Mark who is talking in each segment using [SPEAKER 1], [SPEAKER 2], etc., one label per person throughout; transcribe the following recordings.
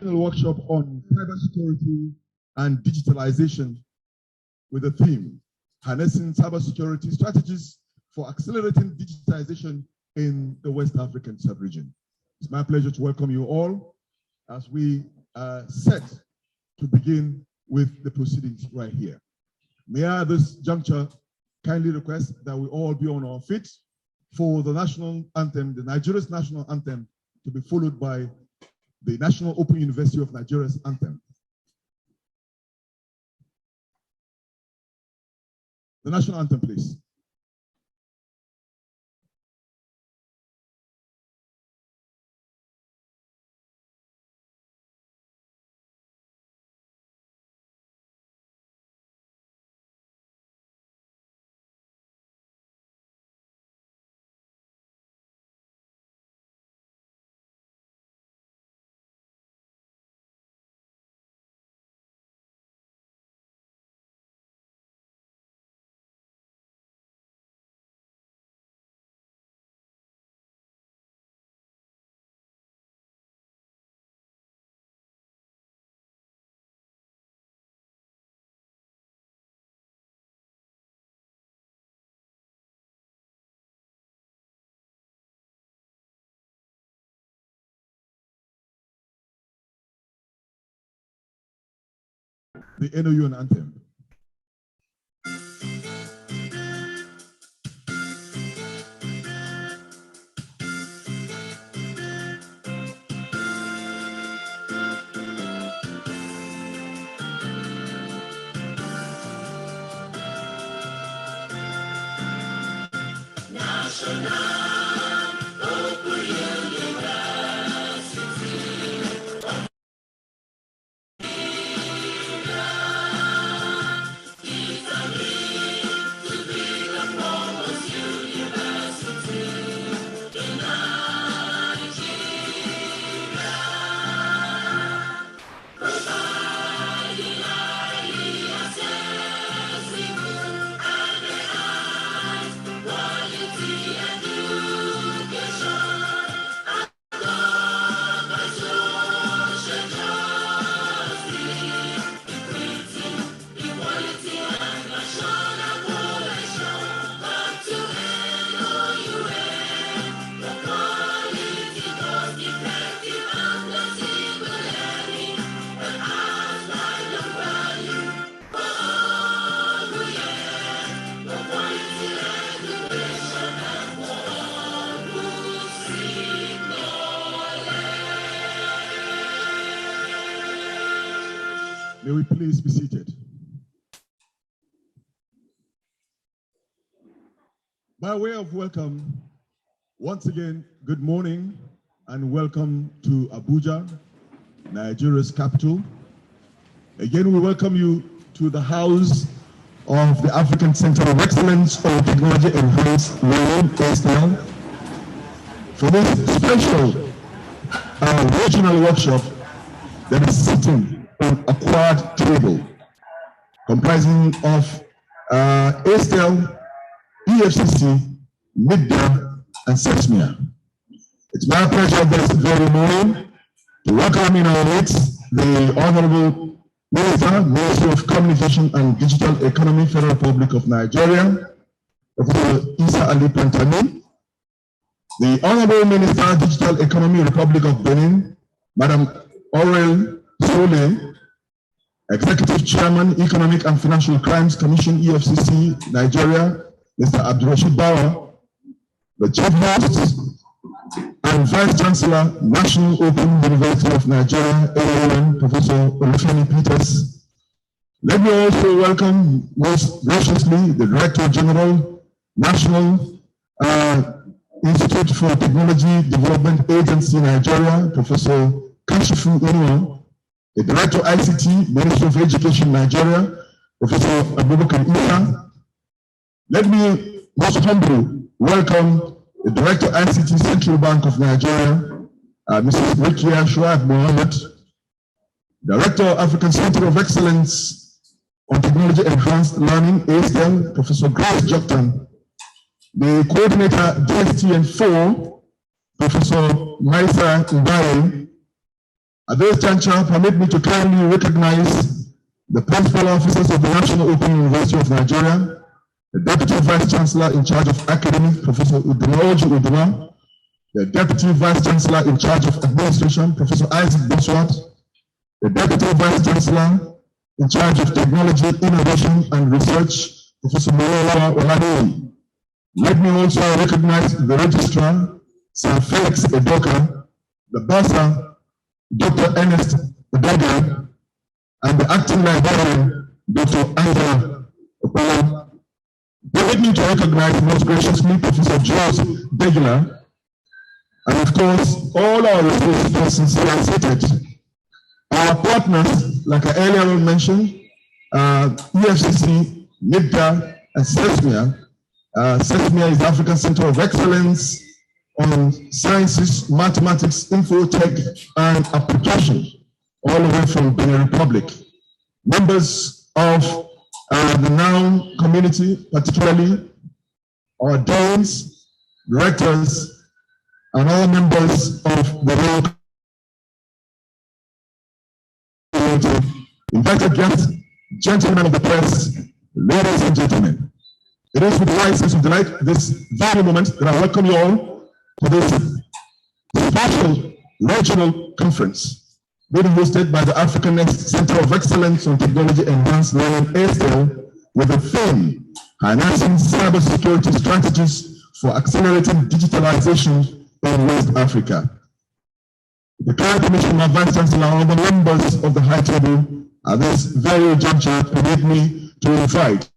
[SPEAKER 1] workshop on cybersecurity and digitalization with the theme, Harnessing Cybersecurity Strategies for Accelerating Digitization in the West African Sub-Region. It's my pleasure to welcome you all as we set to begin with the proceedings right here. May I at this juncture kindly request that we all be on our feet for the national anthem, the Nigeria's national anthem, to be followed by the National Open University of Nigeria's anthem. The national anthem, please. The NOU and anthem. May we please be seated. By way of welcome, once again, good morning and welcome to Abuja, Nigeria's capital. Again, we welcome you to the house of the African Center of Excellence for Technology Enhanced Learning, ASTL, for this special regional workshop that is sitting on a quad table comprising of ASTL, EFCC, MIDDA, and SESMIA. It's my pleasure this very morning to welcome in our midst the Honorable Minister of Communication and Digital Economy, Federal Republic of Nigeria, Professor Isa Ali Pantami, the Honorable Minister, Digital Economy, Republic of Benin, Madam Aurel Sole, Executive Chairman, Economic and Financial Crimes Commission, EFCC, Nigeria, Mr. Abdurrashid Bawa, the Chief Host and Vice Chancellor, National Open University of Nigeria, AON, Professor Olufemi Peters. Let me also welcome most graciously the Director General, National Institute for Technology Development Agency, Nigeria, Professor Kashifu Inu, the Director ICT, Ministry of Education, Nigeria, Professor Abubakar Isa. Let me most humbly welcome the Director ICT Central Bank of Nigeria, Mrs. Rikia Shuaib Mohammed, Director African Center of Excellence on Technology Enhanced Learning, ASTL, Professor Grace Joktan, the Coordinator DSTN4, Professor Maisa Mbaye, At this juncture, permit me to kindly recognize the principal officers of the National Open University of Nigeria, the Deputy Vice Chancellor in charge of Academic, Professor Udinoji Uduma, the Deputy Vice Chancellor in charge of Administration, Professor Isaac Boswat, the Deputy Vice Chancellor in charge of Technology, Innovation and Research, Professor Moyola Olade. Let me also recognize the Registrar, Sir Felix Edoka, the Bursar, Dr. Ernest Odega, and the Acting Librarian, Dr. Angela Opala. Permit me to recognize most graciously Professor George Degler, and of course, all our resource persons who are seated. Our partners, like I earlier mentioned, EFCC, NIPDA, and CESMIA. CESMIA is the African Center of Excellence on Sciences, Mathematics, Infotech, and Application, all the way from Benin Republic. Members of the noun community, particularly our deans, directors, and all members of the royal community, invited guests, gentlemen of the press, ladies and gentlemen. It is with wide sense of delight this very moment that I welcome you all to this special regional conference being hosted by the African Next Center of Excellence on Technology Enhanced Learning, ASTEL, with the theme Harnessing Cybersecurity Strategies for Accelerating Digitalization in West Africa. The current permission, my Vice Chancellor, all the members of the high table at this very juncture permit me to invite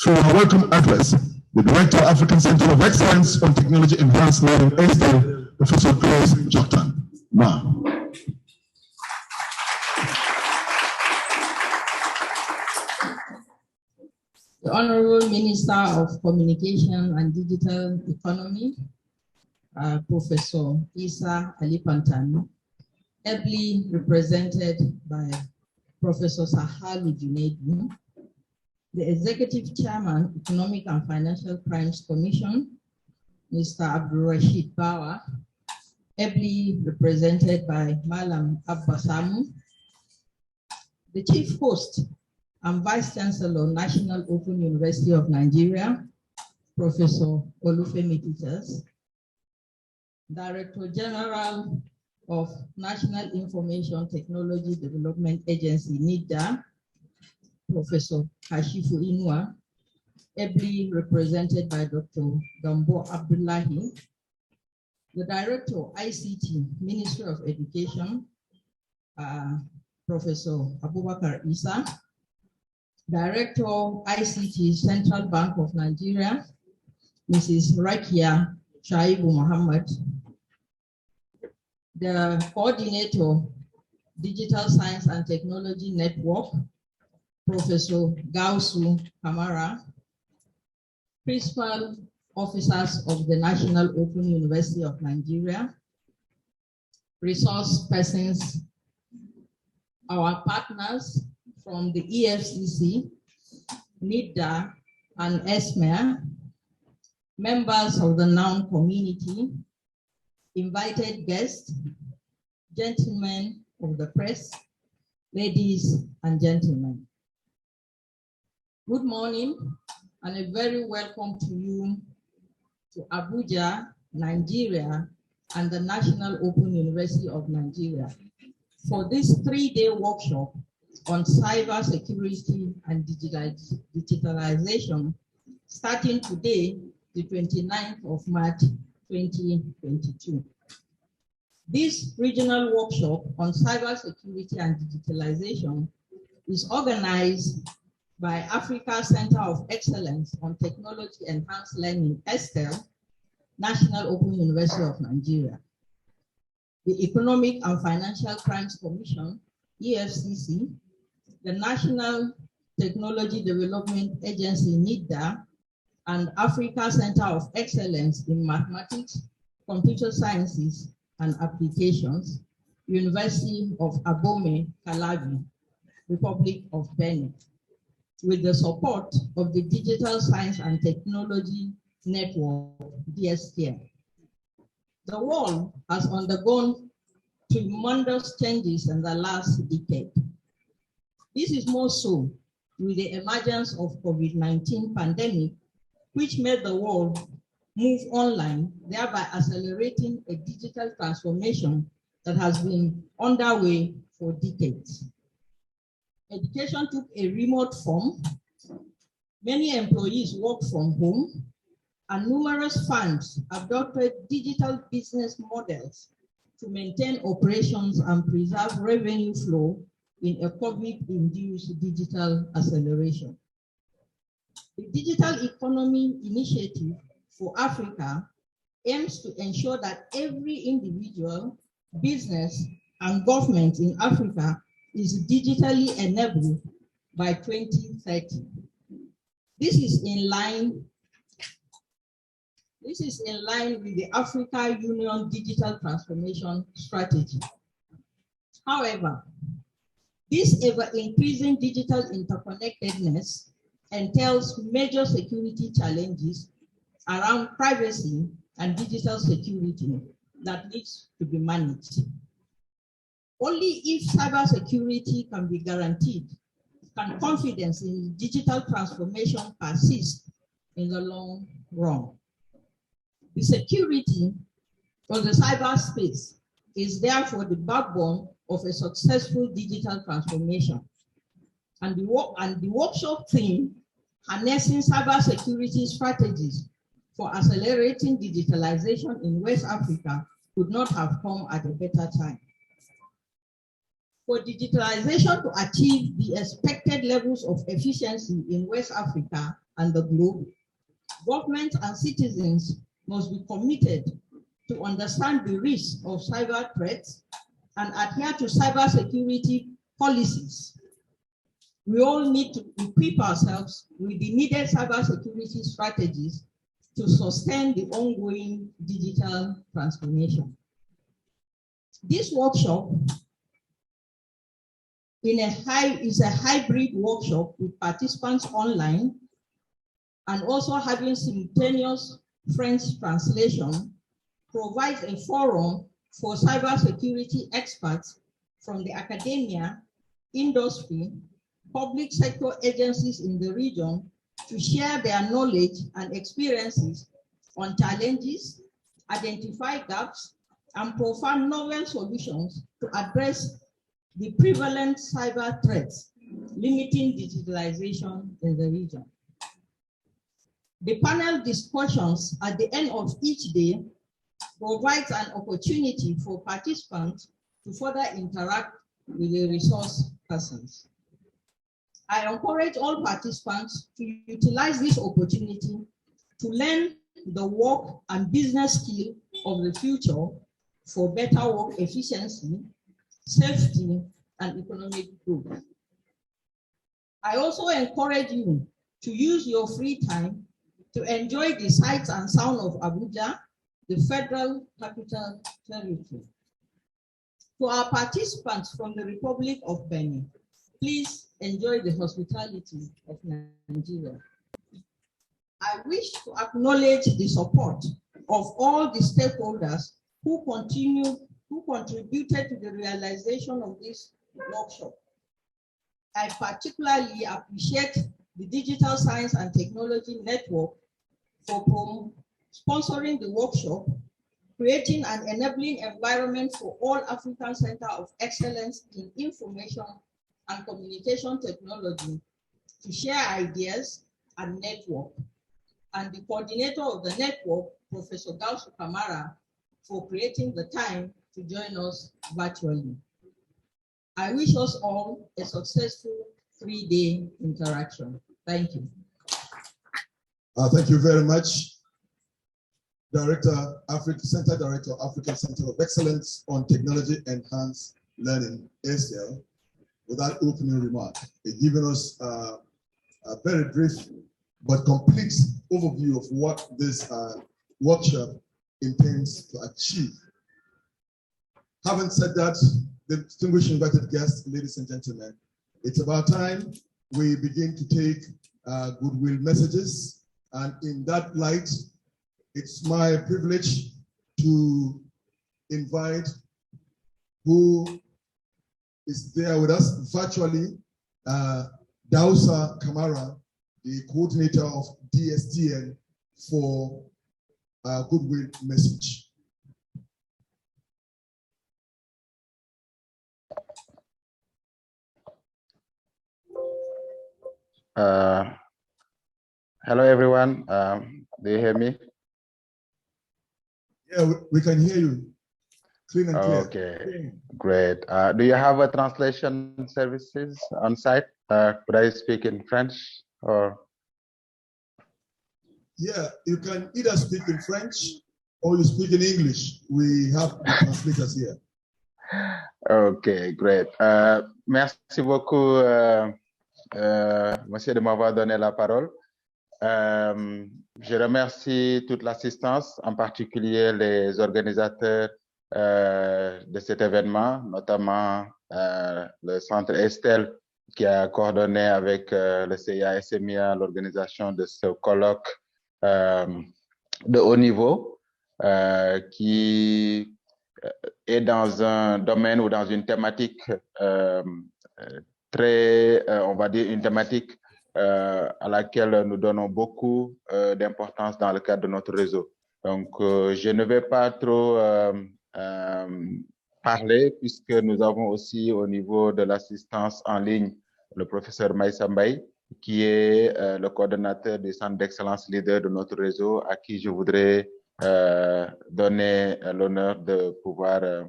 [SPEAKER 1] for a welcome address the Director of African Center of Excellence on Technology Enhanced Learning, ASTEL, Professor Grace Joktan. Ma.
[SPEAKER 2] The Honorable Minister of Communication and Digital Economy, Professor Isa Ali Pantani, ably represented by Professor Sahalu Junaidu, the Executive Chairman, Economic and Financial Crimes Commission, Mr. Abdul Rashid Bawa, ably represented by Malam Abbasamu, the Chief Host and Vice Chancellor, National Open University of Nigeria, Professor Olufemi Peters, Director General of National Information Technology Development Agency, NIDA, Professor Hashifu Inua, ably represented by Dr. Gambo Abdullahi, the Director of ICT, Ministry of Education, Professor Abubakar Isa, Director of ICT, Central Bank of Nigeria, Mrs. Rakia Shaibu Muhammad, the Coordinator, Digital Science and Technology Network, Professor Gausu Kamara, Principal Officers of the National Open University of Nigeria, resource persons, our partners from the EFCC, NIDA, and ESMEA, members of the noun community, invited guests, gentlemen of the press, ladies and gentlemen. Good morning and a very welcome to you to Abuja, Nigeria, and the National Open University of Nigeria for this 3-day workshop on cybersecurity and digitalization, starting today, the 29th of March, 2022. This regional workshop on cybersecurity and digitalization is organized by Africa Center of Excellence on Technology Enhanced Learning, ASTEL, National Open University of Nigeria. The Economic and Financial Crimes Commission, EFCC, the National Technology Development Agency, NIDA, and Africa Center of Excellence in Mathematics, Computer Sciences, and Applications, University of Abomey, Calavi, Republic of Benin, with the support of the Digital Science and Technology Network, DSTN. The world has undergone tremendous changes in the last decade. This is more so with the emergence of COVID-19 pandemic, which made the world move online, thereby accelerating a digital transformation that has been underway for decades. Education took a remote form. Many employees work from home, and numerous firms adopted digital business models to maintain operations and preserve revenue flow in a COVID-induced digital acceleration. The Digital Economy Initiative for Africa aims to ensure that every individual, business, and government in Africa is digitally enabled by 2030. This is in line with the Africa Union Digital Transformation Strategy. However, this ever-increasing digital interconnectedness entails major security challenges around privacy and digital security that needs to be managed. Only if cybersecurity can be guaranteed can confidence in digital transformation persist in the long run. The security of the cyberspace is therefore the backbone of a successful digital transformation. And the workshop theme, harnessing cybersecurity strategies for accelerating digitalization in West Africa, could not have come at a better time. For digitalization to achieve the expected levels of efficiency in West Africa and the globe, governments and citizens must be committed to understand the risks of cyber threats and adhere to cybersecurity policies. We all need to equip ourselves with the needed cybersecurity strategies to sustain the ongoing digital transformation. This workshop is a hybrid workshop with participants online and also having simultaneous French translation, provides a forum for cybersecurity experts from the academia, industry, public sector agencies in the region to share their knowledge and experiences on challenges, identify gaps, and provide novel solutions to address the prevalent cyber threats limiting digitalization in the region. The panel discussions at the end of each day provides an opportunity for participants to further interact with the resource persons. I encourage all participants to utilize this opportunity to learn the work and business skill of the future for better work efficiency, safety, and economic growth. I also encourage you to use your free time to enjoy the sights and sound of Abuja, the Federal Capital Territory. To our participants from the Republic of Benin, please enjoy the hospitality of Nigeria. I wish to acknowledge the support of all the stakeholders who contributed to the realization of this workshop. I particularly appreciate the Digital Science and Technology Network for sponsoring the workshop, creating an enabling environment for all African Center of Excellence in Information and Communication Technology to share ideas and network, and the coordinator of the network, Professor Gausu Kamara, for creating the time to join us virtually. I wish us all a successful 3-day interaction. Thank you.
[SPEAKER 1] Thank you very much, Center Director, African Center of Excellence on Technology Enhanced Learning, ACL, with that opening remark, giving us a very brief but complete overview of what this workshop intends to achieve. Having said that, the distinguished invited guests, ladies and gentlemen, it's about time we begin to take goodwill messages. And in that light, it's my privilege to invite who is there with us virtually, Dausa Kamara, the coordinator of DSTN for Goodwill Message.
[SPEAKER 3] Hello, everyone. Do you hear me?
[SPEAKER 1] Yeah, we can hear you. Clean and clear.
[SPEAKER 3] Okay, great. Do you have a translation services on site? Could I speak in French or?
[SPEAKER 1] Yeah, you can either speak in French or you speak in English. We have the translators here.
[SPEAKER 3] Ok, great. Merci beaucoup, monsieur, de m'avoir donné la parole. Je remercie toute l'assistance, en particulier les organisateurs de cet événement, notamment le Centre Estelle, qui a coordonné avec le CIA SMIA l'organisation de ce colloque de haut niveau, qui est dans un domaine ou dans une thématique très, on va dire, une thématique à laquelle nous donnons beaucoup d'importance dans le cadre de notre réseau. Donc, je ne vais pas trop parler puisque nous avons aussi au niveau de l'assistance en ligne le professeur Maïssa Mbaye, qui est le coordonnateur du centre d'excellence leader de notre réseau, à qui je voudrais donner l'honneur de pouvoir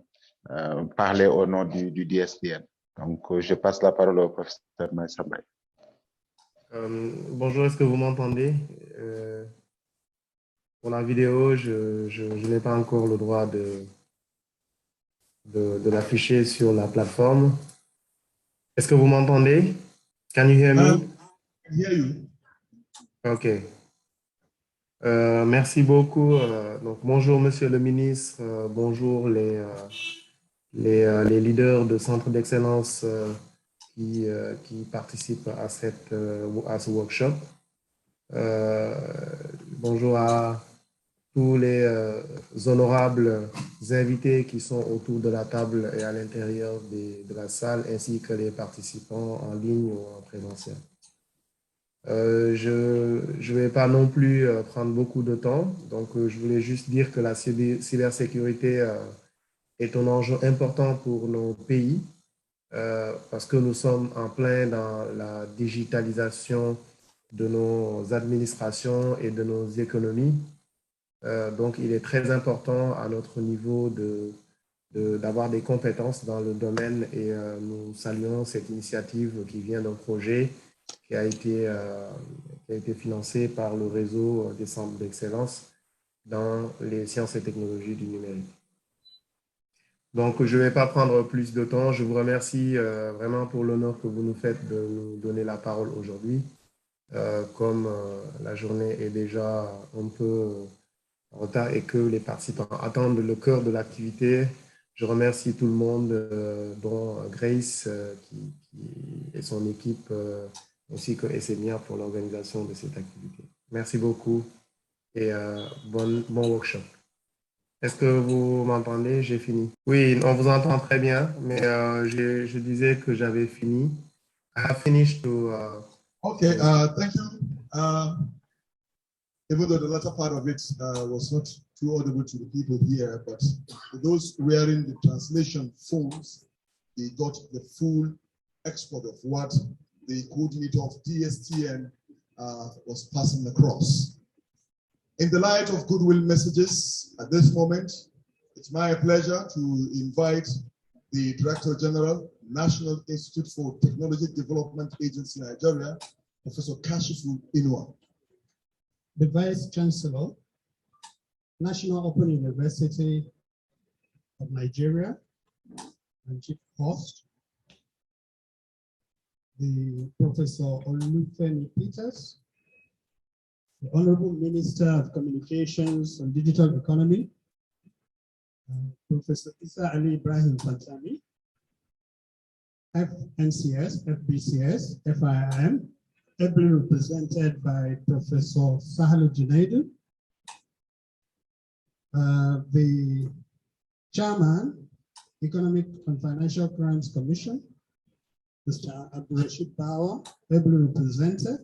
[SPEAKER 3] parler au nom du DSTN. Donc, je passe la parole au professeur Maïssa Mbaye.
[SPEAKER 4] Bonjour, est-ce que vous m'entendez? Pour la vidéo, je n'ai pas encore le droit de l'afficher sur la plateforme. Est-ce que vous m'entendez? Can you hear me?
[SPEAKER 1] I can hear you.
[SPEAKER 4] OK. Merci beaucoup. Donc, bonjour, monsieur le ministre. Bonjour les leaders de centres d'excellence qui participent à ce workshop. Bonjour à tous les honorables invités qui sont autour de la table et à l'intérieur de la salle, ainsi que les participants en ligne ou en présentiel. Je ne vais pas non plus prendre beaucoup de temps, donc je voulais juste dire que la cybersécurité est un enjeu important pour nos pays parce que nous sommes en plein dans la digitalisation de nos administrations et de nos économies. Donc, il est très important à notre niveau d'avoir des compétences dans le domaine et nous saluons cette initiative qui vient d'un projet qui a été financé par le réseau des centres d'excellence dans les sciences et technologies du numérique. Donc, je ne vais pas prendre plus de temps. Je vous remercie vraiment pour l'honneur que vous nous faites de nous donner la parole aujourd'hui. Comme la journée est déjà un peu en retard et que les participants attendent le cœur de l'activité, je remercie tout le monde, dont Grace et son équipe, ainsi que SMIA pour l'organisation de cette activité. Merci beaucoup et bon workshop. Est-ce que vous m'entendez? J'ai fini. Oui, on vous entend très bien, mais je disais que j'avais fini. I have finished to...
[SPEAKER 1] Okay, thank you. Even though the latter part of it was not too audible to the people here, but for those wearing the translation phones, they got the full export of what the coordinator of DSTN was passing across. In the light of goodwill messages at this moment, it's my pleasure to invite the Director General, National Institute for Technology Development Agency, Nigeria, Professor Kashifu Inua.
[SPEAKER 5] The Vice Chancellor, National Open University of Nigeria, and Chief Host, the Professor Olufemi Peters, the Honorable Minister of Communications and Digital Economy, Professor Isa Ali Ibrahim Fantami, FNCS, FBCS, FIIM, ably represented by Professor Sahlu Junaidu, the Chairman Economic and Financial Crimes Commission, Mr. Abdurrashid Bawa, ably represented.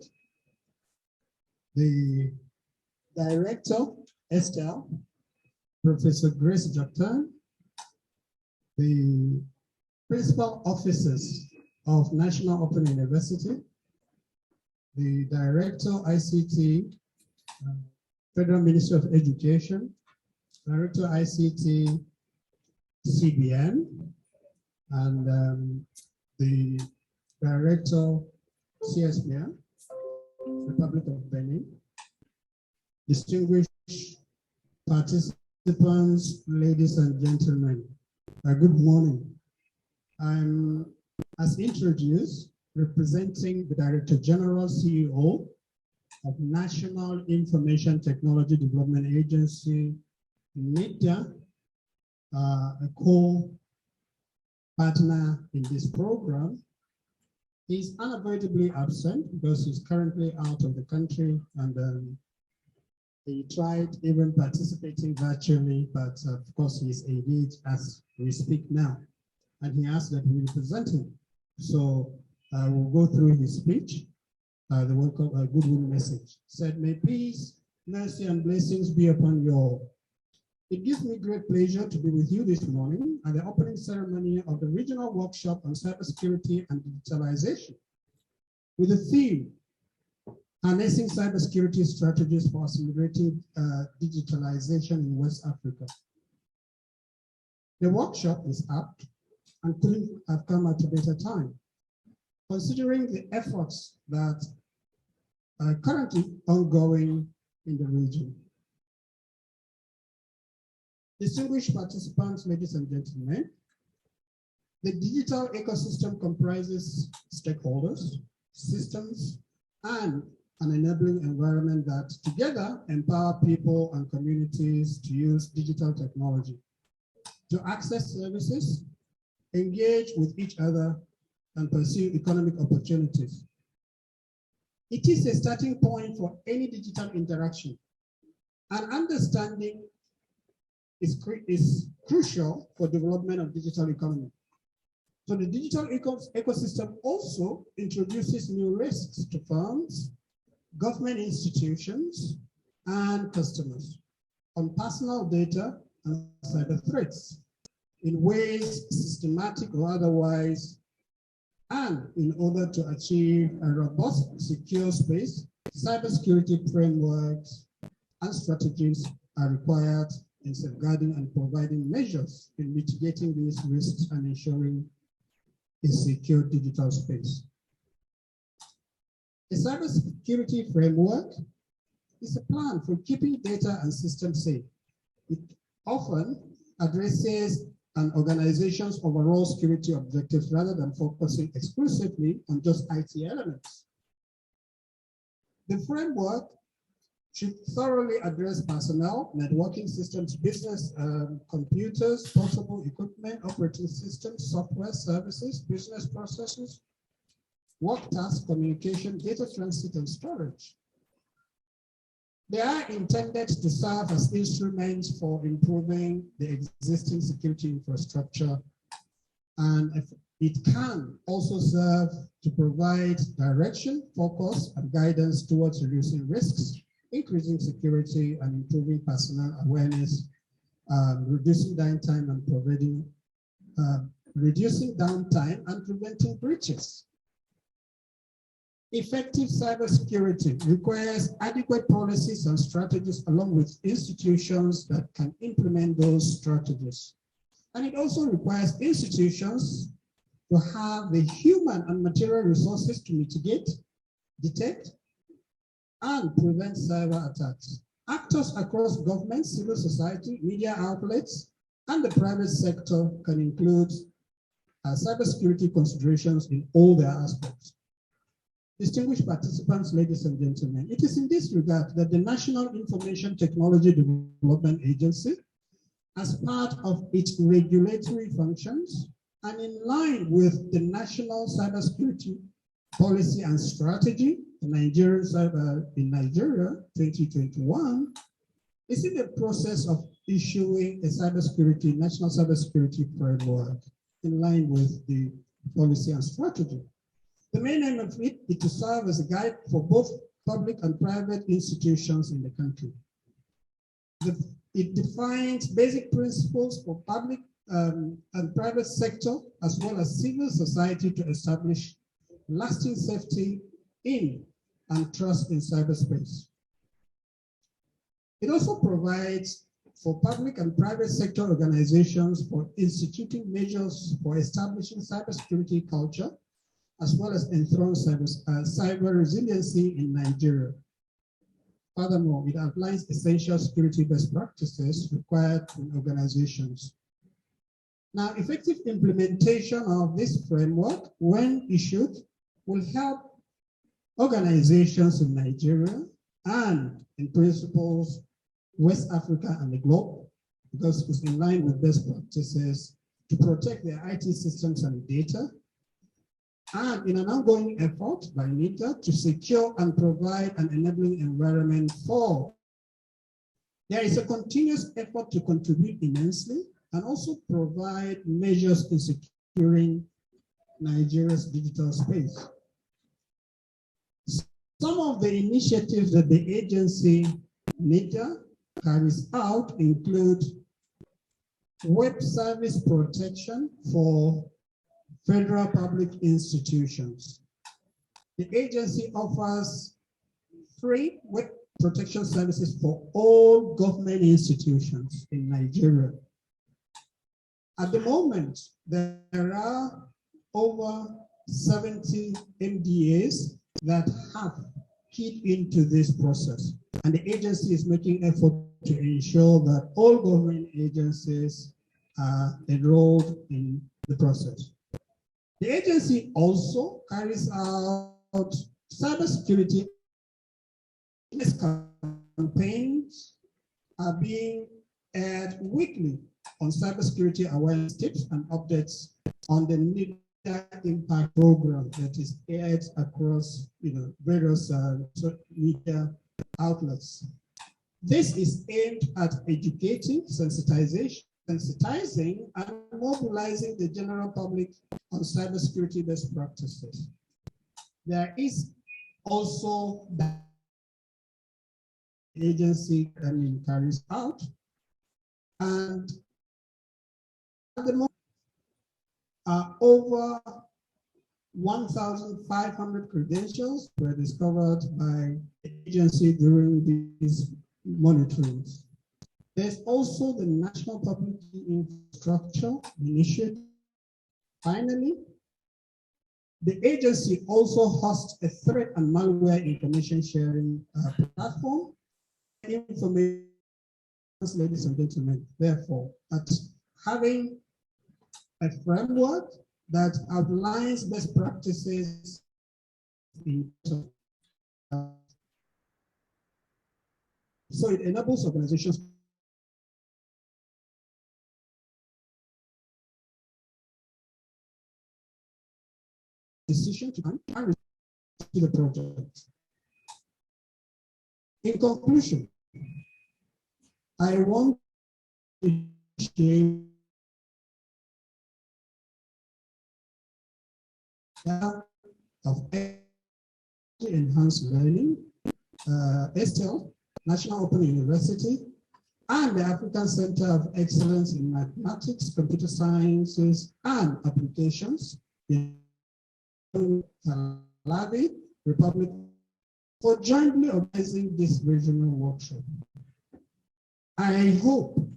[SPEAKER 5] The Director, Estelle, Professor Grace Joktan, the Principal Officers of National Open University, the Director, ICT, Federal Ministry of Education, Director, ICT, CBN, and the Director, CSBN, Republic of Benin, distinguished participants, ladies and gentlemen, good morning. I'm, as introduced, representing the Director General, CEO of National Information Technology Development Agency, NITDA, a co-partner in this program. He's unavoidably absent because he's currently out of the country, and he tried even participating virtually, but of course he's engaged as we speak now. And he asked that we represent him. So we'll go through his speech, the welcome, goodwill message. Said, may peace, mercy, and blessings be upon you all. It gives me great pleasure to be with you this morning at the opening ceremony of the regional workshop on cybersecurity and digitalization, with the theme, harnessing cybersecurity strategies for accelerating digitalization in West Africa. The workshop is apt and couldn't have come at a better time, considering the efforts that are currently ongoing in the region. Distinguished participants, ladies and gentlemen, the digital ecosystem comprises stakeholders, systems, and an enabling environment that together empower people and communities to use digital technology to access services, engage with each other, and pursue economic opportunities. It is a starting point for any digital interaction, and understanding is crucial for development of digital economy. So the digital ecosystem also introduces new risks to firms, government institutions, and customers on personal data and cyber threats in ways systematic or otherwise. And in order to achieve a robust, secure space, cybersecurity frameworks and strategies are required in safeguarding and providing measures in mitigating these risks and ensuring a secure digital space. A cybersecurity framework is a plan for keeping data and systems safe. It often addresses an organization's overall security objectives rather than focusing exclusively on just IT elements. The framework should thoroughly address personnel, networking systems, business computers, portable equipment, operating systems, software services, business processes, work tasks, communication, data transit, and storage. They are intended to serve as instruments for improving the existing security infrastructure, and it can also serve to provide direction, focus, and guidance towards reducing risks, increasing security, and improving personnel awareness, reducing downtime and preventing breaches. Effective cybersecurity requires adequate policies and strategies along with institutions that can implement those strategies. And it also requires institutions to have the human and material resources to mitigate, detect, and prevent cyber attacks. Actors across government, civil society, media outlets, and the private sector can include cybersecurity considerations in all their aspects. Distinguished participants, ladies and gentlemen, it is in this regard that the National Information Technology Development Agency, as part of its regulatory functions and in line with the National Cybersecurity Policy and Strategy in Nigeria 2021, is in the process of issuing a national cybersecurity framework in line with the policy and strategy. The main aim of it is to serve as a guide for both public and private institutions in the country. It defines basic principles for public and private sector, as well as civil society, to establish lasting safety in and trust in cyberspace. It also provides for public and private sector organizations for instituting measures for establishing cybersecurity culture, as well as enthroned cyber resiliency in Nigeria. Furthermore, it outlines essential security best practices required in organizations. Now, effective implementation of this framework, when issued, will help organizations in Nigeria and, in principles, West Africa and the globe, because it's in line with best practices, to protect their IT systems and data, and in an ongoing effort by NIDA to secure and provide an enabling environment for. There is a continuous effort to contribute immensely and also provide measures in securing Nigeria's digital space. Some of the initiatives that the agency NIDA carries out include web service protection for federal public institutions. The agency offers free web protection services for all government institutions in Nigeria. At the moment, there are over 70 MDAs that have keyed into this process, and the agency is making effort to ensure that all government agencies are enrolled in the process. The agency also carries out cybersecurity campaigns are being aired weekly on cybersecurity awareness tips and updates on the NIDA Impact program that is aired across various media outlets. This is aimed at educating, sensitizing and mobilizing the general public on cybersecurity best practices. There is also that agency carries out, and at the moment over 1,500 credentials were discovered by the agency during these monitorings. There's also the National Public Infrastructure Initiative. Finally, the agency also hosts a threat and malware information sharing platform. Information, ladies and gentlemen, therefore, at having a framework that outlines best practices in so it enables organizations decision to the project. In conclusion, I want to share of enhanced learning, Estel, National Open University, and the African Center of Excellence in Mathematics, Computer Sciences, and Applications in Malawi, Republic, for jointly organizing this regional workshop. I hope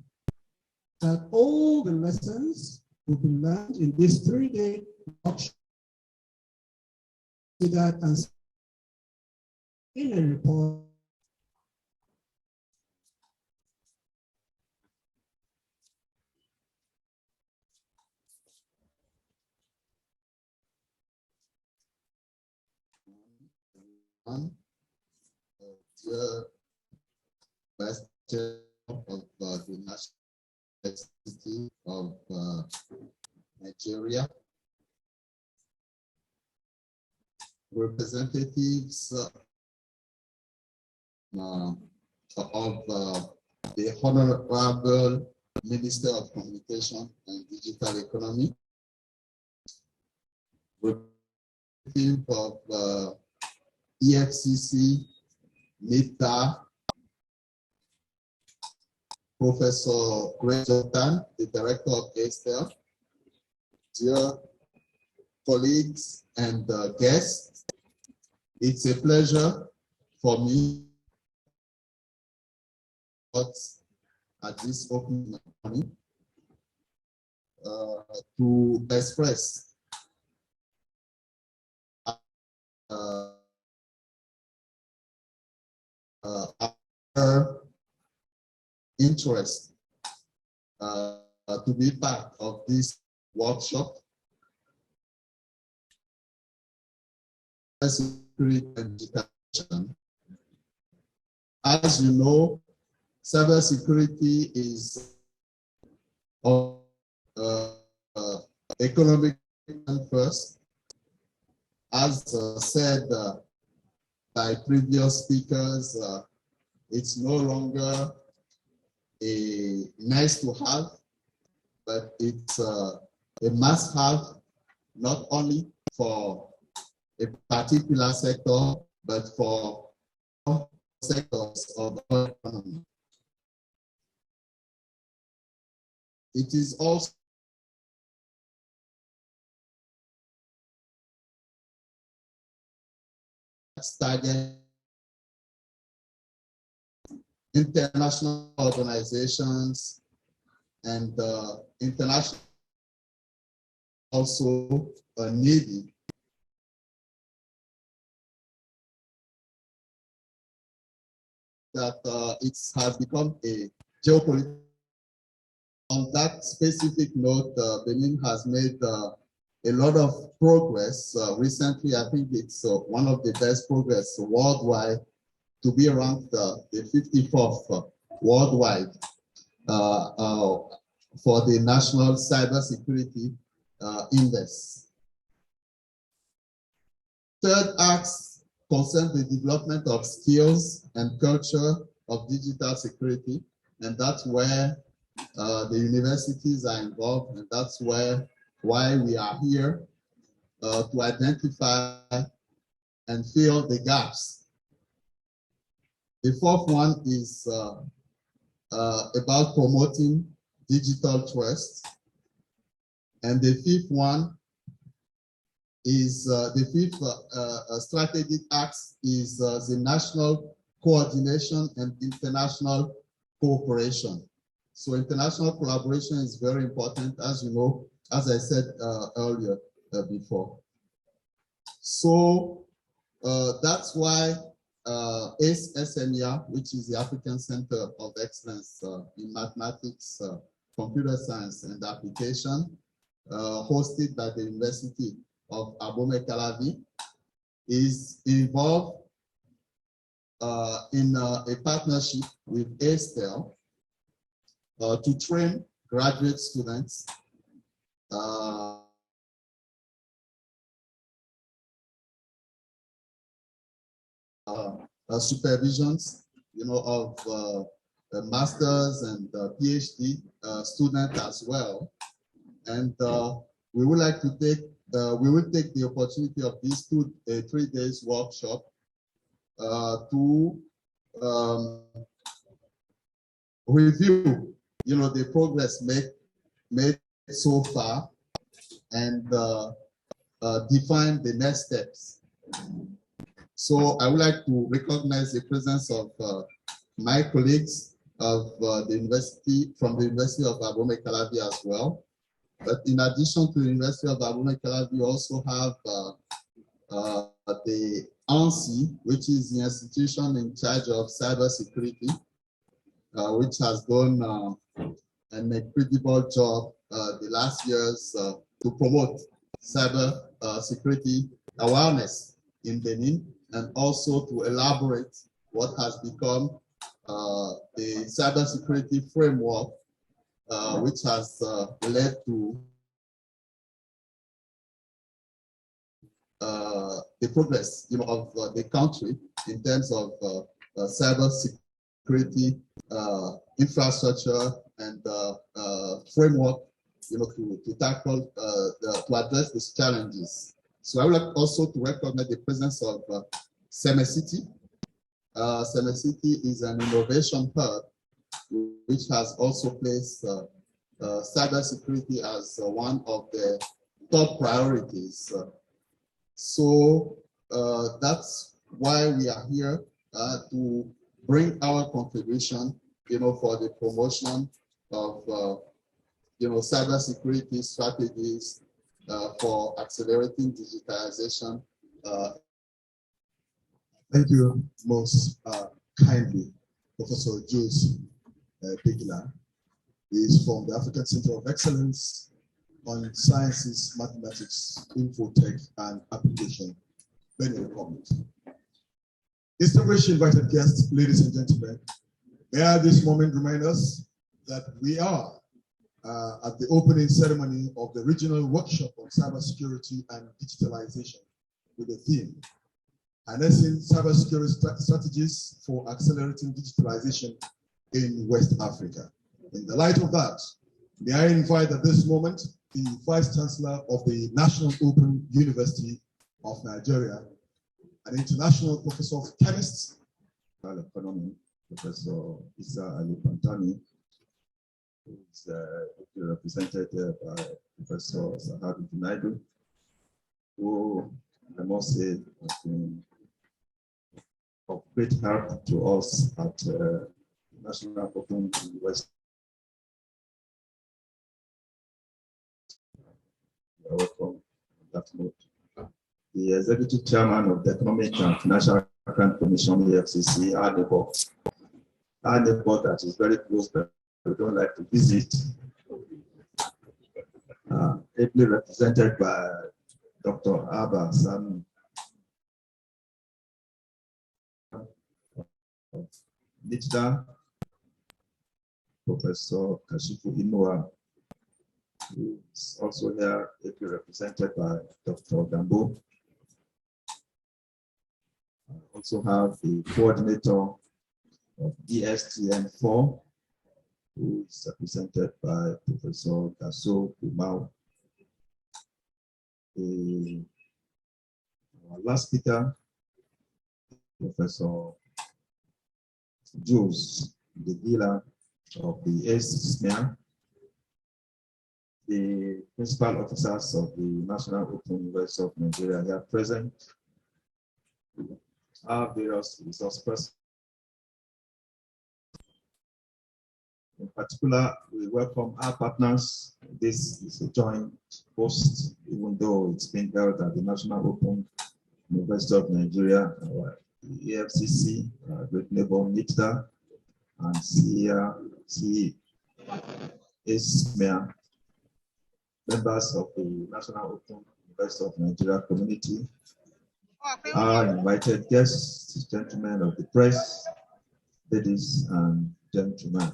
[SPEAKER 5] that all the lessons will be learned in this 3-day workshop and in a report
[SPEAKER 6] Vice Chair of the National University of Nigeria, representatives of the Honorable Minister of Communication and Digital Economy, representative of EFCC, NITA, Professor Greg Jordan, the Director of ASTEL, dear colleagues and guests, it's a pleasure for me at this opening morning to express our interest to be part of this workshop. Cybersecurity and digitalization. As you know, cybersecurity is economic first. As said by previous speakers, it's no longer a nice to have, but it's a must have, not only for a particular sector, but for all sectors of the economy. It is also target international organizations and international also Navy. That it has become a geopolitical. On that specific note, Benin has made a lot of progress recently. I think it's one of the best progress worldwide to be ranked the 54th worldwide for the National Cybersecurity Index. Third acts concern the development of skills and culture of digital security, and that's where the universities are involved, and that's why we are here to identify and fill the gaps. The fourth one is about promoting digital trust, and the fifth one is the fifth strategic axe is the national coordination and international cooperation. So international collaboration is very important, as you know, as I said earlier before. So that's why ACE-SMEA, which is the African Center of Excellence in Mathematics, Computer Science and Application, hosted by the University of Abomey-Calavi, is involved in a partnership with ASTEL to train graduate students supervisions, of masters and PhD students as well. And we would like to take, we will take the opportunity of this 3 days workshop to review, the progress made so far and define the next steps. So I would like to recognize the presence of my colleagues of the university, from the University of Abomey-Calavi as well. But in addition to the University of Abomey-Calavi, we also have the ANSI, which is the institution in charge of cybersecurity, which has done an incredible job the last years to promote cyber security awareness in Benin, and also to elaborate what has become the cybersecurity framework, which has led to the progress of the country in terms of cyber cybersecurity infrastructure and framework, to tackle, to address these challenges. So I would like also to recognize the presence of Cybersecurity. Cybersecurity is an innovation hub which has also placed cybersecurity as one of the top priorities. So that's why we are here to bring our contribution, for the promotion of, cybersecurity strategies for accelerating digitalization. Thank you most kindly, Professor Jules Bigla. He is from the African Center of Excellence on Sciences, Mathematics, Infotech, and Application. Many comments. Distinguished invited guests, ladies and gentlemen, may I at this moment remind us that we are at the opening ceremony of the regional workshop on cybersecurity and digitalization with the theme, harnessing cybersecurity strategies for accelerating digitalization in West Africa. In the light of that, may I invite at this moment the Vice Chancellor of the National Open University of Nigeria, an international professor of chemistry and economy, Professor Isa Ali Pantani, who is represented by Professor Sahabi Junaidu, who I must say has been of great help to us at National Open University. Welcome on that note. The Executive Chairman of the Economic and Financial Crime Commission, EFCC, our neighbor that is very close, but we don't like to visit, ably represented by Dr. Abba Sami, NITDA, Professor Kashifu Inua, who is also here, ably represented by Dr. Gambo. I also have the coordinator of ESTN4, who is represented by Professor Gasso Kumau. Our last speaker, Professor Jules Bigla of the SMEA, the principal officers of the National Open University of Nigeria here present, our various resource persons. In particular, we welcome our partners. This is a joint post, even though it's been held at the National Open University of Nigeria, the EFCC, Great Neighbor NITDA, and CESMEA, members of the National Open University of Nigeria community, our invited guests, gentlemen of the press, ladies and gentlemen.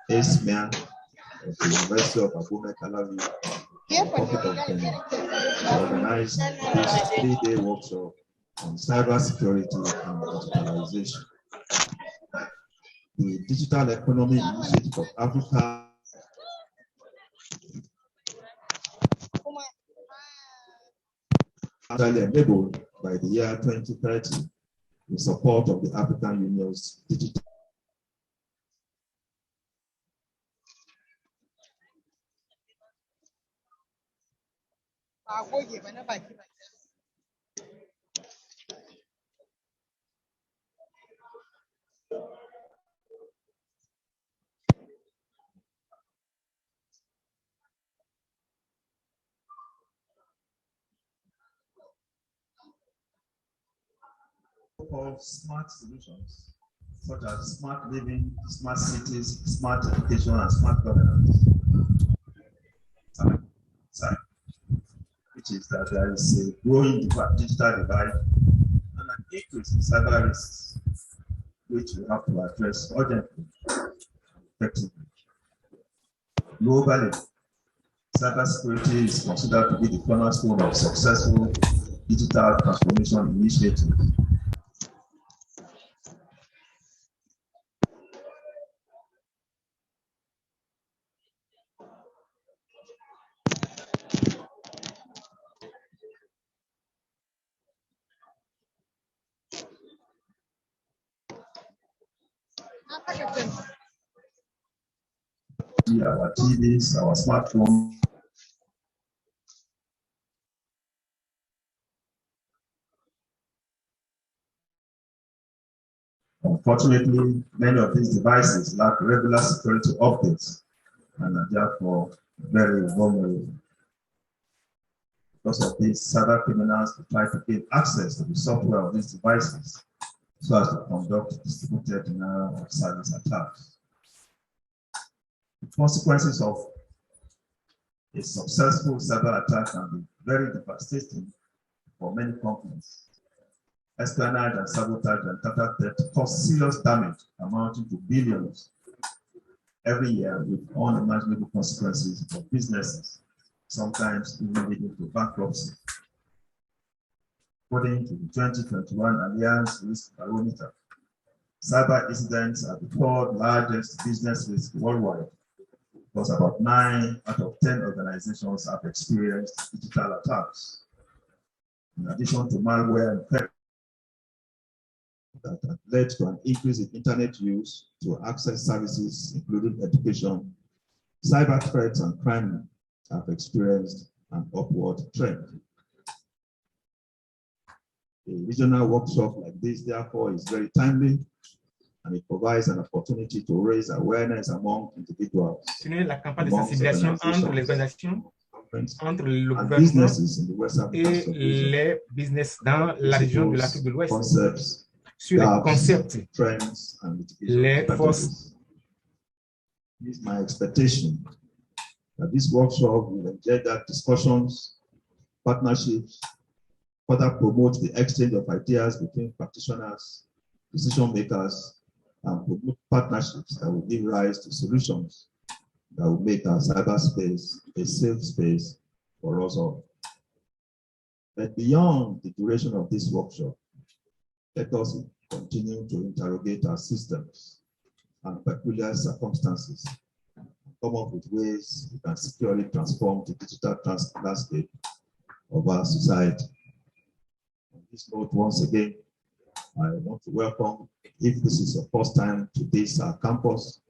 [SPEAKER 6] SMEA of the University of Abuja, Calavi, Republic of Benin, organized this 3-day workshop on cybersecurity and digitalization. The digital economy initiative of Africa actually enabled by the year 2030 with support of the African Union's digital.
[SPEAKER 1] of smart solutions, such as smart living, smart cities, smart education, and smart governance. Which is that there is a growing digital divide and an increase in cyber risks, which we have to address urgently and effectively. Globally, cybersecurity is considered to be the cornerstone of successful digital transformation initiatives. Our TVs, our smartphones. Unfortunately, many of these devices lack regular security updates and are therefore very vulnerable. Because of this, cyber criminals will try to gain access to the software of these devices so as to conduct distributed denial of service attacks. The consequences of a successful cyber attack can be very devastating for many companies. Espionage and sabotage and data theft cause serious damage amounting to billions every year with unimaginable consequences for businesses, sometimes even leading to bankruptcy. According to the 2021 Alliance Risk Barometer, cyber incidents are the third largest business risk worldwide, because about 9 out of 10 organizations have experienced digital attacks. In addition to malware and theft that have led to an increase in internet use to access services, including education, cyber threats and crime have experienced an upward trend. A regional workshop like this, therefore, is very timely, and it provides an opportunity to raise awareness among individuals,
[SPEAKER 7] la campagne de sensibilisation entre les organisations, entre le gouvernement et les business dans la région de l'Afrique de l'Ouest sur les concepts, les forces.
[SPEAKER 1] It is my expectation that this workshop will engender discussions, partnerships, further promote the exchange of ideas between practitioners, decision makers, and promote partnerships that will give rise to solutions that will make our cyberspace a safe space for us all. But beyond the duration of this workshop, let us continue to interrogate our systems and peculiar circumstances, come up with ways we can securely transform the digital landscape of our society. On this note, once again, I want to welcome, if this is your first time to this campus,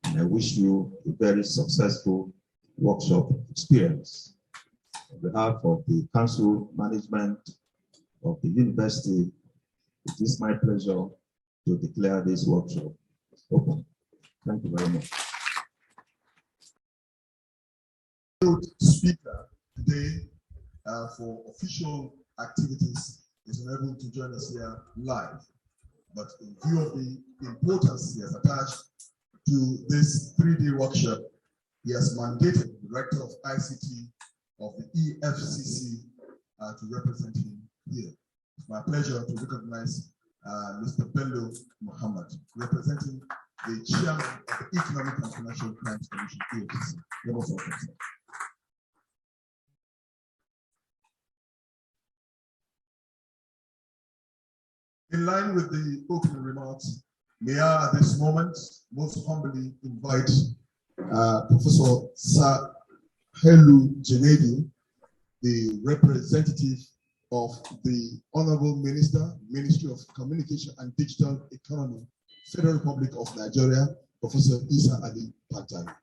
[SPEAKER 1] and I wish you a very successful workshop experience. On behalf of the council management of the university, it is my pleasure to declare this workshop open. Thank you very much. Speaker today for official activities is unable to join us here live, but in view of the importance he has attached to this 3-day workshop, he has mandated the Director of ICT of the EFCC to represent him here. It's my pleasure to recognize Mr. Bello Muhammad, representing the Chairman of the Economic and Financial Crimes Commission, EFCC. You're most welcome, sir. In line with the opening remarks, may I at this moment most humbly invite Professor Sahelu Janedi, the representative of the Honorable Minister, Ministry of Communication and Digital Economy, Federal Republic of Nigeria, Professor Isa Ali Pantari.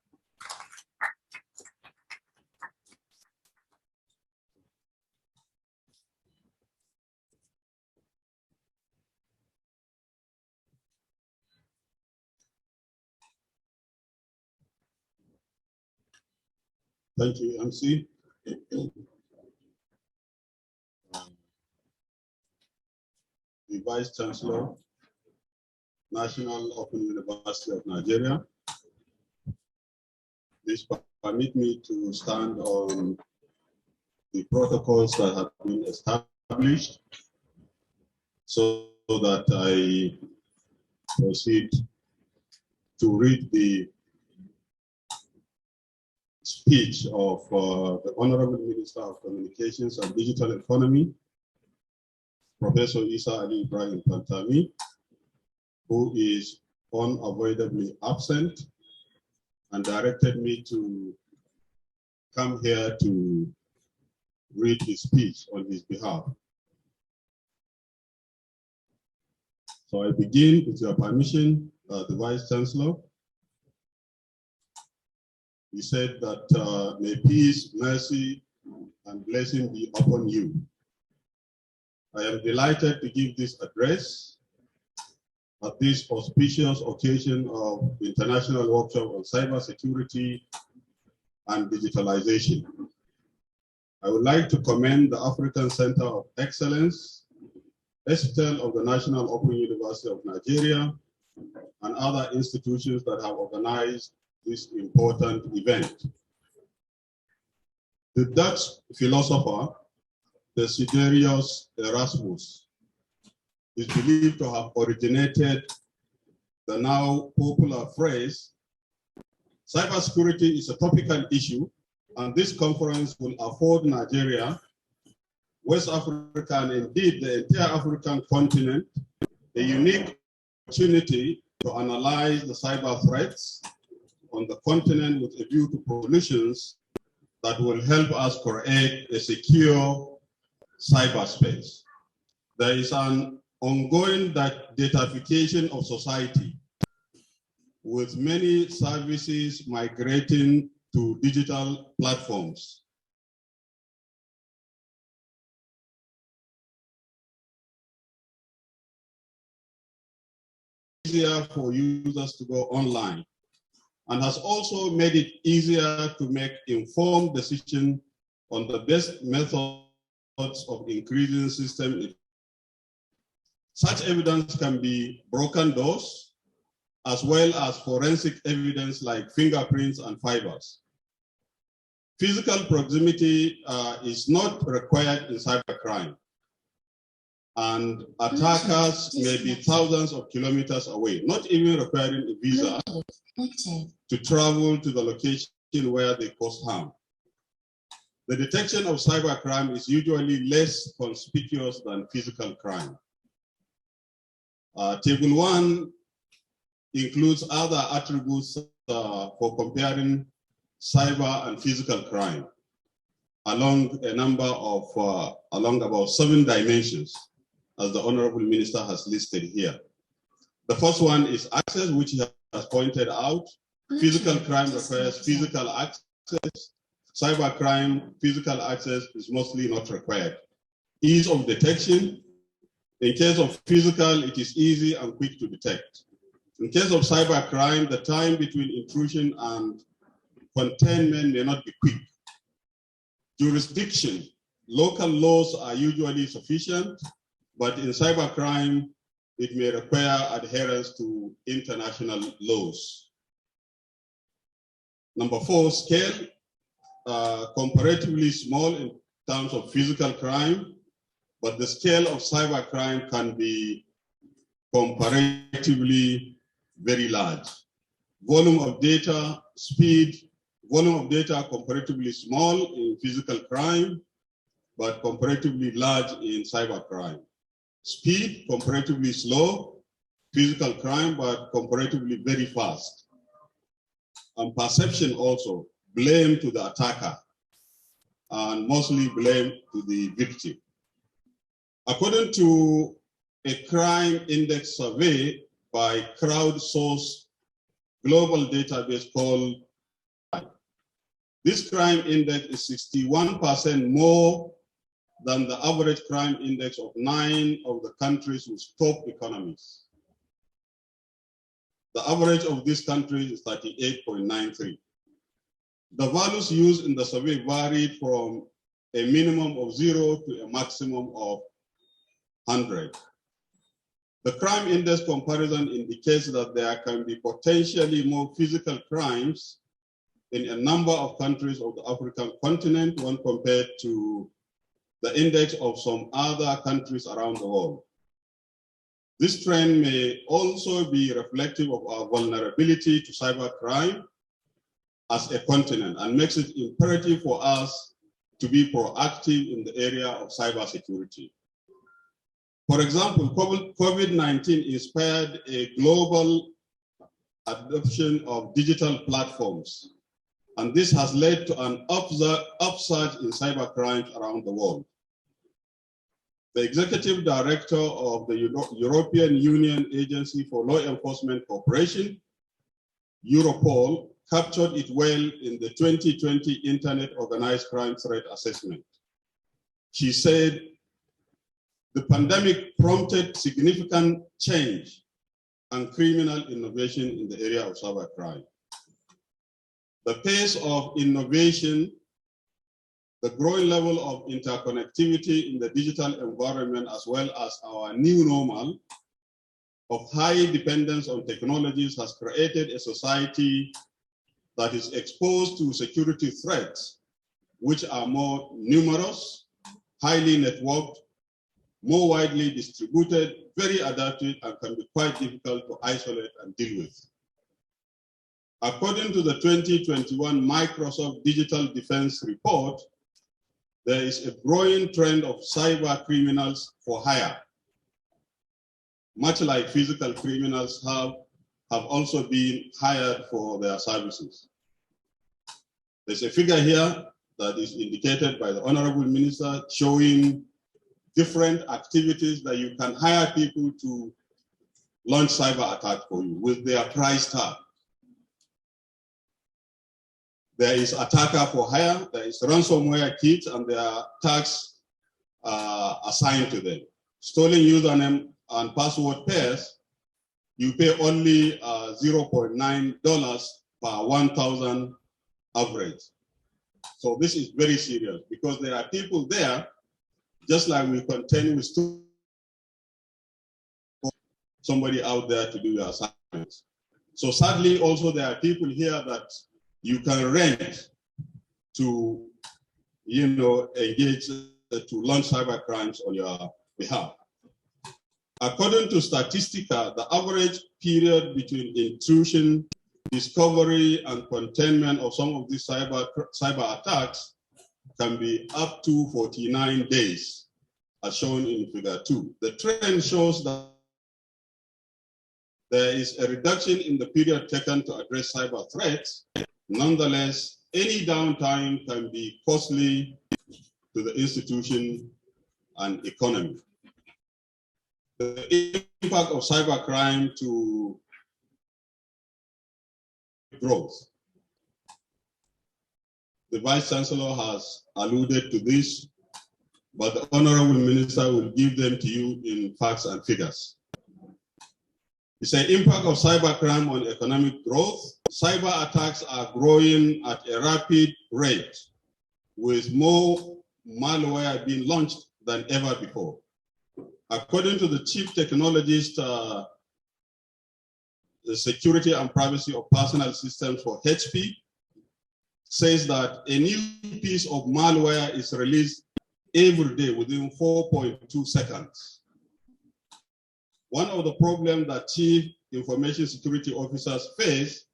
[SPEAKER 8] Thank you, MC. the Vice Chancellor, National Open University of Nigeria. Please permit me to stand on the protocols that have been established so that I proceed to read the speech of the Honorable Minister of Communications and Digital Economy, Professor Isa Ali Ibrahim Pantami, who is unavoidably absent and directed me to come here to read his speech on his behalf. So I begin with your permission, the Vice Chancellor. He said that may peace, mercy, and blessing be upon you. I am delighted to give this address at this auspicious occasion of the International Workshop on Cybersecurity and Digitalization. I would like to commend the African Center of Excellence, ESTEL of the National Open University of Nigeria, and other institutions that have organized this important event. The Dutch philosopher, Desiderius Erasmus, is believed to have originated the now popular phrase, cybersecurity is a topical issue, and this conference will afford Nigeria, West Africa, and indeed the entire African continent, a unique opportunity to analyze the cyber threats on the continent with a view to solutions that will help us create a secure cyberspace. There is an ongoing datafication of society, with many services migrating to digital platforms. Easier for users to go online, and has also made it easier to make informed decisions on the best methods of increasing system. Such evidence can be broken doors, as well as forensic evidence like fingerprints and fibers. Physical proximity is not required in cybercrime, and attackers may be thousands of kilometers away, not even requiring a visa to travel to the location where they cause harm. The detection of cybercrime is usually less conspicuous than physical crime. Table 1 includes other attributes for comparing cyber and physical crime along a number of, along about 7 dimensions, as the Honorable Minister has listed here. The first one is access, which he has pointed out. Physical crime requires physical access. Cyber crime, physical access is mostly not required. Ease of detection. In case of physical, it is easy and quick to detect. In case of cyber crime, the time between intrusion and containment may not be quick. Jurisdiction. Local laws are usually sufficient, but in cybercrime, it may require adherence to international laws. Number 4, scale, comparatively small in terms of physical crime, but the scale of cybercrime can be comparatively very large. Volume of data, speed, volume of data comparatively small in physical crime, but comparatively large in cybercrime. Speed, comparatively slow, physical crime, but comparatively very fast. And perception also, blame to the attacker, and mostly blame to the victim. According to a crime index survey by crowdsourced global database called, this crime index is 61% more than the average crime index of 9 of the countries with top economies. The average of this country is 38.93. The values used in the survey varied from a minimum of 0 to a maximum of 100. The crime index comparison indicates that there can be potentially more physical crimes in a number of countries of the African continent when compared to the index of some other countries around the world. This trend may also be reflective of our vulnerability to cybercrime as a continent and makes it imperative for us to be proactive in the area of cybersecurity. For example, COVID-19 inspired a global adoption of digital platforms, and this has led to an upsurge in cybercrimes around the world. The executive director of the European Union Agency for Law Enforcement Cooperation, Europol, captured it well in the 2020 Internet Organized Crime Threat Assessment. She said, the pandemic prompted significant change and criminal innovation in the area of cybercrime. The pace of innovation, the growing level of interconnectivity in the digital environment, as well as our new normal of high dependence on technologies, has created a society that is exposed to security threats, which are more numerous, highly networked, more widely distributed, very adapted, and can be quite difficult to isolate and deal with. According to the 2021 Microsoft Digital Defense Report, there is a growing trend of cyber criminals for hire. Much like physical criminals have also been hired for their services. There's a figure here that is indicated by the Honorable Minister showing different activities that you can hire people to launch cyber attack for you with their price tag. There is attacker for hire, there is ransomware kit, and there are tags assigned to them. Stolen username and password pairs, you pay only $0.9 per 1,000 average. So this is very serious because there are people there, just like we contend with somebody out there to do your assignments. So sadly, also there are people here that you can rent to, engage to launch cyber crimes on your behalf. According to Statistica, the average period between intrusion, discovery, and containment of some of these cyber attacks can be up to 49 days, as shown in figure 2. The trend shows that there is a reduction in the period taken to address cyber threats. Nonetheless, any downtime can be costly to the institution and economy. The impact of cybercrime to growth. The Vice Chancellor has alluded to this, but the Honorable Minister will give them to you in facts and figures. He said, impact of cybercrime on economic growth. Cyber attacks are growing at a rapid rate, with more malware being launched than ever before. According to the chief technologist, the security and privacy of personal systems for HP says that a new piece of malware is released every day within 4.2 seconds. One of the problems that chief information security officers face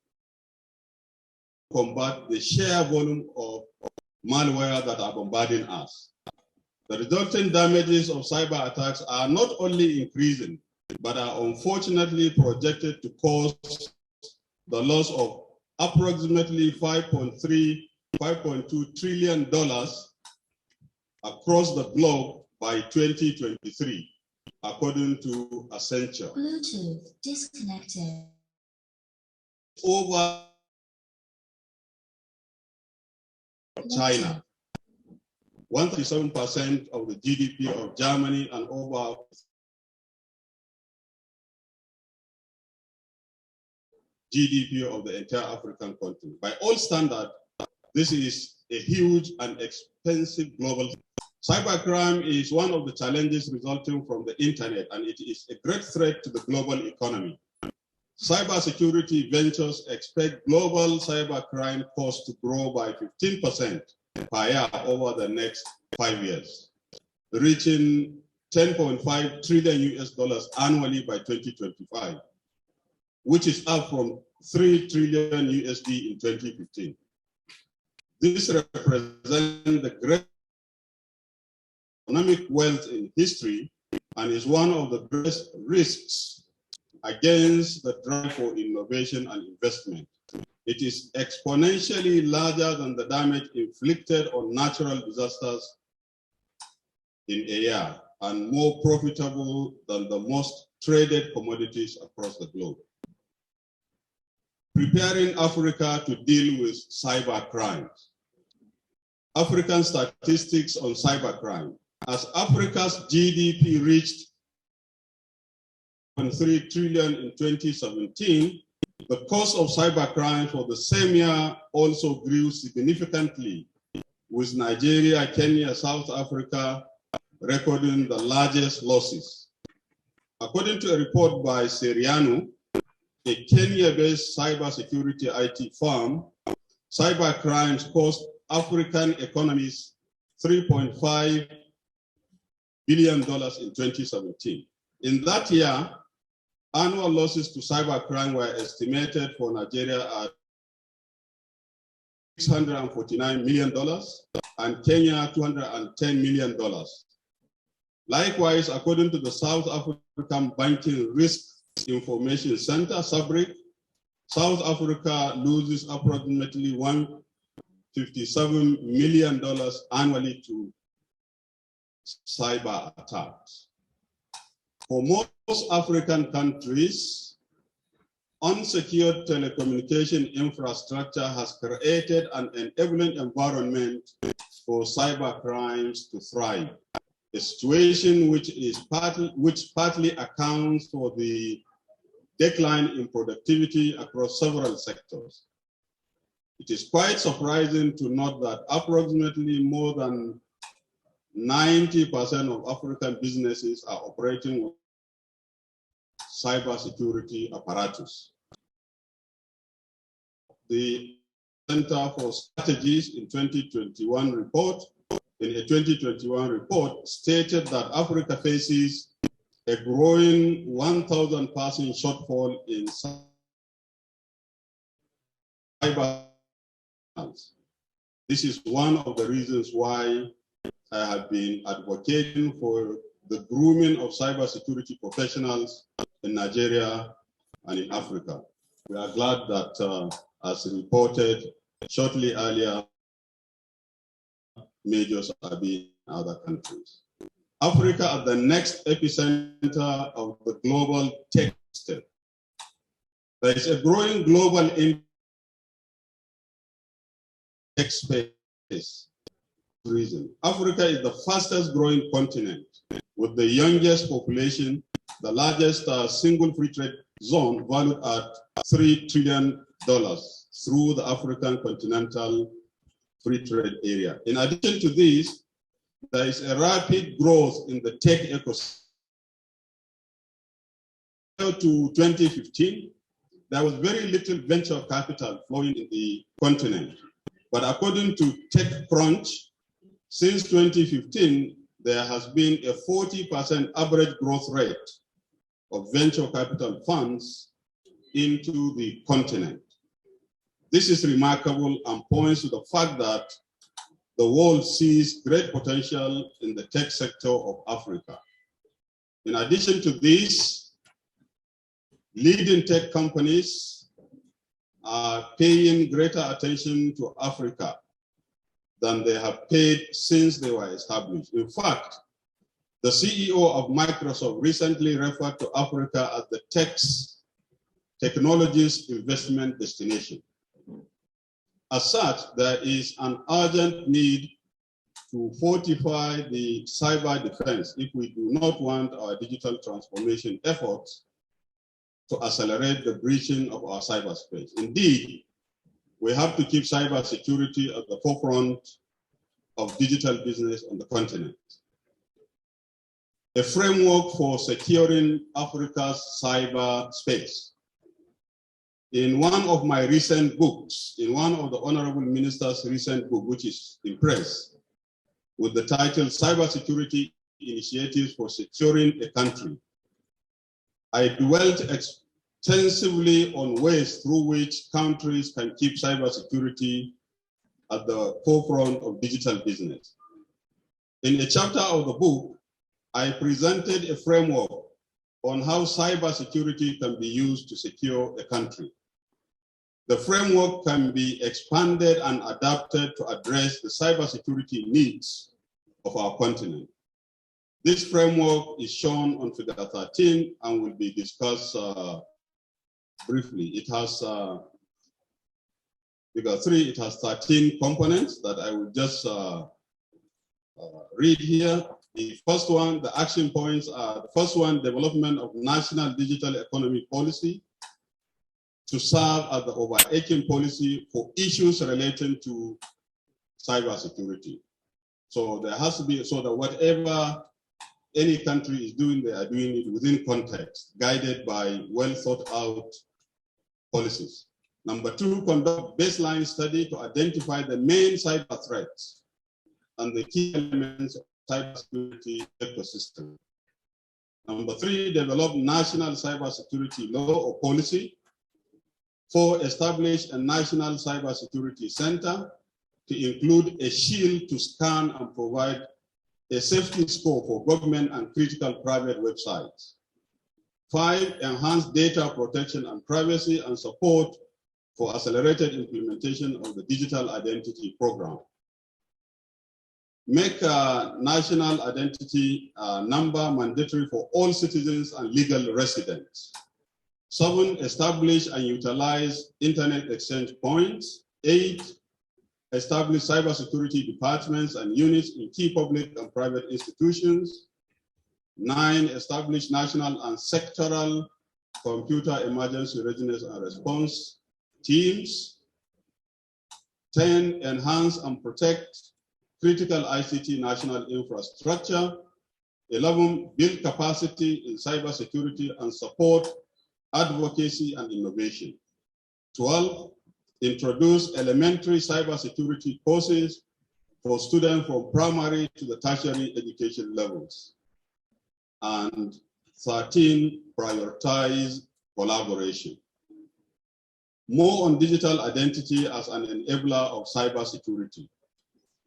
[SPEAKER 8] combat the sheer volume of malware that are bombarding us. The resulting damages of cyber attacks are not only increasing, but are unfortunately projected to cause the loss of approximately $5.2 trillion across the globe by 2023, according to Accenture.
[SPEAKER 9] Bluetooth disconnected.
[SPEAKER 8] Over China, 137% of the GDP of Germany, and over GDP of the entire African continent. By all standards, this is a huge and expensive global. Cybercrime is one of the challenges resulting from the internet, and it is a great threat to the global economy. Cybersecurity ventures expect global cybercrime costs to grow by 15% per year over the next 5 years, reaching 10.5 trillion US dollars annually by 2025, which is up from 3 trillion USD in 2015. This represents the greatest economic wealth in history and is one of the greatest risks against the drive for innovation and investment. It is exponentially larger than the damage inflicted on natural disasters in a year and more profitable than the most traded commodities across the globe. Preparing Africa to deal with cyber crimes. African statistics on cybercrime. As Africa's GDP reached 3 trillion in 2017, the cost of cybercrime for the same year also grew significantly, with Nigeria, Kenya, South Africa recording the largest losses. According to a report by Seriano, a Kenya-based cybersecurity IT firm, cybercrimes cost African economies $3.5 billion in 2017. In that year, annual losses to cybercrime were estimated for Nigeria at $649 million and Kenya $210 million. Likewise, according to the South African Banking Risk Information Center, SABRIC, South Africa loses approximately $157 million annually to cyber attacks. For most African countries, unsecured telecommunication infrastructure has created an enabling environment for cyber crimes to thrive, a situation which partly accounts for the decline in productivity across several sectors. It is quite surprising to note that approximately more than 90% of African businesses are operating with cybersecurity apparatus. The Center for Strategies in a 2021 report stated that Africa faces a growing 1,000-person shortfall in cyber. This is one of the reasons why I have been advocating for the grooming of cybersecurity professionals in Nigeria and in Africa. We are glad that, as reported shortly earlier, measures are being in other countries. Africa at the next epicenter of the global tech system. There is a growing global tech space. Reason. Africa is the fastest growing continent with the youngest population, the largest single free trade zone valued at $3 trillion through the African Continental Free Trade Area. In addition to this, there is a rapid growth in the tech ecosystem. To 2015, there was very little venture capital flowing in the continent. But according to TechCrunch, since 2015, there has been a 40% average growth rate of venture capital funds into the continent. This is remarkable and points to the fact that the world sees great potential in the tech sector of Africa. In addition to this, leading tech companies are paying greater attention to Africa than they have paid since they were established. In fact, the CEO of Microsoft recently referred to Africa as the technologies investment destination. As such, there is an urgent need to fortify the cyber defense if we do not want our digital transformation efforts to accelerate the breaching of our cyberspace. Indeed, we have to keep cybersecurity at the forefront of digital business on the continent. A framework for securing Africa's cyberspace. In one of my recent books, in one of the Honorable Minister's recent book, which is in press, with the title Cybersecurity Initiatives for Securing a Country, I dwelt extensively on ways through which countries can keep cybersecurity at the forefront of digital business. In a chapter of the book, I presented a framework on how cybersecurity can be used to secure a country. The framework can be expanded and adapted to address the cybersecurity needs of our continent. This framework is shown on figure 13 and will be discussed briefly. It has, figure 3, it has 13 components that I will just read here. The first one, the action points are, the first one, development of national digital economy policy to serve as the overarching policy for issues relating to cybersecurity. So there has to be, so that whatever any country is doing, they are doing it within context, guided by well thought out policies. Number 2, conduct baseline study to identify the main cyber threats and the key elements of cybersecurity ecosystem. Number 3, develop national cybersecurity law or policy. 4, establish a national cybersecurity center to include a shield to scan and provide a safety score for government and critical private websites. 5, enhance data protection and privacy and support for accelerated implementation of the digital identity program. Make a national identity number mandatory for all citizens and legal residents. 7, establish and utilize internet exchange points. 8, establish cybersecurity departments and units in key public and private institutions. 9, establish national and sectoral computer emergency readiness and response teams. 10, enhance and protect critical ICT national infrastructure. 11, build capacity in cybersecurity and support advocacy and innovation. 12, introduce elementary cybersecurity courses for students from primary to the tertiary education levels. And 13, prioritize collaboration. More on digital identity as an enabler of cybersecurity.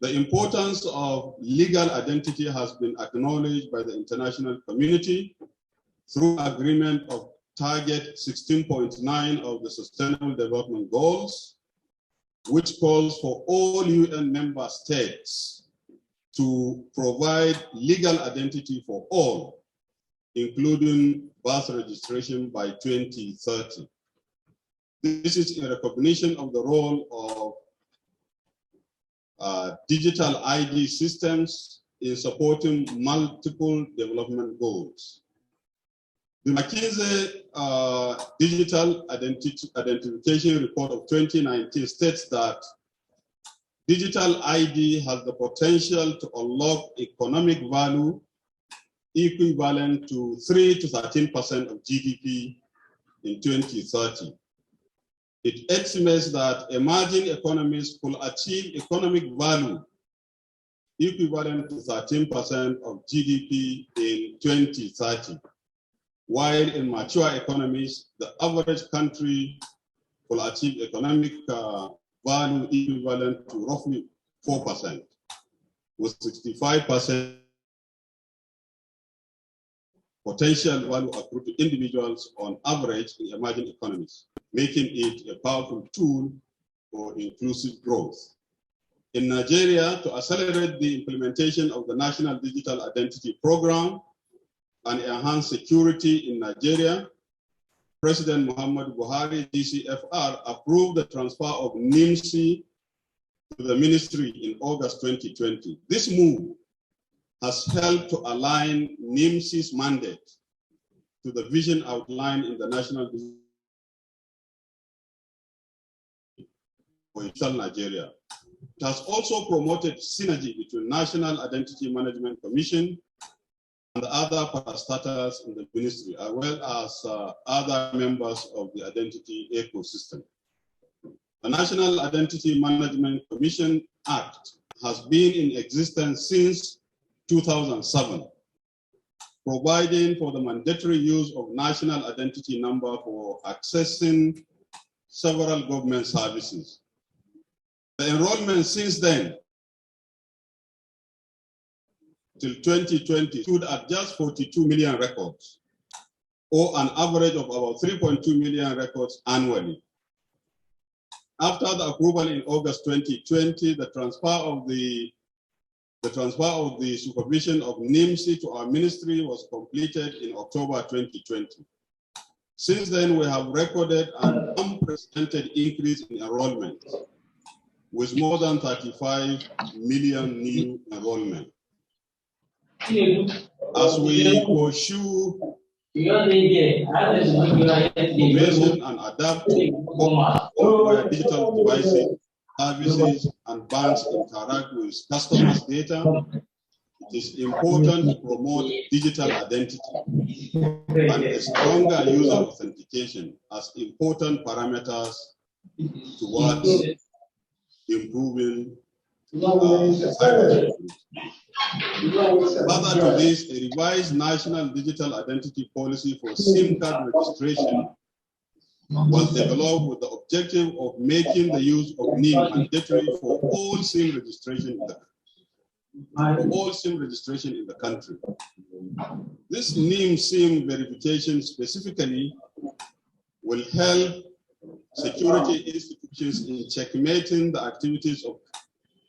[SPEAKER 8] The importance of legal identity has been acknowledged by the international community through agreement of Target 16.9 of the Sustainable Development Goals, which calls for all UN member states to provide legal identity for all, including birth registration by 2030. This is in recognition of the role of digital ID systems in supporting multiple development goals. The McKinsey Digital Identification Report of 2019 states that digital ID has the potential to unlock economic value equivalent to 3 to 13% of GDP in 2030. It estimates that emerging economies could achieve economic value equivalent to 13% of GDP in 2030. While in mature economies, the average country will achieve economic value equivalent to roughly 4%, with 65% potential value accrued to individuals on average in emerging economies, making it a powerful tool for inclusive growth. In Nigeria, to accelerate the implementation of the National Digital Identity Program and enhance security in Nigeria, President Muhammadu Buhari, DCFR, approved the transfer of NIMC to the ministry in August 2020. This move has helped to align NIMC's mandate to the vision outlined in the National Digital for Nigeria, It has also promoted synergy between National Identity Management Commission and other parastatals in the ministry, as well as other members of the identity ecosystem. The National Identity Management Commission Act has been in existence since 2007, providing for the mandatory use of national identity number for accessing several government services. The enrollment since then till 2020 stood at just 42 million records, or an average of about 3.2 million records annually. After the approval in August 2020, the transfer of the supervision of NIMC to our ministry was completed in October 2020. Since then, we have recorded an unprecedented increase in enrollment, with more than 35 million new enrollment. As we pursue information and adapt where digital devices, services, and banks interact with customers' data, it is important to promote digital identity and a stronger user authentication as important parameters towards improving cybersecurity. Further to this, a revised national digital identity policy for SIM card registration was developed with the objective of making the use of NIM mandatory for all SIM registration in the country. This NIM SIM verification specifically will help security institutions in checkmating the activities of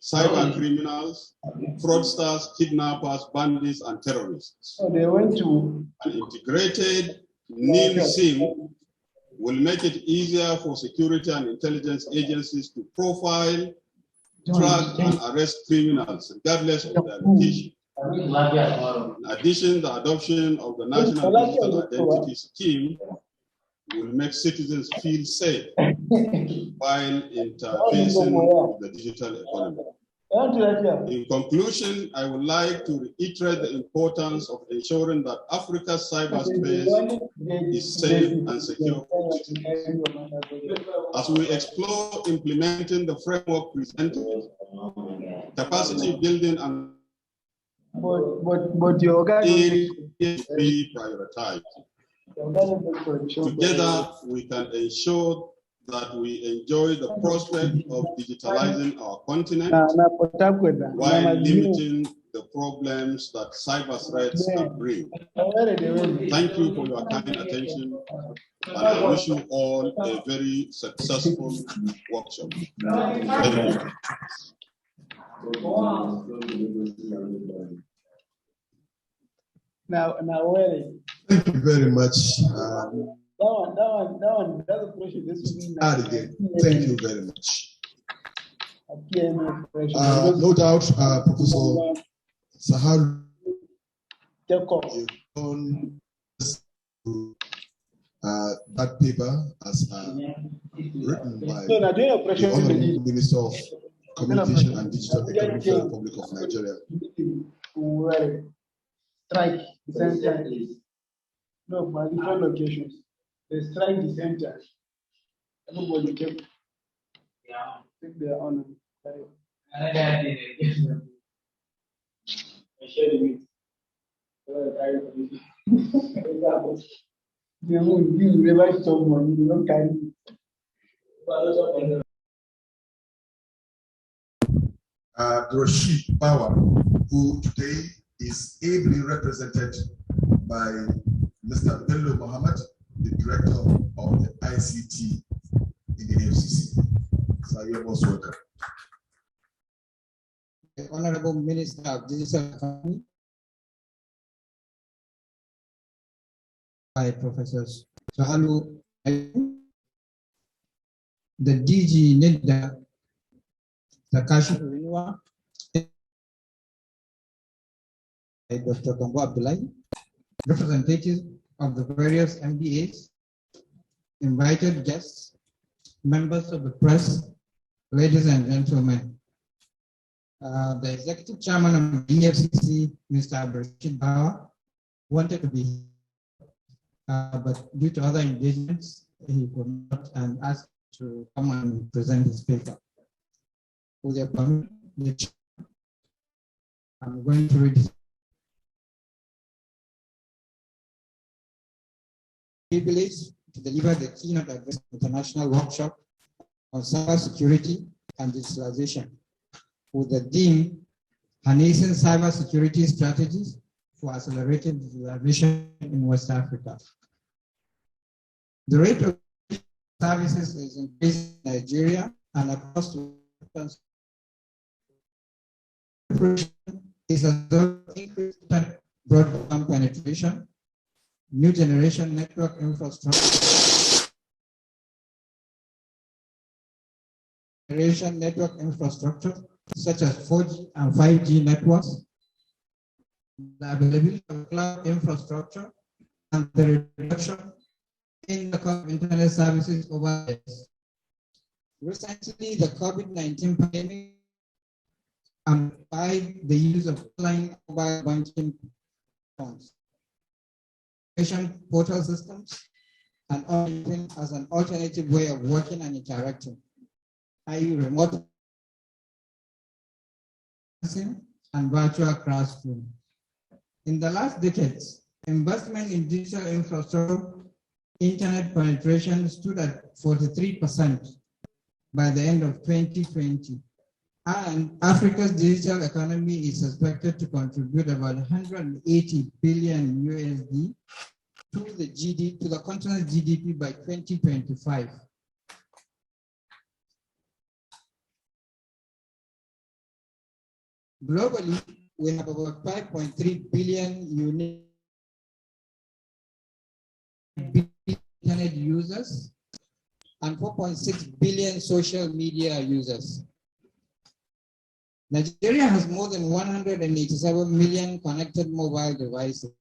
[SPEAKER 8] cyber criminals, fraudsters, kidnappers, bandits, and terrorists.
[SPEAKER 10] So they went to
[SPEAKER 8] an integrated NIM SIM will make it easier for security and intelligence agencies to profile, track, and arrest criminals regardless of their location. In addition, the adoption of the National Digital Identity Scheme will make citizens feel safe while interfacing with the digital economy. In conclusion, I would like to reiterate the importance of ensuring that Africa's cyberspace is safe and secure for citizens. As we explore implementing the framework presented, capacity building and
[SPEAKER 10] but your guys
[SPEAKER 8] be prioritized. Together, we can ensure that we enjoy the prospect of digitalizing our continent while limiting the problems that cyber threats can bring. Thank you for your kind attention, and I wish you all a very successful workshop. Thank you.
[SPEAKER 10] Now where?
[SPEAKER 1] Thank you very much.
[SPEAKER 10] That one, that's a question. This will be
[SPEAKER 1] Again, thank you very much. No doubt, Professor Sahal, you've done that paper as written by the Honorable Minister of Communication and Digital Economy of the Republic of Nigeria.
[SPEAKER 10] Strike the same time. No, by different locations. They strike the same time. Everybody came. Take their honor. I share the meat. You revise someone, you don't carry it.
[SPEAKER 1] Rashid Power, who today is ably represented by Mr. Bello Mohammed, the Director of the ICT in the FCC. So you're most welcome.
[SPEAKER 11] The Honorable Minister of Digital Economy, by Professor Sahalu, the DG NIDA, Takashi Urinwa, Dr. Gambo Abdullahi, representatives of the various MDAs, invited guests, members of the press, ladies and gentlemen. The executive chairman of the EFCC, Mr. Abdurrashid Bawa, wanted to be here, but due to other engagements, he could not and asked to come and present his paper. With your permission, I'm going to read privilege to deliver the keynote address international workshop on cybersecurity and digitalization with the theme Harnessing Cybersecurity Strategies for Accelerated Digitalization in West Africa. The rate of services is increasing in Nigeria and across the is a increased broadband penetration, new generation network infrastructure, such as 4G and 5G networks, the availability of cloud infrastructure, and the reduction in the cost of internet services over years. Recently, the COVID-19 pandemic amplified the use of online mobile banking phones, portal systems, and online as an alternative way of working and interacting, i.e. remote and virtual classroom. In the last decades, investment in digital infrastructure, internet penetration stood at 43% by the end of 2020. And Africa's digital economy is expected to contribute about 180 billion USD to the continent's GDP by 2025. Globally, we have about 5.3 billion unique internet users and 4.6 billion social media users. Nigeria has more than 187 million connected mobile devices.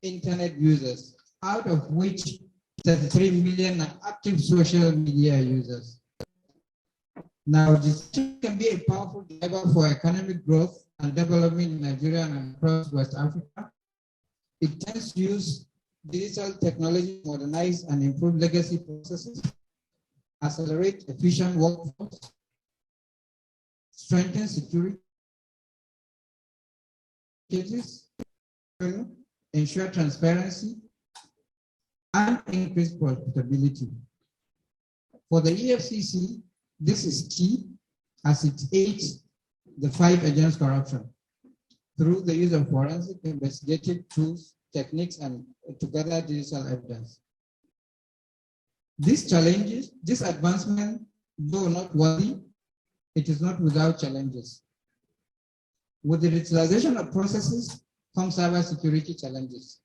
[SPEAKER 11] Internet users, out of which 33 million are active social media users. Now, this can be a powerful driver for economic growth and development in Nigeria and across West Africa. It tends to use digital technology to modernize and improve legacy processes, accelerate efficient workforce, strengthen security, ensure transparency, and increase profitability. For the EFCC, this is key as it aids the fight against corruption through the use of forensic investigative tools, techniques, and together digital evidence. These challenges, this advancement, though not worthy, it is not without challenges. With the digitalization of processes come cybersecurity challenges.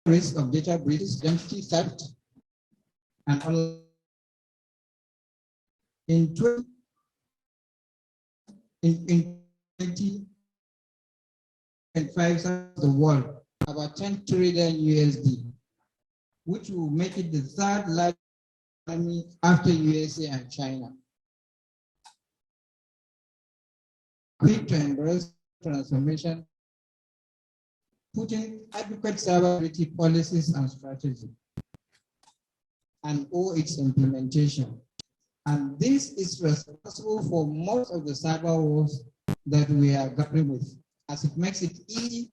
[SPEAKER 11] Risk of data breaches, identity theft, and online. In 2025 the world, about 10 trillion USD, which will make it the third largest economy after USA and China. Quick to embrace transformation, putting adequate cybersecurity policies and strategy, and all its implementation. And this is responsible for most of the cyber wars that we are grappling with, as it makes it easy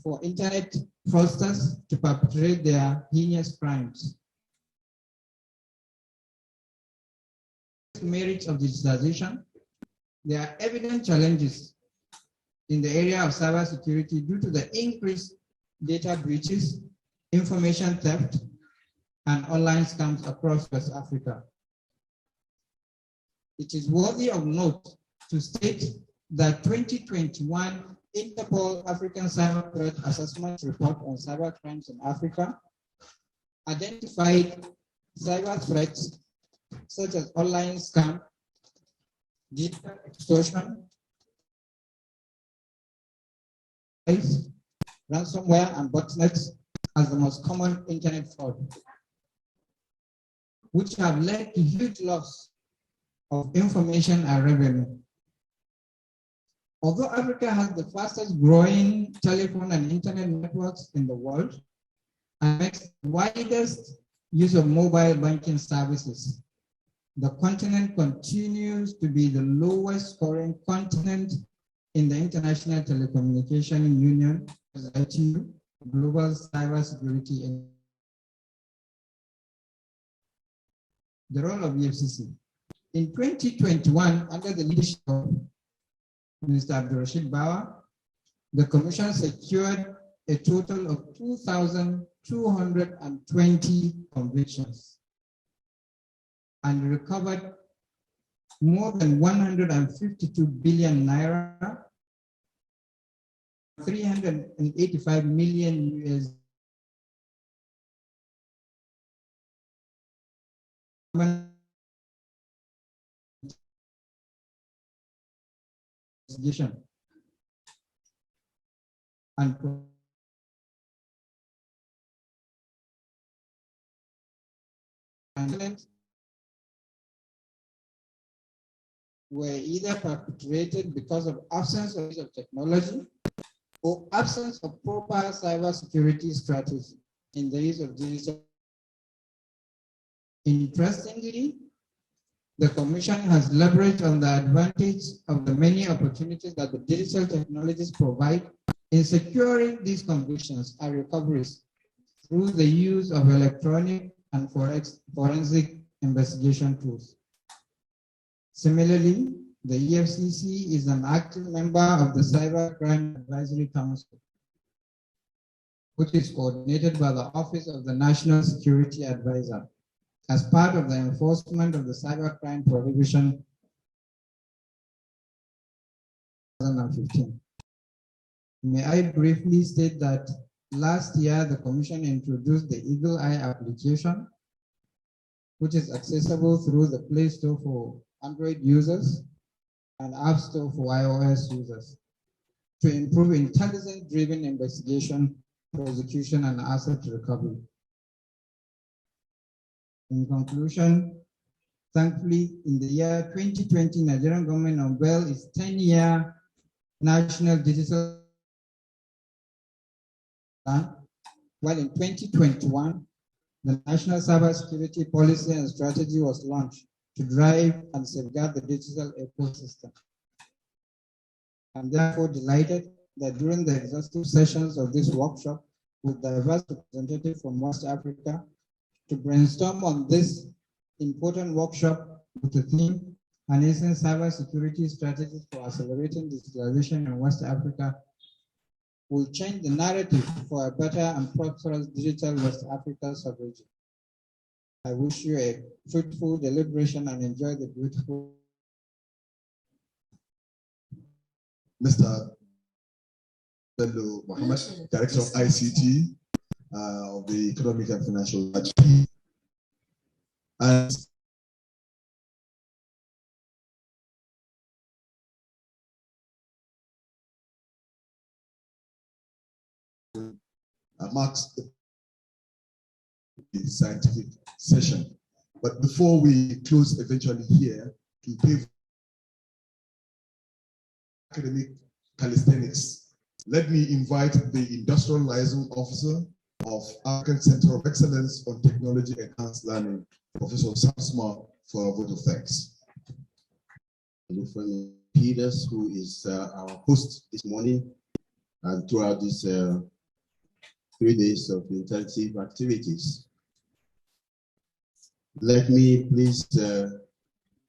[SPEAKER 11] for internet fraudsters to perpetrate their heinous crimes. Merits of digitalization, there are evident challenges in the area of cybersecurity due to the increased data breaches, information theft, and online scams across West Africa. It is worthy of note to state that 2021 Interpol African Cyber Threat Assessment Report on Cyber Crimes in Africa identified cyber threats such as online scam, digital extortion, ransomware, and botnets as the most common internet fraud, which have led to huge loss of information and revenue. Although Africa has the fastest growing telephone and internet networks in the world and makes the widest use of mobile banking services, the continent continues to be the lowest scoring continent in the International Telecommunication Union, ITU, Global Cybersecurity Index. The role of EFCC. In 2021, under the leadership of Mr. Abdurrashid Bawa, the Commission secured a total of 2,220 convictions and recovered more than 152 billion naira, 385 million US investigation and were either perpetrated because of absence of technology or absence of proper cybersecurity strategy in the use of digital. Interestingly, the Commission has leveraged on the advantage of the many opportunities that the digital technologies provide in securing these convictions and recoveries through the use of electronic and forensic investigation tools. Similarly, the EFCC is an active member of the Cybercrime Advisory Council, which is coordinated by the Office of the National Security Advisor as part of the enforcement of the Cybercrime Prohibition 2015. May I briefly state that last year, the Commission introduced the Eagle Eye application, which is accessible through the Play Store for Android users and App Store for iOS users to improve intelligence-driven investigation, prosecution, and asset recovery. In conclusion, thankfully, in the year 2020, Nigerian government unveiled its 10-year National Digital Plan, while in 2021, the National Cybersecurity Policy and Strategy was launched to drive and safeguard the digital ecosystem. I'm therefore delighted that during the exhaustive sessions of this workshop with diverse representatives from West Africa to brainstorm on this important workshop with the theme Harnessing Cybersecurity Strategies for Accelerating Digitalization in West Africa will change the narrative for a better and prosperous digital West Africa sub-region. I wish you a fruitful deliberation and enjoy the beautiful.
[SPEAKER 1] Mr. Bello Mohammed, Director of ICT of the Economic and Financial Strategy. And marks the scientific session. But before we close eventually here to pay for academic calisthenics, let me invite the Industrial Liaison Officer of African Center of Excellence on Technology Enhanced Learning, Professor Samsma, for a vote of thanks.
[SPEAKER 12] From Peters, who is our host this morning and throughout these 3 days of intensive activities. Let me please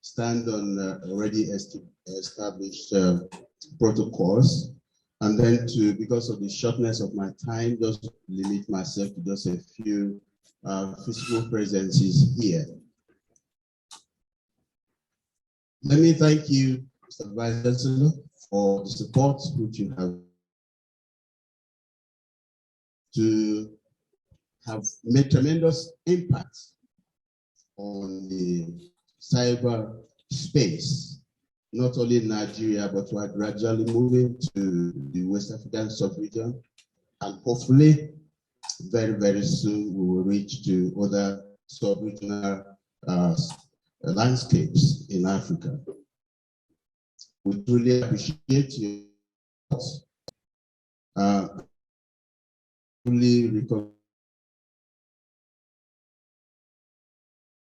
[SPEAKER 12] stand on already established protocols, and then because of the shortness of my time, just limit myself to just a few physical presences here. Let me thank you, Mr. Vice Chancellor, for the support which you have made tremendous impact on the cyber space, not only in Nigeria, but we are gradually moving to the West African sub-region, and hopefully very, very soon we will reach to other sub-regional landscapes in Africa. We truly appreciate you. Fully recognize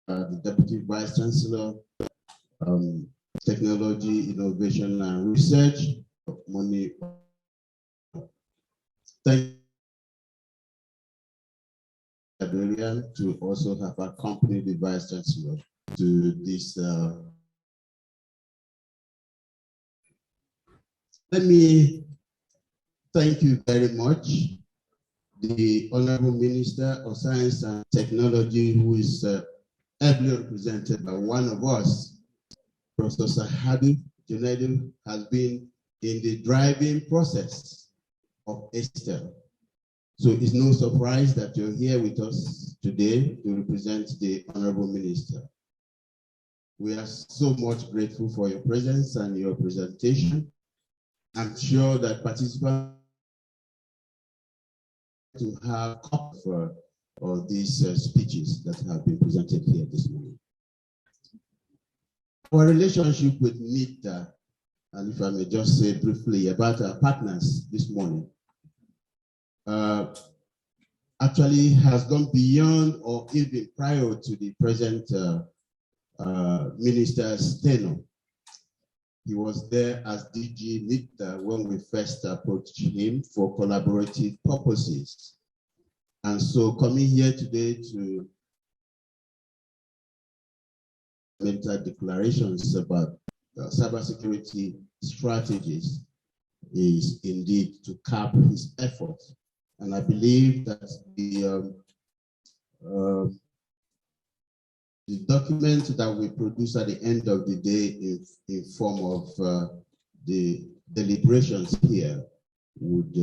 [SPEAKER 12] the Deputy Vice Chancellor, Technology, Innovation and Research, Money. Thank you to also have accompanied the Vice Chancellor to this. Let me thank you very much, the Honorable Minister of Science and Technology, who is ably represented by one of us, Professor Hadi Junaidu, has been in the driving process of Estelle. So it's no surprise that you're here with us today to represent the Honorable Minister. We are so much grateful for your presence and your presentation. I'm sure that participants to have copies of these speeches that have been presented here this morning. Our relationship with NITA, and if I may just say briefly about our partners this morning, actually has gone beyond or even prior to the present minister's tenure. He was there as DG NITA when we first approached him for collaborative purposes. And so coming here today to mental declarations about cybersecurity strategies is indeed to cap his efforts. And I believe that the document that we produce at the end of the day in form of the deliberations here would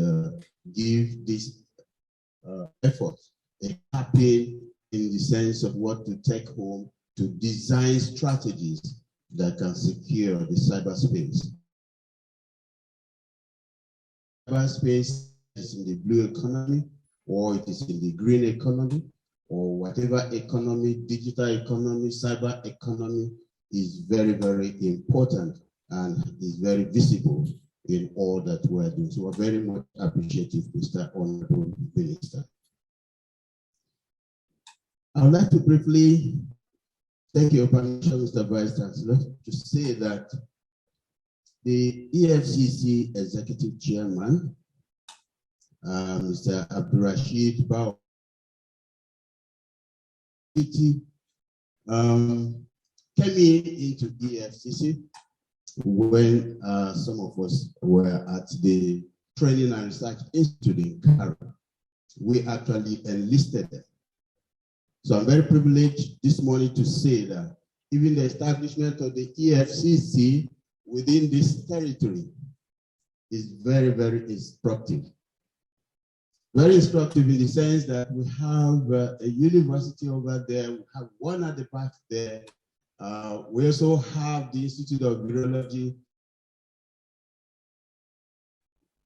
[SPEAKER 12] give this effort a capping in the sense of what to take home to design strategies that can secure the cyberspace. Cyberspace is in the blue economy, or it is in the green economy, or whatever economy, digital economy, cyber economy is very, very important and is very visible in all that we're doing. So we're very much appreciative, Mr. Honorable Minister. I would like to briefly take your permission, Mr. Vice Chancellor, to say that the EFCC Executive Chairman, Mr. Abdurrashid Bao, came into EFCC when some of us were at the Training and Research Institute in Cairo. We actually enlisted them. So I'm very privileged this morning to say that even the establishment of the EFCC within this territory is very, very instructive. Very instructive in the sense that we have a university over there, we have one at the back there. We also have the Institute of Virology,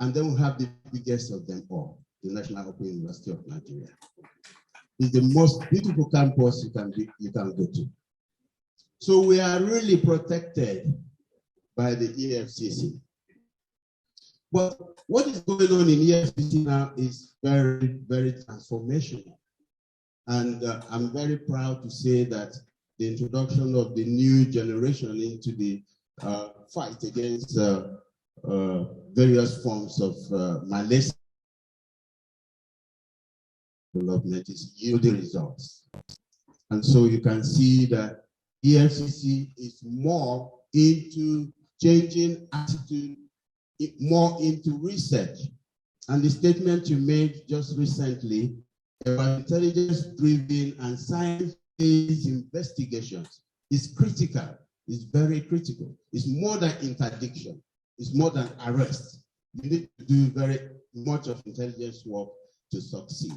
[SPEAKER 12] and then we have the biggest of them all, the National Open University of Nigeria. It's the most beautiful campus you can go to. So we are really protected by the EFCC. But what is going on in EFCC now is very, very transformational. And I'm very proud to say that the introduction of the new generation into the fight against various forms of malicious development is yielding results. And so you can see that EFCC is more into changing attitude, more into research. And the statement you made just recently about intelligence-driven and science-based investigations is critical, is very critical. It's more than interdiction, it's more than arrest. You need to do very much of intelligence work to succeed.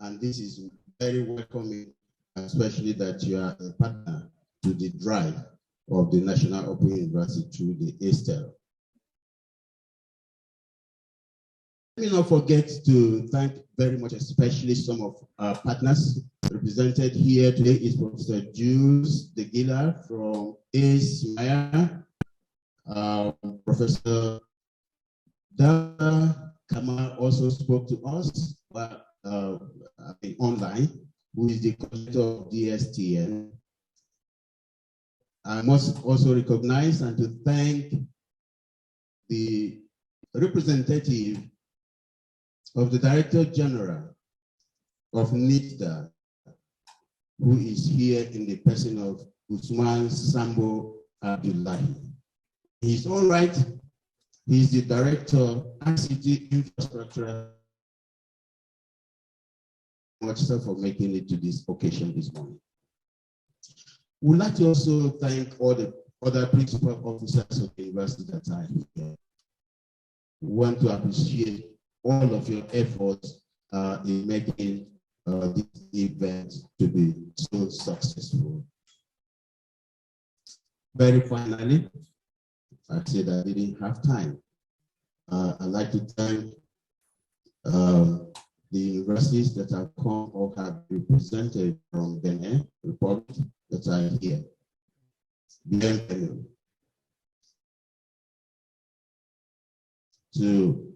[SPEAKER 12] And this is very welcoming, especially that you are a partner to the drive of the National Open University through the Estelle. Let me not forget to thank very much, especially some of our partners. Represented here today is Professor Jules De Gila from ACE Professor Dara Kamal also spoke to us online, who is the coordinator of DSTN. I must also recognize and to thank the representative of the Director General of NITDA, who is here in the person of Usman Sambo Abdullahi. He's all right. He's the Director of ICT Infrastructure. Much so for making it to this occasion this morning. We'd like to also thank all the other principal officers of the university that are here. We want to appreciate all of your efforts in making this event to be so successful. Very finally, I said I didn't have time. I'd like to thank the universities that have come or have represented from Benin Republic that are here. Bienvenue. To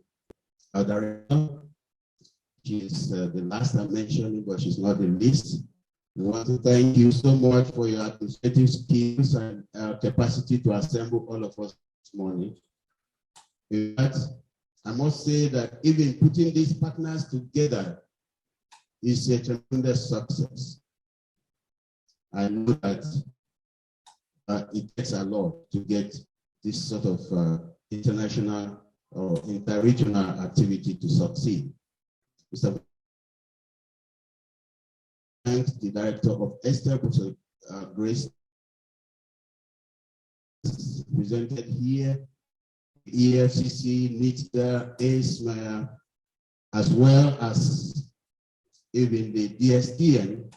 [SPEAKER 12] our director, she is the last I mentioned, but she's not the least. We want to thank you so much for your administrative skills and capacity to assemble all of us this morning. In fact, I must say that even putting these partners together is a tremendous success. I know that it takes a lot to get this sort of international or interregional activity to succeed. Mr. Thank the director of Esther, Professor Grace, presented here, EFCC, NITDA, ASMAR, as well as even the DSTN,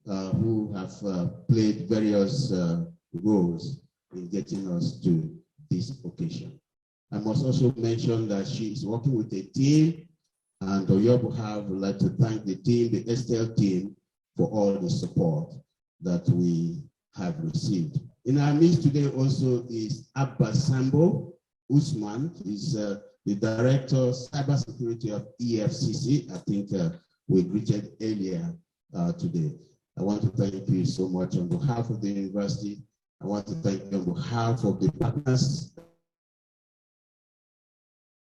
[SPEAKER 12] who have played various roles in getting us to this occasion. I must also mention that she is working with a team, and on your behalf, would like to thank the team, the STL team, for all the support that we have received. In our midst today also is Abba Sambo Usman, is the Director of Cybersecurity of EFCC. I think we greeted earlier today. I want to thank you so much on behalf of the university. I want to thank you on behalf of the partners.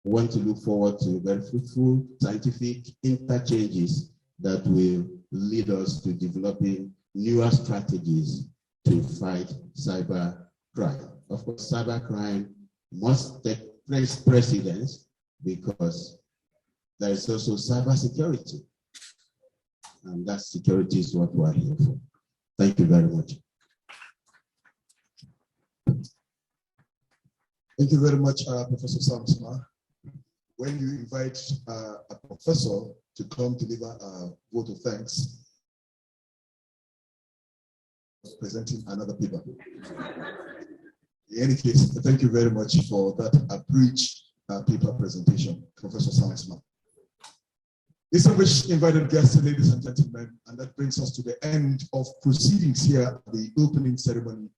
[SPEAKER 12] We want to look forward to very fruitful scientific interchanges that will lead us to developing newer strategies to fight cyber crime. Of course, cyber crime must take precedence because there is also cyber security. And that security is what we are here for. Thank you very much.
[SPEAKER 1] Thank you very much, Professor Samsma. When you invite a professor to come deliver a vote of thanks, presenting another paper. In any case, thank you very much for that abridged paper presentation, Professor Samsma. Distinguished invited guests, ladies and gentlemen, and that brings us to the end of proceedings here at the opening ceremony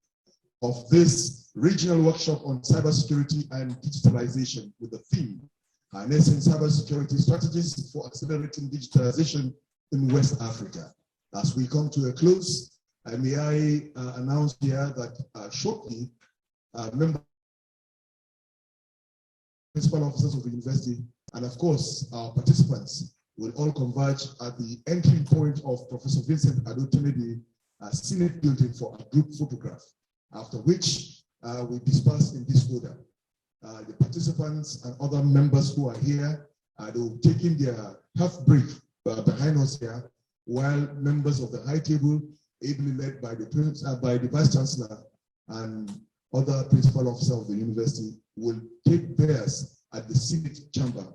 [SPEAKER 1] of this regional workshop on cybersecurity and digitalization with the theme, Harnessing Cybersecurity Strategies for Accelerating Digitalization in West Africa. As we come to a close, may I announce here that shortly, members, principal officers of the university, and of course, our participants will all converge at the entry point of Professor Vincent Adotunede Senate building for a group photograph, after which we disperse in this order. The participants and other members who are here, they will take in their half break behind us here, while members of the high table, ably led by the Vice Chancellor and other principal officers of the university, will take theirs at the Senate chamber.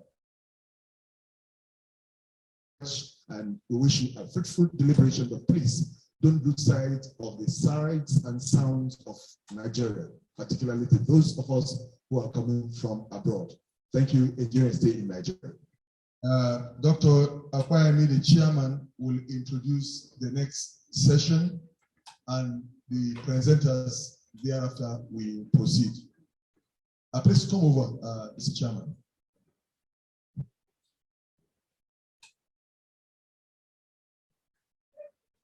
[SPEAKER 1] And we wish you a fruitful deliberation, but please don't lose sight of the sights and sounds of Nigeria, particularly to those of us who are coming from abroad. Thank you. Enjoy your stay in Nigeria. Dr. Akwayami, the chairman, will introduce the next session, and the presenters thereafter will proceed. Please come over, Mr. Chairman.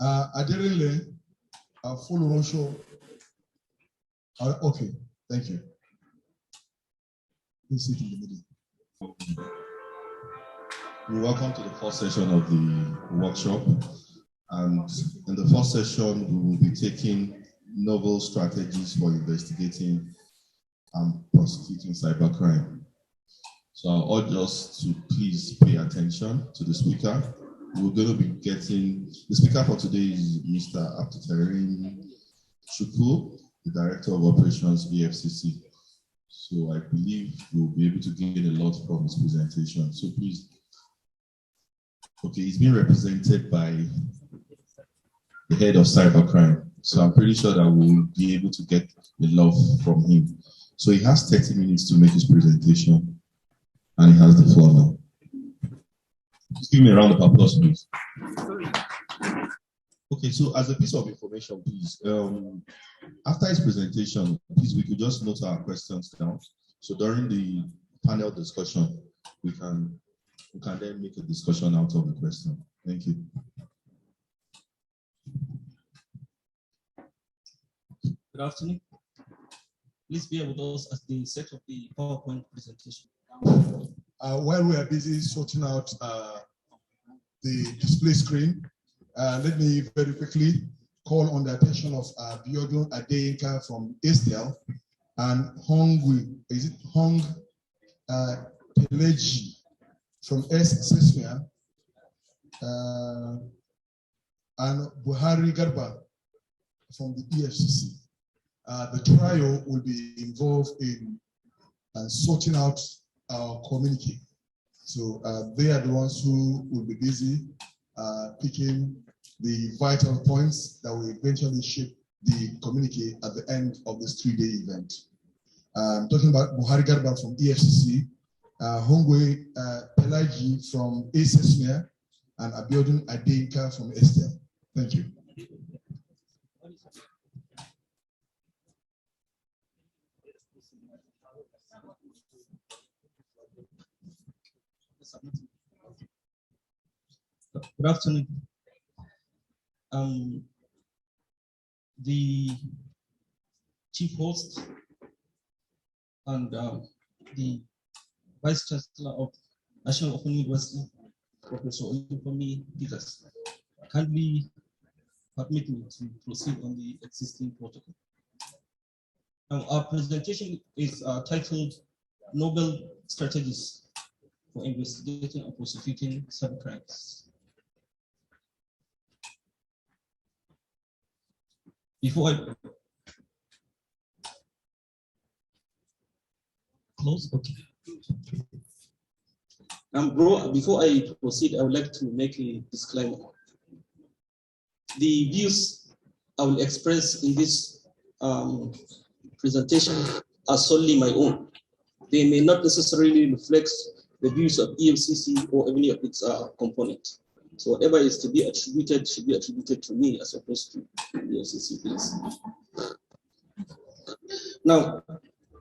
[SPEAKER 1] Aderile, full Rosho. Okay, thank you. Please sit in the middle.
[SPEAKER 13] Welcome to the first session of the workshop. And in the first session, we will be taking novel strategies for investigating and prosecuting cybercrime. So I'll urge us to please pay attention to the speaker. We're going to be getting, the speaker for today is Mr. Abdulkarim Shukwu, the Director of Operations, EFCC. So I believe we'll be able to gain a lot from his presentation. So please, okay, he's being represented by the head of cybercrime. So I'm pretty sure that we'll be able to get a lot from him. So he has 30 minutes to make his presentation, and he has the floor now. Just give me a round of applause, please. Okay, so as a piece of information, please, after his presentation, please, we could just note our questions down. So during the panel discussion, we can then make a discussion out of the question. Thank you.
[SPEAKER 14] Good afternoon. Please bear with us as they set up the PowerPoint presentation.
[SPEAKER 1] While we are busy sorting out the display screen, let me very quickly call on the attention of Biodun Adeyinka from Estel and Hong Peleji from Sesmia, and Buhari Garba from the EFCC. The trial will be involved in sorting out our communique. So they are the ones who will be busy picking the vital points that will eventually shape the communique at the end of this 3-day event. Talking about Buhari Garba from EFCC, Hongwe Pelaji from ASESMER, and Abiodun Adeyinka from Estel. Thank you.
[SPEAKER 14] Good afternoon. The chief host and the Vice Chancellor of National Open University, Professor Olufemi Digas, kindly permit me to proceed on the existing protocol. Now, our presentation is titled Novel Strategies for Investigating and Prosecuting Cybercrimes. Before I close, okay. Before I proceed, I would like to make a disclaimer. The views I will express in this presentation are solely my own. They may not necessarily reflect the views of EFCC or any of its components. So whatever is to be attributed should be attributed to me as opposed to the EFCC, please. Now,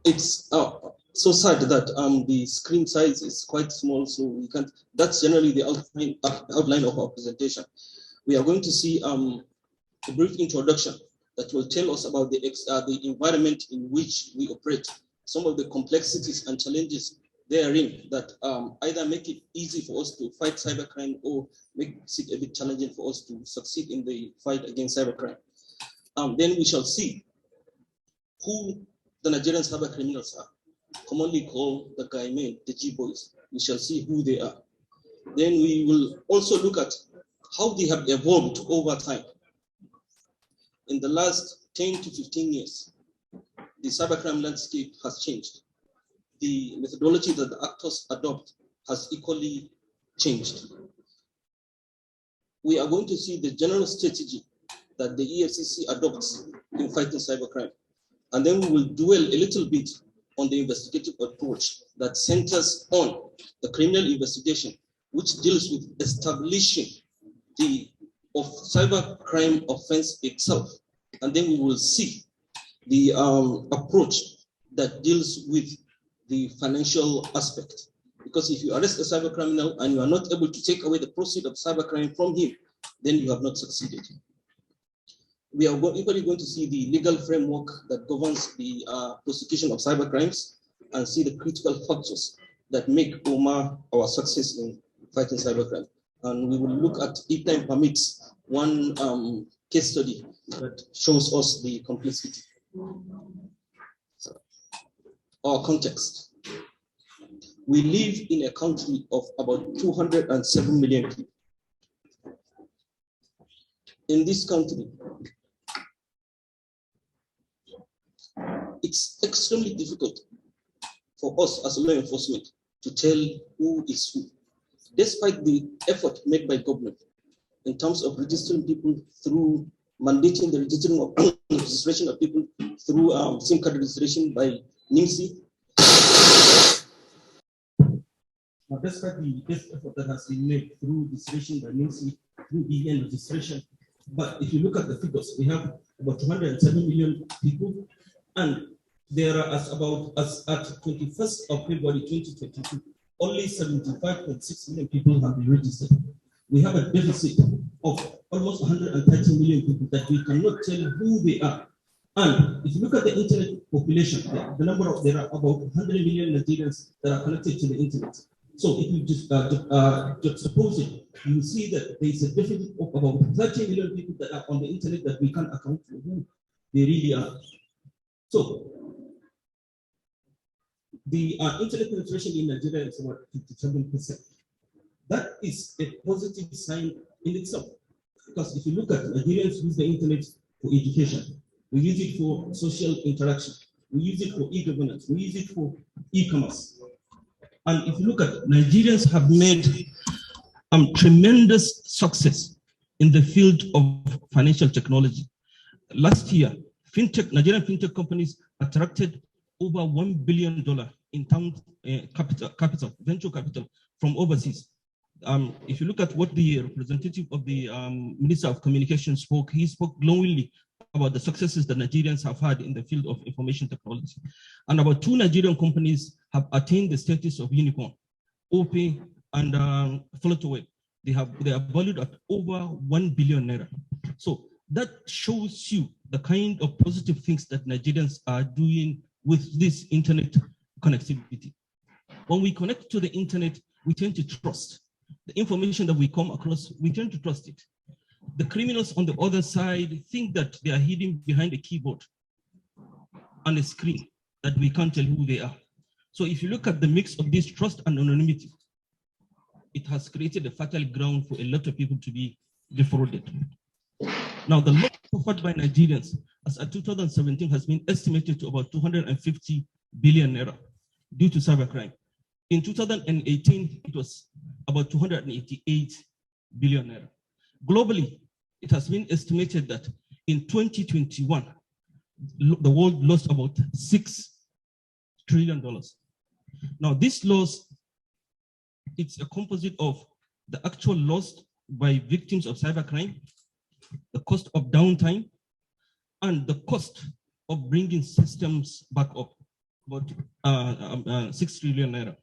[SPEAKER 14] it's so sad that the screen size is quite small, so we can't. That's generally the outline of our presentation. We are going to see a brief introduction that will tell us about the environment in which we operate, some of the complexities and challenges therein that either make it easy for us to fight cybercrime or makes it a bit challenging for us to succeed in the fight against cybercrime. Then we shall see who the Nigerian cyber criminals are, commonly called the Gaimen, the G-boys. We shall see who they are. Then we will also look at how they have evolved over time. In the last 10 to 15 years, the cybercrime landscape has changed. The methodology that the actors adopt has equally changed. We are going to see the general strategy that the EFCC adopts in fighting cybercrime. And then we will dwell a little bit on the investigative approach that centers on the criminal investigation which deals with establishing the cybercrime offense itself. And then we will see the approach that deals with the financial aspect. Because if you arrest a cyber criminal and you are not able to take away the proceeds of cybercrime from him, then you have not succeeded. We are equally going to see the legal framework that governs the prosecution of cybercrimes and see the critical factors that make OMA our success in fighting cybercrime. And we will look at, if time permits, one case study that shows us the complexity. Our context. We live in a country of about 207 million people. In this country, it's extremely difficult for us as law enforcement to tell who is who, despite the effort made by government in terms of registering people through mandating the registration of people through SIM card registration by NIMSI. Now, despite the best effort that has been made through registration by NIMSI, through BVN registration, but if you look at the figures, we have about 207 million people, and there are as at 21st of February 2022, only 75.6 million people have been registered. We have a deficit of almost 130 million people that we cannot tell who they are. And if you look at the internet population, the number of, there are about 100 million Nigerians that are connected to the internet. So if you just juxtapose it, you will see that there is a deficit of about 30 million people that are on the internet that we can't account for who they really are. So the internet penetration in Nigeria is about 57%. That is a positive sign in itself, because if you look at Nigerians use the internet for education, we use it for social interaction, we use it for e-governance, we use it for e-commerce. And if you look at Nigerians have made tremendous success in the field of financial technology. Last year, Nigerian fintech companies attracted over $1 billion in terms capital, venture capital from overseas. If you look at what the representative of the Minister of Communications spoke, he spoke glowingly about the successes that Nigerians have had in the field of information technology. And about 2 Nigerian companies have attained the status of unicorn, OP and Flutterwave. They are valued at over 1 billion naira. So that shows you the kind of positive things that Nigerians are doing with this internet connectivity. When we connect to the internet, we tend to trust. The information that we come across, we tend to trust it. The criminals on the other side think that they are hidden behind a keyboard and a screen that we can't tell who they are. So if you look at the mix of this trust and anonymity, it has created a fertile ground for a lot of people to be defrauded. Now, the loss suffered by Nigerians as of 2017 has been estimated to about 250 billion naira due to cybercrime. In 2018, it was about 288 billion naira. Globally, it has been estimated that in 2021, the world lost about $6 trillion. Now, this loss, it's a composite of the actual loss by victims of cybercrime, the cost of downtime, and the cost of bringing systems back up, about 6 trillion naira.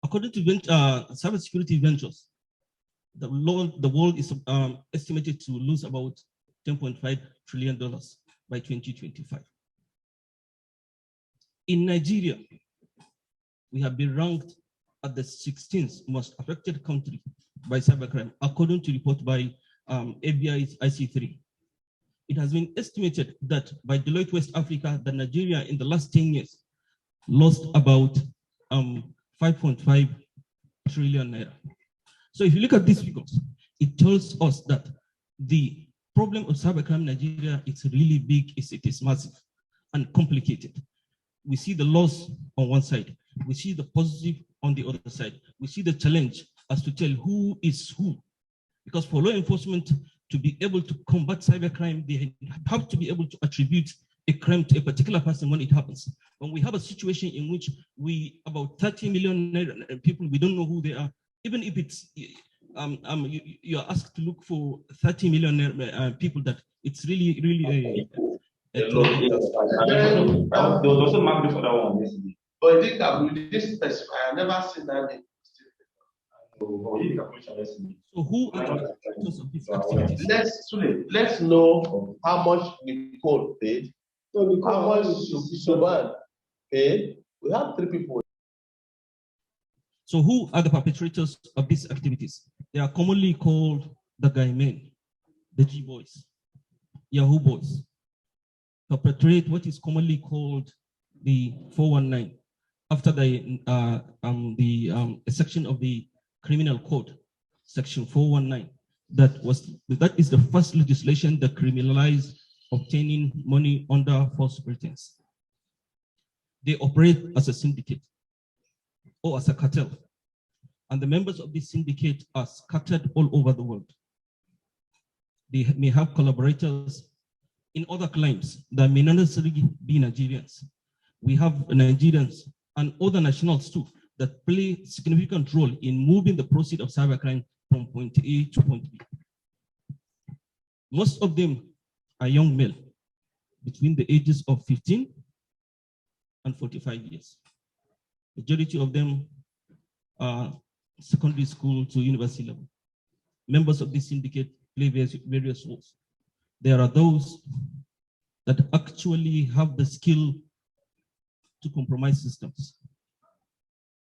[SPEAKER 14] According to Cybersecurity Ventures, the world is estimated to lose about $10.5 trillion by 2025. In Nigeria, we have been ranked at the 16th most affected country by cybercrime, according to report by FBI's IC3. It has been estimated that by Deloitte West Africa, that Nigeria in the last 10 years lost about 5.5 trillion naira. So if you look at these figures, it tells us that the problem of cybercrime in Nigeria is really big, it is massive and complicated. We see the loss on one side, we see the positive on the other side. We see the challenge as to tell who is who. Because for law enforcement to be able to combat cybercrime, they have to be able to attribute
[SPEAKER 15] a crime to a particular person when it happens. When we have a situation in which about 30 million people, we don't know who they are, even if it's, you are asked to look for 30 million people, that it's really, really a
[SPEAKER 16] there was also mark this other one yesterday. But I think that with this specify, I never seen that name.
[SPEAKER 15] So who are the factors of these activities?
[SPEAKER 16] Let's know how much Nicole paid, how much Suban paid. We have 3 people.
[SPEAKER 15] So who are the perpetrators of these activities? They are commonly called the guy men, the G boys, Yahoo boys. Perpetrate what is commonly called the 419 after a section of the Criminal Code, section 419. That is the first legislation that criminalized obtaining money under false pretense. They operate as a syndicate or as a cartel, and the members of this syndicate are scattered all over the world. They may have collaborators in other crimes that may not necessarily be Nigerians. We have Nigerians and other nationals too that play a significant role in moving the proceeds of cybercrime from point A to point B. Most of them are young men between the ages of 15 and 45 years. Majority of them are secondary school to university level. Members of this syndicate play various roles. There are those that actually have the skill to compromise systems.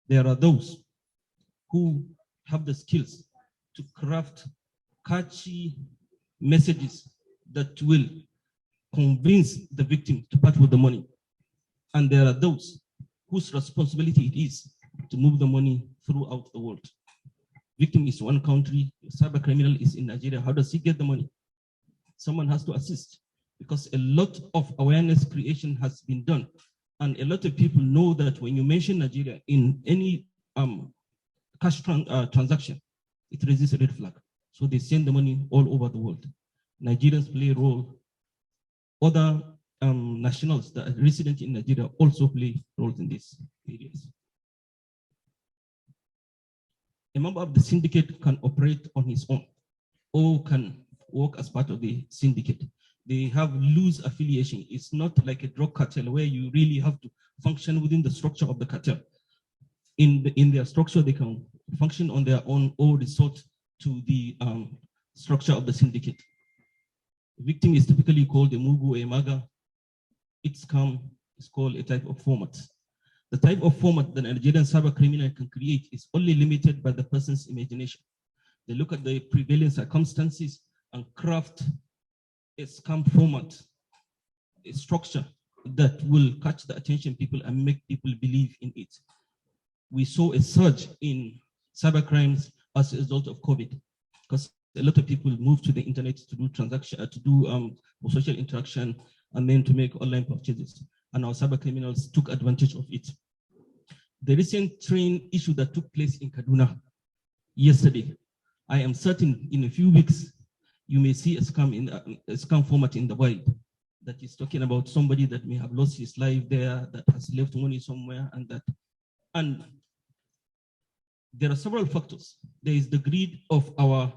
[SPEAKER 15] There are those who have the skills to craft catchy messages that will convince the victim to part with the money. And there are those whose responsibility it is to move the money throughout the world. Victim is one country, cyber criminal is in Nigeria. How does he get the money? Someone has to assist, because a lot of awareness creation has been done. And a lot of people know that when you mention Nigeria in any cash transaction, it raises a red flag. So they send the money all over the world. Nigerians play a role. Other nationals that are resident in Nigeria also play roles in these areas. A member of the syndicate can operate on his own or can work as part of the syndicate. They have loose affiliation. It's not like a drug cartel where you really have to function within the structure of the cartel. In their structure, they can function on their own or resort to the structure of the syndicate. The victim is typically called a Mugu, a Maga. Its scam is called a type of format. The type of format that a Nigerian cyber criminal can create is only limited by the person's imagination. They look at the prevailing circumstances and craft a scam format, a structure that will catch the attention of people and make people believe in it. We saw a surge in cyber crimes as a result of COVID, because a lot of people moved to the internet to do transaction, to do social interaction, and then to make online purchases. And our cyber criminals took advantage of it. The recent train issue that took place in Kaduna yesterday, I am certain in a few weeks, you may see a scam format in the world that is talking about somebody that may have lost his life there, that has left money somewhere, and there are several factors. There is the greed of our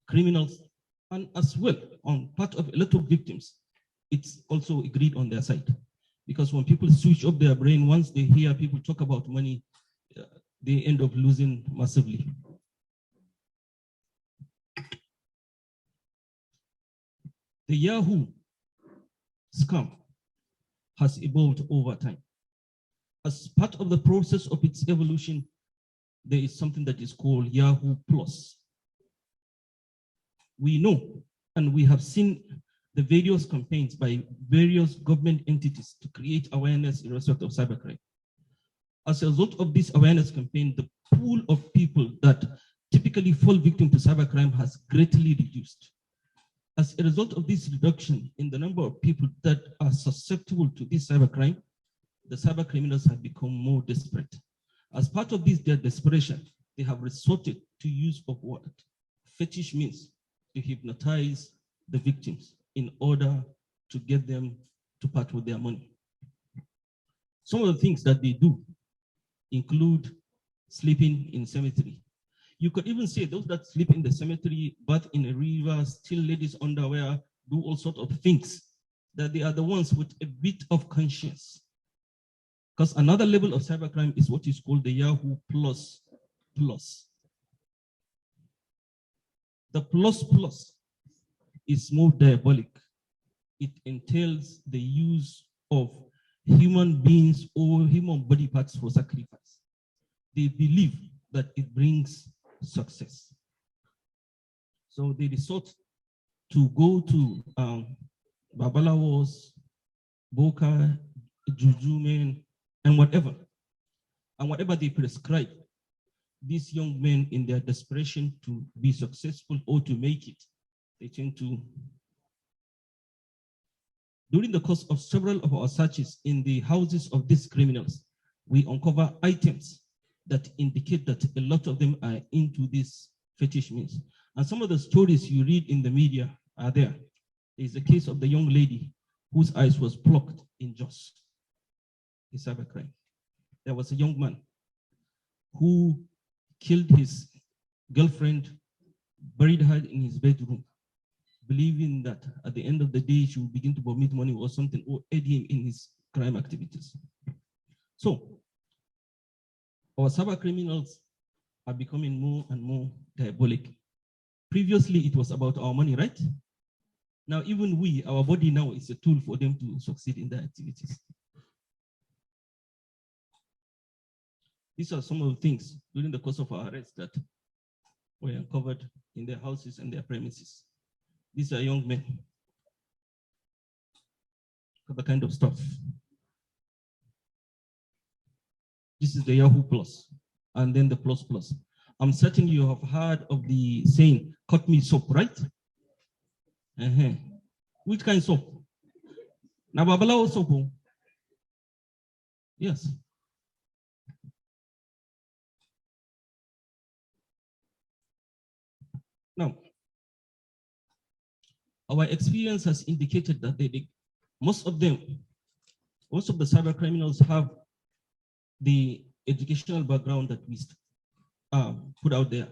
[SPEAKER 15] criminals, and as well, on part of a lot of victims, it's also greed on their side. Because when people switch off their brain, once they hear people talk about money, they end up losing massively. The Yahoo scam has evolved over time. As part of the process of its evolution, there is something that is called Yahoo Plus. We know, and we have seen the various campaigns by various government entities to create awareness in respect of cybercrime. As a result of this awareness campaign, the pool of people that typically fall victim to cybercrime has greatly reduced. As a result of this reduction in the number of people that are susceptible to this cybercrime, the cyber criminals have become more desperate. As part of this, their desperation, they have resorted to use of what? Fetish means to hypnotize the victims in order to get them to part with their money. Some of the things that they do include sleeping in cemetery. You could even say those that sleep in the cemetery, bath in a river, steal ladies' underwear, do all sorts of things, that they are the ones with a bit of conscience. Because another level of cybercrime is what is called the Yahoo Plus. The plus is more diabolic. It entails the use of human beings or human body parts for sacrifice. They believe that it brings success. So they resort to go to Babalawos, Boka, Juju men, and whatever. And whatever they prescribe, these young men, in their desperation to be successful or to make it, they tend to. During the course of several of our searches in the houses of these criminals, we uncover items that indicate that a lot of them are into these fetish means. And some of the stories you read in the media are there. There's a case of the young lady whose eyes was plucked in Jos, a cybercrime. There was a young man who killed his girlfriend, buried her in his bedroom, believing that at the end of the day, she would begin to vomit money or something, or aid him in his crime activities. So, our cyber criminals are becoming more and more diabolic. Previously, it was about our money, right? Now, even we, our body now is a tool for them to succeed in their activities. These are some of the things during the course of our arrest that were uncovered in their houses and their premises. These are young men. The kind of stuff. This is the Yahoo Plus, and then the Plus Plus. I'm certain you have heard of the saying, cut me soap, right? Which kind of soap? Nababalawo soap. Yes. Now, our experience has indicated that most of the cyber criminals have the educational background that we put out there.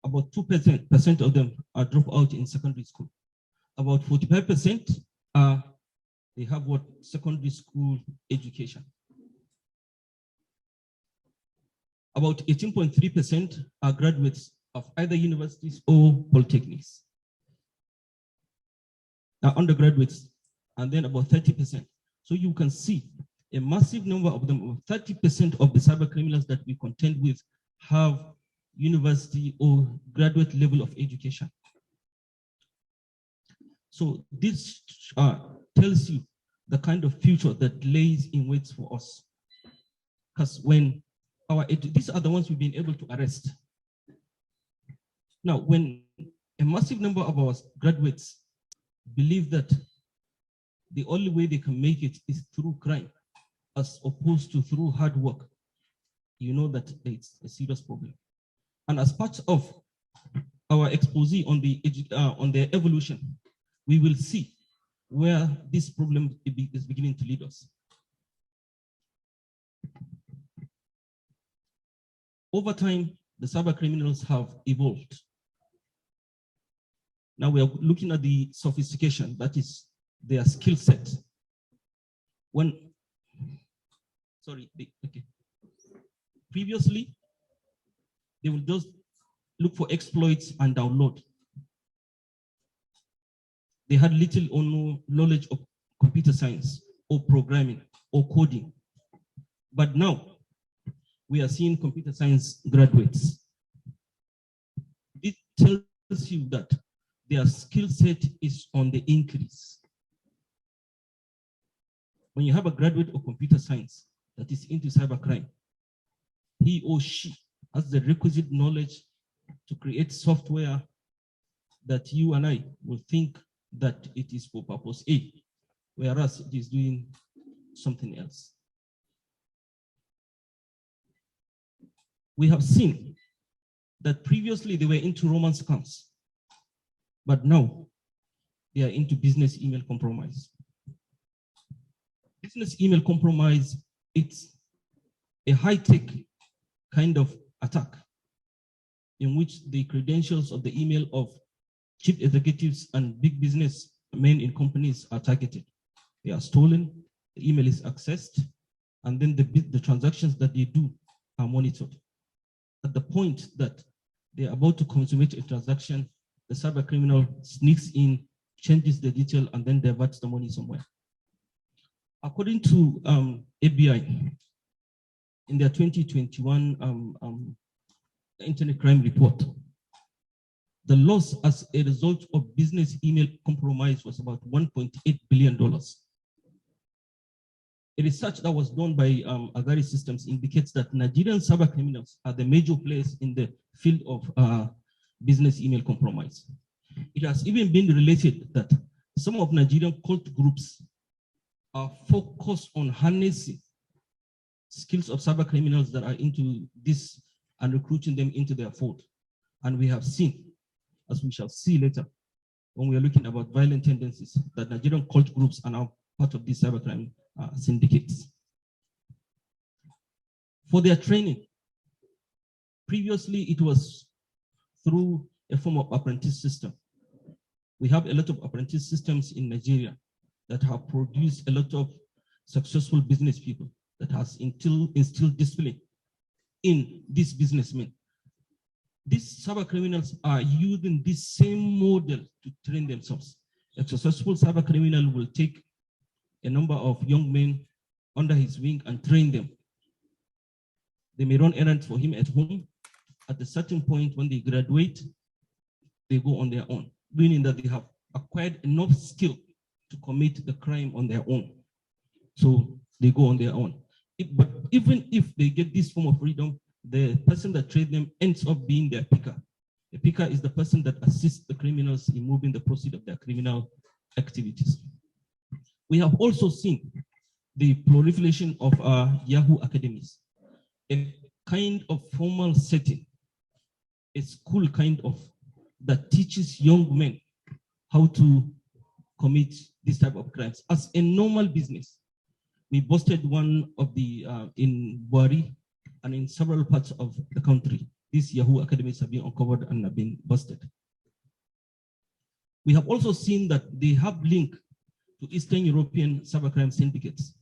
[SPEAKER 15] About 2% of them are dropped out in secondary school. About 45% they have what secondary school education. About 18.3% are graduates of either universities or polytechnics. Undergraduates, and then about 30%. So you can see a massive number of them, 30% of the cyber criminals that we contend with have university or graduate level of education. So this tells you the kind of future that lays in wait for us. Because when these are the ones we've been able to arrest. Now, when a massive number of our graduates believe that the only way they can make it is through crime, as opposed to through hard work, you know that it's a serious problem. And as part of our expose on the evolution, we will see where this problem is beginning to lead us. Over time, the cyber criminals have evolved. Now we are looking at the sophistication, that is their skill set. Previously, they would just look for exploits and download. They had little or no knowledge of computer science or programming or coding. But now we are seeing computer science graduates. It tells you that their skill set is on the increase. When you have a graduate of computer science that is into cybercrime, he or she has the requisite knowledge to create software that you and I will think that it is for purpose A, whereas it is doing something else. We have seen that previously they were into romance scams, but now they are into business email compromise. business email compromise, it's a high-tech kind of attack in which the credentials of the email of chief executives and big business men in companies are targeted. They are stolen, the email is accessed, and then the transactions that they do are monitored. At the point that they're about to consummate a transaction, the cyber criminal sneaks in, changes the detail, and then diverts the money somewhere. According to ABI, in their 2021 Internet Crime Report, the loss as a result of business email compromise was about $1.8 billion. A research that was done by Agari Systems indicates that Nigerian cyber criminals are the major players in the field of business email compromise. It has even been related that some of Nigerian cult groups are focused on harnessing skills of cyber criminals that are into this and recruiting them into their fold. And we have seen, as we shall see later, when we are looking about violent tendencies, that Nigerian cult groups are now part of these cybercrime syndicates. For their training, previously it was through a form of apprentice system. We have a lot of apprentice systems in Nigeria that have produced a lot of successful business people that has instilled discipline in these businessmen. These cyber criminals are using this same model to train themselves. A successful cyber criminal will take a number of young men under his wing and train them. They may run errands for him at home. At a certain point when they graduate, they go on their own, meaning that they have acquired enough skill to commit the crime on their own. So they go on their own. But even if they get this form of freedom, the person that trained them ends up being their picker. The picker is the person that assists the criminals in moving the proceeds of their criminal activities. We have also seen the proliferation of Yahoo academies, a kind of formal setting, a school kind of, that teaches young men how to commit this type of crimes. As a normal business, we busted one of the, in Buari and in several parts of the country. These Yahoo academies have been uncovered and have been busted. We have also seen that they have link to Eastern European cybercrime syndicates.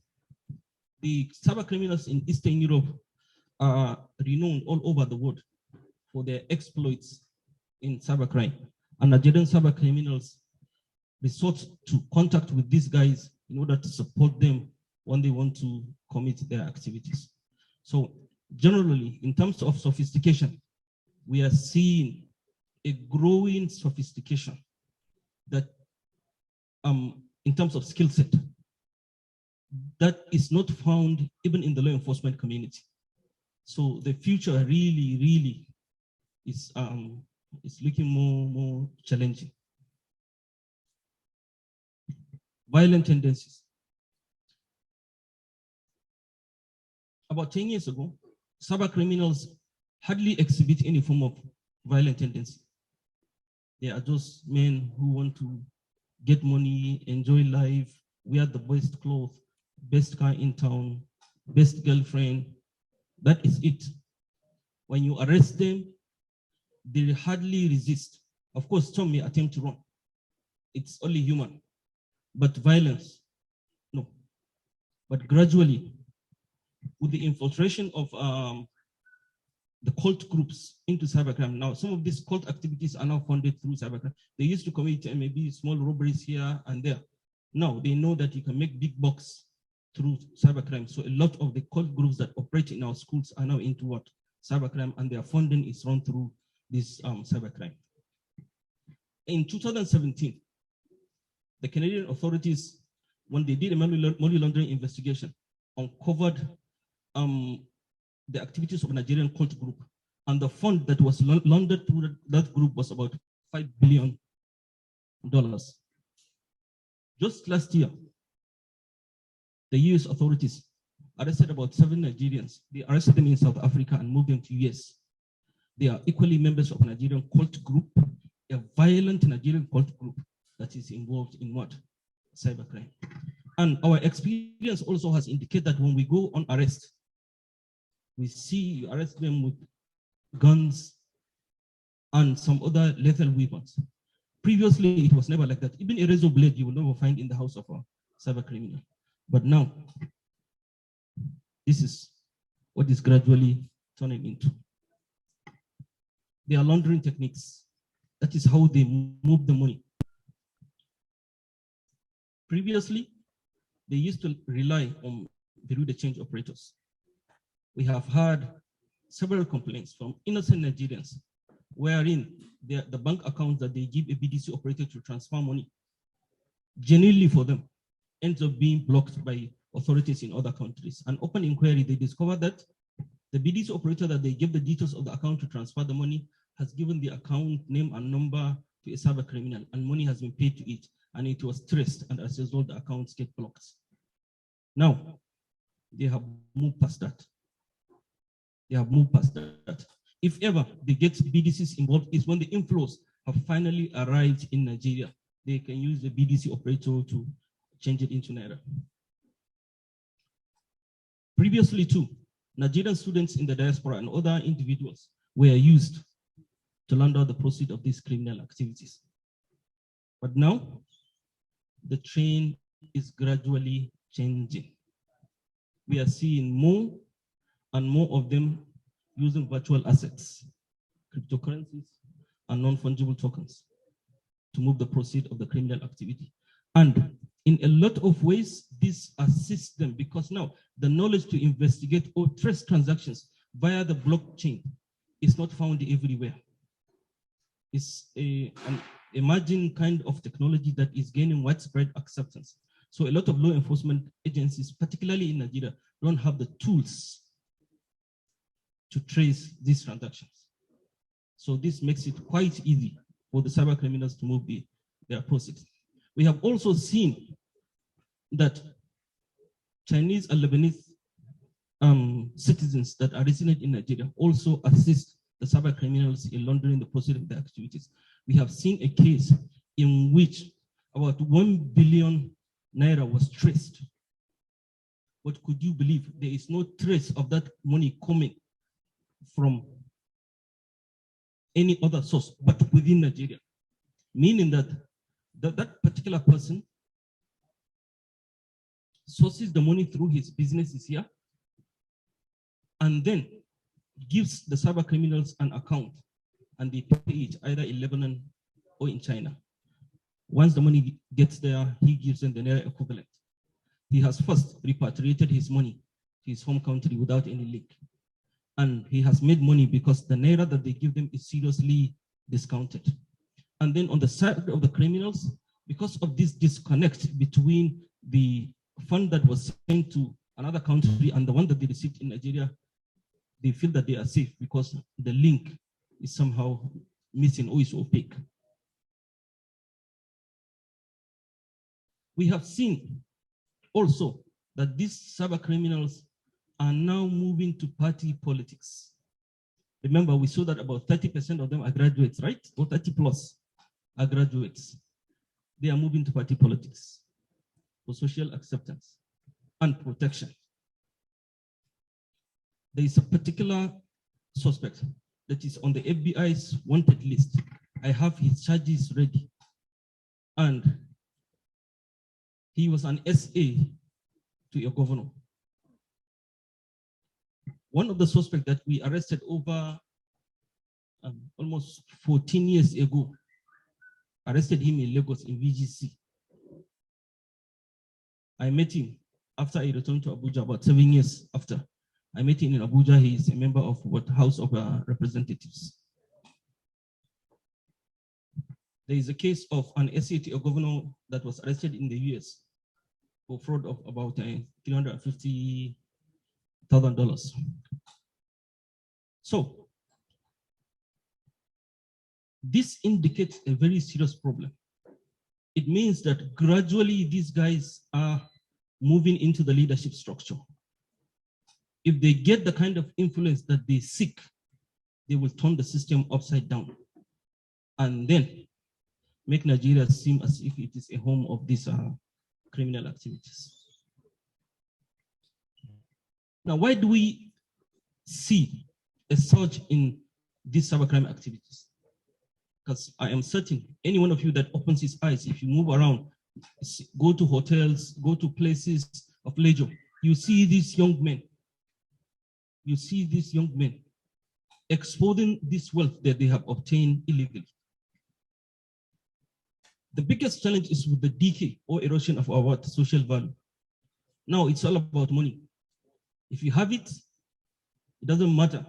[SPEAKER 15] The cyber criminals in Eastern Europe are renowned all over the world for their exploits in cybercrime. And Nigerian cyber criminals resort to contact with these guys in order to support them when they want to commit their activities. So generally, in terms of sophistication, we are seeing a growing sophistication that in terms of skill set, that is not found even in the law enforcement community. So the future really is looking more challenging. Violent tendencies. About 10 years ago, cyber criminals hardly exhibit any form of violent tendency. They are just men who want to get money, enjoy life, wear the best clothes, best car in town, best girlfriend. That is it. When you arrest them, they hardly resist. Of course, some may attempt to run. It's only human. But violence, no. But gradually, with the infiltration of the cult groups into cybercrime, now some of these cult activities are now funded through cybercrime. They used to commit maybe small robberies here and there. Now they know that you can make big bucks through cybercrime. So a lot of the cult groups that operate in our schools are now into what? Cybercrime, and their funding is run through this cybercrime. In 2017, the Canadian authorities, when they did a money laundering investigation, uncovered the activities of a Nigerian cult group, and the fund that was laundered through that group was about $5 billion. Just last year, the US authorities arrested about 7 Nigerians. They arrested them in South Africa and moved them to US. They are equally members of a Nigerian cult group, a violent Nigerian cult group that is involved in what? Cybercrime. And our experience also has indicated that when we go on arrest, we see you arrest them with guns and some other lethal weapons. Previously, it was never like that. Even a razor blade you will never find in the house of a cyber criminal. But now, this is what is gradually turning into. They are laundering techniques. That is how they move the money. Previously, they used to rely on Bureau de Change operators. We have had several complaints from innocent Nigerians wherein the bank accounts that they give a BDC operator to transfer money genuinely for them ends up being blocked by authorities in other countries. And upon inquiry, they discovered that the BDC operator that they give the details of the account to transfer the money has given the account name and number to a cyber criminal, and money has been paid to it, and it was traced, and as a result, the accounts get blocked. Now, they have moved past that. They have moved past that. If ever they get BDCs involved, is when the inflows have finally arrived in Nigeria. They can use the BDC operator to change it into Naira. Previously too, Nigerian students in the diaspora and other individuals were used to launder the proceeds of these criminal activities. But now, the trend is gradually changing. We are seeing more and more of them using virtual assets, cryptocurrencies, and non-fungible tokens to move the proceeds of the criminal activity. And in a lot of ways, this assists them because now the knowledge to investigate or trace transactions via the blockchain is not found everywhere. It's an emerging kind of technology that is gaining widespread acceptance. So a lot of law enforcement agencies, particularly in Nigeria, don't have the tools to trace these transactions. So this makes it quite easy for the cyber criminals to move their proceeds. We have also seen that Chinese and Lebanese citizens that are resident in Nigeria also assist the cyber criminals in laundering the proceeds of their activities. We have seen a case in which about 1 billion naira was traced. But could you believe there is no trace of that money coming from any other source but within Nigeria? Meaning that that particular person sources the money through his businesses here and then gives the cyber criminals an account and they pay it either in Lebanon or in China. Once the money gets there, he gives them the naira equivalent. He has first repatriated his money to his home country without any link. And he has made money because the naira that they give them is seriously discounted. And then on the side of the criminals, because of this disconnect between the fund that was sent to another country and the one that they received in Nigeria, they feel that they are safe because the link is somehow missing or is opaque. We have seen also that these cyber criminals are now moving to party politics. Remember, we saw that about 30% of them are graduates, right? Or 30 plus are graduates. They are moving to party politics for social acceptance and protection. There is a particular suspect that is on the FBI's wanted list. I have his charges ready. And he was an SA to a governor. One of the suspects that we arrested over almost 14 years ago, arrested him in Lagos in VGC. I met him after I returned to Abuja about 7 years after. I met him in Abuja. He is a member of what House of Representatives. There is a case of an SAT, a governor that was arrested in the US for fraud of about $350,000. So this indicates a very serious problem. It means that gradually these guys are moving into the leadership structure. If they get the kind of influence that they seek, they will turn the system upside down and then make Nigeria seem as if it is a home of these criminal activities. Now, why do we see a surge in these cybercrime activities? Because I am certain any one of you that opens his eyes, if you move around, go to hotels, go to places of leisure, you see these young men. You see these young men exporting this wealth that they have obtained illegally. The biggest challenge is with the decay or erosion of our social value. Now it's all about money. If you have it, it doesn't matter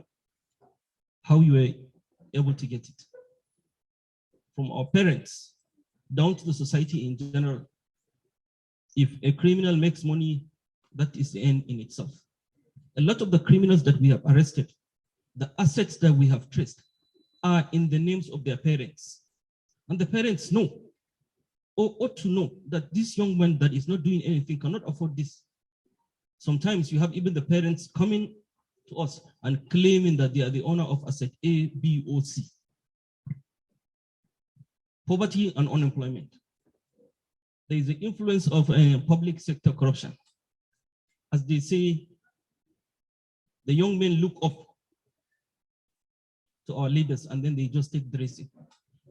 [SPEAKER 15] how you were able to get it. From our parents down to the society in general, if a criminal makes money, that is the end in itself. A lot of the criminals that we have arrested, the assets that we have traced are in the names of their parents. And the parents know, or ought to know, that this young man that is not doing anything cannot afford this. Sometimes you have even the parents coming to us and claiming that they are the owner of asset A, B, or C. Poverty and unemployment. There is the influence of public sector corruption. As they say, the young men look up to our leaders and then they just take dressing.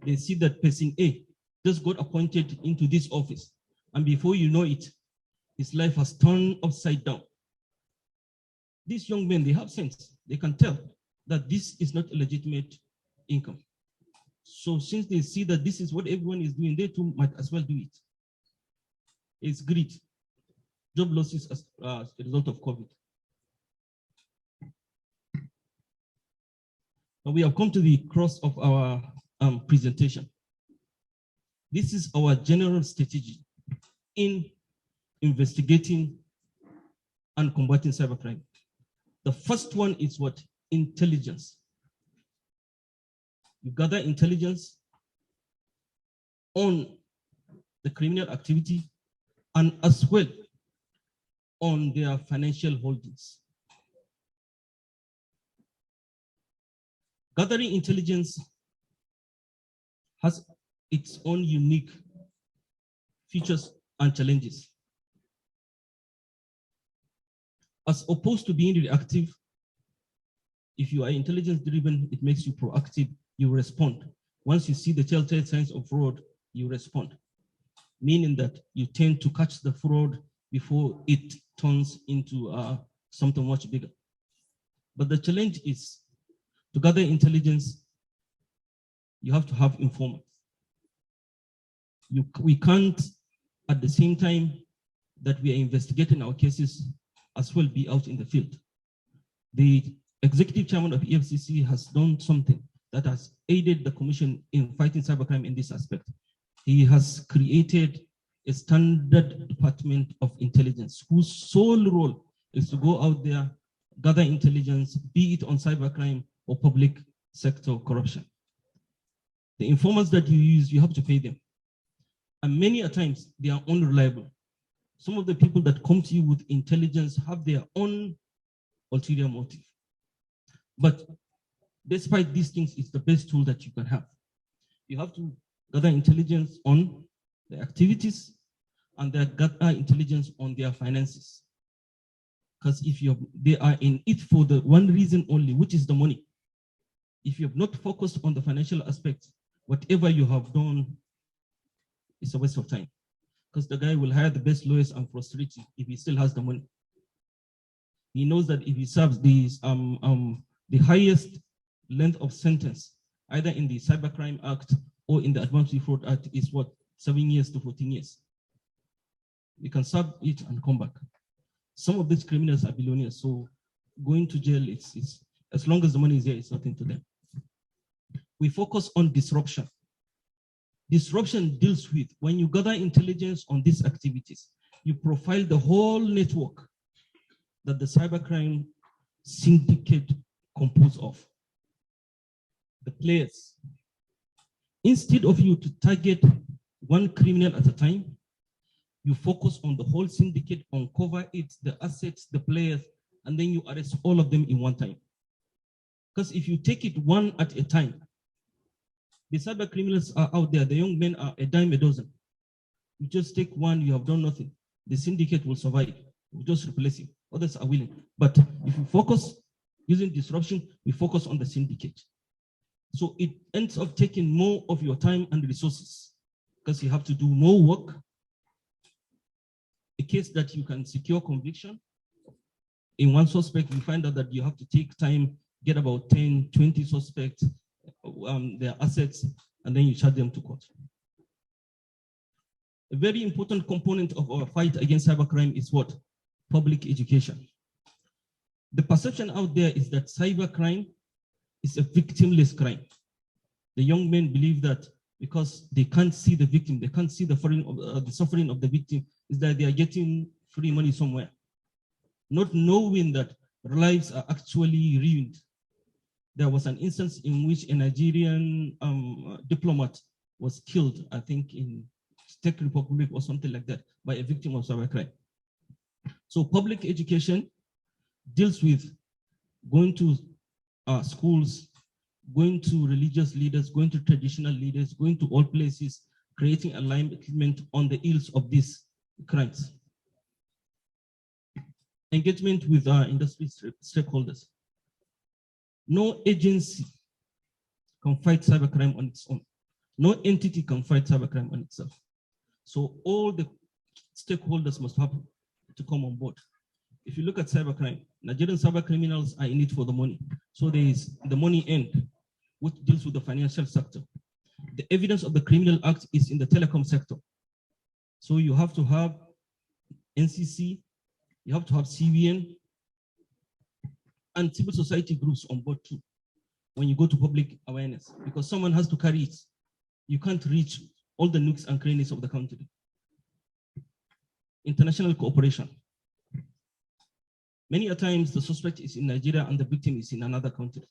[SPEAKER 15] They see that person A just got appointed into this office, and before you know it, his life has turned upside down. These young men, they have sense. They can tell that this is not a legitimate income. So since they see that this is what everyone is doing, they too might as well do it. It's greed. Job losses as a result of COVID. Now we have come to the cross of our presentation. This is our general strategy in investigating and combating cybercrime. The first one is what? Intelligence. You gather intelligence on the criminal activity and as well on their financial holdings. Gathering intelligence has its own unique features and challenges. As opposed to being reactive, if you are intelligence driven, it makes you proactive, you respond. Once you see the telltale signs of fraud, you respond. Meaning that you tend to catch the fraud before it turns into something much bigger. But the challenge is, to gather intelligence, you have to have informants. We can't, at the same time that we are investigating our cases, as well be out in the field. The executive chairman of EFCC has done something that has aided the commission in fighting cybercrime in this aspect. He has created a standard department of intelligence whose sole role is to go out there, gather intelligence, be it on cybercrime or public sector corruption. The informants that you use, you have to pay them. And many a times they are unreliable. Some of the people that come to you with intelligence have their own ulterior motive. But despite these things, it's the best tool that you can have. You have to gather intelligence on the activities and gather intelligence on their finances. Because if they are in it for the one reason only, which is the money. If you have not focused on the financial aspect, whatever you have done is a waste of time. Because the guy will hire the best lawyers and frustrate you if he still has the money. He knows that if he serves these, the highest length of sentence, either in the Cybercrime Act or in the Advanced Fraud Act, is what, 7 years to 14 years. You can serve it and come back. Some of these criminals are billionaires, so going to jail, it's as long as the money is there, it's nothing to them. We focus on disruption. Disruption deals with when you gather intelligence on these activities, you profile the whole network that the cybercrime syndicate composed of. The players. Instead of you to target one criminal at a time, you focus on the whole syndicate, uncover it, the assets, the players, and then you arrest all of them in one time. Because if you take it one at a time, the cyber criminals are out there, the young men are a dime a dozen. You just take one, you have done nothing. the syndicate will survive. We'll just replace him. Others are willing. But if we focus using disruption, we focus on the syndicate. So it ends up taking more of your time and resources because you have to do more work. A case that you can secure conviction, in one suspect, you find out that you have to take time, get about 10, 20 suspects, their assets, and then you charge them to court. A very important component of our fight against cybercrime is what? Public education. The perception out there is that cybercrime is a victimless crime. The young men believe that because they can't see the victim, they can't see the suffering of the victim, is that they are getting free money somewhere, not knowing that lives are actually ruined. There was an instance in which a Nigerian diplomat was killed, I think in Czech Republic or something like that, by a victim of cybercrime. So public education deals with going to schools, going to religious leaders, going to traditional leaders, going to all places, creating alignment on the ills of these crimes. Engagement with our industry stakeholders. No agency can fight cybercrime on its own. No entity can fight cybercrime on itself. So all the stakeholders must have to come on board. If you look at cybercrime, Nigerian cyber criminals are in it for the money. So there is the money end, which deals with the financial sector. The evidence of the criminal act is in the telecom sector. So you have to have NCC, you have to have CVN, and civil society groups on board too, when you go to public awareness, because someone has to carry it. You can't reach all the nooks and crannies of the country. International cooperation. Many a times the suspect is in Nigeria and the victim is in another country.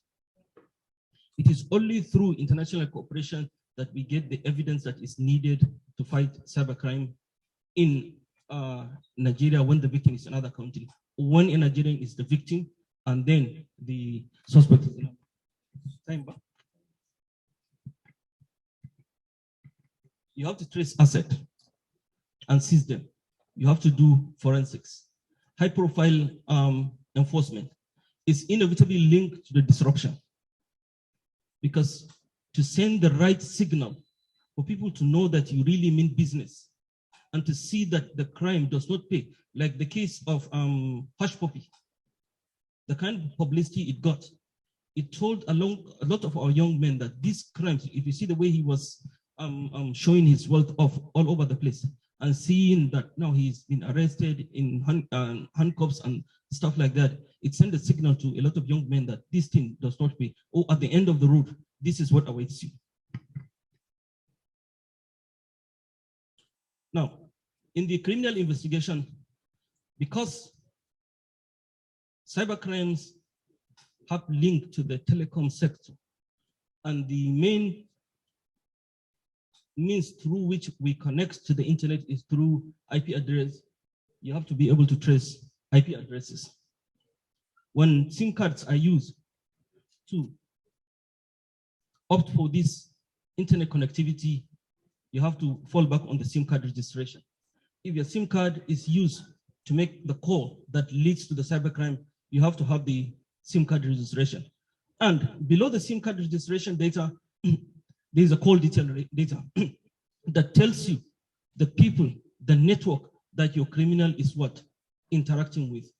[SPEAKER 15] It is only through international cooperation that we get the evidence that is needed to fight cybercrime in Nigeria when the victim is in another country. One in Nigeria is the victim, and then the suspect is in another. You have to trace assets and seize them. You have to do forensics. High profile enforcement is inevitably linked to the disruption, because to send the right signal for people to know that you really mean business and to see that the crime does not pay, like the case of Hush Puppy, the kind of publicity it got, it told a lot of our young men that these crimes, if you see the way he was showing his wealth off all over the place, and seeing that now he's been arrested in handcuffs and stuff like that, it sent a signal to a lot of young men that this thing does not pay. Or at the end of the road, this is what awaits you. Now, in the criminal investigation, because cybercrimes have linked to the telecom sector, and the main means through which we connect to the internet is through IP address, you have to be able to trace IP addresses. When SIM cards are used to opt for this internet connectivity, you have to fall back on the SIM card registration. If your SIM card is used to make the call that leads to the cybercrime, you have to have the SIM card registration. And below the SIM card registration data, there's a call detail data that tells you the people, the network that your criminal is interacting with.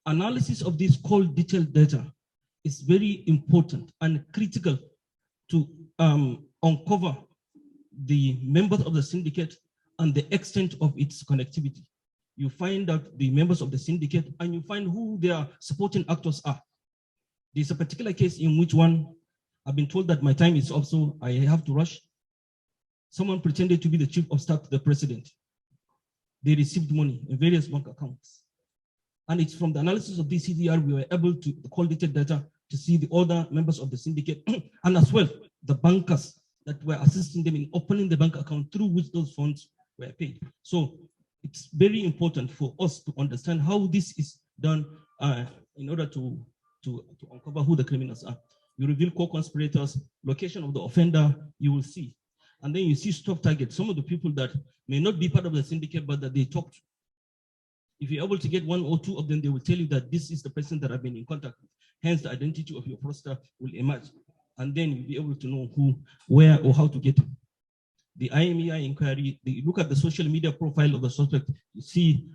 [SPEAKER 15] Analysis of this call detail data is very important and critical to uncover the members of the syndicate and the extent of its connectivity. You find out the members of the syndicate and you find who their supporting actors are. There's a particular case in which I've been told that my time is up, so I have to rush. Someone pretended to be the chief of staff to the president. They received money in various bank accounts. And it's from the analysis of this CDR, we were able to call data to see the other members of the syndicate and as well the bankers that were assisting them in opening the bank account through which those funds were paid. So it's very important for us to understand how this is done in order to uncover who the criminals are. You reveal co-conspirators, location of the offender, you will see. And then you see soft targets, some of the people that may not be part of the syndicate, but that they talk to. If you're able to get one or two of them, they will tell you that this is the person that I've been in contact with. Hence, the identity of your fraudster will emerge. And then you'll be able to know who, where, or how to get him. The IMEI inquiry, you look at the social media profile of the suspect, you see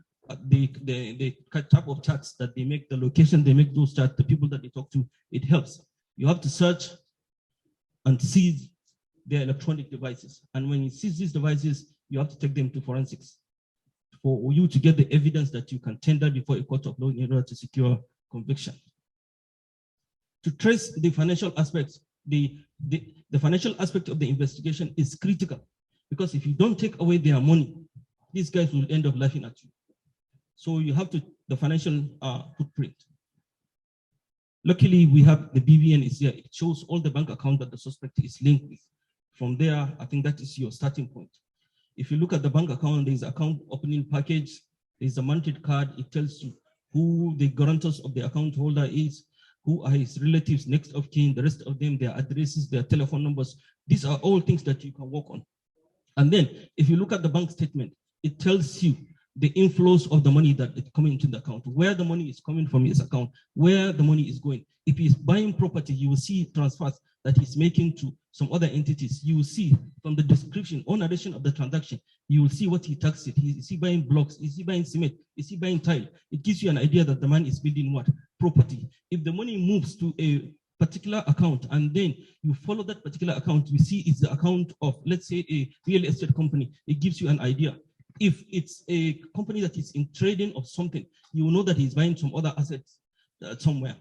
[SPEAKER 15] the type of chats that they make, the location they make those chats, the people that they talk to, it helps. You have to search and seize their electronic devices. And when you seize these devices, you have to take them to forensics for you to get the evidence that you can tender before a court of law in order to secure conviction. To trace the financial aspects, the financial aspect of the investigation is critical, because if you don't take away their money, these guys will end up laughing at you. So you have to, the financial footprint. Luckily, we have the BVN is here. It shows all the bank accounts that the suspect is linked with. From there, I think that is your starting point. If you look at the bank account, there's account opening package, there's a mounted card. It tells you who the guarantors of the account holder is, who are his relatives, next of kin, the rest of them, their addresses, their telephone numbers. These are all things that you can work on. And then if you look at the bank statement, it tells you the inflows of the money that is coming into the account, where the money is coming from his account, where the money is going. If he's buying property, you will see transfers that he's making to some other entities. You will see from the description or narration of the transaction, you will see what he taxed it. Is he buying blocks? Is he buying cement? Is he buying tile? It gives you an idea that the man is building what? Property. If the money moves to a particular account and then you follow that particular account, you see it's the account of, let's say, a real estate company. It gives you an idea. If it's a company that is in trading of something, you will know that he's buying some other assets somewhere.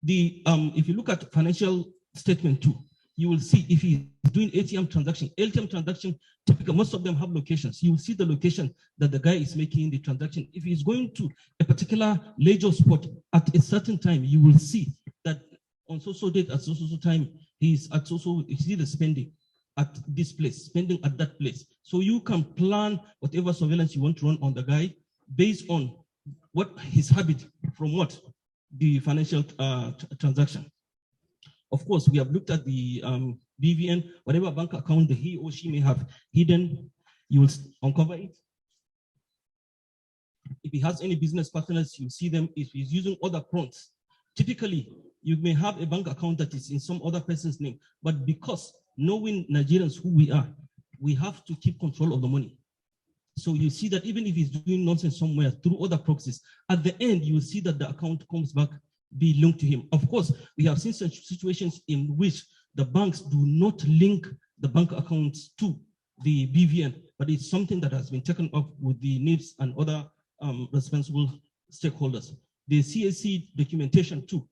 [SPEAKER 15] If you look at financial statement too, you will see if he's doing ATM transaction, typically most of them have locations. You will see the location that the guy is making the transaction. If he's going to a particular leisure spot at a certain time, you will see that on so date at so time, he's at you see the spending at this place, spending at that place. So you can plan whatever surveillance you want to run on the guy based on what his habit from what the financial transaction. Of course, we have looked at the BVN, whatever bank account that he or she may have hidden, you will uncover it. If he has any business partners, you see them. If he's using other fronts, typically you may have a bank account that is in some other person's name, but because knowing Nigerians who we are, we have to keep control of the money. So you see that even if he's doing nonsense somewhere through other proxies, at the end, you will see that the account comes back be linked to him. Of course, we have seen such situations in which the banks do not link the bank accounts to the BVN, but it's something that has been taken up with the NIBs and other responsible stakeholders. The CAC documentation too.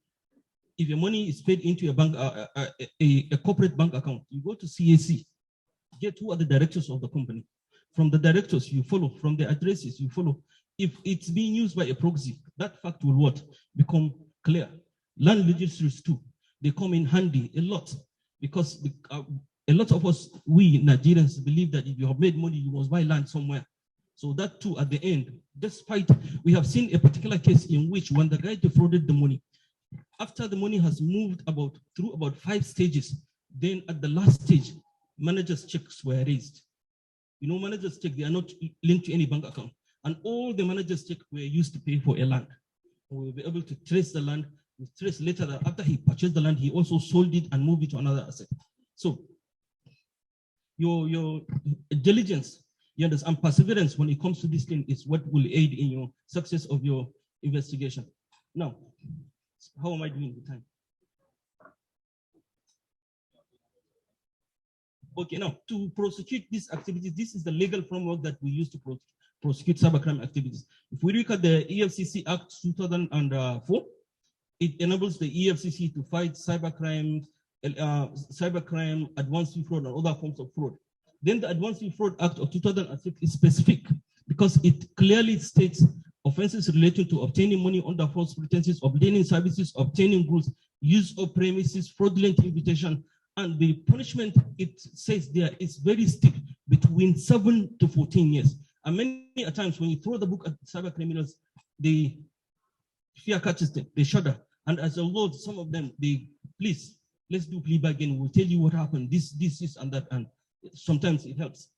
[SPEAKER 15] If your money is paid into a bank, a corporate bank account, you go to CAC, get who are the directors of the company. From the directors, you follow. From the addresses, you follow. If it's being used by a proxy, that fact will what? Become clear. Land registries too, they come in handy a lot, because a lot of us, we Nigerians, believe that if you have made money, you must buy land somewhere. So that too, at the end, despite, we have seen a particular case in which when the guy defrauded the money, after the money has moved through about 5 stages, then at the last stage, managers' checks were raised. You know, managers' checks, they are not linked to any bank account. And all the managers' checks were used to pay for a land. We will be able to trace the land. We trace later that after he purchased the land, he also sold it and moved it to another asset. So your diligence, and perseverance when it comes to this thing is what will aid in your success of your investigation. Now, how am I doing with time? Okay, now to prosecute these activities, this is the legal framework that we use to prosecute cybercrime activities. If we look at the EFCC Act 2004, it enables the EFCC to fight cybercrime, advanced fee fraud, and other forms of fraud. Then the Advanced Fee Fraud Act of 2006 is specific because it clearly states offenses relating to obtaining money under false pretenses, obtaining services, obtaining goods, use of premises, fraudulent invitation, and the punishment, it says there, is very steep, between 7 to 14 years. And many a times when you throw the book at cyber criminals, they fear catches them, they shudder. And as a result, some of them, they, please, let's do plea bargain. We'll tell you what happened, this, and that, and sometimes it helps.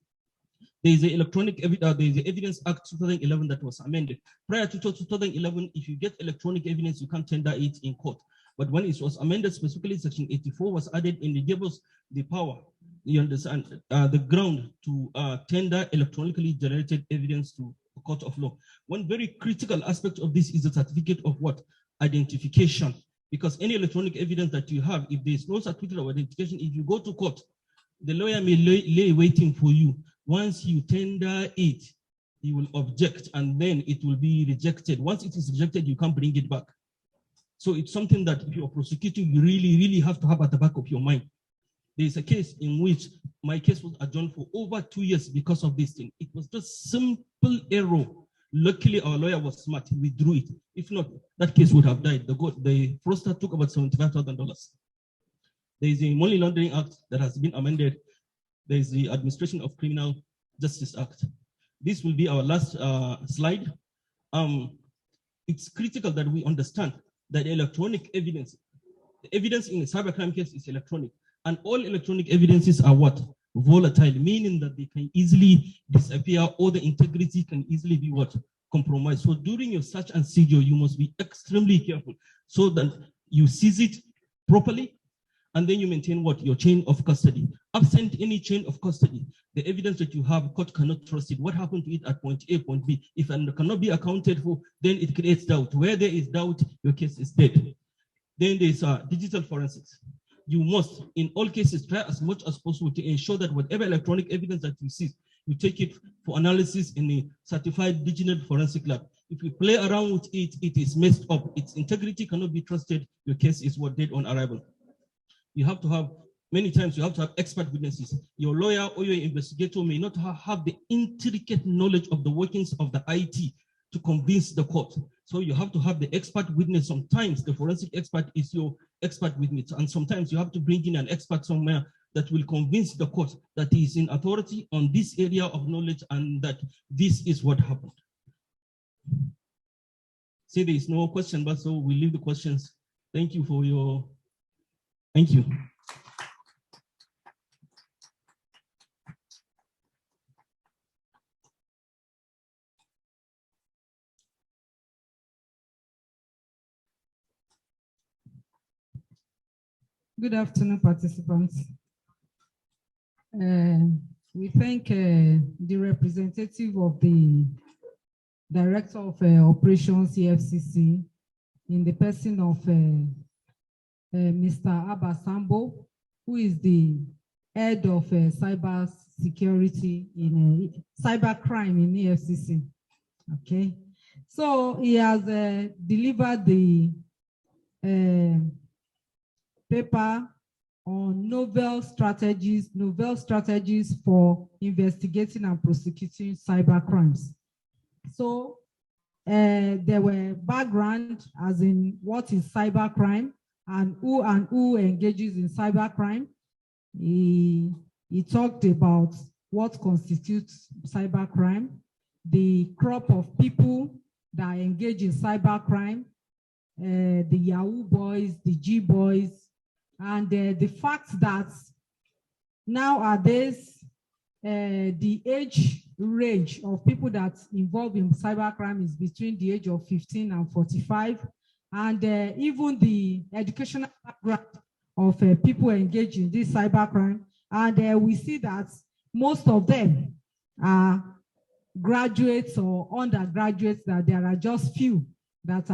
[SPEAKER 15] There is the there is the Evidence Act 2011 that was amended. Prior to 2011, if you get electronic evidence, you can't tender it in court. But when it was amended, specifically Section 84 was added and it gave us the power, you understand, the ground to tender electronically generated evidence to a court of law. One very critical aspect of this is the certificate of what? Identification. Because any electronic evidence that you have, if there's no certificate of identification, if you go to court, the lawyer may lay waiting for you. Once you tender it, he will object and then it will be rejected. Once it is rejected, you can't bring it back. So it's something that if you're prosecuting, you really have to have at the back of your mind. There's a case in which my case was adjourned for over 2 years because of this thing. It was just simple error. Luckily, our lawyer was smart. He withdrew it. If not, that case would have died. The fraudster took about $75,000. There is a Money Laundering Act that has been amended. There is the Administration of Criminal Justice Act. This will be our last slide. It's critical that we understand that electronic evidence, the evidence in a cybercrime case is electronic, and all electronic evidences are what? Volatile, meaning that they can easily disappear or the integrity can easily be what? Compromised. So during your search and seizure, you must be extremely careful so that you seize it properly, and then you maintain what? Your chain of custody. Absent any chain of custody, the evidence that you have, court cannot trust it. What happened to it at point A, point B? If it cannot be accounted for, then it creates doubt. Where there is doubt, your case is dead. Then there's digital forensics. You must, in all cases, try as much as possible to ensure that whatever electronic evidence that you see, you take it for analysis in a certified digital forensic lab. If you play around with it, it is messed up. Its integrity cannot be trusted. Your case is what? Dead on arrival. You have to have, many times you have to have expert witnesses. Your lawyer or your investigator may not have the intricate knowledge of the workings of the IT to convince the court. So you have to have the expert witness. Sometimes the forensic expert is your expert witness, and sometimes you have to bring in an expert somewhere that will convince the court that he is in authority on this area of knowledge and that this is what happened. See, there is no question, but so we leave the questions. Thank you for your, thank you.
[SPEAKER 17] Good afternoon, participants. We thank the representative of the Director of Operations EFCC in the person of Mr. Abba Sambo, who is the head of cybersecurity in cybercrime in EFCC. Okay, so he has delivered the paper on novel strategies for investigating and prosecuting cyber crimes. So there were background as in what is cybercrime and who engages in cybercrime. He talked about what constitutes cybercrime, the crop of people that engage in cybercrime, the Yahoo boys, the G boys, and the fact that nowadays the age range of people that involved in cybercrime is between the age of 15 and 45, and even the educational background of people engaged in this cybercrime, and we see that most of them are graduates or undergraduates, that there are just few that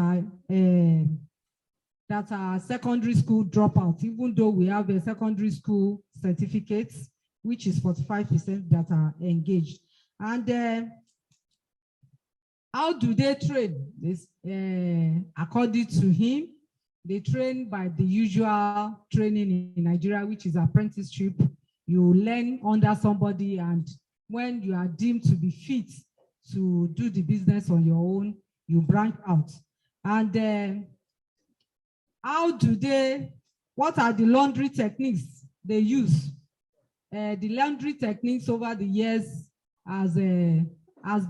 [SPEAKER 17] are secondary school dropouts, even though we have a secondary school certificates, which is 45% that are engaged. And how do they train? This, according to him, they train by the usual training in Nigeria, which is apprenticeship. You learn under somebody, and when you are deemed to be fit to do the business on your own, you branch out. And how do they, what are the laundry techniques they use? The laundry techniques over the years has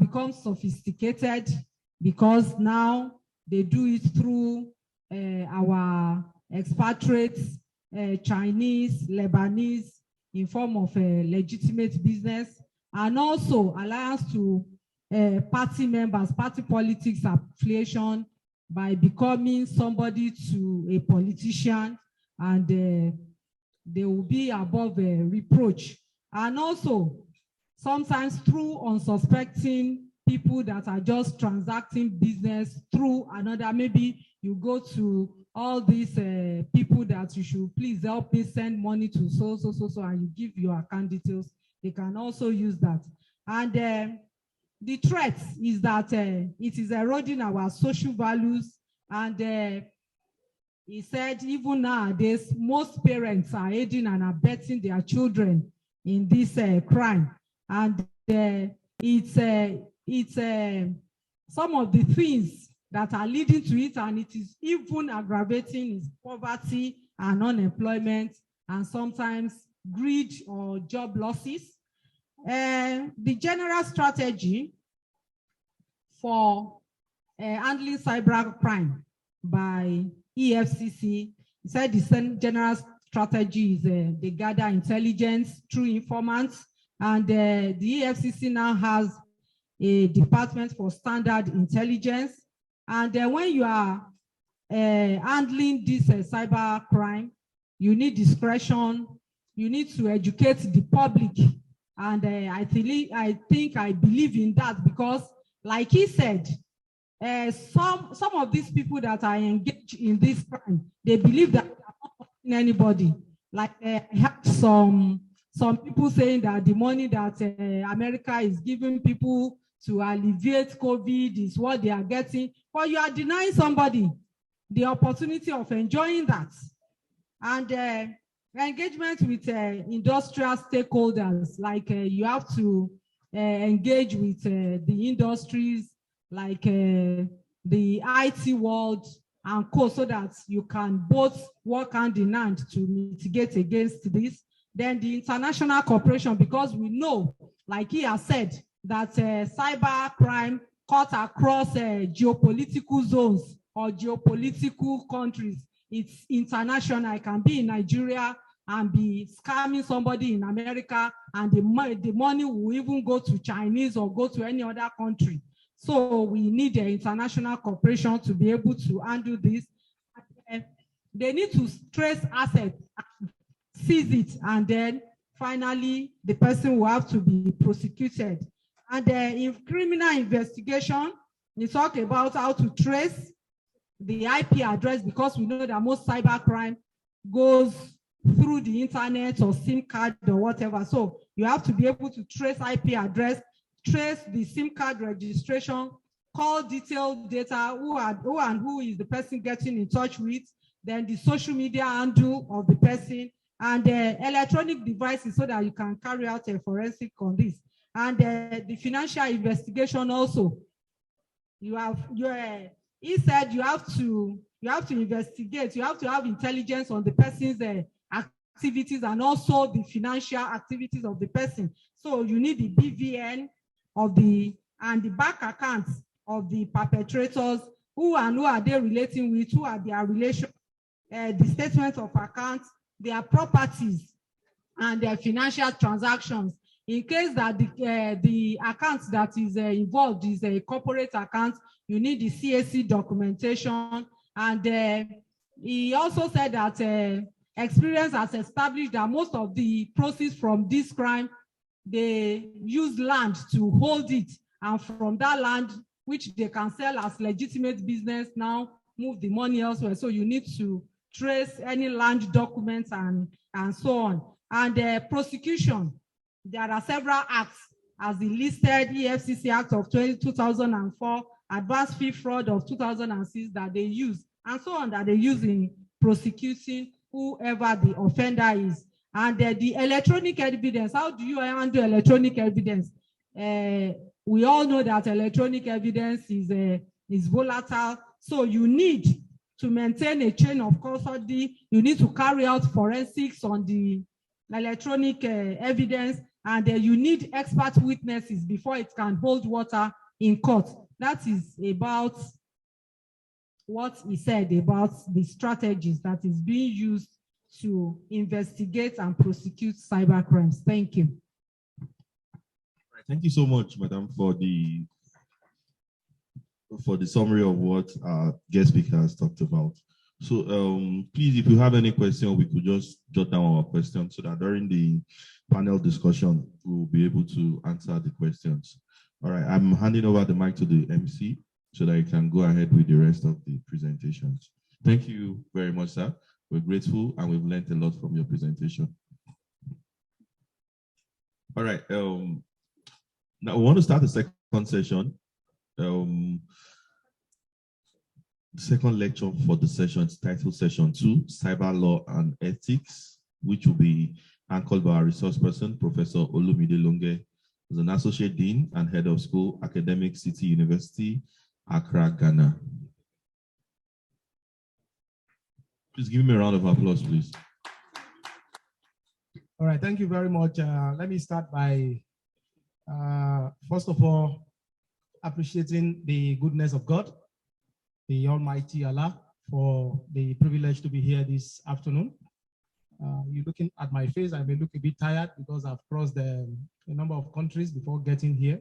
[SPEAKER 17] become sophisticated, because now they do it through our expatriates, Chinese, Lebanese, in form of a legitimate business. and also alliance to party members, party politics affiliation by becoming somebody to a politician, and they will be above reproach. And also, sometimes through unsuspecting people that are just transacting business through another, maybe you go to all these people that you should please help me send money to so, and you give your account details. They can also use that. And the threat is that it is eroding our social values, and he said even nowadays, most parents are aiding and abetting their children in this crime. And it's some of the things that are leading to it, and it is even aggravating, is poverty and unemployment, and sometimes greed or job losses. The general strategy for handling cybercrime by EFCC, he said the general strategy is they gather intelligence through informants, and the EFCC now has a department for standard intelligence. And when you are handling this cybercrime, you need discretion, you need to educate the public. And I believe in that, because like he said, some of these people that are engaged in this crime, they believe that they are not hurting anybody. Like I have some people saying that the money that America is giving people to alleviate COVID is what they are getting. But you are denying somebody the opportunity of enjoying that. And engagement with industrial stakeholders, like you have to engage with the industries, like the IT world and co, so that you can both work hand in hand to mitigate against this. Then the international cooperation, because we know, like he has said, that cyber crime cut across geopolitical zones or geopolitical countries. It's international. It can be in Nigeria and be scamming somebody in America, and the money will even go to Chinese or go to any other country. So we need the international cooperation to be able to handle this. They need to trace assets, seize it, and then finally the person will have to be prosecuted. And in criminal investigation, we talk about how to trace the IP address, because we know that most cybercrime goes through the internet or SIM card or whatever. So you have to be able to trace IP address, trace the SIM card registration, call detailed data, who is the person getting in touch with, then the social media handle of the person, and the electronic devices, so that you can carry out a forensic on this. And the financial investigation also. He said you have to investigate, you have to have intelligence on the person's activities and also the financial activities of the person. So you need the BVN and the bank accounts of the perpetrators, who are they relating with, who are their relations, the statements of accounts, their properties, and their financial transactions. In case that the account that is involved is a corporate account, you need the CAC documentation. And he also said that experience has established that most of the proceeds from this crime, they use land to hold it, and from that land, which they can sell as legitimate business, now move the money elsewhere. So you need to trace any land documents and so on. And prosecution, there are several acts, as the listed EFCC Act of 2004, Advanced Fee Fraud of 2006 that they use, and so on, that they use in prosecuting whoever the offender is. And the electronic evidence, how do you handle electronic evidence? We all know that electronic evidence is volatile, so you need to maintain a chain of custody. You need to carry out forensics on the electronic evidence, and you need expert witnesses before it can hold water in court. That is about what he said about the strategies that is being used to investigate and prosecute cyber crimes. Thank you.
[SPEAKER 13] Thank you so much, Madam, for the summary of what our guest speaker has talked about. So please, if you have any question, we could just jot down our questions so that during the panel discussion, we'll be able to answer the questions. All right, I'm handing over the mic to the MC so that you can go ahead with the rest of the presentations. Thank you very much, sir. We're grateful and we've learned a lot from your presentation. All right, now we want to start the second session. The second lecture for the session is titled Session 2, Cyber Law and Ethics, which will be anchored by our resource person, Professor Olumide Longe, who's an Associate Dean and Head of School, Academic City University, Accra, Ghana. Please give me a round of applause, please.
[SPEAKER 18] All right, thank you very much. Let me start by, first of all, appreciating the goodness of God, the Almighty Allah, for the privilege to be here this afternoon. You're looking at my face, I may look a bit tired because I've crossed a number of countries before getting here.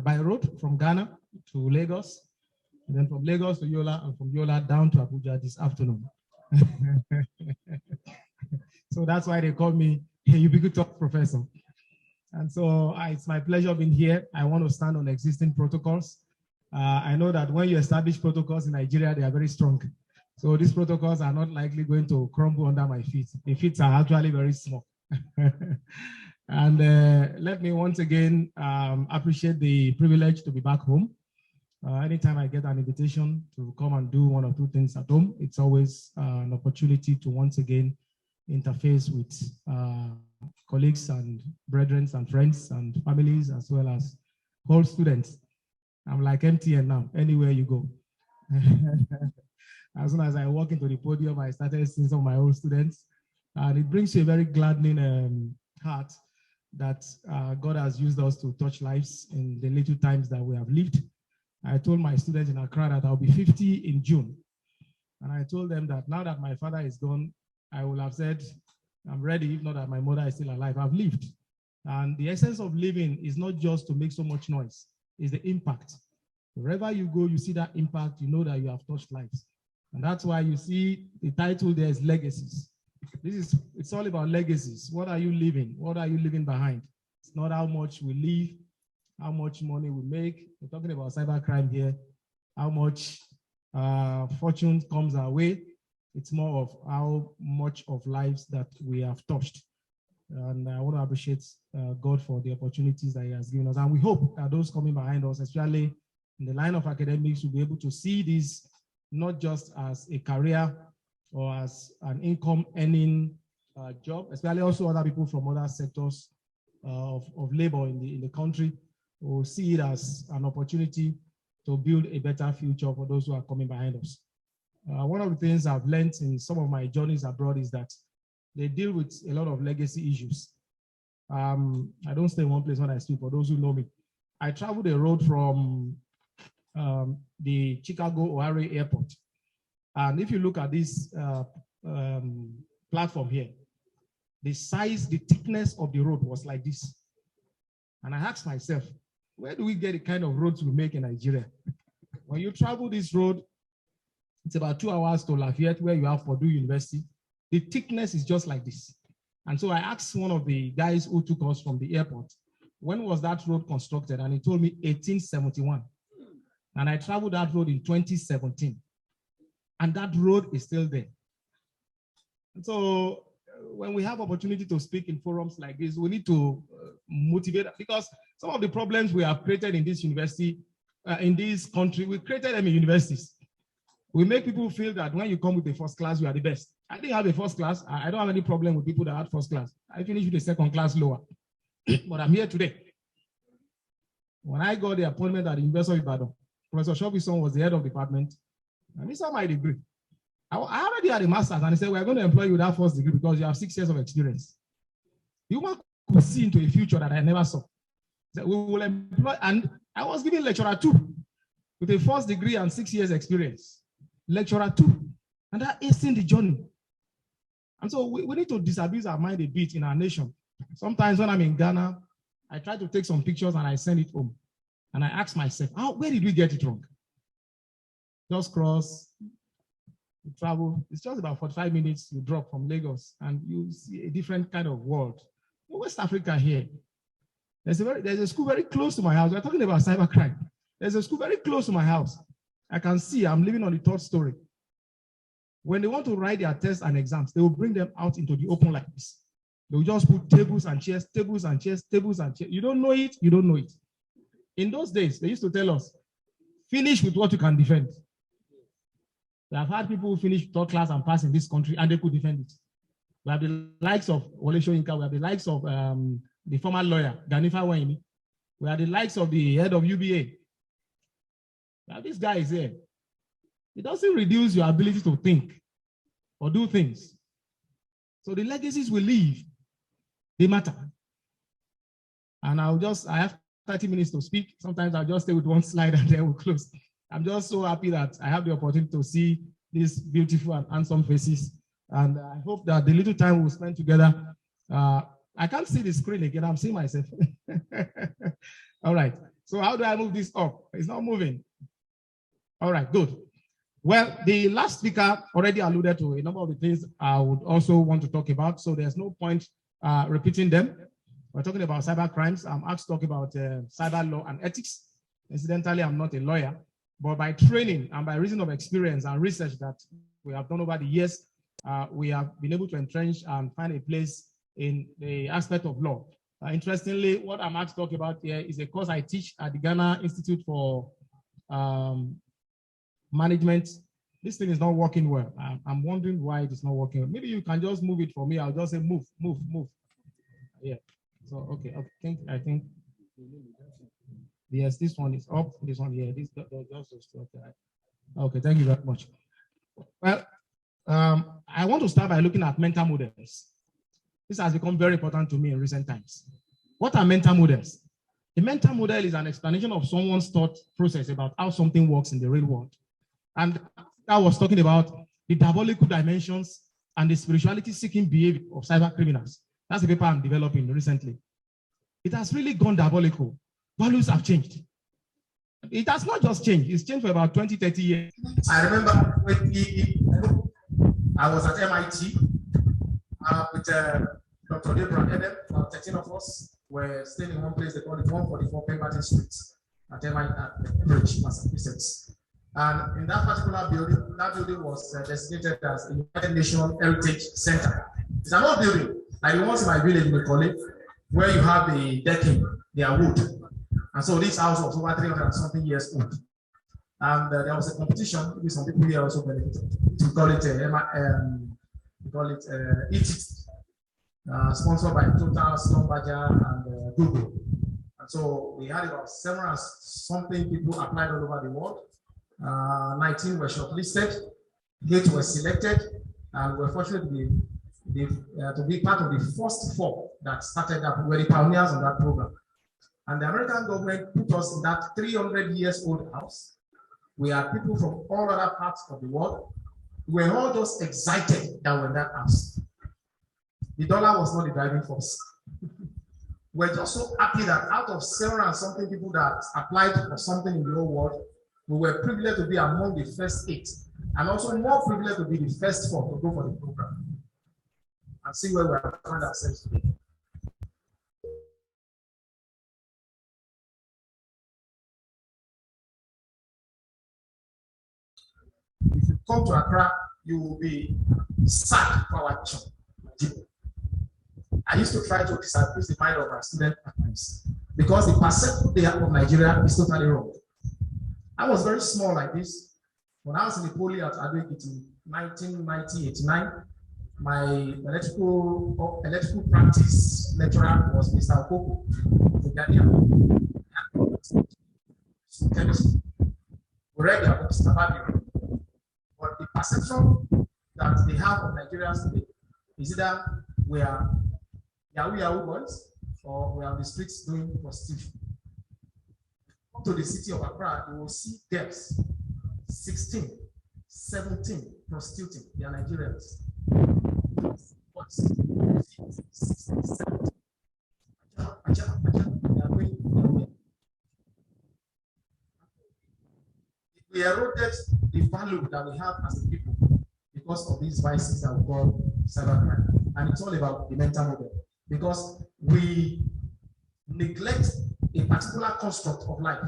[SPEAKER 18] By road from Ghana to Lagos, and then from Lagos to Yola, and from Yola down to Abuja this afternoon. So that's why they call me a ubiquitous professor. And so it's my pleasure being here. I want to stand on existing protocols. I know that when you establish protocols in Nigeria, they are very strong. So these protocols are not likely going to crumble under my feet. The feet are actually very small. And let me once again appreciate the privilege to be back home. Anytime I get an invitation to come and do one or two things at home, it's always an opportunity to once again interface with colleagues and brethren and friends and families, as well as all students. I'm like MTN now, anywhere you go. As soon as I walk into the podium, I started seeing some of my old students. And it brings you a very gladdening heart that God has used us to touch lives in the little times that we have lived. I told my students in Accra that I'll be 50 in June. And I told them that now that my father is gone, I will have said, I'm ready, if not that my mother is still alive. I've lived. And the essence of living is not just to make so much noise, it's the impact. Wherever you go, you see that impact, you know that you have touched lives. And that's why you see the title there is Legacies. It's all about legacies. What are you leaving? What are you leaving behind? It's not how much we leave, how much money we make. We're talking about cybercrime here, how much fortune comes our way. It's more of how much of lives that we have touched. And I want to appreciate God for the opportunities that he has given us. And we hope that those coming behind us, especially in the line of academics, will be able to see this not just as a career or as an income earning job, especially also other people from other sectors of labor in the country will see it as an opportunity to build a better future for those who are coming behind us. One of the things I've learned in some of my journeys abroad is that they deal with a lot of legacy issues. I don't stay in one place when I speak, for those who know me. I traveled a road from the Chicago O'Hare Airport. And if you look at this platform here, the size, the thickness of the road was like this. And I asked myself, where do we get the kind of roads we make in Nigeria? When you travel this road, it's about 2 hours to Lafayette, where you have Purdue University. The thickness is just like this. And so I asked one of the guys who took us from the airport, when was that road constructed? And he told me 1871. And I traveled that road in 2017. And that road is still there. And so when we have opportunity to speak in forums like this, we need to motivate, because some of the problems we have created in this university, in this country, we created them in universities. We make people feel that when you come with a first class, you are the best. I didn't have a first class. I don't have any problem with people that had first class. I finished with a second class lower. But I'm here today. When I got the appointment at the University of Ibadan, Professor Shobison was the head of the department, and he saw my degree. I already had a master's, and he said, we're going to employ you with that first degree because you have 6 years of experience. The woman could see into a future that I never saw. So we will employ, and I was given lecturer 2 with a first degree and 6 years experience. Lecturer 2, and that is in the journey. And so we need to disabuse our mind a bit in our nation. Sometimes when I'm in Ghana, I tried to take some pictures and I sent it home. And I asked myself, where did we get it wrong? Just cross, you travel. It's just about 45 minutes you drop from Lagos and you see a different kind of world. In West Africa here, there's a school very close to my house. We're talking about cybercrime. There's a school very close to my house. I can see I'm living on the third story. When they want to write their tests and exams, they will bring them out into the open like this. They will just put tables and chairs, tables and chairs, tables and chairs. You don't know it, you don't know it. In those days, they used to tell us, finish with what you can defend. We have had people who finish third class and pass in this country and they could defend it. We have the likes of Wole Soyinka, we have the likes of the former lawyer, Ganifa Waini. We have the likes of the head of UBA. Now this guy is here. It doesn't reduce your ability to think or do things. So the legacies we leave, they matter. And I have 30 minutes to speak. Sometimes I'll just stay with one slide and then we'll close. I'm just so happy that I have the opportunity to see these beautiful and handsome faces. And I hope that the little time we'll spend together, I can't see the screen again. I'm seeing myself. All right. So how do I move this up? It's not moving. All right, good. Well, the last speaker already alluded to a number of the things I would also want to talk about. So there's no point repeating them. We're talking about cyber crimes. I'm asked to talk about cyber law and ethics. Incidentally, I'm not a lawyer, but by training and by reason of experience and research that we have done over the years, we have been able to entrench and find a place in the aspect of law. Interestingly, what I'm asked to talk about here is a course I teach at the Ghana Institute for Management. This thing is not working well. I'm wondering why it is not working well. Maybe you can just move it for me. I'll just say move, move, move. Yeah. So okay, I think yes, this one is up. This one here. This just okay. Thank you very much. Well, I want to start by looking at mental models. This has become very important to me in recent times. What are mental models? A mental model is an explanation of someone's thought process about how something works in the real world. And I was talking about the diabolical dimensions and the spirituality-seeking behavior of cyber criminals. That's the paper I'm developing recently. It has really gone diabolical. Values have changed. It has not just changed. It's changed for about 20, 30 years. I remember when I was at MIT with Dr. Deborah Edem, about 13 of us were staying in one place. They called it 144 Pemberton Street at MIT at Cambridge, Massachusetts. And in that particular building, that building was designated as a United Nations Heritage Center. It's an old building, like the ones in my village, we call it, where you have the decking, they are wood. And so this house was over 300 and something years old. And there was a competition, maybe some people here also benefited. We call it ETIT, sponsored by Total, Schlumberger, and Google. And so we had about 700 and something people applied all over the world. 19 were shortlisted, 8 were selected, and we're fortunate to be part of the first 4 that started up. We were the pioneers on that program. And the American government put us in that 300 years old house. We are people from all other parts of the world. We were all just excited that we're in that house. The dollar was not the driving force. We're just so happy that out of 700 and something people that applied for something in the whole world, we were privileged to be among the first 8, and also more privileged to be the first 4 to go for the program and see where we are find ourselves today. If you come to Accra, you will be sad for our job. I used to try to disabuse the mind of our students at times because the perception they have of Nigeria is totally wrong. I was very small like this. When I was in the poly at Adwekiti in 1989, my electrical practice lecturer was Mr. Okoko, the Ghanaian. Chemistry. We read their books about it. But the perception that they have of Nigerians today is either we are Yahoo boys or we are on the streets doing prostitution. Come to the city of Accra, you will see girls 16, 17 prostituting. They are Nigerians. Boys, 16, 17.
[SPEAKER 19] we eroded the value that we have as a people because of these vices that we call cybercrime. And it's all about the mental model, because we neglect a particular construct of life,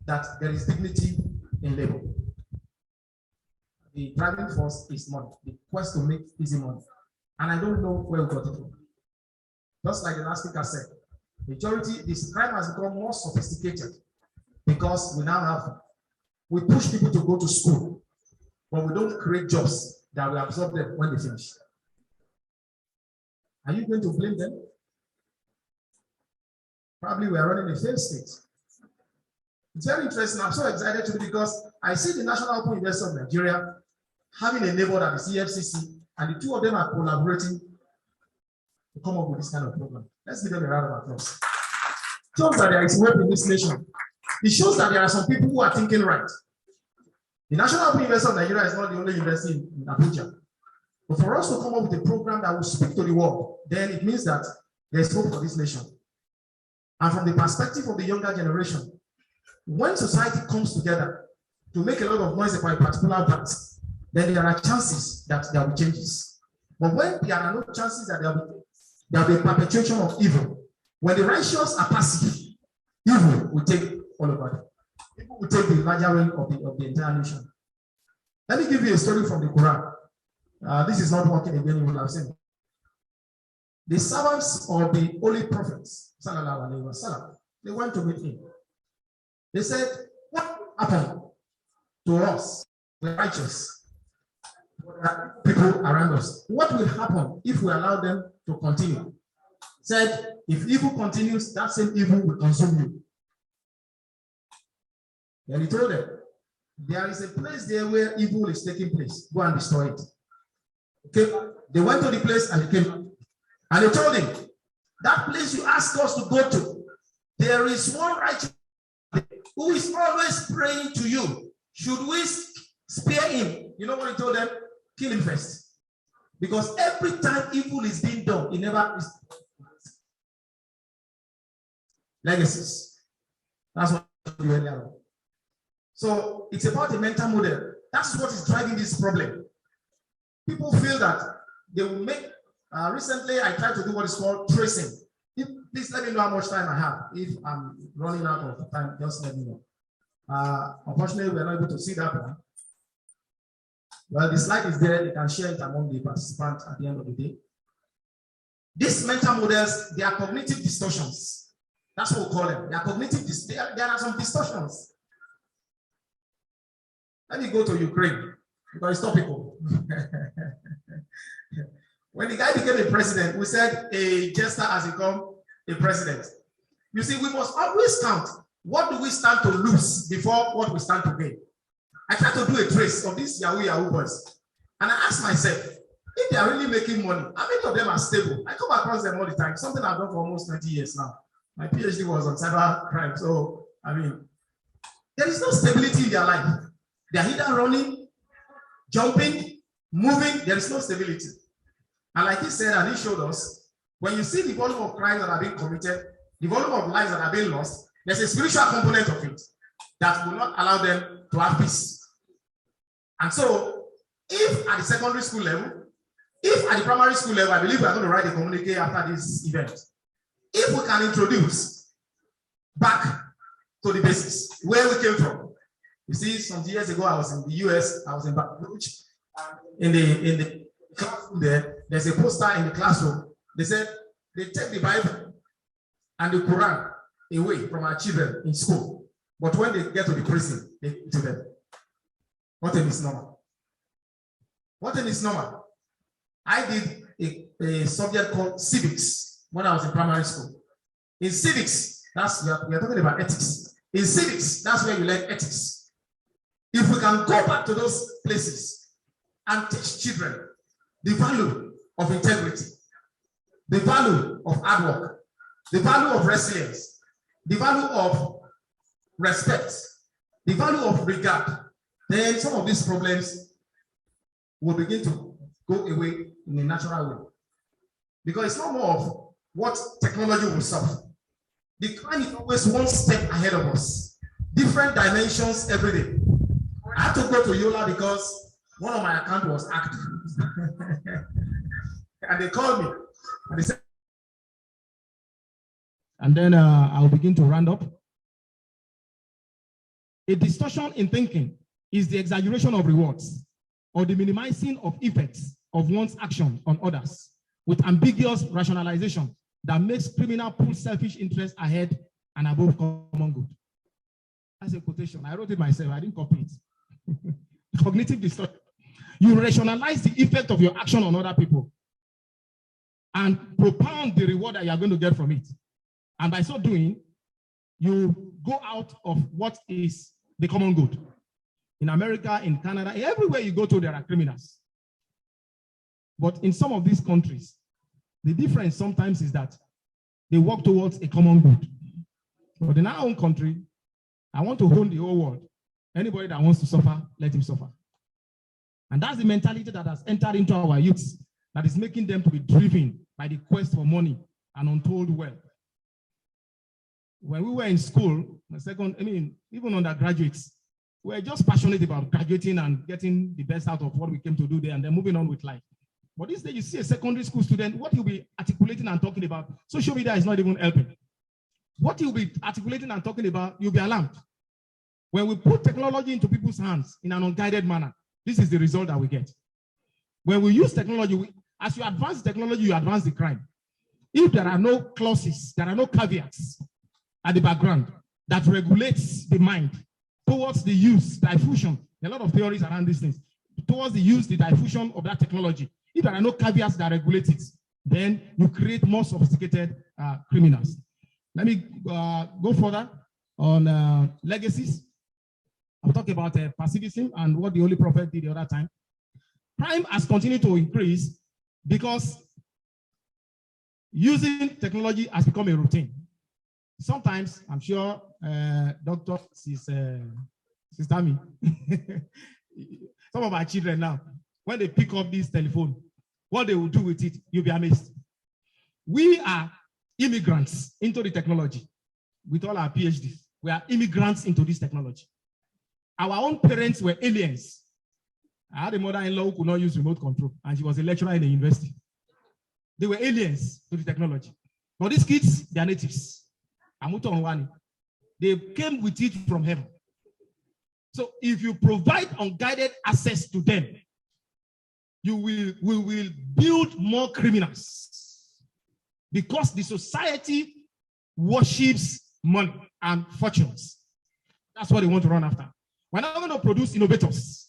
[SPEAKER 19] that there is dignity in labor. The driving force is money, the quest to make easy money. And I don't know where we got it from. Just like the last speaker said, this crime has become more sophisticated because we push people to go to school, but we don't create jobs that will absorb them when they finish. Are you going to blame them? Probably we are running a failed state. It's very interesting. I'm so excited today because I see the National Open University of Nigeria having a neighbor that is EFCC, and the two of them are collaborating to come up with this kind of program. Let's give them a round of applause. It shows that there is hope in this nation. It shows that there are some people who are thinking right. The National Open University of Nigeria is not the only university in Abuja. But for us to come up with a program that will speak to the world, then it means that there is hope for this nation. And from the perspective of the younger generation, when society comes together to make a lot of noise about a particular fact, then there are chances that there will be changes. But when there are no chances that there will be a perpetuation of evil, when the righteous are passive, evil will take all over. People will take the larger rank of the entire nation. Let me give you a story from the Quran. This is not working again, you will have seen. The servants of the holy prophets, sallallahu alaihi wasallam, they went to meet him. They said, what happened to us, the righteous, people around us? What will happen if we allow them to continue? Said, if evil continues, that same evil will consume you. Then he told them, there is a place there where evil is taking place. Go and destroy it. Okay? They went to the place and they came. And they told him, that place you asked us to go to, there is one righteous who is always praying to you. Should we spare him? You know what he told them? Kill him first. Because every time evil is being done, it never is. Legacies. That's what you earlier. So it's about the mental model. That's what is driving this problem. People feel that they will make. Recently, I tried to do what is called tracing. Please let me know how much time I have. If I'm running out of time, just let me know. Unfortunately, we're not able to see that one. Well, the slide is there. You can share it among the participants at the end of the day. These mental models, they are cognitive distortions. That's what we call them. They are cognitive. There are some distortions. Let me go to Ukraine because it's topical. When the guy became a president, we said a jester has become a president. You see, we must always count what do we stand to lose before what we stand to gain. I try to do a trace of these Yahoo boys, and I ask myself, if they are really making money, how many of them are stable? I come across them all the time, something I've done for almost 20 years now. My PhD was on cyber crime, so I mean, there is no stability in their life. They are either running, jumping, moving, there is no stability. And like he said, and he showed us, when you see the volume of crimes that are being committed, the volume of lives that are being lost, there's a spiritual component of it that will not allow them to have peace. And so, if at the secondary school level, if at the primary school level, I believe we are going to write a communique after this event. If we can introduce back to the basics, where we came from. You see, some years ago, I was in the US, I was in Baton Rouge, in the classroom there's a poster in the classroom. They said they take the Bible and the Quran away from our children in school. But when they get to the prison, they give it to them. What a misnomer. What a misnomer. I did a subject called civics when I was in primary school. In civics, we are talking about ethics. In civics, that's where you learn ethics. If we can go back to those places and teach children the value of integrity, the value of hard work, the value of resilience, the value of respect, the value of regard, then some of these problems will begin to go away in a natural way. Because it's not more of what technology will solve. The crime is always one step ahead of us, different dimensions every day. had to go to Yola because one of my accounts was active. And they called me and they said,
[SPEAKER 18] and then I'll begin to round up. A distortion in thinking is the exaggeration of rewards or the minimizing of effects of one's action on others with ambiguous rationalization that makes criminal put selfish interests ahead and above common good. That's a quotation. I wrote it myself. I didn't copy it. Cognitive distortion. You rationalize the effect of your action on other people and propound the reward that you are going to get from it. And by so doing, you go out of what is the common good. In America, in Canada, everywhere you go to, there are criminals. But in some of these countries, the difference sometimes is that they work towards a common good. But in our own country, I want to own the whole world. Anybody that wants to suffer, let him suffer. And that's the mentality that has entered into our youths, that is making them to be driven by the quest for money and untold wealth. When we were in school, even undergraduates, we were just passionate about graduating and getting the best out of what we came to do there and then moving on with life. But this day, you see a secondary school student, what he'll be articulating and talking about, social media is not even helping. What he'll be articulating and talking about, you'll be alarmed. When we put technology into people's hands in an unguided manner, this is the result that we get. When we use technology, as you advance technology, you advance the crime. If there are no clauses, there are no caveats at the background that regulates the mind towards the use, diffusion, a lot of theories around these things, towards the use, the diffusion of that technology. If there are no caveats that regulate it, then you create more sophisticated criminals. Let me go further on legacies. I'll talk about pacifism and what the Holy Prophet did the other time. Crime has continued to increase because using technology has become a routine. Sometimes, I'm sure Dr. Sister Me, some of our children now, when they pick up this telephone, what they will do with it, you'll be amazed. We are immigrants into the technology with all our PhDs. We are immigrants into this technology. Our own parents were aliens. I had a mother-in-law who could not use remote control, and she was a lecturer in the university. They were aliens to the technology. But these kids, they are natives. They came with it from heaven. So if you provide unguided access to them, we will build more criminals because the society worships money and fortunes. That's what they want to run after. We're not going to produce innovators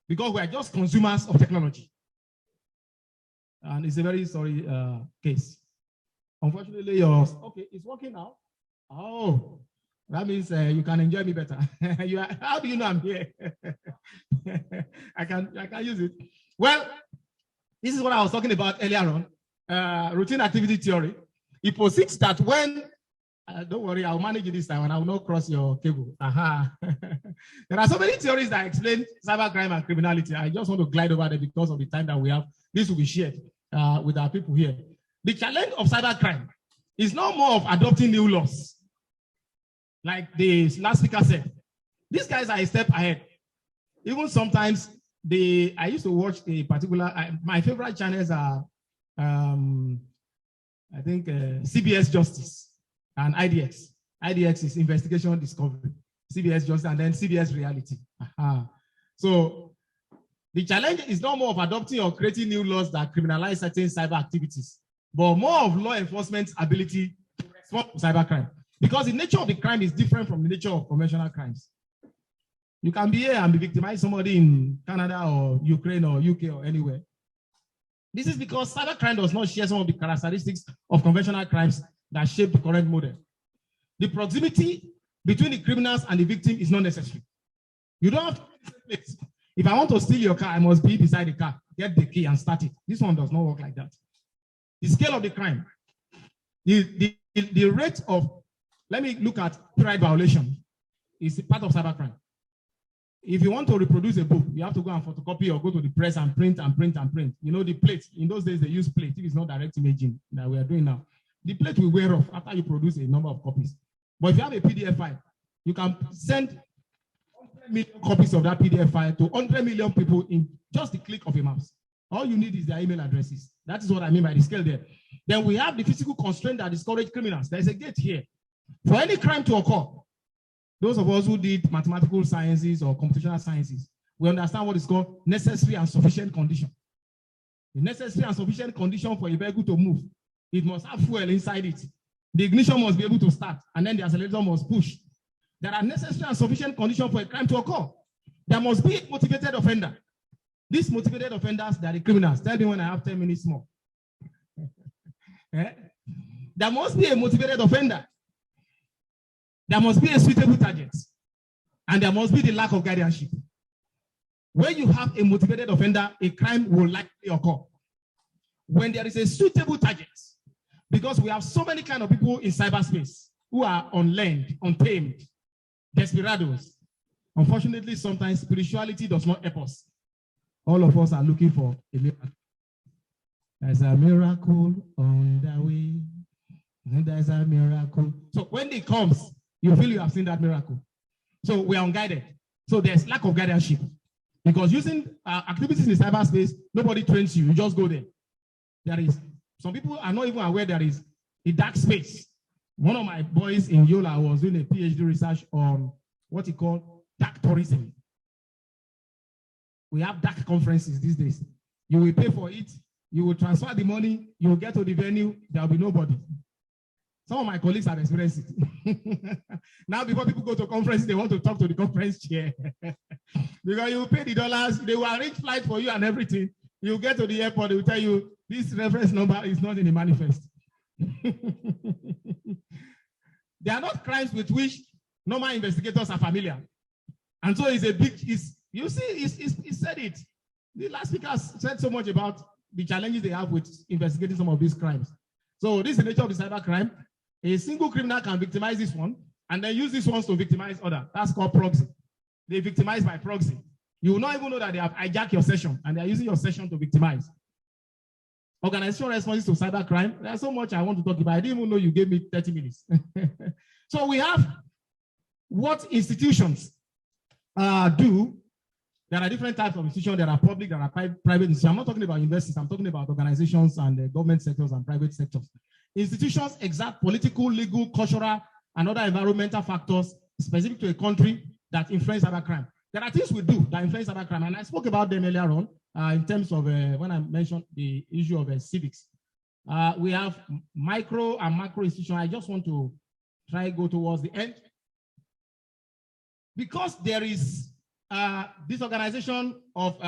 [SPEAKER 18] because we are just consumers of technology. And it's a very sorry case. Unfortunately, yours, okay, it's working now. Oh, that means you can enjoy me better. How do you know I'm here? I can use it. Well, this is what I was talking about earlier on. Routine activity theory. It posits that when, don't worry, I'll manage it this time and I will not cross your cable. There are so many theories that explain cybercrime and criminality. I just want to glide over there because of the time that we have. This will be shared with our people here. The challenge of cybercrime is no more of adopting new laws. Like the last speaker said, these guys are a step ahead. Even sometimes, I used to watch a particular, my favorite channels are, I think, CBS Justice and IDX. IDX is Investigation Discovery, CBS Justice, and then CBS Reality. So the challenge is not more of adopting or creating new laws that criminalize certain cyber activities, but more of law enforcement's ability to respond to cybercrime. Because the nature of the crime is different from the nature of conventional crimes. You can be here and be victimizing somebody in Canada or Ukraine or UK or anywhere. This is because cybercrime does not share some of the characteristics of conventional crimes that shape the current model. The proximity between the criminals and the victim is not necessary. You don't have to be in the same place. If I want to steal your car, I must be beside the car, get the key and start it. This one does not work like that. The scale of the crime, the rate of, let me look at copyright violation, is part of cybercrime. If you want to reproduce a book, you have to go and photocopy or go to the press and print and print and print. You know, the plate, in those days they use plate. If it's not direct imaging that we are doing now, the plate will wear off after you produce a number of copies. But if you have a PDF file, you can send million copies of that PDF file to 100 million people in just the click of a mouse. All you need is their email addresses. That is what I mean by the scale there. Then we have the physical constraint that discourage criminals. There's a gate here. For any crime to occur, those of us who did mathematical sciences or computational sciences, we understand what is called necessary and sufficient condition. The necessary and sufficient condition for a vehicle to move, it must have fuel inside it. The ignition must be able to start, and then the accelerator must push. There are necessary and sufficient conditions for a crime to occur. There must be a motivated offender. These motivated offenders, they are the criminals. Tell me when I have 10 minutes more. There must be a motivated offender. There must be a suitable target. And there must be the lack of guardianship. When you have a motivated offender, a crime will likely occur. When there is a suitable target, because we have so many kind of people in cyberspace who are unlearned, untamed, desperados. Unfortunately, sometimes spirituality does not help us. All of us are looking for a miracle. There's a miracle on the way. There's a miracle. So when it comes, you feel you have seen that miracle. So we are unguided. So there's lack of guardianship. Because using activities in cyberspace, nobody trains you. You just go there. There is, some people are not even aware there is a dark space. One of my boys in Yola was doing a PhD research on what he called dark tourism. We have dark conferences these days. You will pay for it, you will transfer the money, you will get to the venue, there will be nobody. Some of my colleagues have experienced it. Now, before people go to conferences, they want to talk to the conference chair. Because you will pay the dollars, they will arrange flight for you and everything. You get to the airport, they will tell you, this reference number is not in the manifest. They are not crimes with which normal investigators are familiar. And so it's a big, you see, he said it. The last speaker said so much about the challenges they have with investigating some of these crimes. So this is the nature of the cyber crime. A single criminal can victimize this one and then use this one to victimize others. That's called proxy. They victimize by proxy. You will not even know that they have hijacked your session and they are using your session to victimize. Organizational responses to cyber crime. There's so much I want to talk about. I didn't even know you gave me 30 minutes. So we have what institutions do. There are different types of institutions. There are public, there are private institutions. I'm not talking about universities. I'm talking about organizations and government sectors and private sectors. Institutions exert political, legal, cultural, and other environmental factors specific to a country that influence cybercrime. There are things we do that influence cybercrime, and I spoke about them earlier on in terms of when I mentioned the issue of civics. We have micro and macro institutions. I just want to try go towards the end. Because there is this organization of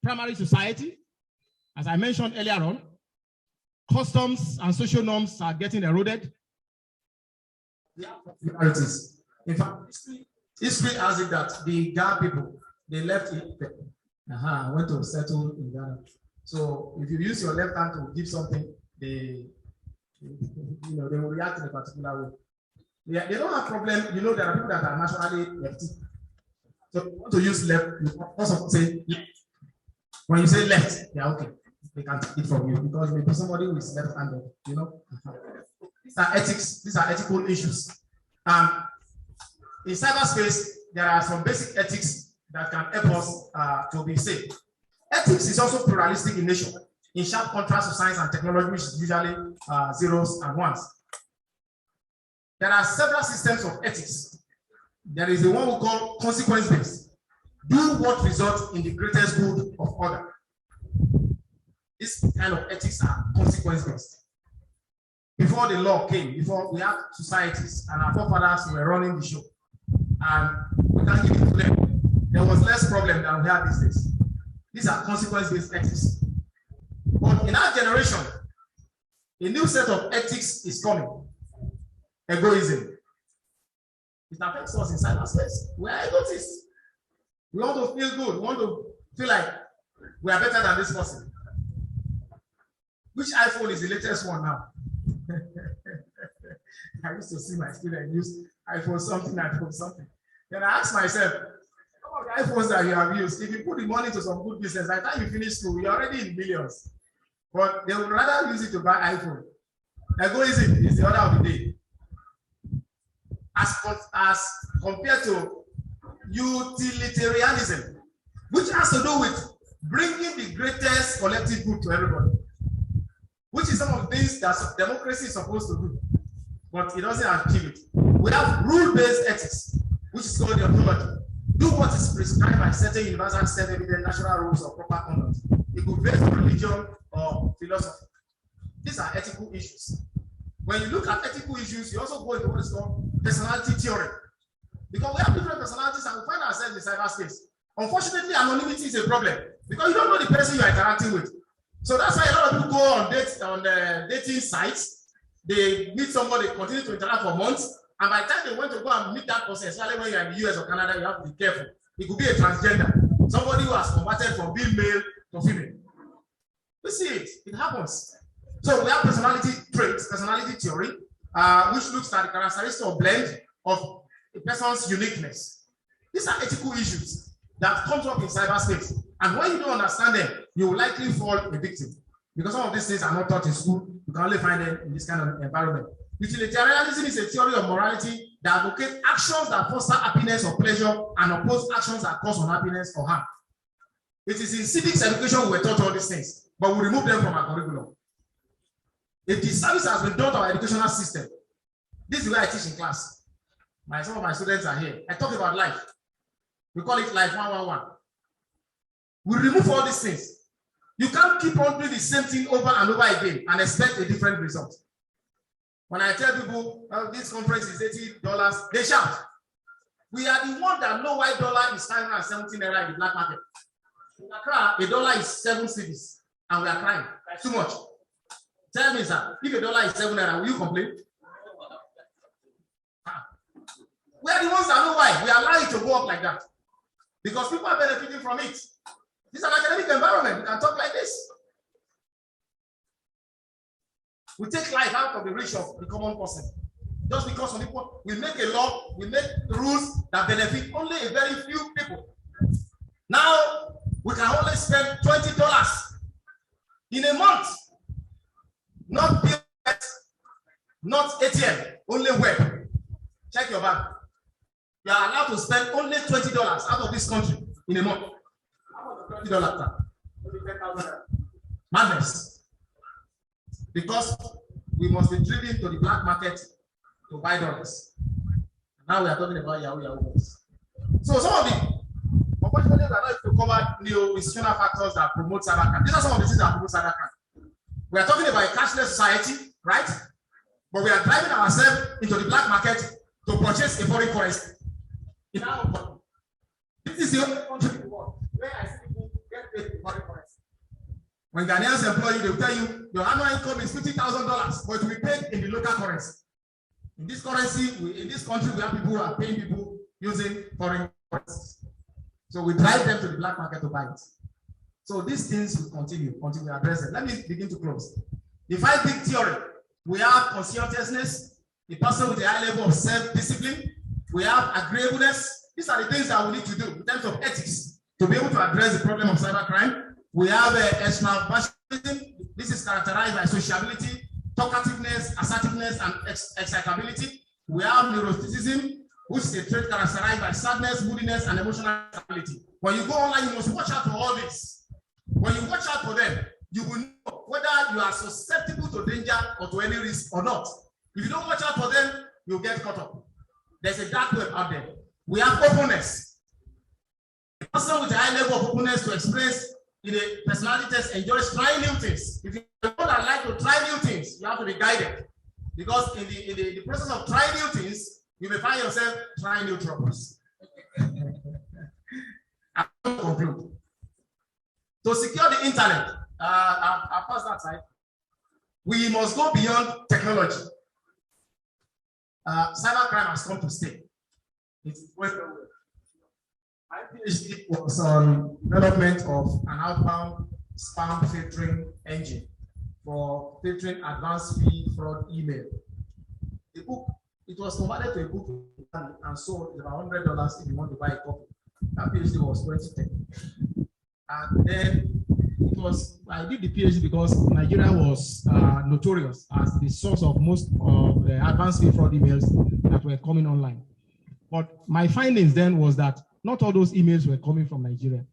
[SPEAKER 18] primary society, as I mentioned earlier on, customs and social norms are getting eroded.
[SPEAKER 19] The particularities. In fact, history has it that the Ghana people, they left it, went to settle in Ghana. So if you use your left hand to give something, they will react in a particular way. They don't have problem. You know, there are people that are naturally lefty. So you want to use left, you also say left. When you say left, yeah, okay. They can take it from you because maybe somebody who is left-handed, you know. These are ethics, these are ethical issues. In cyberspace, there are some basic ethics that can help us to be safe. Ethics is also pluralistic in nature, in sharp contrast to science and technology, which is usually zeros and ones. There are several systems of ethics. There is the one we call consequence-based. Do what results in the greatest good of others. This kind of ethics are consequence-based. Before the law came, before we had societies and our forefathers were running the show, and we can give it to them, there was less problem than we have these days. These are consequence-based ethics. But in our generation, a new set of ethics is coming. Egoism. It affects us in cyberspace. We are egotists. We want to feel good. We want to feel like we are better than this person. Which iPhone is the latest one now? I used to see my student use iPhone something. Then I asked myself, some of the iPhones that you have used, if you put the money to some good business, by the time you finish school, you're already in millions. But they would rather use it to buy iPhone. Egoism is the order of the day. As compared to utilitarianism, which has to do with bringing the greatest collective good to everybody, which is some of the things that democracy is supposed to do, but it doesn't achieve it. We have rule-based ethics, which is called deontology. Do what is prescribed by certain universal self-evident natural rules of proper conduct. It could be based on religion or philosophy. These are ethical issues. When you look at ethical issues, you also go into what is called personality theory. Because we have different personalities and we find ourselves in cyberspace. Unfortunately, anonymity is a problem because you don't know the person you are interacting with. So that's why a lot of people go on dating sites. They meet somebody, continue to interact for months, and by the time they want to go and meet that person, especially when you're in the US or Canada, you have to be careful. It could be a transgender, somebody who has converted from being male to female. We see it, it happens. So we have personality traits, personality theory, which looks at the characteristic or blend of a person's uniqueness. These are ethical issues that comes up in cyberspace. And when you don't understand them, you will likely fall a victim. Because some of these things are not taught in school, you can only find them in this kind of environment. Utilitarianism is a theory of morality that advocates actions that foster happiness or pleasure and oppose actions that cause unhappiness or harm. It is in civics education we were taught all these things, but we remove them from our curriculum. A disservice has been done to our educational system. This is where I teach in class. Some of my students are here. I talk about life. We call it life 111. We remove all these things. You can't keep on doing the same thing over and over again and expect a different result. When I tell people, oh, this conference is $80, they shout. We are the one that know why dollar is 517 naira in the black market. In Accra, a dollar is 7 cedis, and we are crying. Too much. Tell me, sir, if a dollar is 7 naira, will you complain? We are the ones that know why. We allow it to go up like that. Because people are benefiting from it. This is an academic environment. We can talk like this. We take life out of the reach of the common person. Just because some people, we make a law, we make rules that benefit only a very few people. Now, we can only spend $20 in a month. Not POS, not ATM, only web. Check your bank. You are allowed to spend only $20 out of this country in a month. $20. Madness. Because we must be driven to the black market to buy dollars. Now we are talking about Yahoo. So some of the unfortunately, we are not to cover neo-institutional factors that promote cybercrime. These are some of the things that promote cybercrime. We are talking about a cashless society, right? But we are driving ourselves into the black market to purchase a foreign currency. This is the only country in the world where I see people get paid in foreign currency. When Ghanaians employ you, they will tell you your annual income is $50,000, but it will be paid in the local currency. In this currency, in this country, we have people who are paying people using foreign currencies. So we drive them to the black market to buy it. So these things will continue until we address it. Let me begin to close. The 5 big theory. We have conscientiousness, the person with a high level of self-discipline. We have agreeableness. These are the things that we need to do in terms of ethics to be able to address the problem of cybercrime. We have extraversionism. This is characterized by sociability, talkativeness, assertiveness, and excitability. We have neuroticism, which is a trait characterized by sadness, moodiness, and emotional stability. When you go online, you must watch out for all this. When you watch out for them, you will know whether you are susceptible to danger or to any risk or not. If you don't watch out for them, you'll get caught up. There's a dark web out there. We have openness. A person with a high level of openness to experience in a personality test enjoys trying new things. If you're one that like to try new things, you have to be guided. Because in the process of trying new things, you may find yourself trying new troubles. I will conclude. To secure the internet, I'll pass that side. We must go beyond technology. Cybercrime has come to stay. It's going nowhere. My PhD was on development of an outbound spam filtering engine for filtering advanced fee fraud email. The book, it was converted to a book and sold. It's about $100 if you want to buy a copy. That PhD was 2010. And then I did the PhD because Nigeria was notorious as the source of most of the advanced fee fraud emails that were coming online. But my findings then was that
[SPEAKER 18] not all those emails were coming from Nigeria.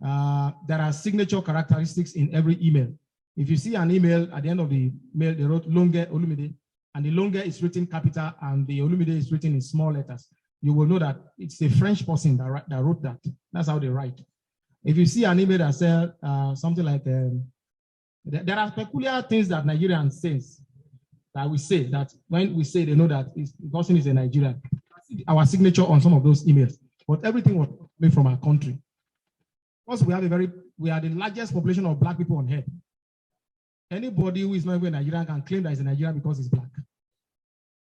[SPEAKER 18] There are signature characteristics in every email. If you see an email, at the end of the mail, they wrote Longe Olumide, and the Longe is written capital and the Olumide is written in small letters, you will know that it's a French person that wrote that. That's how they write. If you see an email that says something like, there are peculiar things that Nigerians say, that we say, that when we say, they know that the person is a Nigerian. Our signature on some of those emails, but everything was made from our country. Plus, we are the largest population of Black people on earth. Anybody who is not even a Nigerian can claim that he's a Nigerian because he's Black.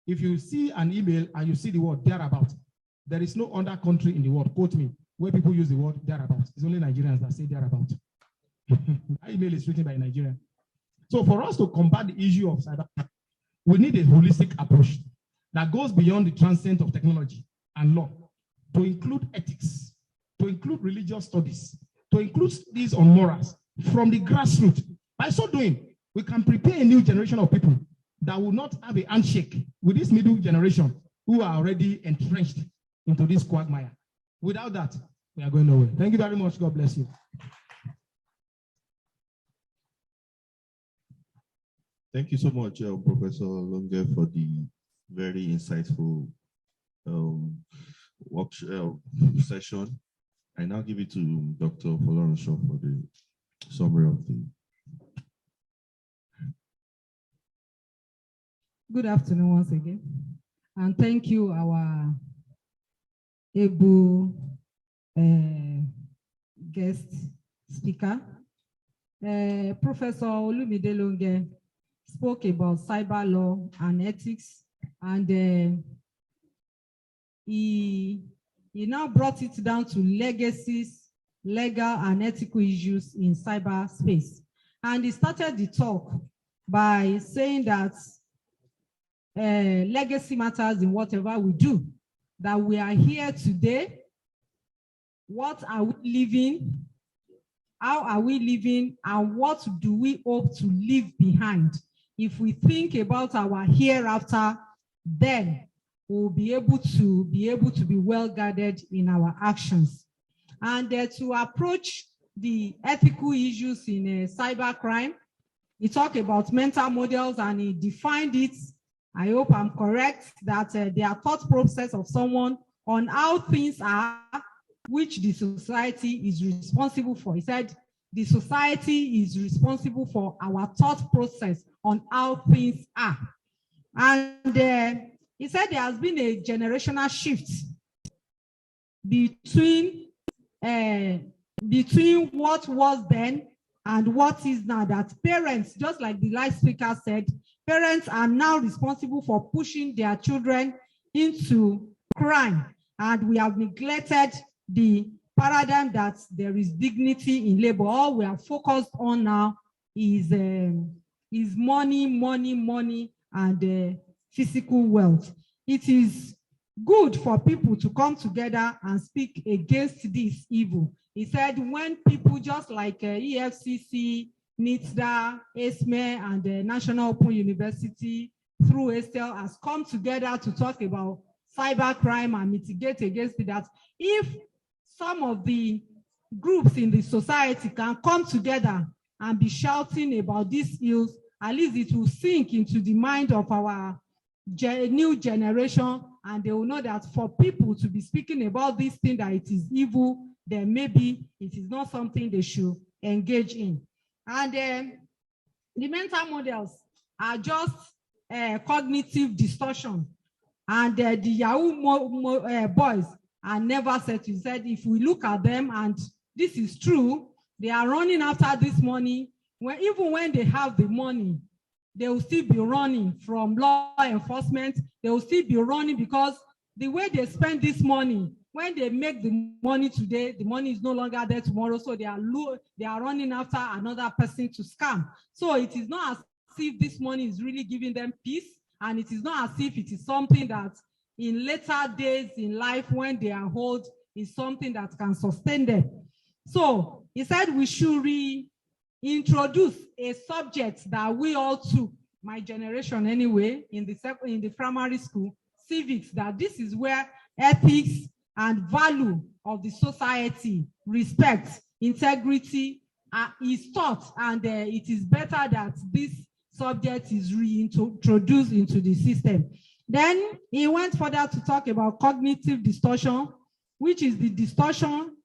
[SPEAKER 18] If you see an email and you see the word thereabout, there is no other country in the world, quote me, where people use the word thereabout. It's only Nigerians that say thereabout. That email is written by a Nigerian. So for us to combat the issue of cybercrime, we need a holistic approach that goes beyond the transcendence of technology and law, to include ethics, to include religious studies, to include studies on morals from the grassroots. By so doing, we can prepare a new generation of people that will not have a handshake with this middle generation who are already entrenched into this quagmire. Without that, we are going nowhere. Thank you very much. God bless you.
[SPEAKER 13] Thank you so much, Professor Longe, for the very insightful session. I now give it to Dr. Folorunsho for the summary of the.
[SPEAKER 17] Good afternoon once again, and thank you, our able guest speaker. Professor Olumide Longe spoke about cyber law and ethics, and he now brought it down to legacies, legal and ethical issues in cyberspace. And he started the talk by saying that legacy matters in whatever we do, that we are here today. What are we living? How are we living? And what do we hope to leave behind? If we think about our hereafter, then we'll be able to be well guarded in our actions. And to approach the ethical issues in cybercrime, he talked about mental models and he defined it. I hope I'm correct, that their thought process of someone on how things are, which the society is responsible for. He said the society is responsible for our thought process on how things are. And he said there has been a generational shift between what was then and what is now, that parents, just like the last speaker said, parents are now responsible for pushing their children into crime. And we have neglected the paradigm that there is dignity in labor. All we are focused on now is money, and physical wealth. It is good for people to come together and speak against this evil. He said when people just like EFCC, NITDA, ESME, and the National Open University through Estelle has come together to talk about cybercrime and mitigate against it, that if some of the groups in the society can come together and be shouting about these ills, at least it will sink into the mind of our new generation, and they will know that for people to be speaking about this thing, that it is evil, then maybe it is not something they should engage in. And the mental models are just cognitive distortion. And the Yahoo boys are never set. He said, if we look at them, and this is true, they are running after this money. Even when they have the money, they will still be running from law enforcement. They will still be running because the way they spend this money, when they make the money today, the money is no longer there tomorrow. So they are running after another person to scam. So it is not as if this money is really giving them peace. And it is not as if it is something that in later days in life, when they are old, is something that can sustain them. So he said we should reintroduce a subject that we all took, my generation anyway, in the primary school, civics, that this is where ethics and value of the society, respect, integrity is taught, and it is better that this subject is reintroduced into the system. Then he went further to talk about cognitive distortion, which is the distortion.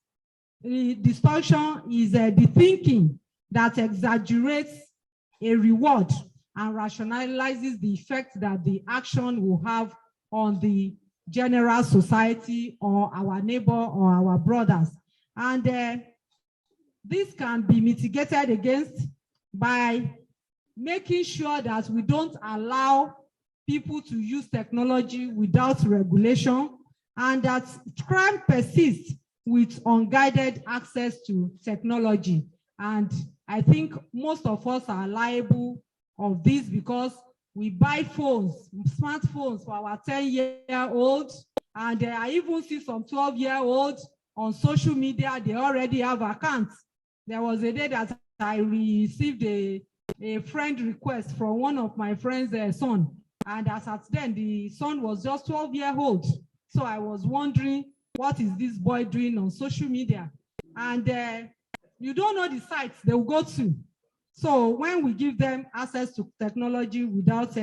[SPEAKER 17] The distortion is the thinking that exaggerates a reward and rationalizes the effect that the action will have on the general society or our neighbor or our brothers. And this can be mitigated against by making sure that we don't allow people to use technology without regulation, and that crime persists with unguided access to technology. And I think most of us are liable of this because we buy phones, smartphones for our 10-year-olds, and I even see some 12-year-olds on social media, they already have accounts. There was a day that I received a friend request from one of my friend's son, and as at then, the son was just 12 years old. So I was wondering, what is this boy doing on social media? And you don't know the sites they will go to. So when we give them access to technology without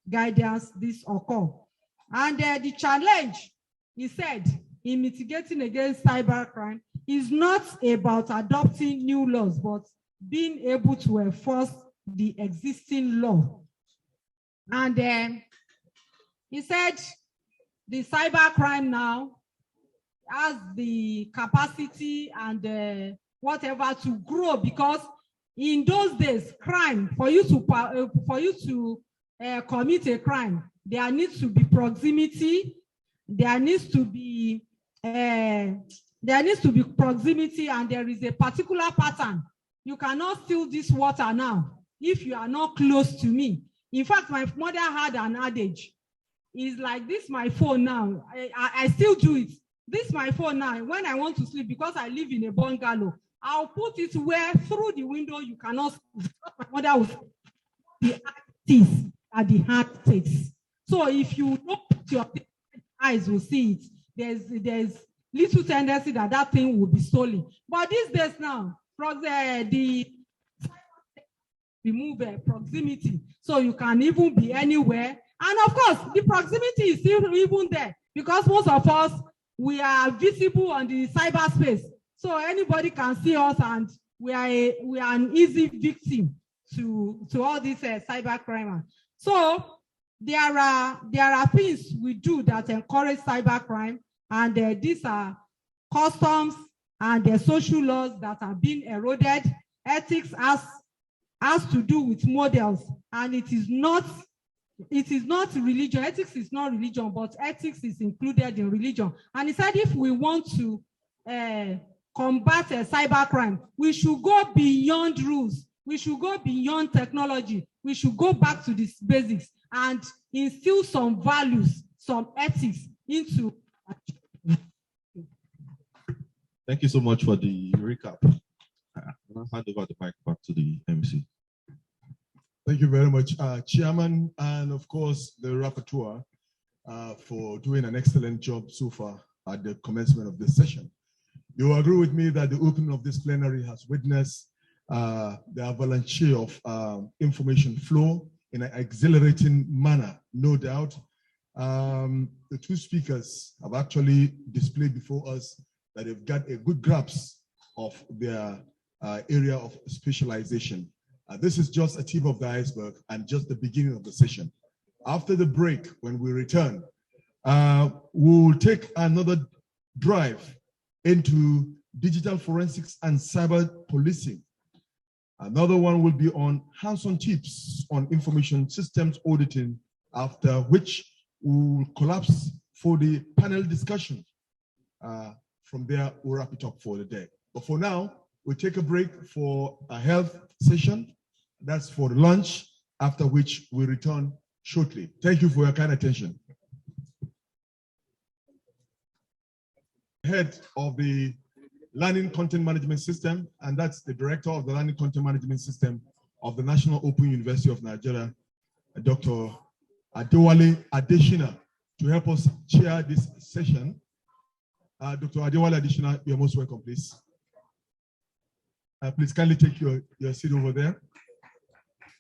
[SPEAKER 17] guidance, this occurs. And the challenge, he said, in mitigating against cybercrime is not about adopting new laws, but being able to enforce the existing law. And he said the cybercrime now has the capacity and whatever to grow, because in those days, crime, for you to commit a crime, there needs to be proximity, there needs to be proximity, and there is a particular pattern. You cannot steal this water now if you are not close to me. In fact, my mother had an adage. It's like, this my phone now. I still do it. This my phone now. When I want to sleep, because I live in a bungalow, I'll put it where through the window you cannot see. My mother will say, the artist at the heart takes. So if you don't put your eyes will see it, there's little tendency that that thing will be stolen. But these days now, remove proximity, so you can even be anywhere. And of course, the proximity is still even there, because most of us, we are visible on the cyberspace. So anybody can see us, and we are an easy victim to all these cybercrime. So there are things we do that encourage cybercrime, and these are customs and the social laws that are being eroded. Ethics has to do with models, and it is not religion. Ethics is not religion, but ethics is included in religion. And he said, if we want to combat cybercrime, we should go beyond rules. We should go beyond technology. We should go back to the basics and instill some values, some ethics into.
[SPEAKER 13] Thank you so much for the recap. I'll hand over the mic back to the MC.
[SPEAKER 1] Thank you very much, Chairman, and of course the rapporteur for doing an excellent job so far at the commencement of this session. You will agree with me that the opening of this plenary has witnessed the avalanche of information flow in an exhilarating manner, no doubt. The two speakers have actually displayed before us that they've got a good grasp of their area of specialization. This is just a tip of the iceberg and just the beginning of the session. After the break, when we return, we'll take another drive into digital forensics and cyber policing. Another one will be on hands-on tips on information systems auditing, after which we'll collapse for the panel discussion. From there, we'll wrap it up for the day. But for now, we'll take a break for a health session. That's for lunch, after which we return shortly. Thank you for your kind attention. Head of the Learning Content Management System, and that's the Director of the Learning Content Management System of the National Open University of Nigeria, Dr. Adewale Adeshina, to help us chair this session. Dr. Adewale Additional, you're most welcome, please. Please kindly take your seat over there.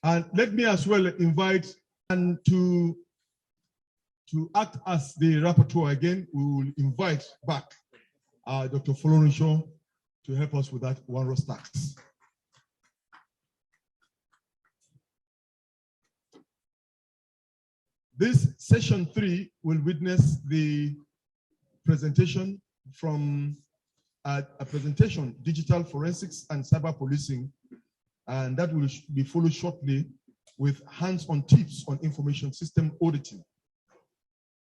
[SPEAKER 1] And let me as well invite and to act as the rapporteur again, we will invite back Dr. Folorunsho to help us with that one row tax. This session 3 will witness the presentation from a presentation, Digital Forensics and Cyber Policing, and that will be followed shortly with hands-on tips on information system auditing.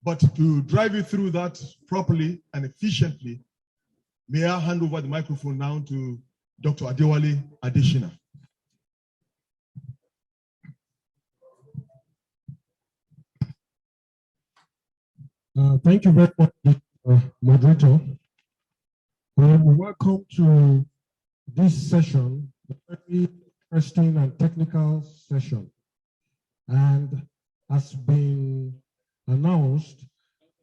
[SPEAKER 1] But to drive you through that properly and efficiently, may I hand over the microphone now to Dr. Adewale Adeshina.
[SPEAKER 20] Thank you very much, moderator. Welcome to this session, a very interesting and technical session. And as been announced,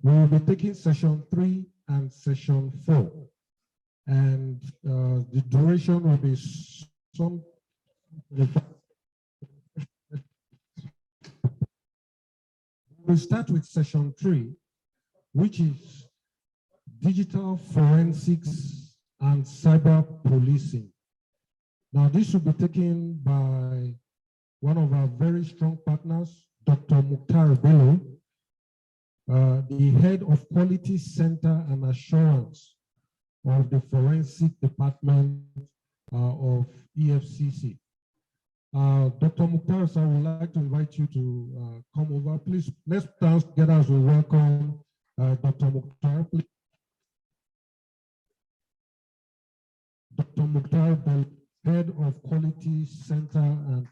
[SPEAKER 20] we will be taking session 3 and session 4. And the duration will be some. We'll start with session 3, which is digital forensics and cyber policing. Now, this will be taken by one of our very strong partners, Dr. Mukhtar Bello, the head of Quality Center and Assurance of the Forensic Department of EFCC. Dr. Mukhtar, I would like to invite you to come over. Please, let's dance together as we welcome Dr. Mukhtar. Please. Dr. Mukhtar, head of Quality Center and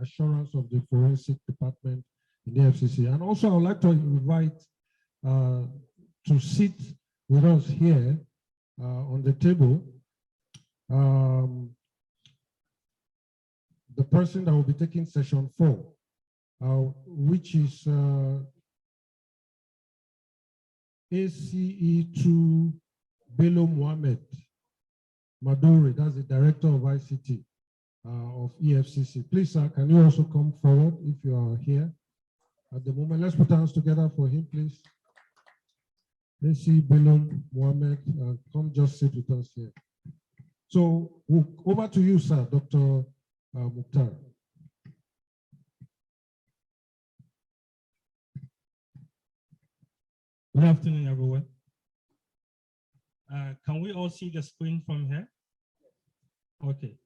[SPEAKER 20] Assurance of the Forensic Department in the FCC. And also, I would like to invite to sit with us here on the table the person that will be taking session 4, which is ACE2 Bello Mohammed Maduri, that's the Director of ICT of EFCC. Please, sir, can you also come forward if you are here at the moment? Let's put hands together for him, please. ACE Bello Mohammed, come just sit with us here. So, over to you, sir, Dr. Mukhtar.
[SPEAKER 15] Good afternoon, everyone. Can we all see the screen from here? Okay.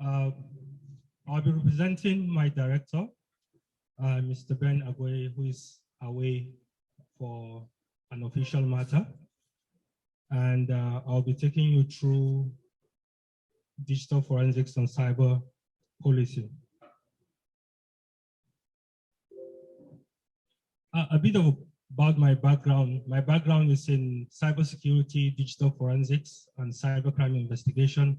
[SPEAKER 15] I'll be representing my director, Mr. Ben Agwe, who is away for an official matter. And I'll be taking you through digital forensics and cyber policing. A bit about my background. My background is in cybersecurity, digital forensics, and cybercrime investigation.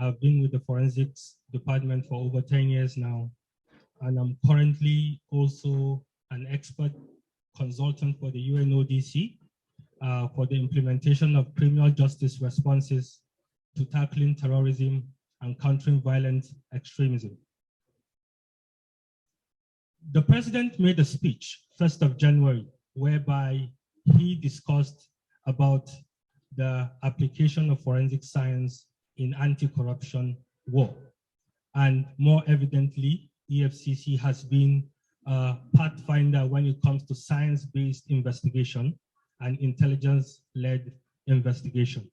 [SPEAKER 15] I've been with the forensics department for over 10 years now, and I'm currently also an expert consultant for the UNODC for the implementation of criminal justice responses to tackling terrorism and countering violent extremism. The president made a speech 1st of January, whereby he discussed about the application of forensic science in anti-corruption war. And more evidently, EFCC has been a pathfinder when it comes to science-based investigation and intelligence-led investigation.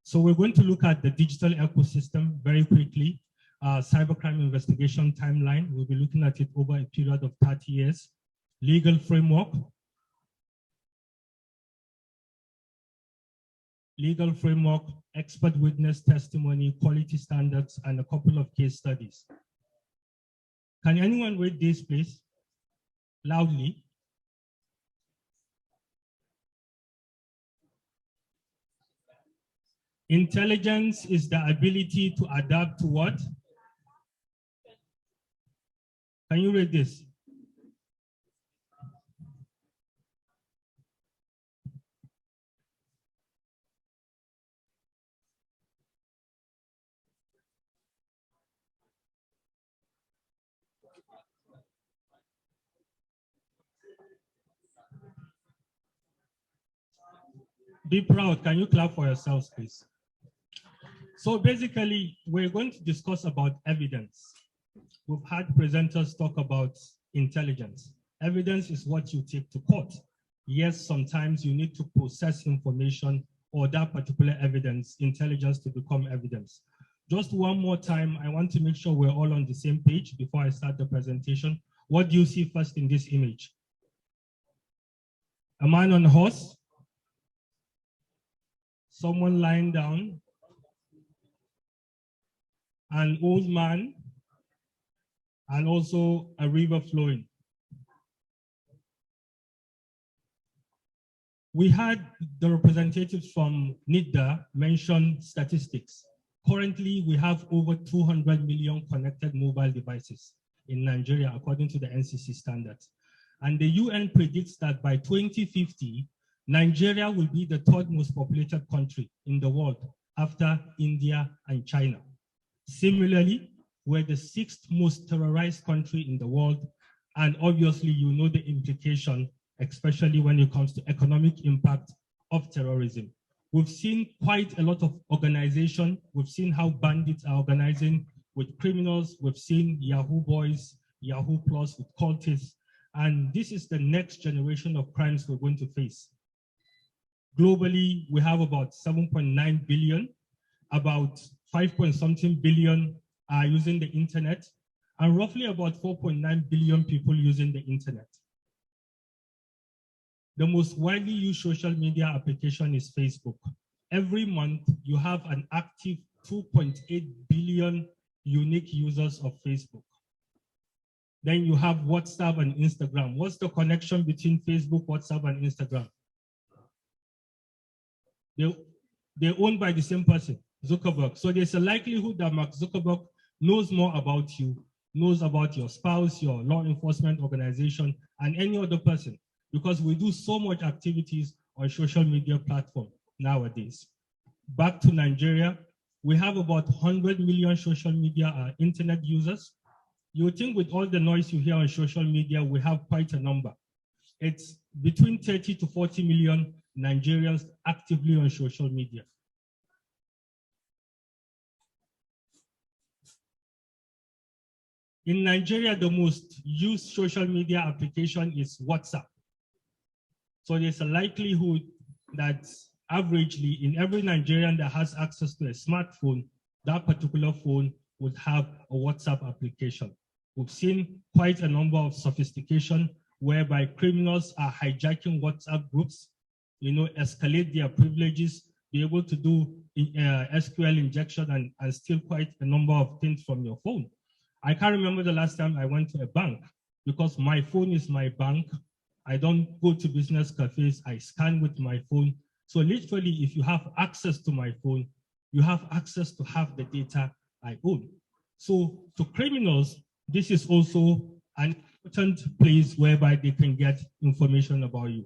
[SPEAKER 15] So we're going to look at the digital ecosystem very quickly. Cybercrime investigation timeline, we'll be looking at it over a period of 30 years. Legal framework. Legal framework, expert witness testimony, quality standards, and a couple of case studies. Can anyone read this, please? Loudly. Intelligence is the ability to adapt to what? Can you read this? Be proud. Can you clap for yourselves, please? So basically, we're going to discuss about evidence. We've had presenters talk about intelligence. Evidence is what you take to court. Yes, sometimes you need to process information or that particular evidence, intelligence, to become evidence. Just one more time, I want to make sure we're all on the same page before I start the presentation. What do you see first in this image? A man on a horse? Someone lying down? An old man? And also a river flowing. We had the representatives from NIDA mention statistics. Currently, we have over 200 million connected mobile devices in Nigeria, according to the NCC standards. And the UN predicts that by 2050, Nigeria will be the third most populated country in the world after India and China. Similarly, we're the sixth most terrorized country in the world. And obviously, you know the implication, especially when it comes to economic impact of terrorism. We've seen quite a lot of organization. We've seen how bandits are organizing with criminals. We've seen Yahoo boys, Yahoo Plus with cultists. And this is the next generation of crimes we're going to face. Globally, we have about 7.9 billion, about 5-point-something billion are using the internet, and roughly about 4.9 billion people using the internet. The most widely used social media application is Facebook. Every month, you have an active 2.8 billion unique users of Facebook. Then you have WhatsApp and Instagram. What's the connection between Facebook, WhatsApp, and Instagram? They're owned by the same person, Zuckerberg. So there's a likelihood that Mark Zuckerberg knows more about you, knows about your spouse, your law enforcement organization, and any other person, because we do so much activities on social media platform nowadays. Back to Nigeria, we have about 100 million social media internet users. You would think with all the noise you hear on social media, we have quite a number. It's between 30 to 40 million Nigerians actively on social media. In Nigeria, the most used social media application is WhatsApp. So there's a likelihood that averagely in every Nigerian that has access to a smartphone, that particular phone would have a WhatsApp application. We've seen quite a number of sophistication whereby criminals are hijacking WhatsApp groups, escalate their privileges, be able to do SQL injection and steal quite a number of things from your phone. I can't remember the last time I went to a bank because my phone is my bank. I don't go to business cafes. I scan with my phone. So literally, if you have access to my phone, you have access to half the data I own. So to criminals, this is also an important place whereby they can get information about you.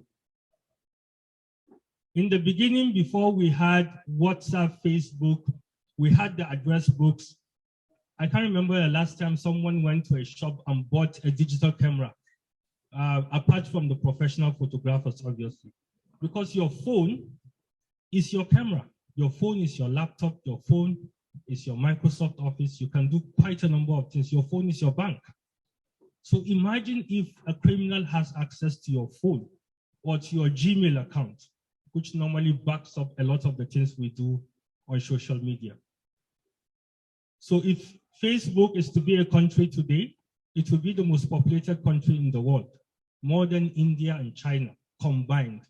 [SPEAKER 15] In the beginning, before we had WhatsApp, Facebook, we had the address books. I can't remember the last time someone went to a shop and bought a digital camera, apart from the professional photographers, obviously. Because your phone is your camera. Your phone is your laptop. Your phone is your Microsoft Office. You can do quite a number of things. Your phone is your bank. So imagine if a criminal has access to your phone or to your Gmail account, which normally backs up a lot of the things we do on social media. So if Facebook is to be a country today, it will be the most populated country in the world, more than India and China combined.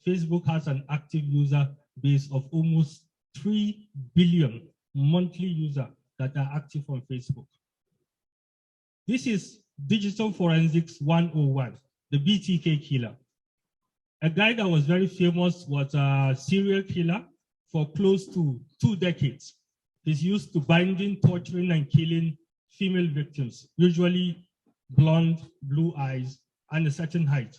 [SPEAKER 15] Facebook has an active user base of almost 3 billion monthly users that are active on Facebook. This is Digital Forensics 101, the BTK killer. A guy that was very famous was a serial killer for close to 2 decades. He's used to binding, torturing, and killing female victims, usually blonde, blue eyes, and a certain height.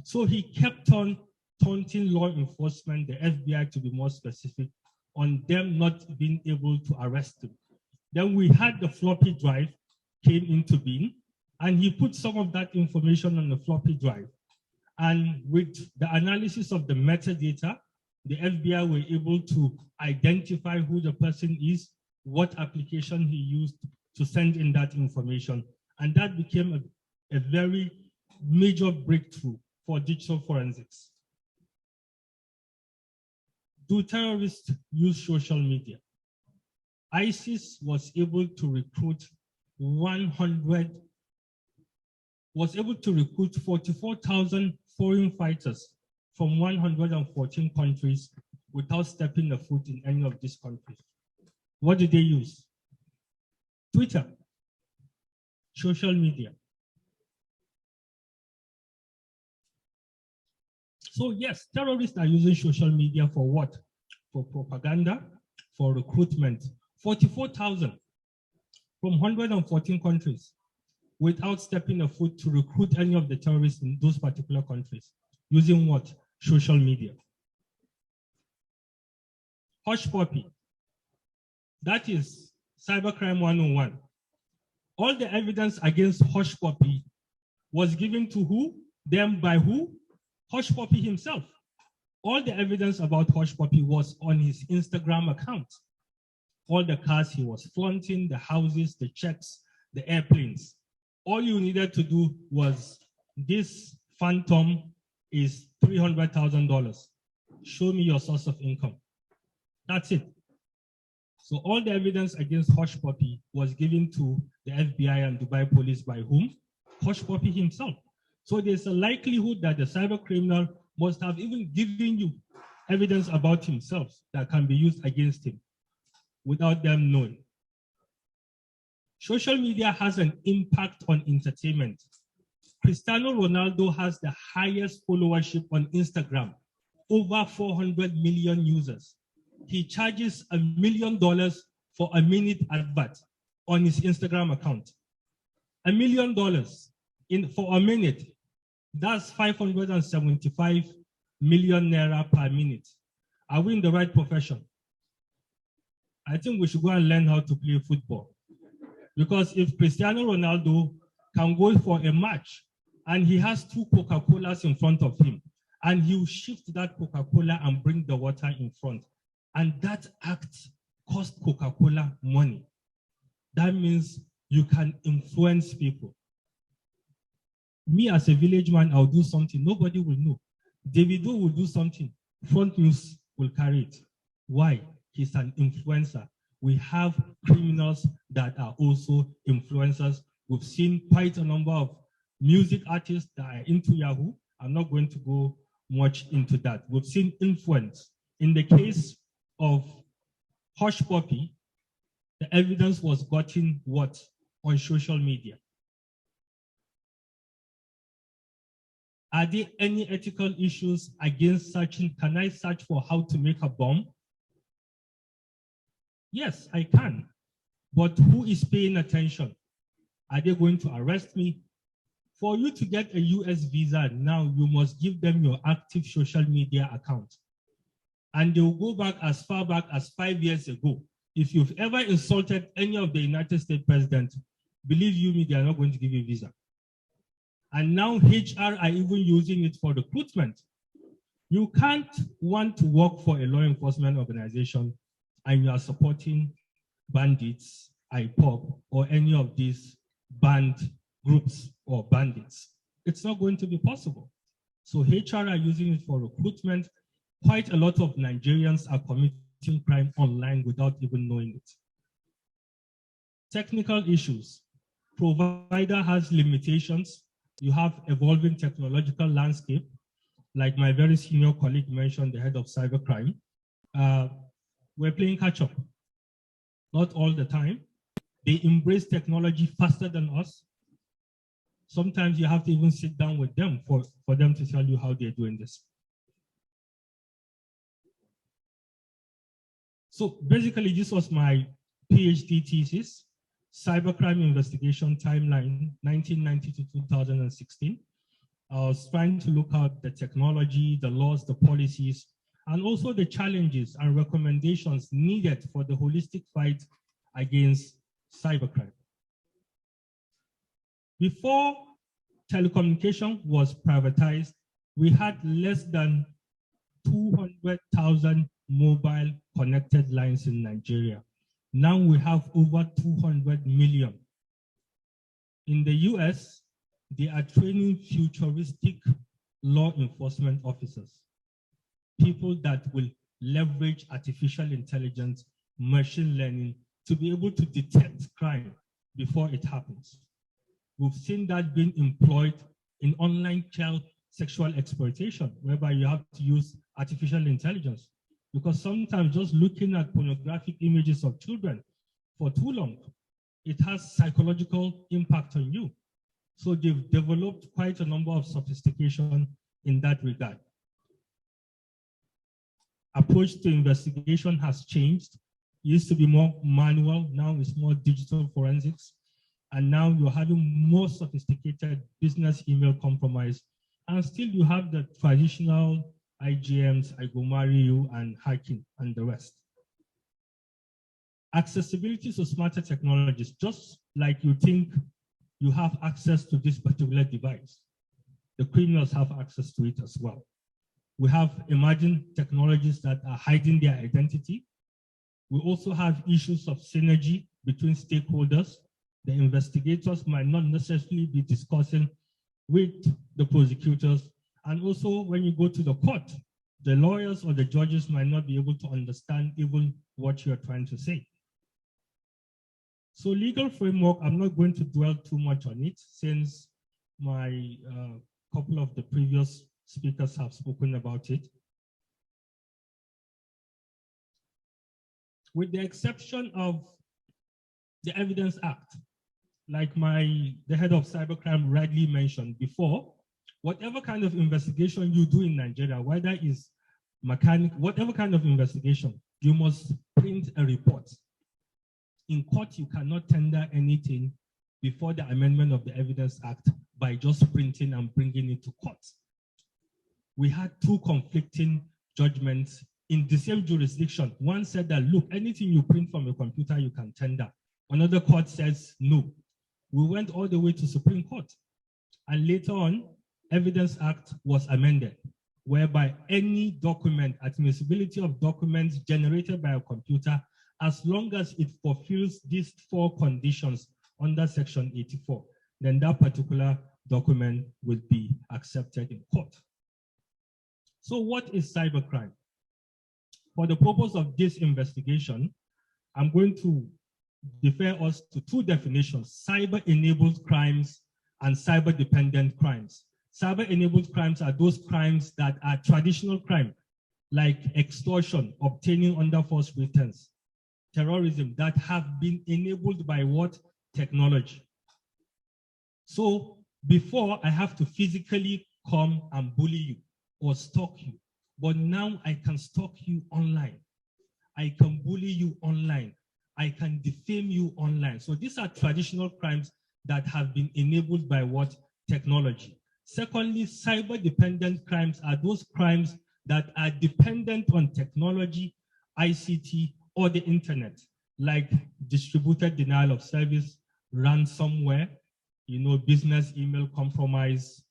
[SPEAKER 15] So he kept on taunting law enforcement, the FBI to be more specific, on them not being able to arrest him. Then we had the floppy drive came into being, and he put some of that information on the floppy drive. And with the analysis of the metadata, the FBI were able to identify who the person is, what application he used to send in that information. And that became a very major breakthrough for digital forensics. Do terrorists use social media? ISIS was able to recruit 44,000 foreign fighters from 114 countries without stepping a foot in any of these countries. What did they use? Twitter, social media. So yes, terrorists are using social media for what? For propaganda, for recruitment. 44,000 from 114 countries without stepping a foot to recruit any of the terrorists in those particular countries. Using what? Social media. Hush puppy. That is cybercrime 101. All the evidence against Hush puppy was given to who? Them by who? Hush puppy himself. All the evidence about Hush puppy was on his Instagram account. All the cars he was flaunting, the houses, the checks, the airplanes. All you needed to do was, this phantom is $300,000. Show me your source of income. That's it. So all the evidence against Hush puppy was given to the FBI and Dubai police by whom? Hush puppy himself. So there's a likelihood that the cyber criminal must have even given you evidence about himself that can be used against him without them knowing. Social media has an impact on entertainment. Cristiano Ronaldo has the highest followership on Instagram, over 400 million users. He charges $1 million for a minute advert on his Instagram account. $1 million for a minute. That's 575 million naira per minute. Are we in the right profession? I think we should go and learn how to play football. Because if Cristiano Ronaldo can go for a match and he has 2 Coca-Colas in front of him, and he'll shift that Coca-Cola and bring the water in front, and that act cost Coca-Cola money, that means you can influence people. Me as a village man, I'll do something, nobody will know. Davido will do something, front news will carry it. Why? He's an influencer. We have criminals that are also influencers. We've seen quite a number of music artists that are into Yahoo. I'm not going to go much into that. We've seen influence. In the case of Hush Puppy, the evidence was gotten what? On social media. Are there any ethical issues against searching? Can I search for how to make a bomb? Yes, I can. But who is paying attention? Are they going to arrest me? For you to get a US visa now, you must give them your active social media account. And they'll go back as far back as 5 years ago. If you've ever insulted any of the United States president, believe you me, they are not going to give you a visa. And now HR are even using it for recruitment. You can't want to work for a law enforcement organization and you are supporting bandits, IPOP, or any of these banned groups or bandits. It's not going to be possible. So HR are using it for recruitment. Quite a lot of Nigerians are committing crime online without even knowing it. Technical issues. Provider has limitations. You have evolving technological landscape. Like my very senior colleague mentioned, the head of cybercrime. We're playing catch up. Not all the time. They embrace technology faster than us. Sometimes you have to even sit down with them for them to tell you how they're doing this. So basically, this was my PhD thesis. cybercrime investigation timeline, 1990 to 2016. I was trying to look at the technology, the laws, the policies, and also the challenges and recommendations needed for the holistic fight against cybercrime. Before telecommunication was privatized, we had less than 200,000 mobile connected lines in Nigeria. Now we have over 200 million. In the US, they are training futuristic law enforcement officers, people that will leverage artificial intelligence, machine learning to be able to detect crime before it happens. We've seen that being employed in online child sexual exploitation, whereby you have to use artificial intelligence. Because sometimes just looking at pornographic images of children for too long, it has psychological impact on you. So they've developed quite a number of sophistication in that regard. Approach to investigation has changed. It used to be more manual, now it's more digital forensics. And now you're having more sophisticated business email compromise. And still you have the traditional IGMs, I go marry you, and hacking and the rest. Accessibility to smarter technologies, just like you think you have access to this particular device, the criminals have access to it as well. We have emerging technologies that are hiding their identity. We also have issues of synergy between stakeholders. The investigators might not necessarily be discussing with the prosecutors. And also when you go to the court, the lawyers or the judges might not be able to understand even what you're trying to say. So legal framework, I'm not going to dwell too much on it since my couple of the previous speakers have spoken about it. With the exception of the Evidence Act, like the head of cybercrime rightly mentioned before, whatever kind of investigation you do in Nigeria, whether it's mechanic, whatever kind of investigation, you must print a report. In court, you cannot tender anything before the amendment of the Evidence Act by just printing and bringing it to court. We had two conflicting judgments in the same jurisdiction. One said that, look, anything you print from a computer, you can tender. Another court says no. We went all the way to Supreme Court. And later on, Evidence Act was amended, whereby any document, admissibility of documents generated by a computer, as long as it fulfills these 4 conditions under Section 84, then that particular document will be accepted in court. So what is cybercrime? For the purpose of this investigation, I'm going to defer us to 2 definitions: cyber-enabled crimes and cyber-dependent crimes. Cyber-enabled crimes are those crimes that are traditional crime, like extortion, obtaining under false pretense, terrorism, that have been enabled by what? Technology. So before, I have to physically come and bully you or stalk you, but now I can stalk you online. I can bully you online. I can defame you online. So these are traditional crimes that have been enabled by what? Technology. Secondly, cyber-dependent crimes are those crimes that are dependent on technology, ICT, or the internet, like distributed denial of service, ransomware, business email compromise,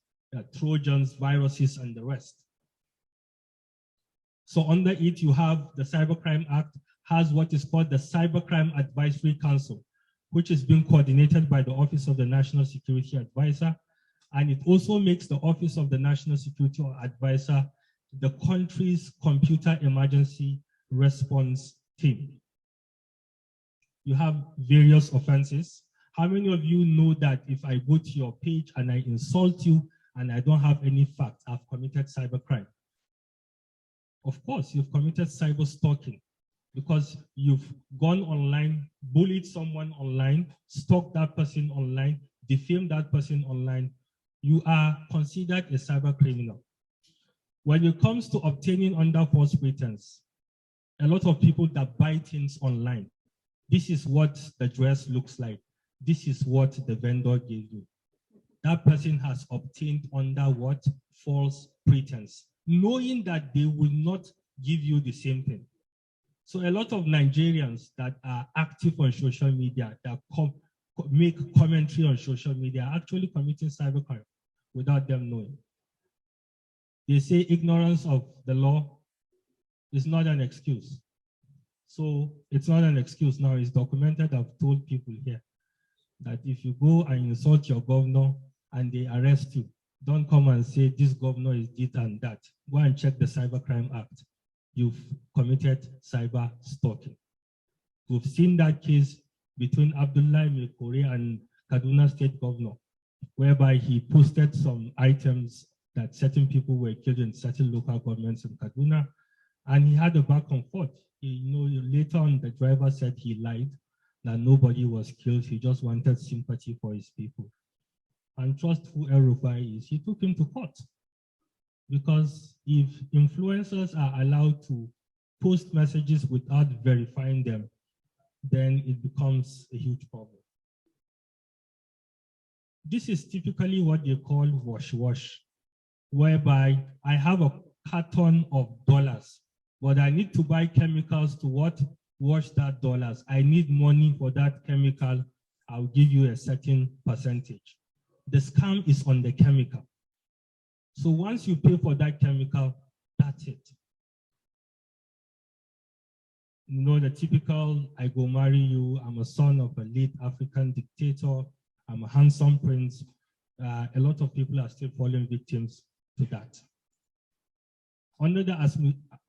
[SPEAKER 15] Trojans, viruses, and the rest. So under it, you have the Cybercrime Act has what is called the Cybercrime Advisory Council, which is being coordinated by the Office of the National Security Advisor. And it also makes the Office of the National Security Advisor the country's computer emergency response team. You have various offenses. How many of you know that if I go to your page and I insult you and I don't have any facts, I've committed cybercrime? Of course, you've committed cyber stalking because you've gone online, bullied someone online, stalked that person online, defamed that person online. You are considered a cyber criminal. When it comes to obtaining under false pretense, a lot of people that buy things online, this is what the dress looks like. this is what the vendor gave you. That person has obtained under what? False pretense, knowing that they will not give you the same thing. So a lot of Nigerians that are active on social media, that make commentary on social media, are actually committing cybercrime without them knowing. They say ignorance of the law is not an excuse. So it's not an excuse now, it's documented. I've told people here that if you go and insult your governor and they arrest you, don't come and say this governor is this and that. Go and check the Cybercrime Act. You've committed cyber stalking. We've seen that case between Abdullahi Milkore and Kaduna State Governor, whereby he posted some items that certain people were killed in certain local governments in Kaduna, and he had a back and forth. Later on, the driver said he lied, that nobody was killed. He just wanted sympathy for his people. And trust who El-Rufai is, he took him to court. Because if influencers are allowed to post messages without verifying them, then it becomes a huge problem. This is typically what they call wash-wash, whereby I have a carton of dollars, but I need to buy chemicals to what? Wash that dollars. I need money for that chemical. I'll give you a certain percentage. The scam is on the chemical. So once you pay for that chemical, that's it. You know, the typical, I go marry you, I'm a son of a late African dictator, I'm a handsome prince. A lot of people are still falling victims to that. Under the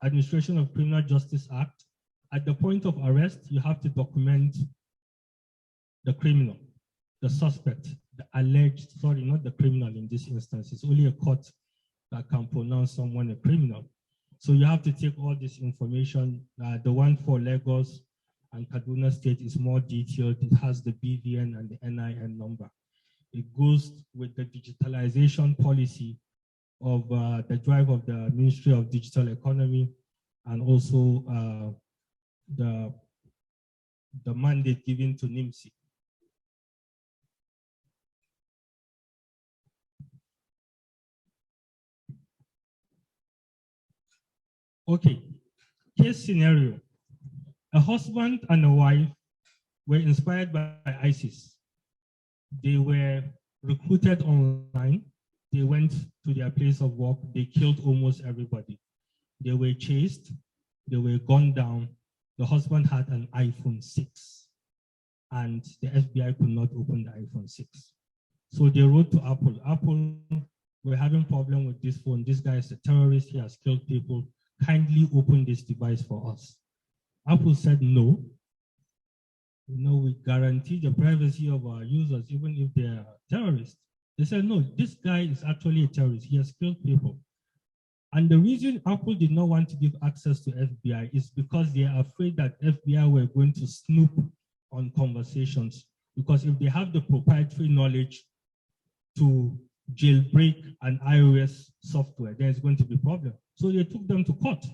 [SPEAKER 15] Administration of Criminal Justice Act, at the point of arrest, you have to document the criminal, the suspect, the alleged, sorry, not the criminal in this instance. It's only a court that can pronounce someone a criminal. So you have to take all this information. The one for Lagos and Kaduna State is more detailed. It has the BVN and the NIN number. It goes with the digitalization policy of the drive of the Ministry of Digital Economy, and also the mandate given to NIMSI. Okay, case scenario. A husband and a wife were inspired by ISIS. They were recruited online. They went to their place of work. They killed almost everybody. They were chased. They were gunned down. The husband had an iPhone 6, and the FBI could not open the iPhone 6. So they wrote to Apple. Apple, we're having problem with this phone. This guy is a terrorist. He has killed people. Kindly open this device for us. Apple said no. We guarantee the privacy of our users, even if they are terrorists. They said, no, this guy is actually a terrorist. He has killed people. And the reason Apple did not want to give access to FBI is because they are afraid that FBI were going to snoop on conversations. Because if they have the proprietary knowledge to jailbreak an iOS software, then it's going to be a problem. So they took them to court.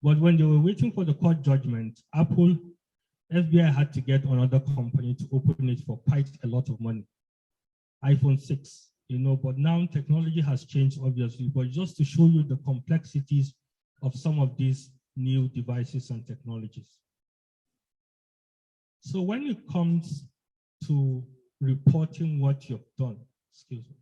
[SPEAKER 15] But when they were waiting for the court judgment, FBI had to get another company to open it for quite a lot of money. iPhone 6, but now technology has changed, obviously, but just to show you the complexities of some of these new devices and technologies. So when it comes to reporting what you've done, excuse me.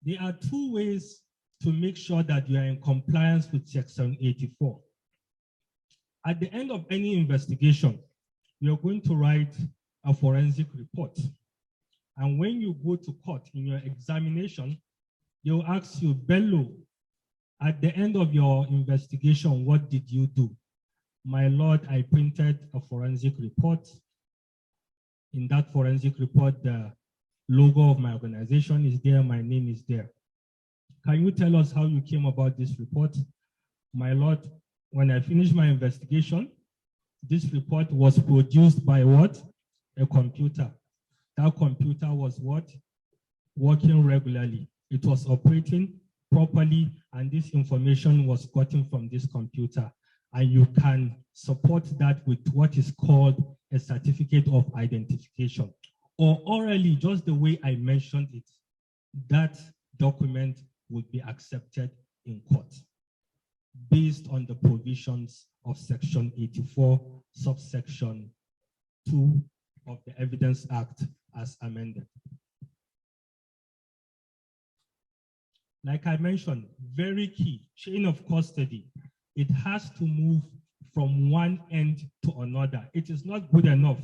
[SPEAKER 15] There are two ways to make sure that you are in compliance with Section 84. At the end of any investigation, you're going to write a forensic report. And when you go to court in your examination, they'll ask you, Bello, at the end of your investigation, what did you do? My lord, I printed a forensic report. In that forensic report, the logo of my organization is there, my name is there. Can you tell us how you came about this report? My lord, when I finished my investigation, this report was produced by what? A computer. That computer was what? Working regularly. It was operating properly, and this information was gotten from this computer. and you can support that with what is called a certificate of identification, or orally, just the way I mentioned it, that document would be accepted in court based on the provisions of Section 84, subsection 2 of the Evidence Act as amended. Like I mentioned, very key, chain of custody. It has to move from one end to another. It is not good enough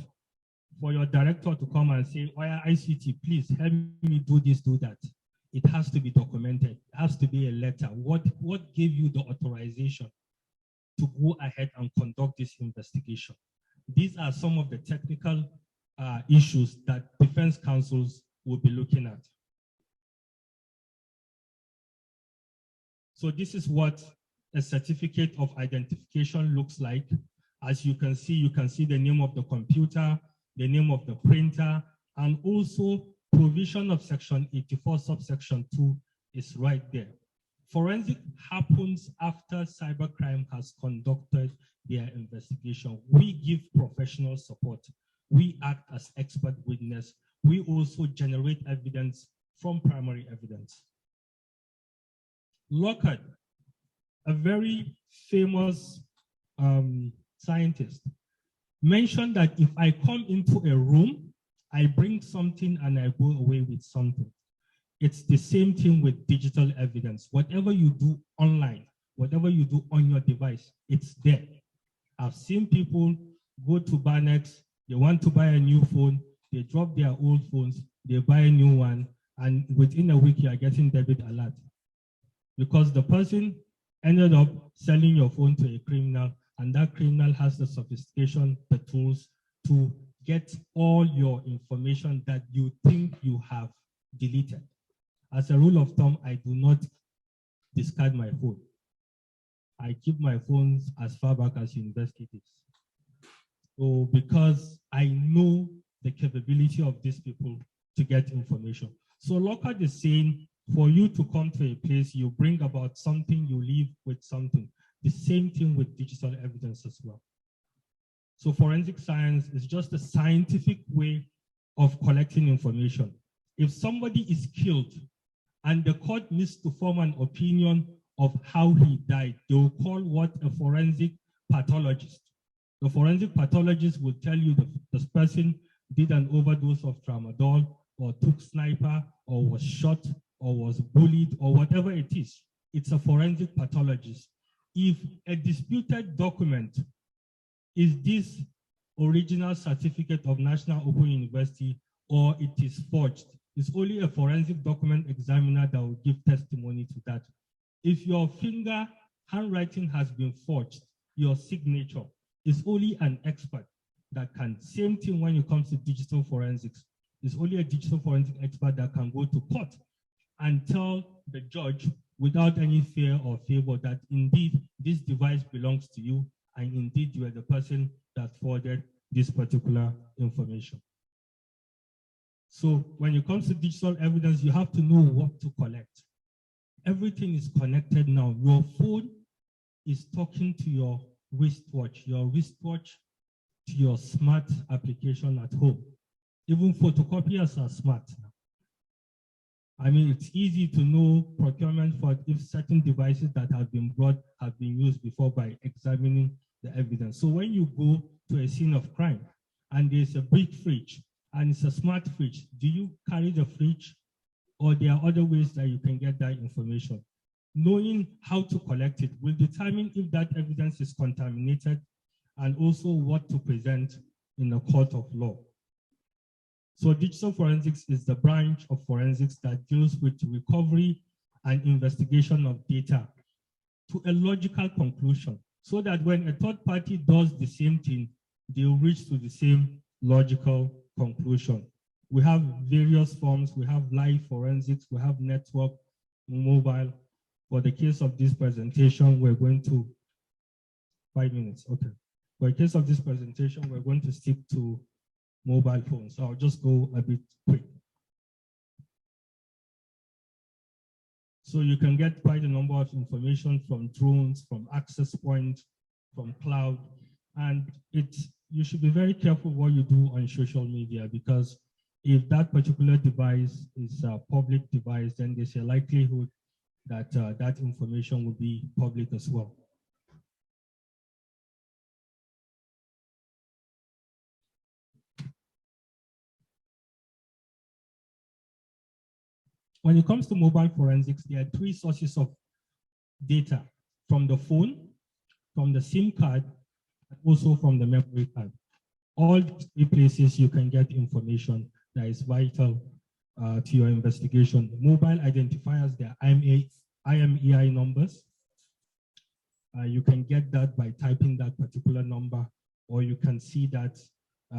[SPEAKER 15] for your director to come and say, oh, yeah, ICT, please help me do this, do that. It has to be documented. It has to be a letter. What gave you the authorization to go ahead and conduct this investigation? These are some of the technical issues that defense counsels will be looking at. So this is what a certificate of identification looks like. As you can see the name of the computer, the name of the printer, and also provision of Section 84, subsection 2 is right there. Forensic happens after cybercrime has conducted their investigation. We give professional support. We act as expert witness. We also generate evidence from primary evidence. Lockhart, a very famous scientist, mentioned that if I come into a room, I bring something and I go away with something. It's the same thing with digital evidence. Whatever you do online, whatever you do on your device, it's there. I've seen people go to Barnex, they want to buy a new phone, they drop their old phones, they buy a new one, and within a week you are getting debit alert. Because the person ended up selling your phone to a criminal, and that criminal has the sophistication, the tools to get all your information that you think you have deleted. As a rule of thumb, I do not discard my phone. I keep my phones as far back as university days. So because I know the capability of these people to get information. So Lockhart is saying, for you to come to a place, you bring about something, you leave with something. The same thing with digital evidence as well. So forensic science is just a scientific way of collecting information. If somebody is killed and the court needs to form an opinion of how he died, they will call what a forensic pathologist. The forensic pathologist will tell you this person did an overdose of tramadol, or took sniper, or was shot, or was bullied, or whatever it is. It's a forensic pathologist. If a disputed document is this original certificate of National Open University, or it is forged, it's only a forensic document examiner that will give testimony to that. If your finger handwriting has been forged, your signature, is only an expert that can. Same thing when it comes to digital forensics. It's only a digital forensic expert that can go to court and tell the judge without any fear or favor that indeed this device belongs to you, and indeed you are the person that forwarded this particular information. So when it comes to digital evidence, you have to know what to collect. Everything is connected now. Your phone is talking to your wristwatch to your smart application at home. Even photocopiers are smart now. I mean, it's easy to know procurement for if certain devices that have been brought have been used before by examining the evidence. So when you go to a scene of crime and there's a big fridge and it's a smart fridge, do you carry the fridge, or there are other ways that you can get that information? Knowing how to collect it will determine if that evidence is contaminated and also what to present in a court of law. So digital forensics is the branch of forensics that deals with recovery and investigation of data to a logical conclusion, so that when a third party does the same thing, they'll reach to the same logical conclusion. We have various forms. We have live forensics, we have network, mobile. For the case of this presentation, we're going to, 5 minutes, okay. For the case of this presentation, we're going to stick to mobile phones. So I'll just go a bit quick. So you can get quite a number of information from drones, from access points, from cloud. And you should be very careful what you do on social media, because if that particular device is a public device, then there's a likelihood that that information will be public as well. When it comes to mobile forensics, there are three sources of data: from the phone, from the SIM card, and also from the memory card. All three places you can get information that is vital to your investigation. Mobile identifiers, their IMEI numbers. You can get that by typing that particular number, or you can see that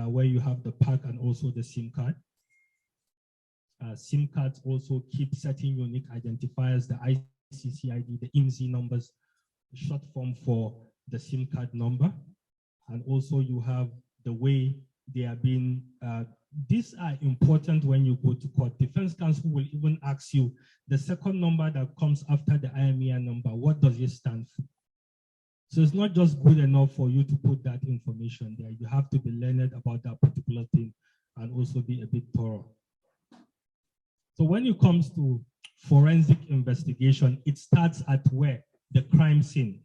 [SPEAKER 15] where you have the pack and also the SIM card. SIM cards also keep certain unique identifiers, the ICCID, the IMSI numbers, short form for the SIM card number. And also you have the way they are being, these are important when you go to court. Defense counsel will even ask you, the second number that comes after the IMEI number, what does it stand for? So it's not just good enough for you to put that information there. You have to be learned about that particular thing and also be a bit thorough. So when it comes to forensic investigation, it starts at where? The crime scene.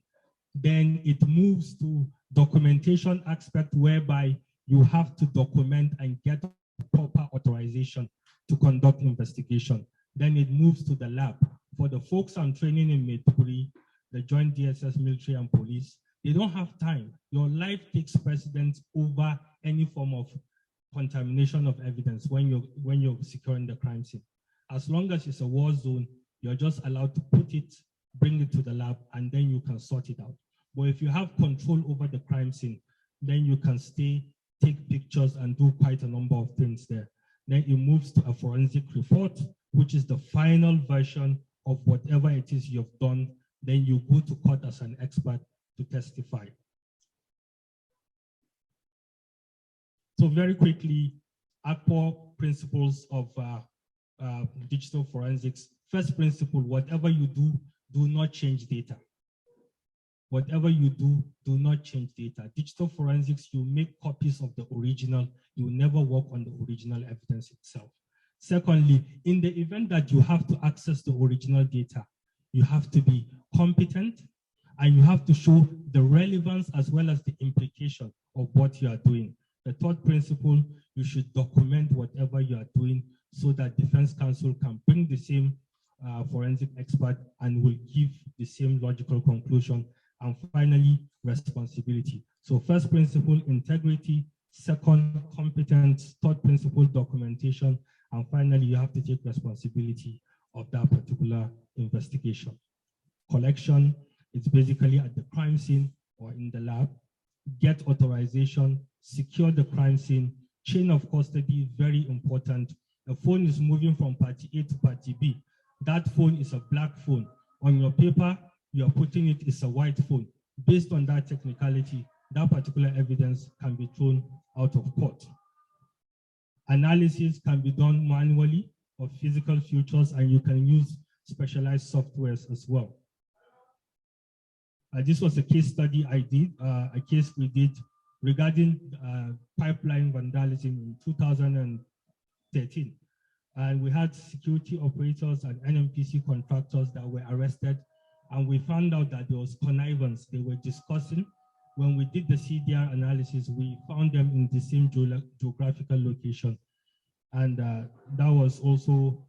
[SPEAKER 15] Then it moves to documentation aspect, whereby you have to document and get proper authorization to conduct investigation. Then it moves to the lab. For the folks I'm training in Maiduguri, the Joint DSS, military and police, they don't have time. Your life takes precedence over any form of contamination of evidence when you're securing the crime scene. As long as it's a war zone, you're just allowed to put it, bring it to the lab, and then you can sort it out. But if you have control over the crime scene, then you can stay, take pictures, and do quite a number of things there. Then it moves to a forensic report, which is the final version of whatever it is you've done. Then you go to court as an expert to testify. So very quickly, ACPO principles of digital forensics. First principle, whatever you do, do not change data. Whatever you do, do not change data. Digital forensics, you make copies of the original. You never work on the original evidence itself. Secondly, in the event that you have to access the original data, you have to be competent and you have to show the relevance as well as the implication of what you are doing. The third principle, you should document whatever you are doing so that defense counsel can bring the same forensic expert and will give the same logical conclusion. And finally, responsibility. So first principle, integrity. Second, competence. Third principle, documentation. And finally, you have to take responsibility of that particular investigation. Collection, it's basically at the crime scene or in the lab. Get authorization, secure the crime scene. Chain of custody, very important. The phone is moving from party A to party B. That phone is a black phone. On your paper, you're putting it is a white phone. Based on that technicality, that particular evidence can be thrown out of court. Analysis can be done manually of physical features, and you can use specialized softwares as well. This was a case study I did, a case we did regarding pipeline vandalism in 2013. And we had security operators and NMPC contractors that were arrested. And we found out that there was connivance. They were discussing. When we did the CDR analysis, we found them in the same geographical location. And that was also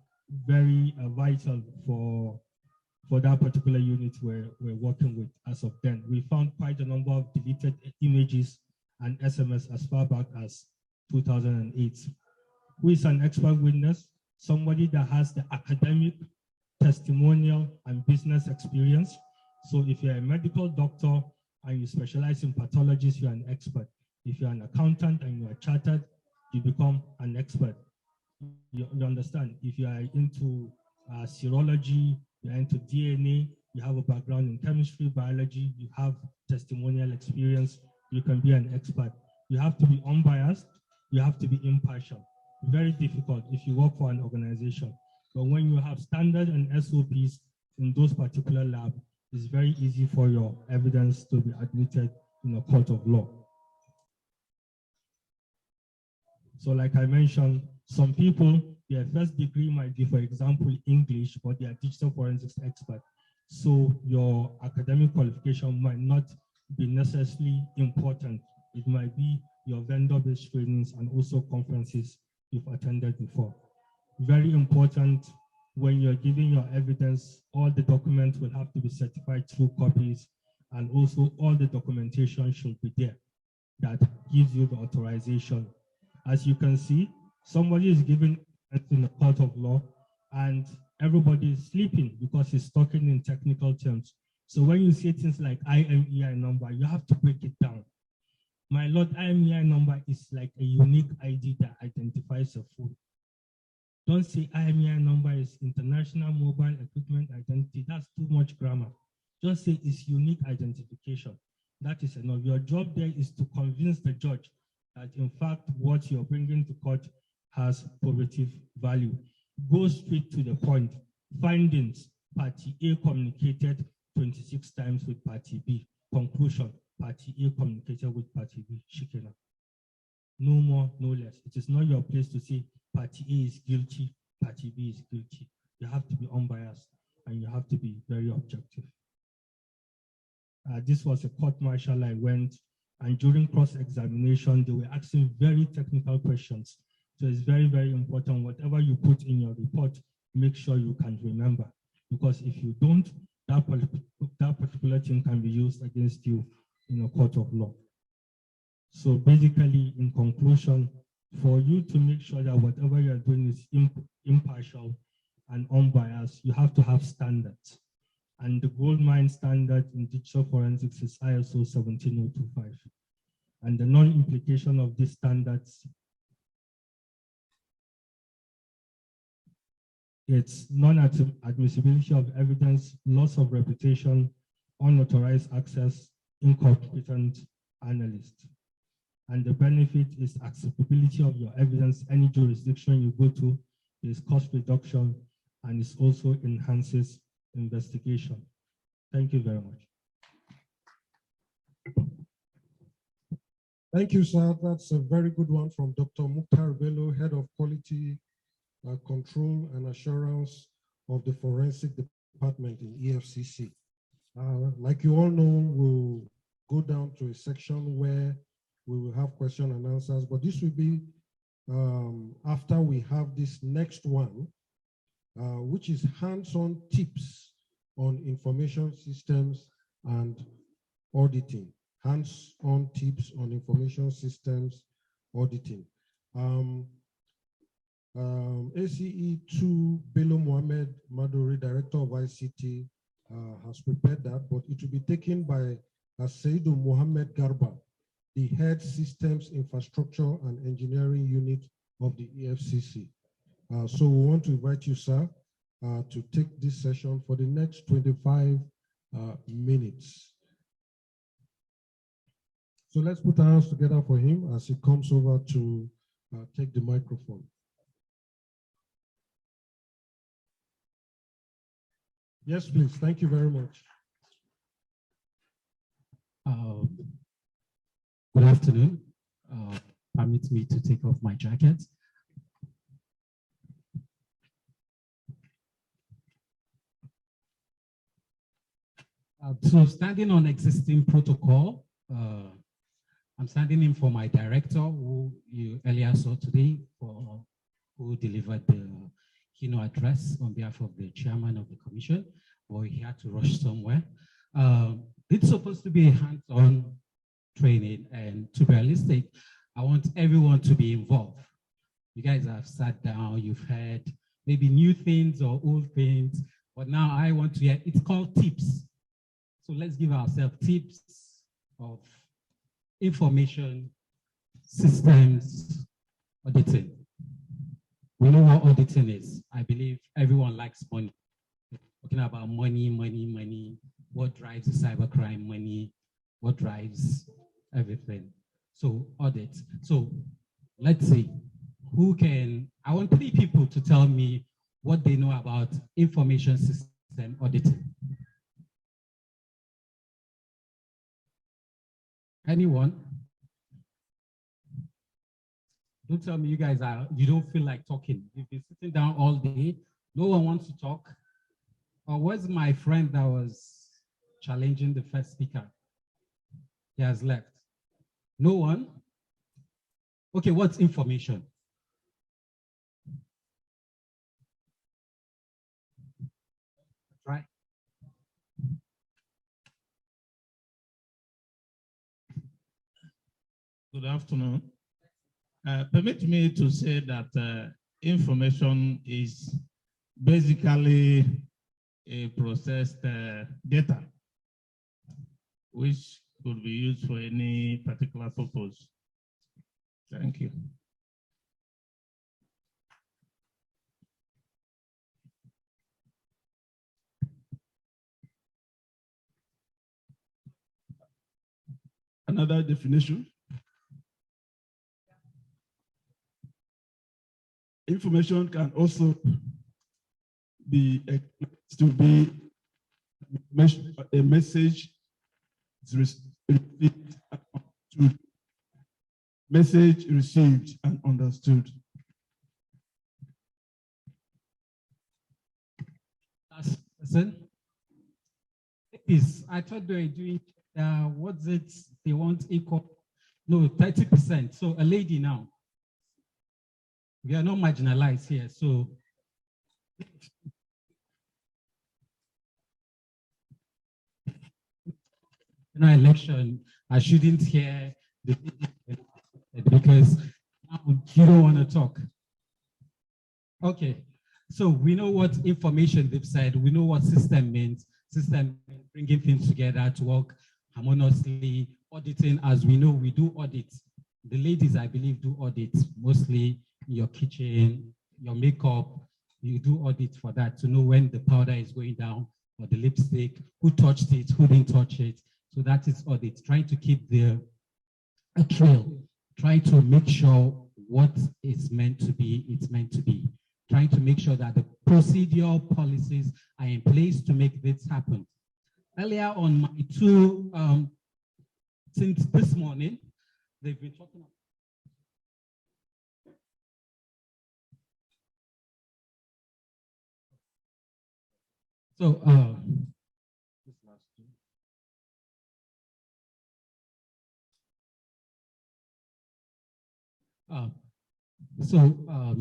[SPEAKER 15] very vital for that particular unit we're working with as of then. We found quite a number of deleted images and SMS as far back as 2008. Who is an expert witness? Somebody that has the academic, testimonial, and business experience. So if you're a medical doctor and you specialize in pathologies, you're an expert. If you're an accountant and you are chartered, you become an expert. You understand? If you are into serology, you're into DNA, you have a background in chemistry, biology, you have testimonial experience, you can be an expert. You have to be unbiased, you have to be impartial. Very difficult if you work for an organization. But when you have standards and SOPs in those particular labs, it's very easy for your evidence to be admitted in a court of law. So like I mentioned, some people, their first degree might be, for example, English, but they are digital forensics expert. So your academic qualification might not be necessarily important. It might be your vendor-based trainings and also conferences you've attended before. Very important, when you're giving your evidence, all the documents will have to be certified through copies, and also all the documentation should be there that gives you the authorization. As you can see, somebody is giving in a court of law and everybody is sleeping because he's talking in technical terms. So when you say things like IMEI number, you have to break it down. My lord, IMEI number is like a unique ID that identifies a phone. Don't say IMEI number is International Mobile Equipment Identity. That's too much grammar. Just say it's unique identification. That is enough. Your job there is to convince the judge that in fact what you're bringing to court has probative value. Go straight to the point. Findings: Party A communicated 26 times with Party B. Conclusion: Party A communicated with Party B. Shikena. No more, no less. It is not your place to say Party A is guilty, Party B is guilty. You have to be unbiased and you have to be very objective. This was a court martial I went, and during cross-examination, they were asking very technical questions. So it's very, very important, whatever you put in your report, make sure you can remember. Because if you don't, that particular thing can be used against you in a court of law. So basically, in conclusion, for you to make sure that whatever you're doing is impartial and unbiased, you have to have standards. And the gold mine standard in digital forensics is ISO 17025. And the non-implication of these standards, it's non-admissibility of evidence, loss of reputation, unauthorized access, incompetent analyst. And the benefit is acceptability of your evidence. Any jurisdiction you go to, there's cost reduction, and it also enhances investigation. Thank you very much.
[SPEAKER 20] Thank you, sir. That's a very good one from Dr. Mukhtar Bello, Head of Quality Control and Assurance of the Forensic Department in EFCC. Like you all know, we'll go down to a section where we will have question and answers, but this will be after we have this next one, which is hands-on tips on information systems and auditing. Hands-on tips on information systems auditing. ACE2 Bello Mohamed Maduri, Director of ICT, has prepared that, but it will be taken by Saidu Mohamed Garba, the Head Systems Infrastructure and Engineering Unit of the EFCC. So we want to invite you, sir, to take this session for the next 25 minutes. So let's put our hands together for him as he comes over to take the microphone. Yes, please. Thank you very much.
[SPEAKER 21] Good afternoon. Permit me to take off my jacket. So standing on existing protocol, I'm standing in for my director, who you earlier saw today, who delivered the keynote address on behalf of the chairman of the commission, or he had to rush somewhere. It's supposed to be a hands-on training, and to be realistic, I want everyone to be involved. You guys have sat down, you've heard maybe new things or old things, but now I want to hear, it's called tips. So let's give ourselves tips of information systems auditing. We know what auditing is. I believe everyone likes money. Talking about money, money, money, what drives the cybercrime, money, what drives everything. So audit. So let's see, I want 3 people to tell me what they know about information system auditing. Anyone? Don't tell me you guys you don't feel like talking. You've been sitting down all day. No one wants to talk. Or where's my friend that was challenging the first speaker? He has left. No one? Okay, what's information? Right.
[SPEAKER 2] Good afternoon. Permit me to say that information is basically a processed data which could be used for any particular purpose. Thank you.
[SPEAKER 1] Another definition. Information can also be to be a message received and understood. Message received and understood.
[SPEAKER 21] Last person. I thought they were doing what's it? They want equal. No, 30%. So a lady now. We are not marginalized here. So election, I shouldn't hear the because you don't want to talk. Okay, so we know what information they've said. We know what system means. System means bringing things together to work harmoniously. Auditing, as we know, we do audits. The ladies, I believe, do audits mostly in your kitchen, your makeup. You do audits for that to know when the powder is going down or the lipstick, who touched it, who didn't touch it. So that is audit, trying to keep a trail, trying to make sure what is meant to be, it's meant to be, trying to make sure that the procedural policies are in place to make this happen. Earlier on my two, since this morning, they've been talking about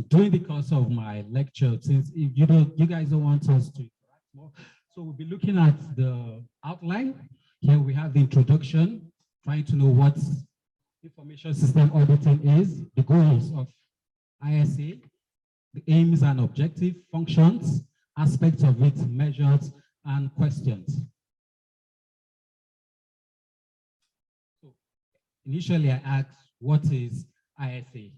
[SPEAKER 21] during the course of my lecture, since if you guys don't want us to interact more, so we'll be looking at the outline. Here we have the introduction, trying to know what information system auditing is, the goals of ISA, the aims and objective, functions, aspects of it, measures, and questions. So initially, I asked, what is ISA?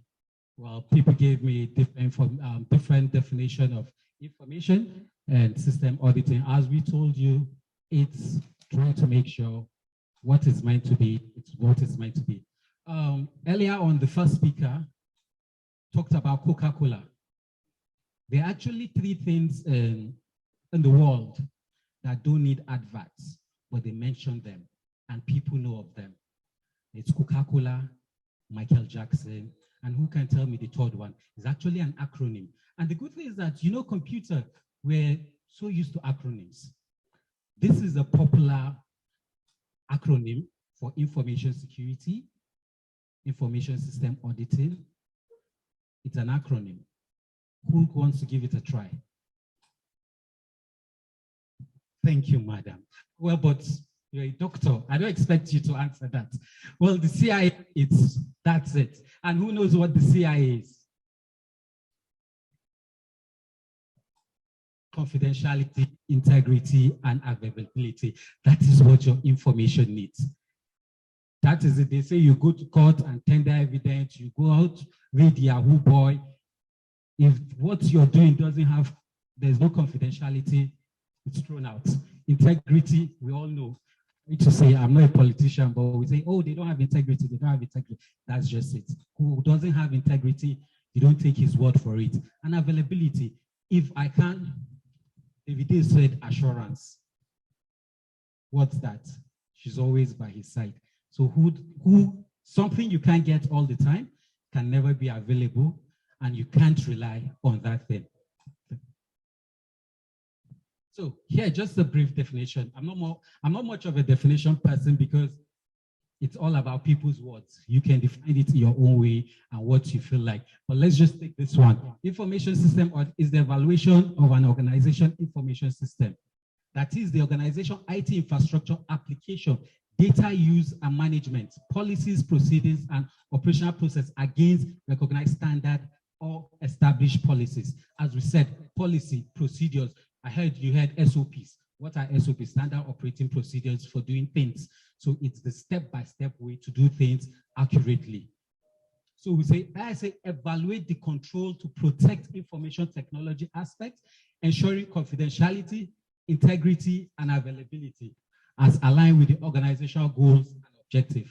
[SPEAKER 21] Well, people gave me different definition of information and system auditing. As we told you, it's trying to make sure what is meant to be, it's what is meant to be. Earlier on, the first speaker talked about Coca-Cola. There are actually three things in the world that don't need adverts, but they mention them and people know of them. It's Coca-Cola, Michael Jackson, and who can tell me the third one? It's actually an acronym. And the good thing is that, you know, computer, we're so used to acronyms. This is a popular acronym for information security, information system auditing. It's an acronym. Who wants to give it a try? Thank you, madam. Well, but you're a doctor. I don't expect you to answer that. Well, the CIA, that's it. And who knows what the CIA is? Confidentiality, integrity, and availability. That is what your information needs. That is it. They say you go to court and tender evidence, you go out, read Yahoo Boy. If what you're doing doesn't have, there's no confidentiality, it's thrown out. Integrity, we all know. I need to say, I'm not a politician, but we say, oh, they don't have integrity, they don't have integrity. That's just it. Who doesn't have integrity, you don't take his word for it. And availability, if I can, David said assurance. What's that? She's always by his side. So something you can't get all the time can never be available, and you can't rely on that thing. So here, just a brief definition. I'm not much of a definition person because it's all about people's words. You can define it your own way and what you feel like. But let's just take this one. Information system is the evaluation of an organization information system. That is the organization IT infrastructure application, data use and management, policies, proceedings, and operational process against recognized standard or established policies. As we said, policy, procedures. You heard SOPs. What are SOPs? Standard operating procedures for doing things. So it's the step-by-step way to do things accurately. So we say, evaluate the control to protect information technology aspects, ensuring confidentiality, integrity, and availability as aligned with the organizational goals and objectives.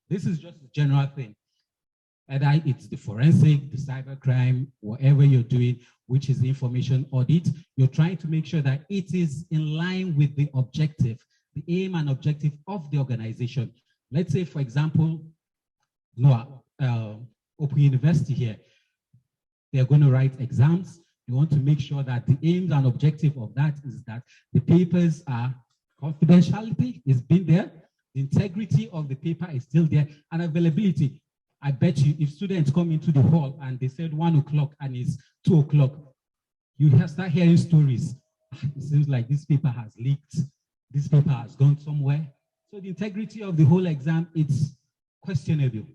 [SPEAKER 21] This is just a general thing. Either it's the forensic, the cybercrime, whatever you're doing, which is the information audit, you're trying to make sure that it is in line with the objective, the aim and objective of the organization. Let's say, for example, Open University here, they're going to write exams. You want to make sure that the aims and objective of that is that the papers are confidentiality is been there, the integrity of the paper is still there, and availability. I bet you if students come into the hall and they said 1 o'clock and it's 2 o'clock, you start hearing stories. It seems like this paper has leaked, this paper has gone somewhere. So the integrity of the whole exam, it's questionable.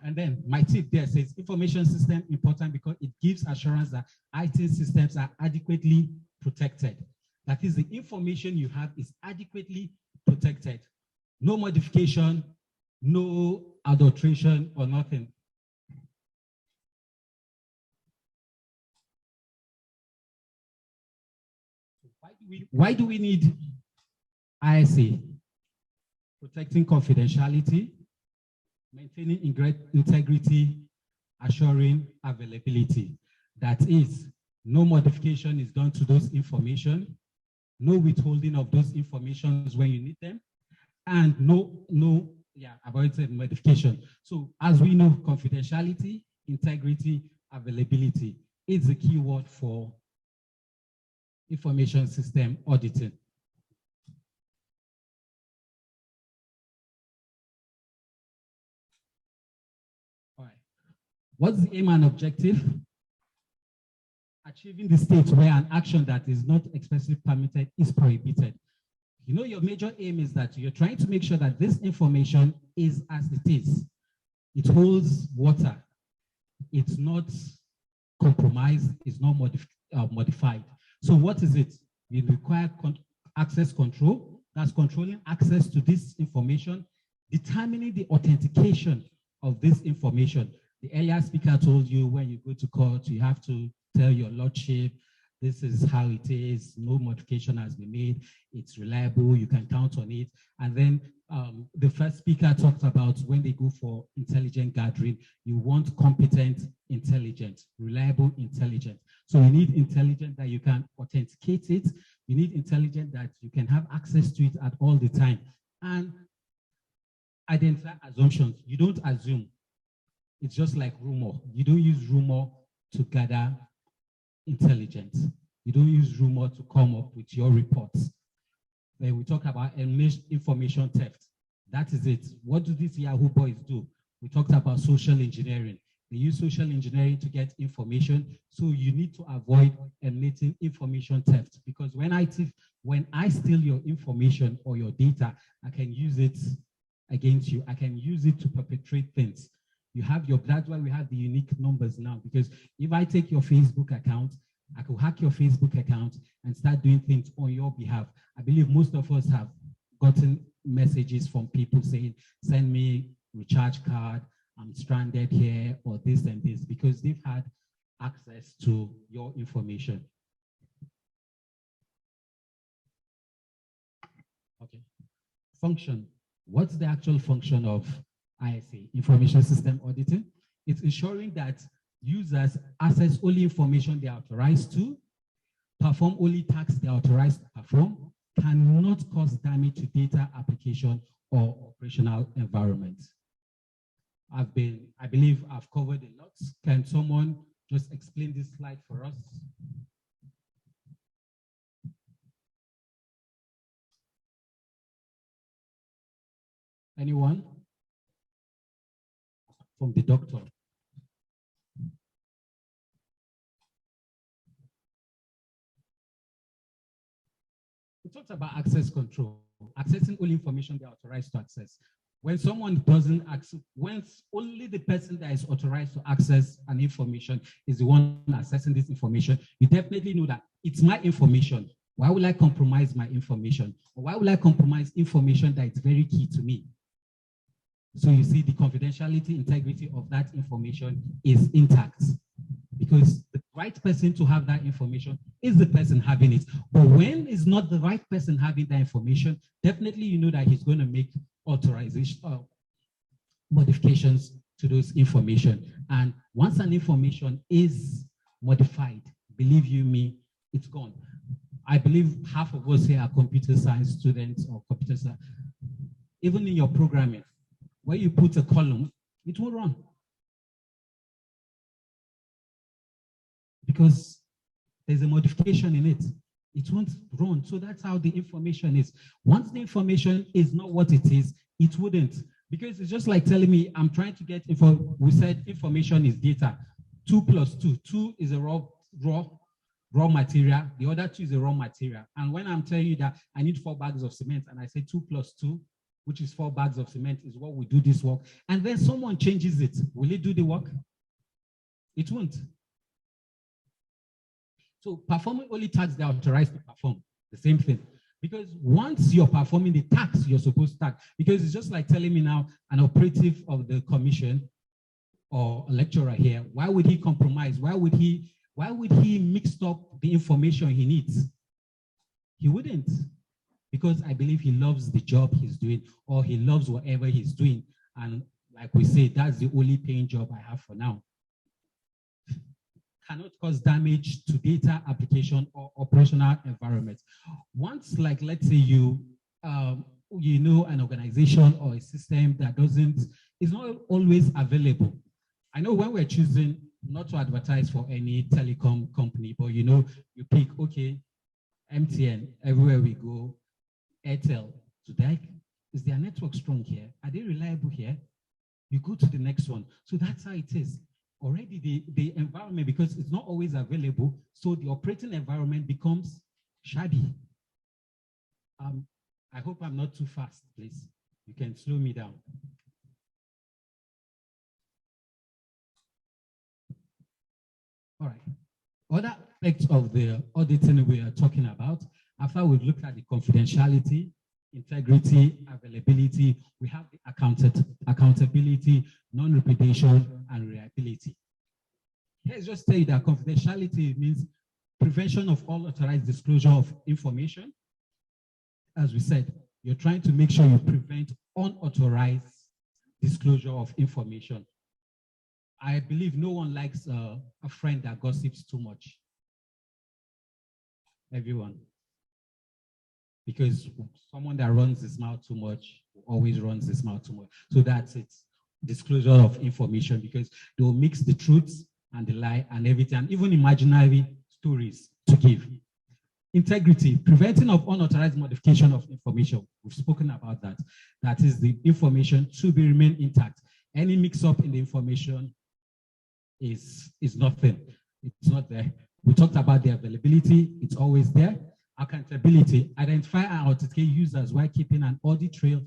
[SPEAKER 21] And then my tip there says information system important because it gives assurance that IT systems are adequately protected. That is, the information you have is adequately protected. No modification, no adulteration or nothing. Why do we need ISA? Protecting confidentiality, maintaining integrity, assuring availability. That is, no modification is done to those information, no withholding of those informations when you need them, and avoid modification. So as we know, confidentiality, integrity, availability is the key word for information system auditing. All right. What's the aim and objective? Achieving the state where an action that is not expressly permitted is prohibited. You know, your major aim is that you're trying to make sure that this information is as it is. It holds water. It's not compromised. It's not modified. So what is it? We require access control. That's controlling access to this information, determining the authentication of this information. The earlier speaker told you when you go to court, you have to tell your lordship, this is how it is, no modification has been made, it's reliable, you can count on it. And then the first speaker talked about when they go for intelligent gathering, you want competent intelligence, reliable intelligence. So you need intelligence that you can authenticate it, you need intelligence that you can have access to it at all the time. And identify assumptions. You don't assume. It's just like rumor. You don't use rumor to gather intelligence. You don't use rumor to come up with your reports. When we talk about information theft, that is it. What do these Yahoo boys do? We talked about social engineering. They use social engineering to get information. So you need to avoid emulating information theft, because when I steal your information or your data, I can use it against you. I can use it to perpetrate things. That's why we have the unique numbers now, because if I take your Facebook account, I could hack your Facebook account and start doing things on your behalf. I believe most of us have gotten messages from people saying, send me recharge card, I'm stranded here, or this and this, because they've had access to your information. Okay. Function. What's the actual function of ISA, Information System Auditing? It's ensuring that users access only information they're authorized to, perform only tasks they're authorized to perform, cannot cause damage to data, application, or operational environment. I believe I've covered a lot. Can someone just explain this slide for us? Anyone? From the doctor. We talked about access control, accessing all information they are authorized to access. When someone doesn't access, when only the person that is authorized to access an information is the one accessing this information, you definitely know that it's my information. Why would I compromise my information? Or why would I compromise information that is very key to me? So you see the confidentiality, integrity of that information is intact because the right person to have that information is the person having it. But when it's not the right person having that information, definitely you know that he's going to make authorization modifications to those information. And once an information is modified, believe you me, it's gone. I believe half of us here are computer science students or computer science. Even in your programming, where you put a column, it will run. Because there's a modification in it. It won't run. So that's how the information is. Once the information is not what it is, it wouldn't. Because it's just like telling me I'm trying to get info. We said information is data. 2 plus 2. 2 is a raw material. The other 2 is a raw material. And when I'm telling you that I need 4 bags of cement and I say 2 plus 2, which is 4 bags of cement, is what we do this work. And then someone changes it. Will it do the work? It won't. So performing only tasks they are authorized to perform, the same thing. Because once you're performing the task you're supposed to task, because it's just like telling me now an operative of the commission or a lecturer here, why would he compromise? Why would he mix up the information he needs? He wouldn't. Because I believe he loves the job he's doing or he loves whatever he's doing. And like we say, that's the only paying job I have for now. Cannot cause damage to data application or operational environment. Once, like, let's say you know an organization or a system that is not always available. I know when we're choosing not to advertise for any telecom company, but you pick, okay, MTN, everywhere we go, Airtel, is their network strong here? Are they reliable here? You go to the next one. So that's how it is. Already the environment, because it's not always available, so the operating environment becomes shabby. I hope I'm not too fast, please. You can slow me down. All right. Other aspects of the auditing we are talking about, after we've looked at the confidentiality, integrity, availability, we have the accountability, non-repudiation, and reliability. Let's just tell you that confidentiality means prevention of all authorized disclosure of information. As we said, you're trying to make sure you prevent unauthorized disclosure of information. I believe no one likes a friend that gossips too much. Everyone. Because someone that runs his mouth too much always runs his mouth too much. So that's it. Disclosure of information, because they will mix the truth and the lie and everything, and even imaginary stories to give. Integrity, preventing of unauthorized modification of information. We've spoken about that. That is the information to be remain intact. Any mix-up in the information is nothing. It's not there. We talked about the availability. It's always there. Accountability, identify and authenticate users while keeping an audit trail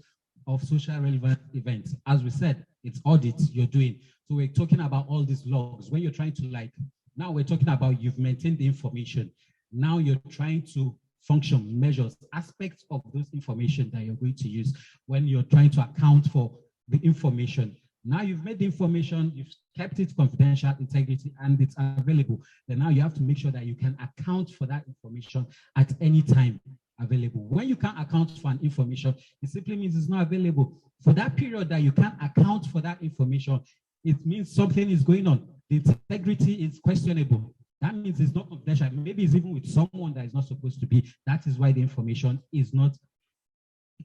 [SPEAKER 21] of social relevant events. As we said, it's audits you're doing. So we're talking about all these logs. When you're trying to now we're talking about you've maintained the information. Now you're trying to function, measures, aspects of those information that you're going to use when you're trying to account for the information. Now you've made the information, you've kept it confidential, integrity, and it's available. Then now you have to make sure that you can account for that information at any time available. When you can't account for an information, it simply means it's not available. For that period that you can't account for that information, it means something is going on. The integrity is questionable. That means it's not confidential. Maybe it's even with someone that is not supposed to be. That is why the information is not,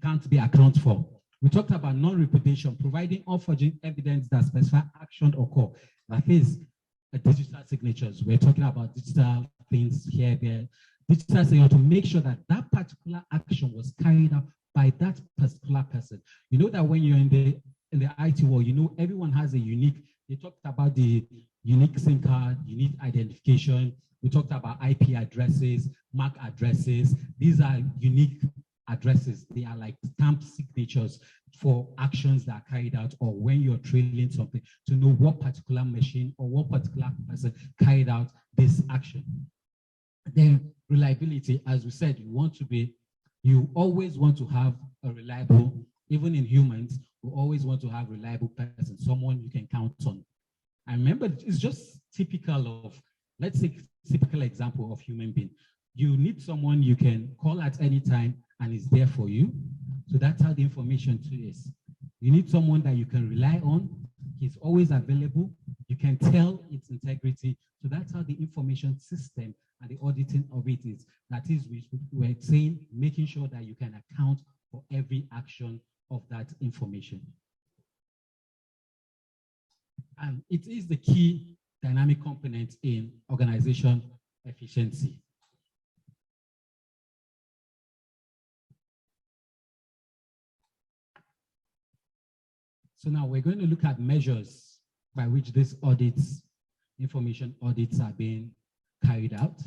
[SPEAKER 21] can't be accounted for. We talked about non-repudiation, providing unforging evidence that specify action or call. That is digital signatures. We're talking about digital things here, there. Digital signature to make sure that that particular action was carried out by that particular person. You know that when you're in the IT world, you know everyone has a unique. They talked about the unique SIM card, unique identification. We talked about IP addresses, MAC addresses. These are unique addresses. They are like stamped signatures for actions that are carried out, or when you're trailing something to know what particular machine or what particular person carried out this action. Then reliability, as we said, you always want to have a reliable, even in humans, we always want to have a reliable person, someone you can count on. I remember it's just typical of, let's say, typical example of human being. You need someone you can call at any time and is there for you. So that's how the information too is. You need someone that you can rely on. He's always available. You can tell its integrity. So that's how the information system and the auditing of it is. That is, we're saying, making sure that you can account for every action of that information. And it is the key dynamic component in organization efficiency. So now we're going to look at measures by which these audits, information audits, are being carried out.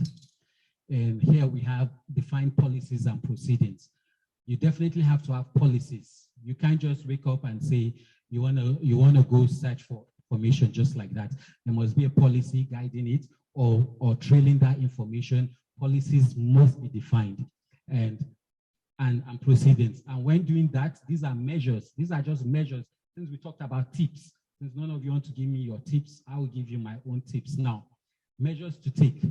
[SPEAKER 21] And here we have defined policies and proceedings. You definitely have to have policies. You can't just wake up and say you wanna go search for information just like that. There must be a policy guiding it or trailing that information. Policies must be defined and proceedings. And when doing that, these are measures. These are just measures. Since we talked about tips, since none of you want to give me your tips, I will give you my own tips now. Measures to take,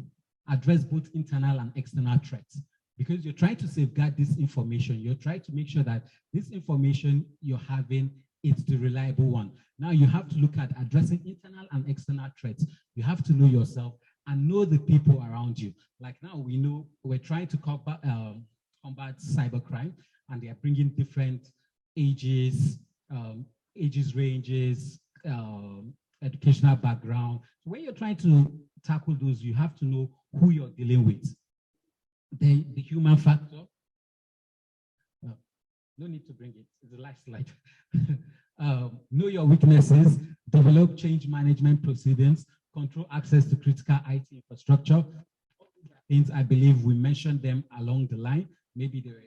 [SPEAKER 21] address both internal and external threats. Because you're trying to safeguard this information, you're trying to make sure that this information you're having is the reliable one. Now you have to look at addressing internal and external threats. You have to know yourself and know the people around you. Like now we know we're trying to combat cybercrime, and they are bringing different ages, ranges, educational background. So when you're trying to tackle those, you have to know who you're dealing with. The human factor. No need to bring it. It's the last slide. Know your weaknesses, develop change management proceedings, control access to critical IT infrastructure. Things I believe we mentioned them along the line. Maybe there are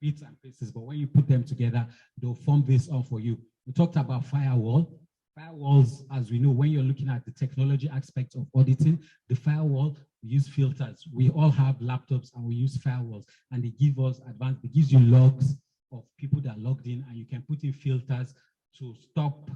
[SPEAKER 21] bits and pieces, but when you put them together, they'll form this all for you. We talked about firewall. Firewalls, as we know, when you're looking at the technology aspect of auditing, the firewall, we use filters. We all have laptops and we use firewalls, and they give us advanced, it gives you logs of people that logged in, and you can put in filters to stop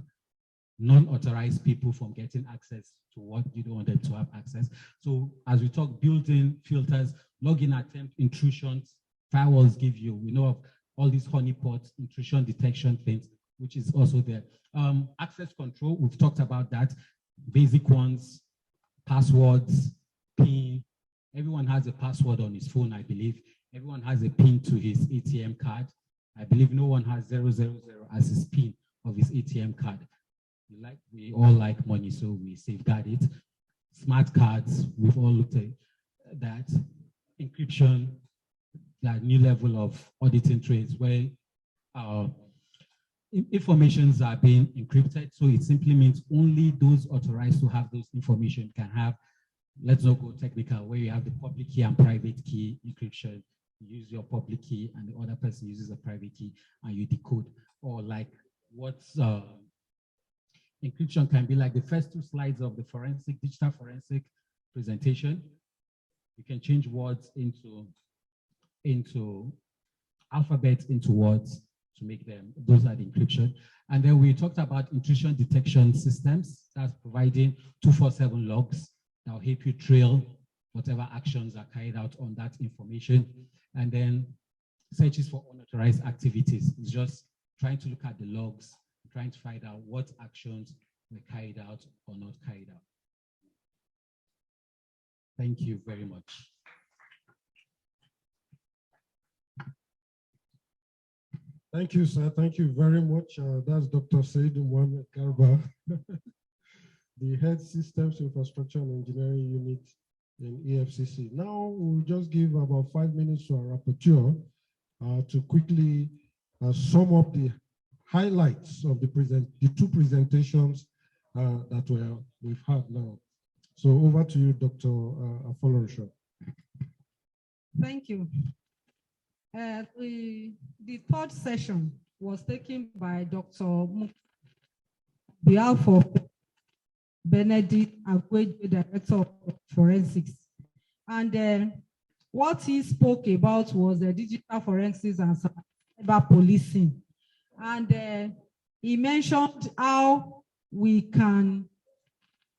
[SPEAKER 21] non-authorized people from getting access to what you don't want them to have access. So as we talk, built-in filters, login attempt, intrusions, firewalls give you, we know of all these honeypots, intrusion detection things, which is also there. Access control, we've talked about that. Basic ones, passwords, PIN. Everyone has a password on his phone, I believe. Everyone has a PIN to his ATM card. I believe no one has 000 as his PIN of his ATM card. We all like money, so we safeguard it. Smart cards, we've all looked at that. Encryption, that new level of auditing trades where informations are being encrypted. So it simply means only those authorized to have those information can have, let's not go technical, where you have the public key and private key encryption. You use your public key and the other person uses a private key and you decode. Or like what's encryption can be like the first two slides of the digital forensic presentation. You can change words into alphabets, into words to make them, those are the encryption. And then we talked about intrusion detection systems, that's providing 247 logs that will help you trail whatever actions are carried out on that information. And then searches for unauthorized activities. It's just trying to look at the logs, trying to find out what actions were carried out or not carried out. Thank you very much.
[SPEAKER 20] Thank you, sir. Thank you very much. That's Dr. Saidu Mohamed Garba, the Head Systems Infrastructure and Engineering Unit in EFCC. Now we'll just give about 5 minutes to our rapporteur to quickly sum up the highlights of the two presentations that we've had now. So over to you, Dr. Afolarisha.
[SPEAKER 17] Thank you. The third session was taken by Dr. on behalf of Benedict Agweje, Director of Forensics. And what he spoke about was the digital forensics and cyber policing. And he mentioned how we can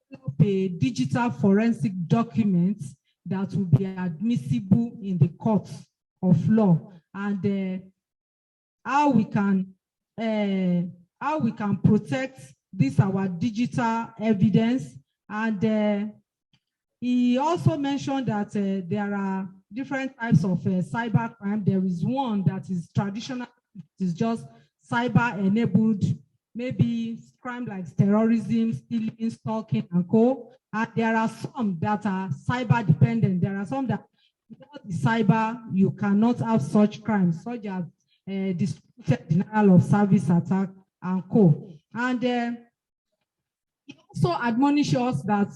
[SPEAKER 17] develop a digital forensic document that will be admissible in the courts of law, and how we can protect this our digital evidence. And he also mentioned that there are different types of cyber crime. There is one that is traditional, it is just cyber enabled, maybe crime like terrorism, stealing, stalking, and co. And there are some that are cyber dependent. There are some that without the cyber, you cannot have such crimes, such as distributed denial of service attack and co. And he also admonishes us that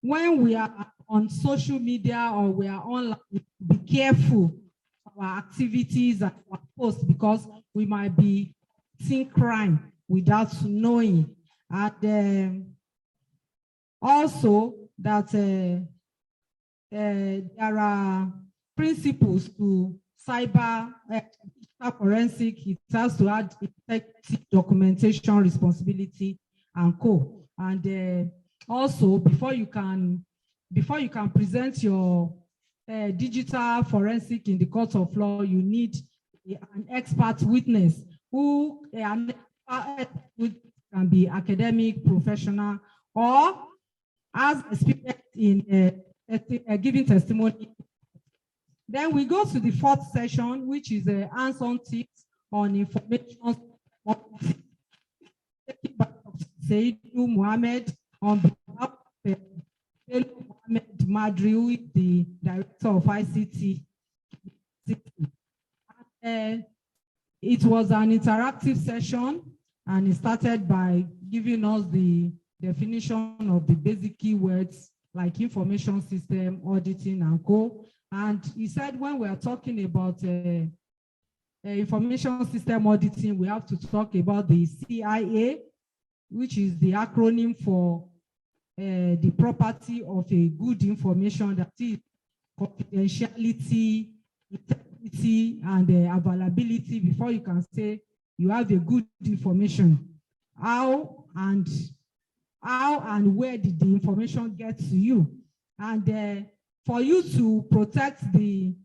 [SPEAKER 17] when we are on social media or we are online, be careful of our activities and our posts, because we might be seeing crime without knowing. And also that there are principles to cyber forensic. It has to add effective documentation, responsibility, and co. And also, before you can present your digital forensic in the court of law, you need an expert witness who can be academic, professional, or has experience in giving testimony. Then we go to the fourth session, which is hands-on tips on information by Dr. Saidu Mohamed on behalf of Mohamed Madri, who is the Director of ICT. It was an interactive session, and it started by giving us the definition of the basic keywords like information system, auditing, and co. And he said when we are talking about information system auditing, we have to talk about the CIA, which is the acronym for the property of a good information, that is confidentiality, integrity, and availability. Before you can say you have a good information, how and where did the information get to you? And for you to protect the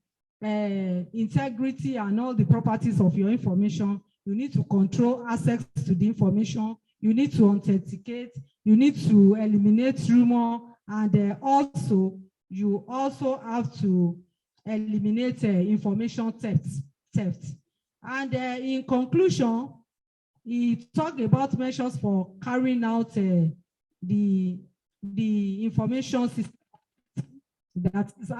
[SPEAKER 17] integrity and all the properties of your information, you need to control access to the information, you need to authenticate, you need to eliminate rumor, and also you also have to eliminate information theft. And in conclusion, he talked about measures for carrying out the information system. That is,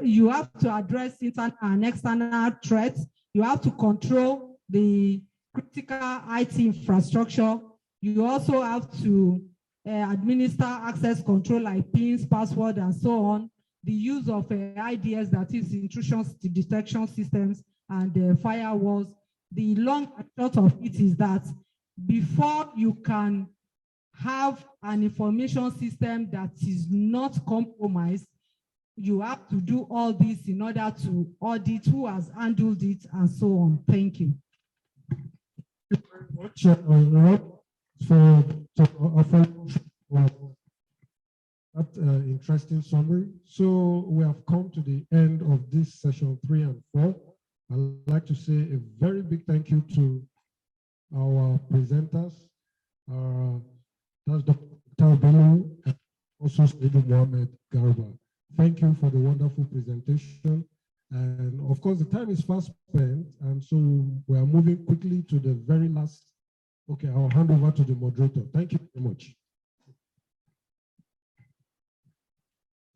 [SPEAKER 17] you have to address internal and external threats. You have to control the critical IT infrastructure. You also have to administer access control like pins, password, and so on. The use of IDS, that is intrusion detection systems, and firewalls. The long and short of it is that before you can have an information system that is not compromised, you have to do all this in order to audit who has handled it and so on. Thank you.
[SPEAKER 20] Thank you very much for that interesting summary. So we have come to the end of this session 3 and 4. I'd like to say a very big thank you to our presenters. That's Dr. Bello and also Saidu Mohamed Garba. Thank you for the wonderful presentation. And of course, the time is fast spent, and so we are moving quickly to the very last. Okay, I'll hand over to the moderator. Thank you very much.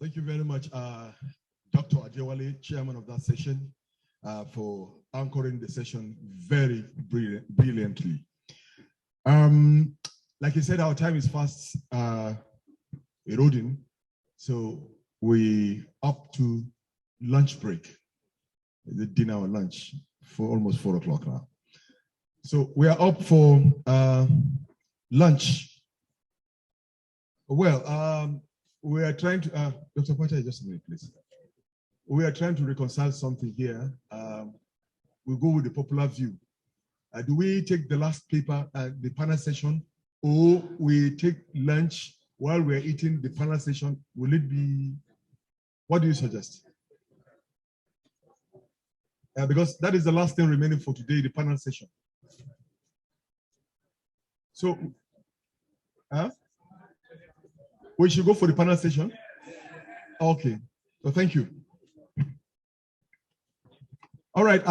[SPEAKER 1] Thank you very much, Dr. Adewale, chairman of that session, for anchoring the session very brilliantly. Like I said, our time is fast eroding, so we up to lunch break, the dinner or lunch, for almost 4 o'clock now. So we are up for lunch. Well, we are trying to, Dr. Pacha, just a minute, please. We are trying to reconcile something here. We'll go with the popular view. Do we take the last paper at the panel session, or we take lunch while we're eating the panel session? Will it be, what do you suggest? Because that is the last thing remaining for today, the panel session. So, we should go for the panel session? Okay, so thank you. All right,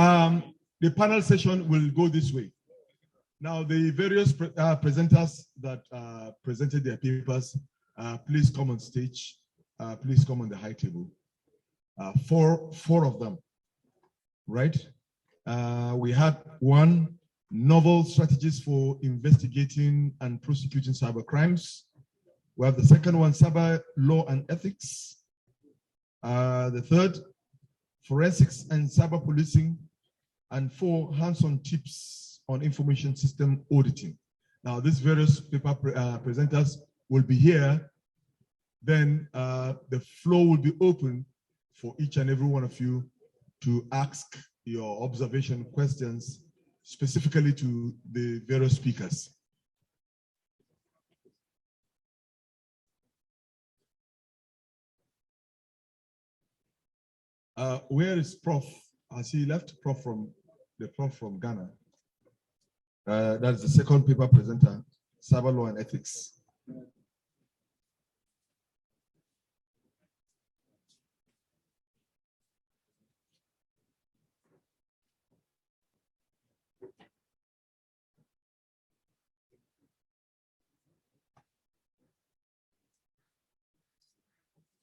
[SPEAKER 1] the panel session will go this way. Now, the various presenters that presented their papers, please come on stage. Please come on the high table. Four of them, right? We had one, novel strategies for investigating and prosecuting cyber crimes. We have the second one, cyber law and ethics. The third, forensics and cyber policing. And 4, hands-on tips on information system auditing. Now, these various paper presenters will be here. Then the floor will be open for each and every one of you to ask your observation questions specifically to the various speakers. Where is Prof? Has he left? Prof from Ghana. That's the second paper presenter, cyber law and ethics.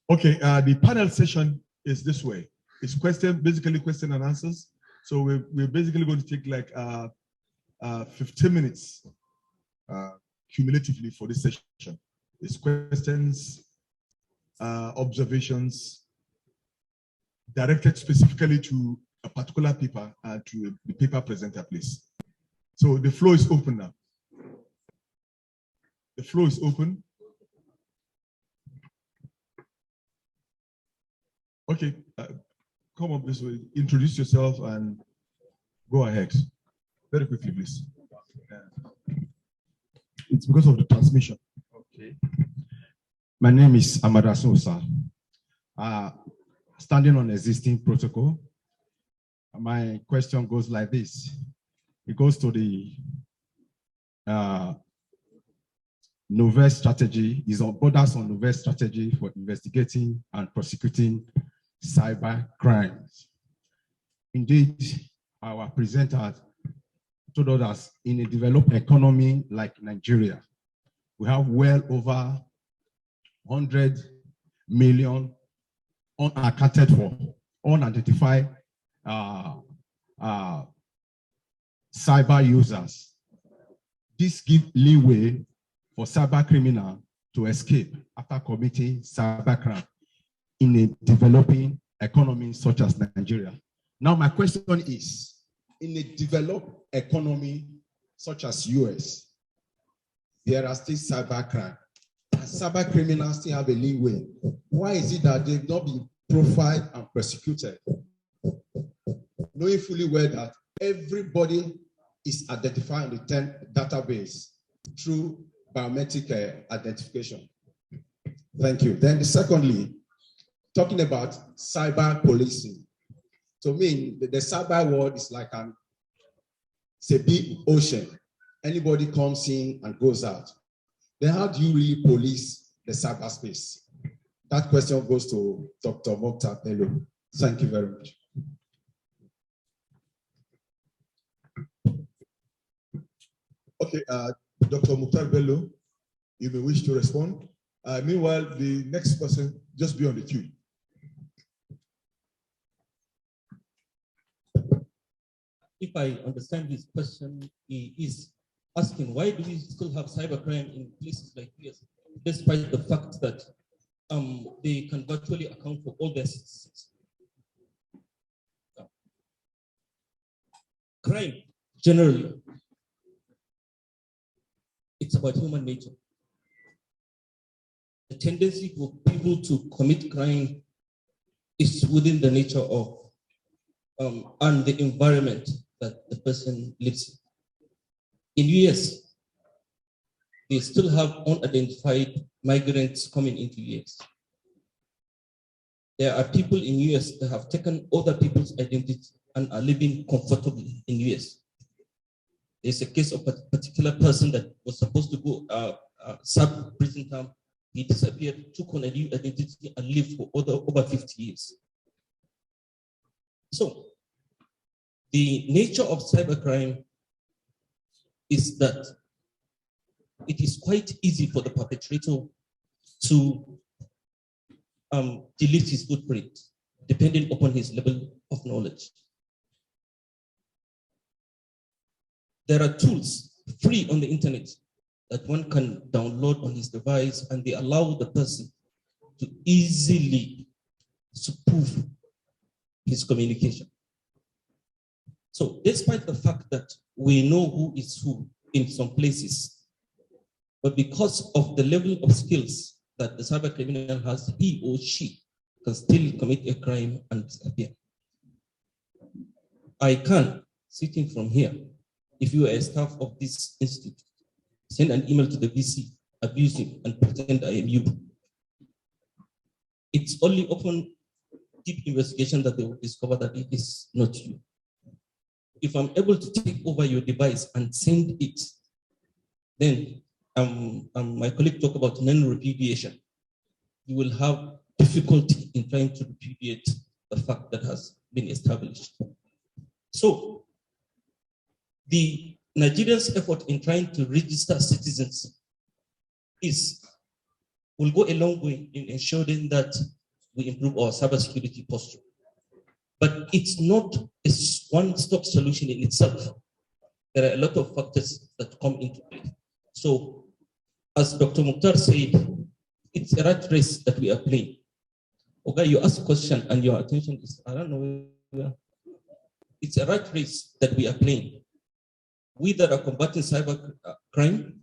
[SPEAKER 1] Okay, the panel session is this way. It's basically question and answers. So we're basically going to take like 15 minutes cumulatively for this session. It's questions, observations, directed specifically to a particular paper and to the paper presenter, please. So the floor is open now. The floor is open. Okay, come up this way, introduce yourself and go ahead. Very quickly, please. It's because of the transmission.
[SPEAKER 3] Okay. My name is Amada Sosa. Standing on existing protocol, my question goes like this. It goes to the novel strategy, borders on novel strategy for investigating and prosecuting cyber crimes. Indeed, our presenter told us in a developed economy like Nigeria, we have well over 100 million unaccounted for, unidentified cyber users. This gives leeway for cyber criminals to escape after committing cyber crime in a developing economy such as Nigeria. Now, my question is, in a developed economy such as US, there are still cyber crime. Cyber criminals still have a leeway. Why is it that they've not been profiled and prosecuted? Knowing fully well that everybody is identified in the database through biometric identification. Thank you. Then secondly, talking about cyber policing. To me, the cyber world is like it's a big ocean. Anybody comes in and goes out. Then how do you really police the cyberspace? That question goes to Dr. Mokhtar Bello. Thank you very much.
[SPEAKER 1] Okay, Dr. Mukhtar Bello, you may wish to respond. Meanwhile, the next person, just be on the queue.
[SPEAKER 15] If I understand his question, he is asking why do we still have cybercrime in places like US, despite the fact that they can virtually account for all their citizens. Crime, generally, it's about human nature. The tendency for people to commit crime is within the nature of and the environment that the person lives in. In US, they still have unidentified migrants coming into US. There are people in US that have taken other people's identity and are living comfortably in US. There's a case of a particular person that was supposed to go serve prison term. He disappeared, took on a new identity, and lived for over 50 years. So, the nature of cybercrime is that it is quite easy for the perpetrator to delete his footprint, depending upon his level of knowledge. There are tools free on the internet that one can download on his device, and they allow the person to easily spoof his communication. So despite the fact that we know who is who in some places, but because of the level of skills that the cyber criminal has, he or she can still commit a crime and disappear. I can, sitting from here, if you are a staff of this institute, send an email to the VC, abuse him, and pretend I am you. It's only upon deep investigation that they will discover that it is not you. If I'm able to take over your device and send it, then my colleague talked about non-repudiation. You will have difficulty in trying to repudiate the fact that has been established. So, the Nigerians' effort in trying to register citizens will go a long way in ensuring that we improve our cybersecurity posture. But it's not a one-stop solution in itself. There are a lot of factors that come into play. So, as Dr. Mukhtar said, it's a rat race that we are playing. Okay, you ask a question and your attention is, I don't know where. It's a rat race that we are playing. We that are combating cyber crime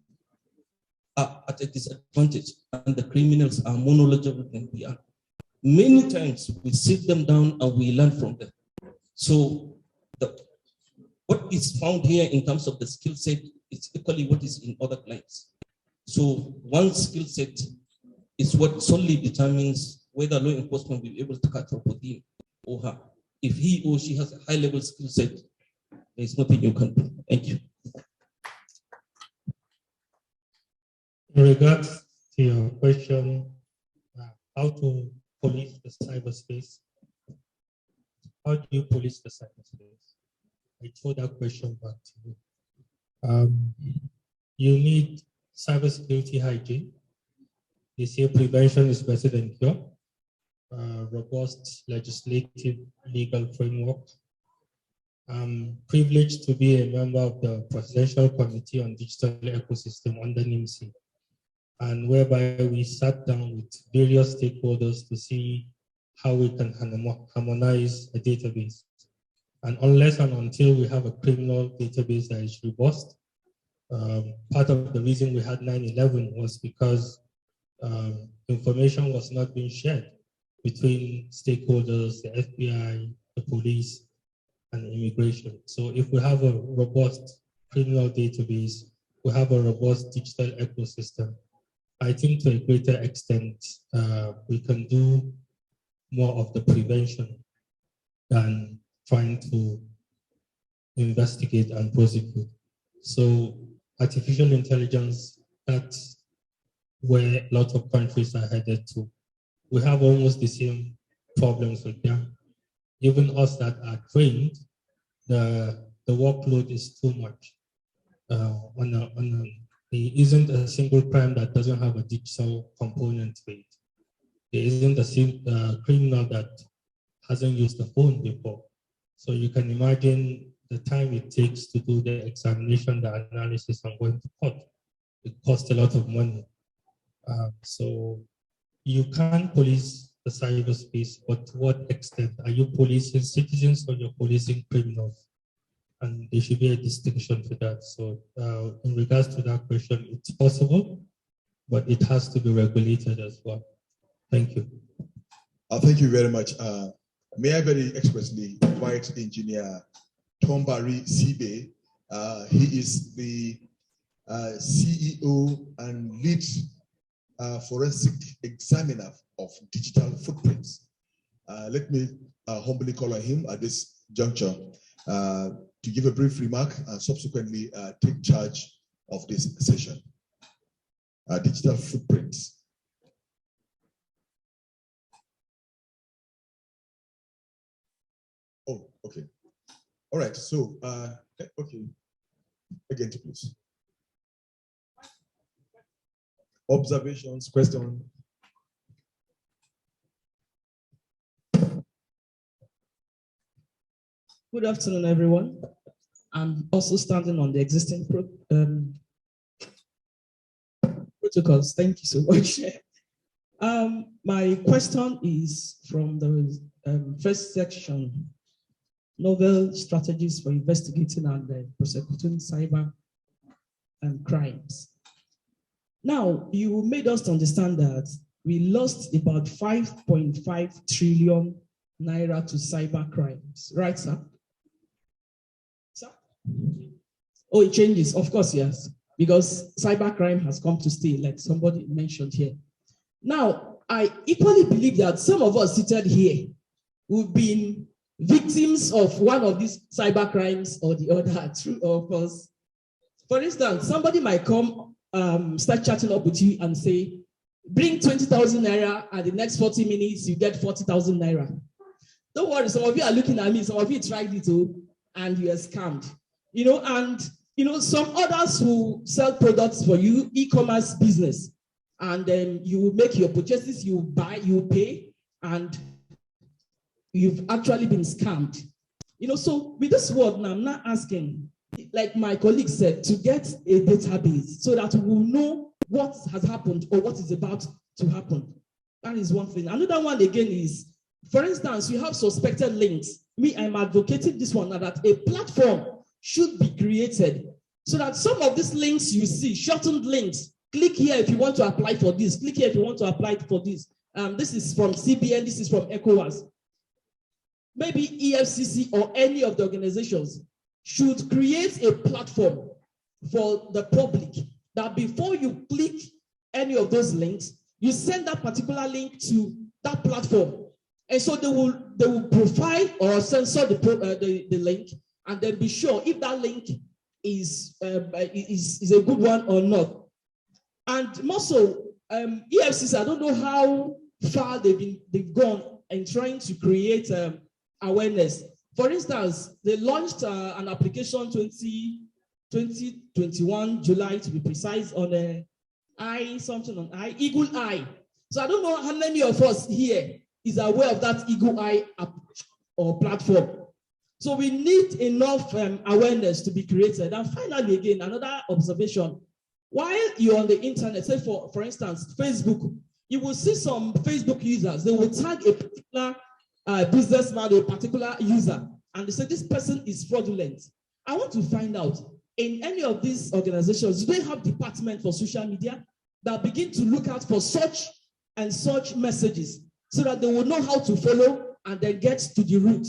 [SPEAKER 15] are at a disadvantage, and the criminals are more knowledgeable than we are. Many times we sit them down and we learn from them. So what is found here in terms of the skill set is equally what is in other clients. So one skill set is what solely determines whether law enforcement will be able to catch up with him or her. If he or she has a high level skill set, there's nothing you can do. Thank you.
[SPEAKER 2] In regards to your question, how to police the cyberspace, how do you police the cyberspace? I throw that question back to you. You need cybersecurity hygiene. They say prevention is better than cure. Robust legislative legal framework. I'm privileged to be a member of the Presidential Committee on Digital Ecosystem under NIMC, and whereby we sat down with various stakeholders to see how we can harmonize a database. And unless and until we have a criminal database that is robust, part of the reason we had 9/11 was because information was not being shared between stakeholders, the FBI, the police, and immigration. So if we have a robust criminal database, we have a robust digital ecosystem, I think to a greater extent, we can do more of the prevention than trying to investigate and prosecute. So artificial intelligence, that's where a lot of countries are headed to. We have almost the same problems with them. Even us that are trained, the workload is too much. there isn't a single crime that doesn't have a digital component to it. There isn't a single criminal that hasn't used the phone before. So you can imagine the time it takes to do the examination, the analysis, and going to court. It costs a lot of money. So you can police the cyberspace, but to what extent? Are you policing citizens or you're policing criminals? And there should be a distinction to that. So in regards to that question, it's possible, but it has to be regulated as well. Thank you.
[SPEAKER 1] Thank you very much. May I very expressly invite Engineer Tombari Sibe. He is the CEO and lead forensic examiner of digital footprints. Let me humbly call on him at this juncture to give a brief remark and subsequently take charge of this session. Digital footprints. Oh, okay. All right, so, okay, again, please. Observations, question.
[SPEAKER 4] Good afternoon, everyone. I'm also standing on the existing protocols. Thank you so much. My question is from the first section, novel strategies for investigating and prosecuting cyber crimes. Now, you made us understand that we lost about 5.5 trillion naira to cyber crimes, right, sir? Sir? Oh, it changes, of course, yes, because cybercrime has come to stay, like somebody mentioned here. Now, I equally believe that some of us seated here who've been victims of one of these cybercrimes or the other, true or false. For instance, somebody might come, start chatting up with you and say, bring 20,000 naira and the next 40 minutes you get 40,000 naira. Don't worry, some of you are looking at me, some of you tried it too, and you are scammed. You know, and you know, some others who sell products for you, e-commerce business, and then you make your purchases, you buy, you pay, and you've actually been scammed. You know, so with this word now, I'm not asking, like my colleague said, to get a database so that we will know what has happened or what is about to happen. That is one thing. Another one again is, for instance, you have suspected links. Me, I'm advocating this one now, that a platform should be created so that some of these links you see, shortened links, click here if you want to apply for this, click here if you want to apply for this. This is from CBN, this is from ECOWAS. Maybe EFCC or any of the organizations should create a platform for the public that before you click any of those links, you send that particular link to that platform. And so they will profile or censor the link and then be sure if that link is a good one or not. And also, EFCC, I don't know how far they've gone in trying to create awareness. For instance, they launched an application 2021 July to be precise on Eagle Eye. So I don't know how many of us here is aware of that Eagle Eye app or platform. So we need enough awareness to be created. And finally, again, another observation. While you're on the internet, say for instance, Facebook, you will see some Facebook users, they will tag a particular businessman or a particular user, and they say this person is fraudulent. I want to find out, in any of these organizations, do they have department for social media that begin to look out for such and such messages so that they will know how to follow and then get to the root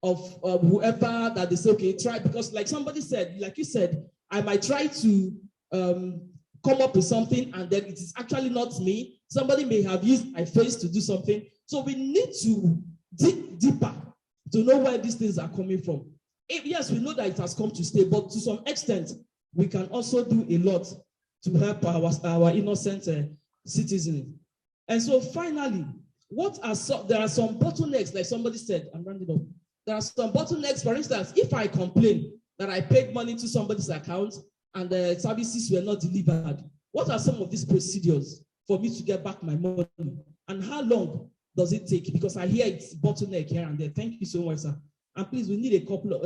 [SPEAKER 4] of whoever that they say, okay, try, because like somebody said, like you said, I might try to come up with something and then it is actually not me. Somebody may have used my face to do something. So we need to dig deeper to know where these things are coming from. Yes, we know that it has come to stay, but to some extent, we can also do a lot to help our innocent citizens. And so finally, there are some bottlenecks, like somebody said, I'm rounding up. There are some bottlenecks, for instance, if I complain that I paid money to somebody's account and the services were not delivered. What are some of these procedures for me to get back my money? And how long does it take? Because I hear it's bottleneck here and there. Thank you so much, sir. And please, we need a couple of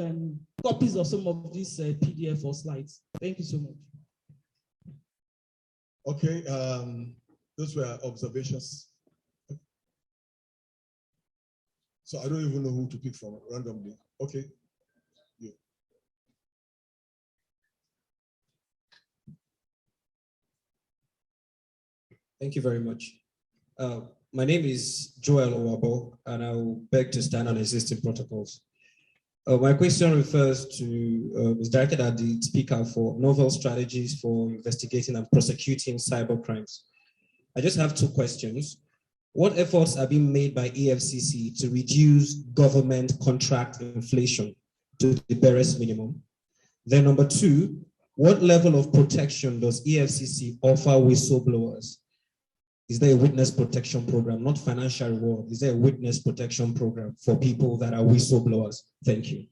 [SPEAKER 4] copies of some of these PDF or slides. Thank you so much.
[SPEAKER 1] Okay, those were observations. So I don't even know who to pick from randomly. Okay, you.
[SPEAKER 5] Thank you very much. My name is Joel Owabo, and I will beg to stand on existing protocols. My question refers to, is directed at the speaker for novel strategies for investigating and prosecuting cyber crimes. I just have two questions. What efforts are being made by EFCC to reduce government contract inflation to the barest minimum? Then number two, what level of protection does EFCC offer whistleblowers? Is there a witness protection program, not financial reward? Is there a witness protection program for people that are whistleblowers? Thank you.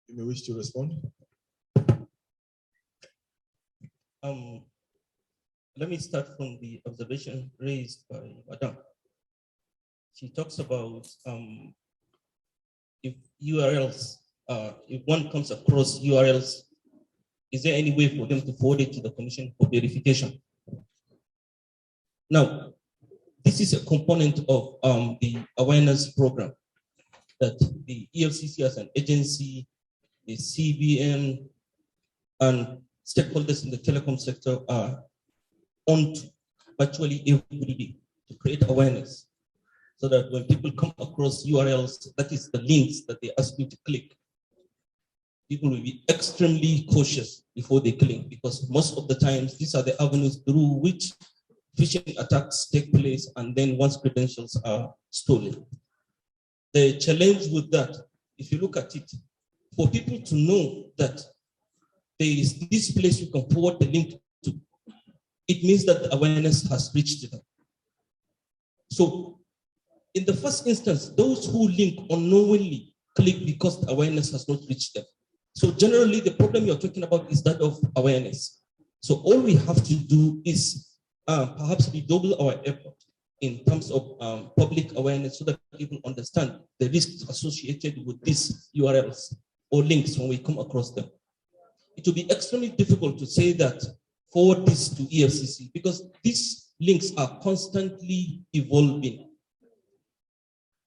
[SPEAKER 1] You may wish to respond.
[SPEAKER 15] Let me start from the observation raised by Madam. She talks about if URLs, if one comes across URLs, is there any way for them to forward it to the Commission for verification? Now, this is a component of the awareness program that the EFCC as an agency, the CBN, and stakeholders in the telecom sector are on to virtually every day to create awareness so that when people come across URLs, that is the links that they ask you to click, people will be extremely cautious before they click, because most of the times these are the avenues through which phishing attacks take place, and then once credentials are stolen. The challenge with that, if you look at it, for people to know that there is this place you can forward the link to, it means that the awareness has reached them. So in the first instance, those who link unknowingly click because the awareness has not reached them. So generally, the problem you're talking about is that of awareness. So all we have to do is perhaps redouble our effort in terms of public awareness so that people understand the risks associated with these URLs or links when we come across them. It will be extremely difficult to say that forward this to EFCC because these links are constantly evolving.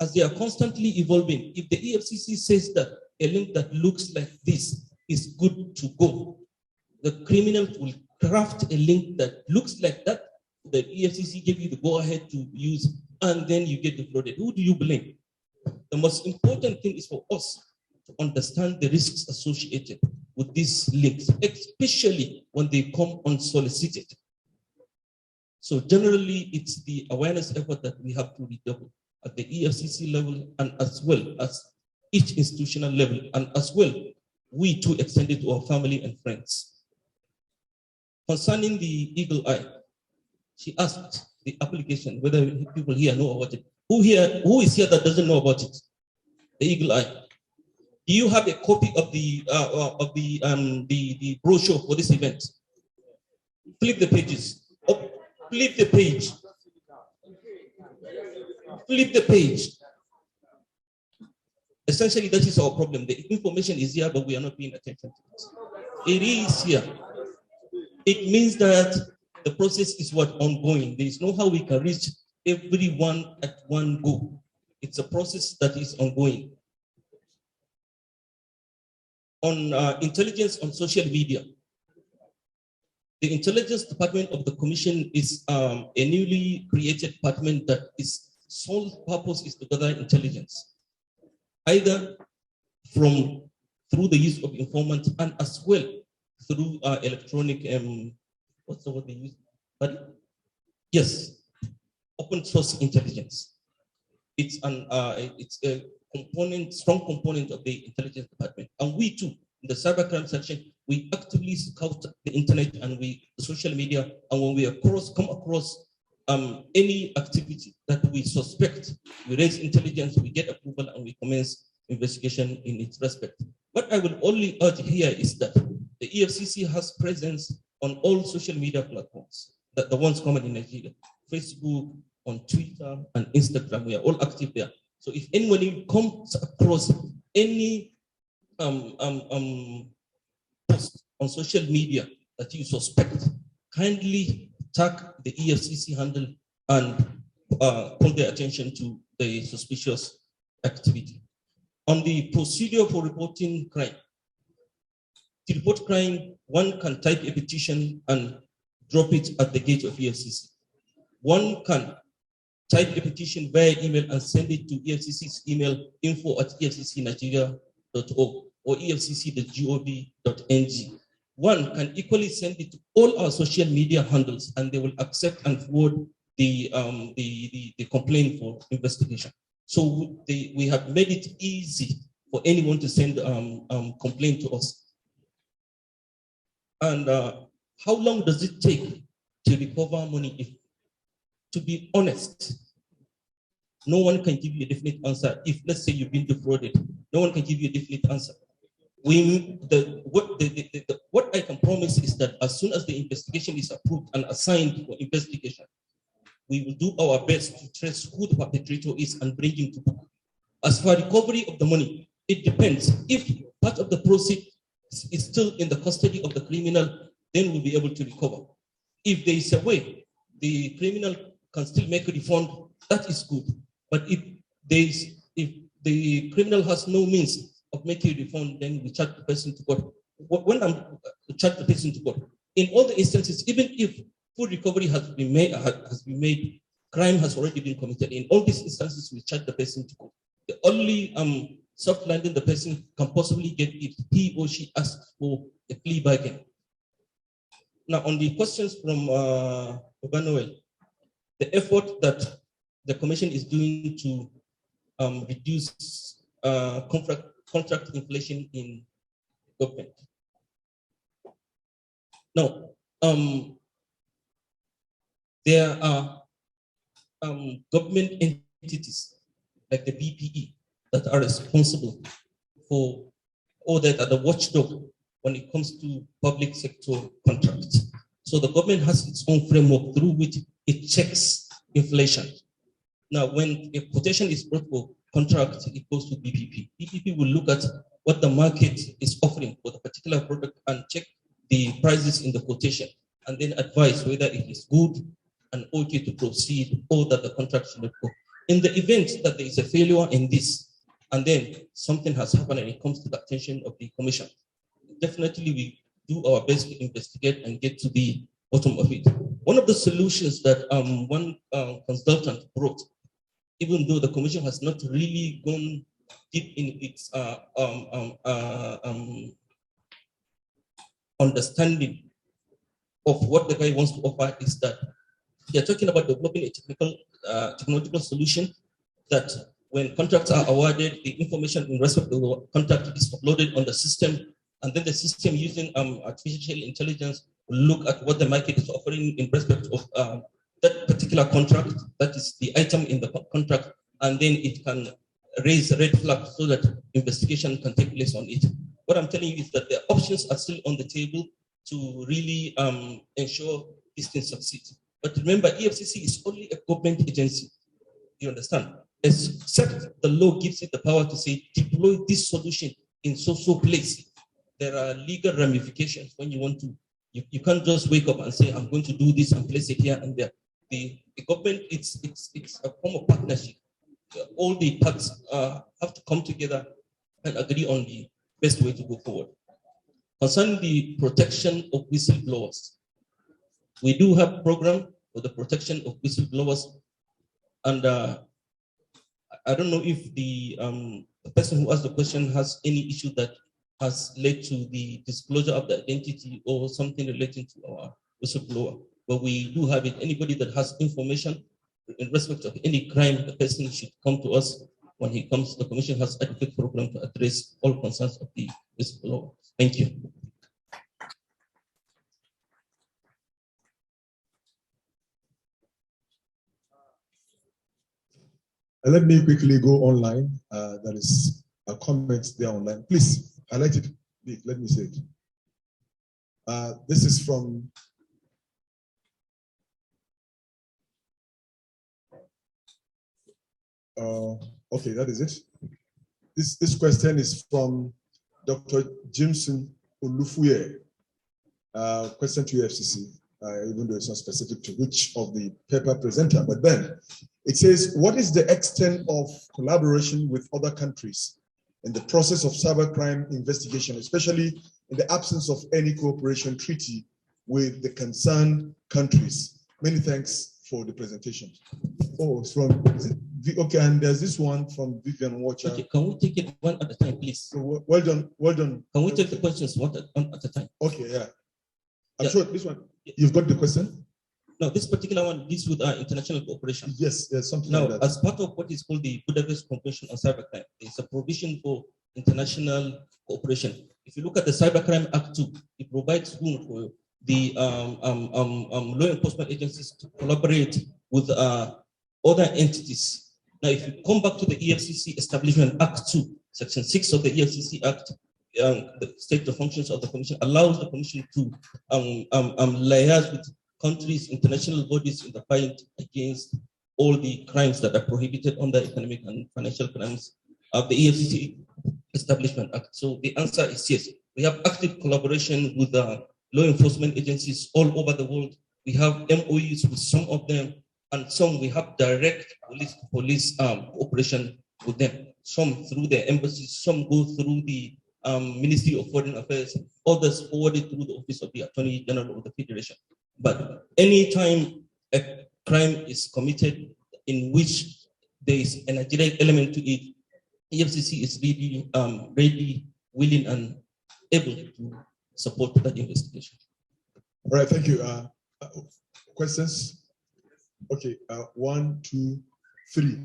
[SPEAKER 15] As they are constantly evolving, if the EFCC says that a link that looks like this is good to go, the criminal will craft a link that looks like that, the EFCC gave you the go-ahead to use, and then you get defrauded. Who do you blame? The most important thing is for us to understand the risks associated with these links, especially when they come unsolicited. So generally, it's the awareness effort that we have to redouble at the EFCC level and as well as each institutional level, and as well, we too extend it to our family and friends. Concerning the Eagle Eye, she asked the application whether people here know about it. Who is here that doesn't know about it? The Eagle Eye. Do you have a copy of the brochure for this event? Flip the pages. Oh, flip the page. Flip the page. Essentially, that is our problem. The information is here, but we are not paying attention to it. It is here. It means that the process is ongoing. There is no how we can reach everyone at one go. It's a process that is ongoing. On intelligence on social media, the intelligence department of the commission is a newly created department that its sole purpose is to gather intelligence, either through the use of informants and as well through electronic, what's the word they use? But yes, open source intelligence. It's a strong component of the intelligence department. And we too, in the cybercrime section, we actively scout the internet and the social media. And when we come across any activity that we suspect, we raise intelligence, we get approval, and we commence investigation in its respect. What I will only urge here is that the EFCC has presence on all social media platforms, the ones common in Nigeria, Facebook, on Twitter, and Instagram. We are all active there. So if anyone comes across any post on social media that you suspect, kindly tag the EFCC handle and call their attention to the suspicious activity. On the procedure for reporting crime, to report crime, one can type a petition and drop it at the gate of EFCC. One can type a petition via email and send it to EFCC's email info@efccnigeria.org or efcc.gov.ng. One can equally send it to all our social media handles, and they will accept and forward the complaint for investigation. So we have made it easy for anyone to send complaint to us. And how long does it take to recover money? To be honest, no one can give you a definite answer. If, let's say, you've been defrauded, no one can give you a definite answer. What I can promise is that as soon as the investigation is approved and assigned for investigation, we will do our best to trace who the perpetrator is and bring him to book. As for recovery of the money, it depends. If part of the proceeds is still in the custody of the criminal, then we'll be able to recover. If there is a way the criminal can still make a refund, that is good. But if the criminal has no means of making a refund, then we charge the person to court. When I'm charge the person to court, in all the instances, even if full recovery has been made, crime has already been committed. In all these instances, we charge the person to court. The only soft landing the person can possibly get if he or she asks for a plea bargain. Now, on the questions from Obanuel, the effort that the Commission is doing to reduce contract inflation in government. Now, there are government entities like the BPE that are responsible for, or that are the watchdog when it comes to public sector contracts. So the government has its own framework through which it checks inflation. Now, when a quotation is brought for contract, it goes to BPP. BPP will look at what the market is offering for the particular product and check the prices in the quotation, and then advise whether it is good and okay to proceed or that the contract should not go. In the event that there is a failure in this, and then something has happened and it comes to the attention of the Commission, definitely we do our best to investigate and get to the bottom of it. One of the solutions that one consultant brought, even though the Commission has not really gone deep in its understanding of what the guy wants to offer, is that they are talking about developing a technological solution that when contracts are awarded, the information in respect of the contract is uploaded on the system, and then the system, using artificial intelligence, will look at what the market is offering in respect of that particular contract, that is the item in the contract, and then it can raise a red flag so that investigation can take place on it. What I'm telling you is that the options are still on the table to really ensure this thing succeeds. But remember, EFCC is only a government agency. You understand? Except the law gives it the power to say, deploy this solution in so-so place. There are legal ramifications when you want to. You can't just wake up and say, I'm going to do this and place it here and there. The government, it's a form of partnership. All the parts have to come together and agree on the best way to go forward. Concerning the protection of whistleblowers, we do have a program for the protection of whistleblowers, and I don't know if the person who asked the question has any issue that has led to the disclosure of the identity or something relating to our whistleblower, but we do have it. Anybody that has information in respect of any crime, the person should come to us. When he comes, the Commission has adequate program to address all concerns of the whistleblower. Thank you.
[SPEAKER 1] Let me quickly go online. There is a comment there online. Please highlight it. Let me say it. This is from okay, that is it. This question is from Dr. Jimson Olufuye. Question to FCC, even though it's not specific to which of the paper presenter, but then it says, what is the extent of collaboration with other countries in the process of cybercrime investigation, especially in the absence of any cooperation treaty with the concerned countries? Many thanks for the presentation. Oh, it's from, okay, and there's this one from Vivian Watcher.
[SPEAKER 15] Okay, can we take it one at a time, please?
[SPEAKER 1] So, well done, well done.
[SPEAKER 15] Can we take the questions one at a time?
[SPEAKER 1] Okay, yeah. I'm sure this one, you've got the question?
[SPEAKER 15] No, this particular one deals with international cooperation.
[SPEAKER 1] Yes, there's something
[SPEAKER 15] now,
[SPEAKER 1] like that.
[SPEAKER 15] As part of what is called the Budapest Convention on Cybercrime, there's a provision for international cooperation. If you look at the Cybercrime Act 2, it provides room for the law enforcement agencies to collaborate with other entities. Now, if you come back to the EFCC Establishment Act 2, Section 6 of the EFCC Act, the state the functions of the Commission allows the Commission to liaise with countries, international bodies in the fight against all the crimes that are prohibited under economic and financial crimes of the EFCC Establishment Act. So the answer is yes. We have active collaboration with law enforcement agencies all over the world. We have MOUs with some of them, and some we have direct police cooperation with them. Some through their embassies, some go through the Ministry of Foreign Affairs, others forwarded through the Office of the Attorney General of the Federation. But anytime a crime is committed in which there is a Nigerian element to it, EFCC is really ready, willing, and able to support that investigation.
[SPEAKER 1] All right, thank you. Questions? Okay, 1, 2, 3.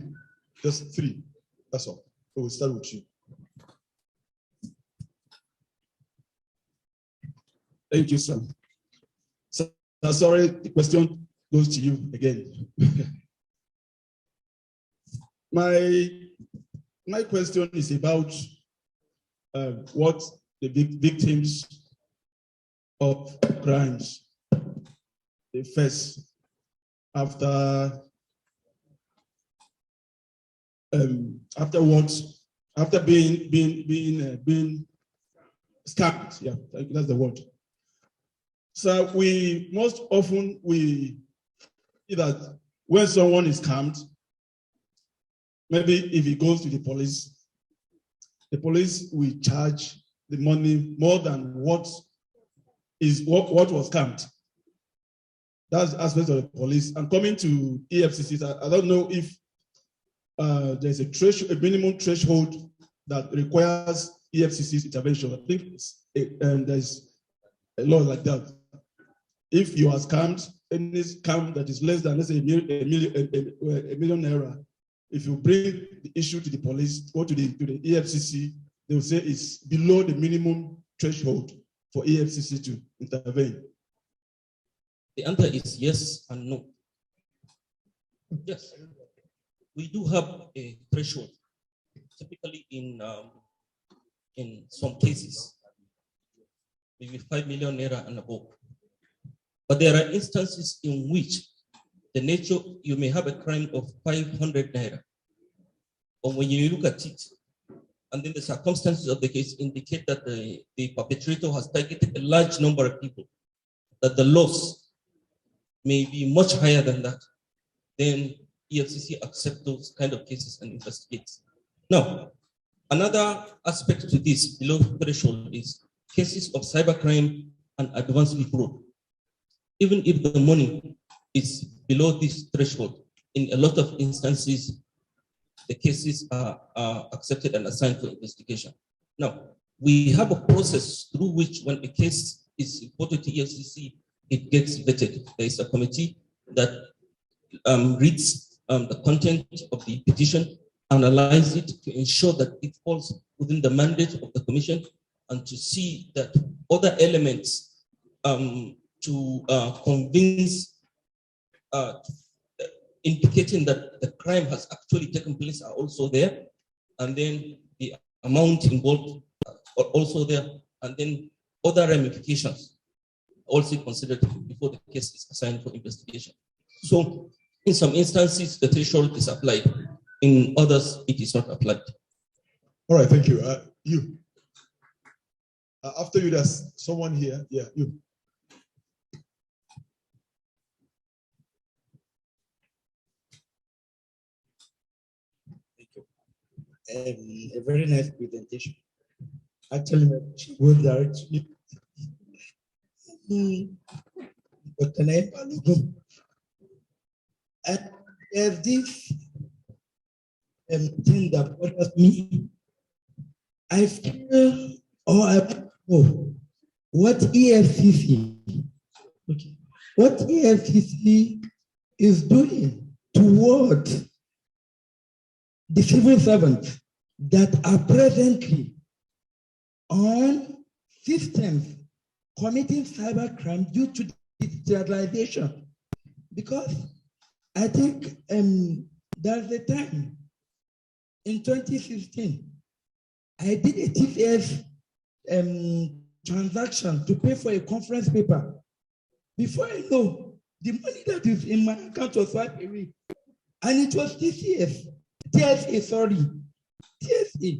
[SPEAKER 1] Just 3. That's all. So we'll start with you.
[SPEAKER 6] Thank you, sir. So, sorry, the question goes to you again. My question is about what the victims of crimes they face after being scammed. Yeah, that's the word. So we most often either when someone is scammed, maybe if he goes to the police will charge the money more than what was scammed. That's the aspect of the police. And coming to EFCC, I don't know if there's a minimum threshold that requires EFCC's intervention. I think there's a law like that. If you are scammed, any scam that is less than, let's say, a million naira, if you bring the issue to the police or to the EFCC, they will say it's below the minimum threshold for EFCC to intervene.
[SPEAKER 15] The answer is yes and no. Yes, we do have a threshold, typically in some cases, maybe 5 million naira and above. But there are instances in which the nature, you may have a crime of 500 naira. Or when you look at it, and then the circumstances of the case indicate that the perpetrator has targeted a large number of people, that the loss may be much higher than that, then EFCC accepts those kind of cases and investigates. Now, another aspect to this below threshold is cases of cybercrime and advanced fraud. Even if the money is below this threshold, in a lot of instances, the cases are accepted and assigned for investigation. Now, we have a process through which when a case is reported to EFCC, it gets vetted. There is a committee that reads the content of the petition, analyze it to ensure that it falls within the mandate of the commission, and to see that other elements to convince indicating that the crime has actually taken place are also there, and then the amount involved are also there, and then other ramifications also considered before the case is assigned for investigation. So in some instances, the threshold is applied. In others, it is not applied.
[SPEAKER 1] All right, thank you. You. After you, there's someone here. Yeah, you.
[SPEAKER 7] A very nice presentation. Actually, my question goes directly Dr. Naim Balogun. And there's this thing that bothers me. I feel, or I know what EFCC, what EFCC is doing toward the civil servants that are presently on systems committing cybercrime due to digitalization. Because I think there's a time in 2015, I did a TCS transaction to pay for a conference paper. Before I know, the money that is in my account was wiped away. And it was TCS. TSA,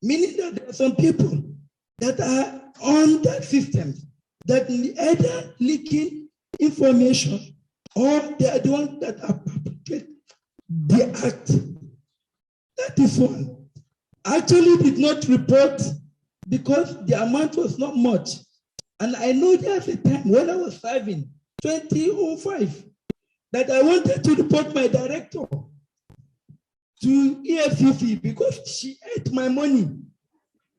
[SPEAKER 7] meaning that there are some people that are on that system that either leaking information or they are the ones that are perpetrating the act. That is one. I actually did not report because the amount was not much. And I know there's a time when I was serving, 2005, that I wanted to report my director to EFCC because she ate my money.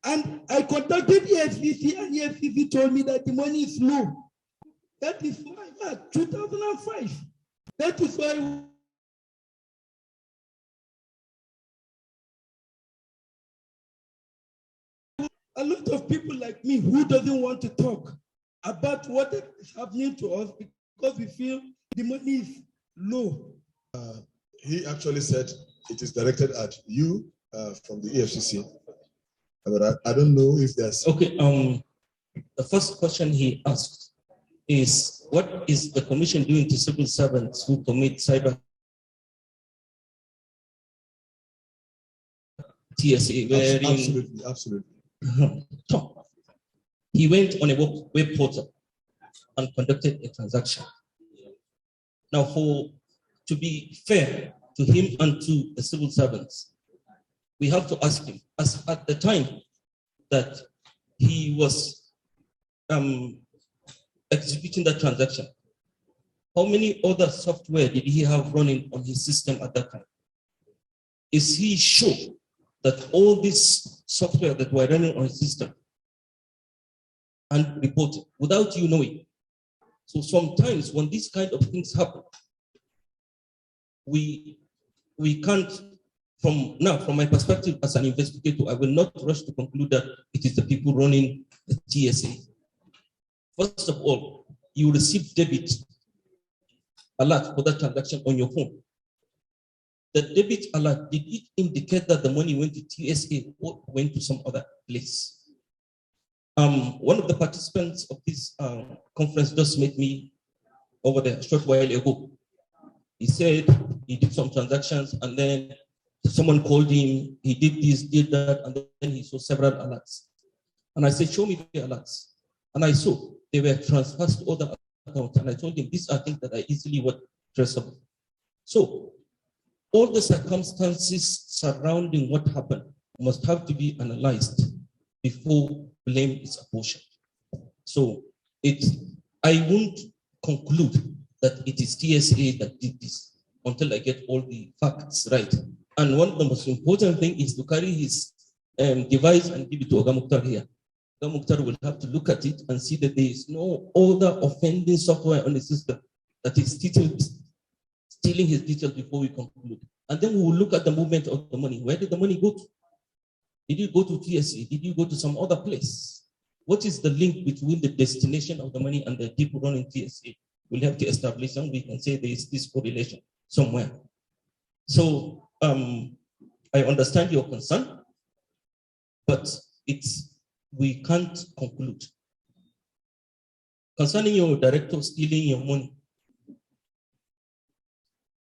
[SPEAKER 7] And I contacted EFCC and EFCC told me that the money is low. That is why, 2005. That is why a lot of people like me who doesn't want to talk about what is happening to us because we feel the money is low.
[SPEAKER 1] He actually said it is directed at you from the EFCC. But I don't know if there's...
[SPEAKER 15] Okay, the first question he asked is, what is the commission doing to civil servants who commit cyber TSA?
[SPEAKER 1] Absolutely.
[SPEAKER 15] He went on a web portal and conducted a transaction. Now, to be fair to him and to the civil servants, we have to ask him, as at the time that he was executing that transaction, how many other software did he have running on his system at that time? Is he sure that all this software that were running on his system and reported without you knowing? So sometimes when these kind of things happen, we can't, from my perspective as an investigator, I will not rush to conclude that it is the people running the TSA. First of all, you receive debit alert for that transaction on your phone. The debit alert, did it indicate that the money went to TSA or went to some other place? One of the participants of this conference just met me over there a short while ago. He said he did some transactions and then someone called him, he did this, did that, and then he saw several alerts. And I said, show me the alerts. And I saw they were transferred to other accounts. And I told him, these are things that are easily traceable. So all the circumstances surrounding what happened must have to be analyzed before blame is apportioned. So I won't conclude that it is TSA that did this until I get all the facts right. And one of the most important things is to carry his device and give it to Oga Mukhtar here. Oga Mukhtar will have to look at it and see that there is no other offending software on the system that is stealing his details before we conclude. And then we will look at the movement of the money. Where did the money go to? Did you go to TSA? Did you go to some other place? What is the link between the destination of the money and the people running TSA? We'll have to establish, and we can say there is this correlation. somewhere. So I understand your concern, but we can't conclude. Concerning your director stealing your money,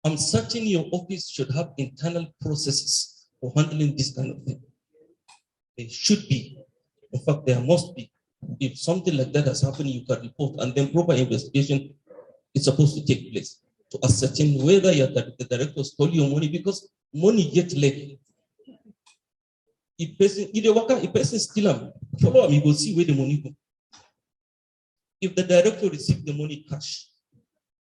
[SPEAKER 15] I'm certain your office should have internal processes for handling this kind of thing. There should be. In fact, there must be. If something like that has happened, you can report, and then proper investigation is supposed to take place to ascertain whether the director stole your money, because money gets late. If person steal them, follow them, you go see where the money go. If the director received the money cash,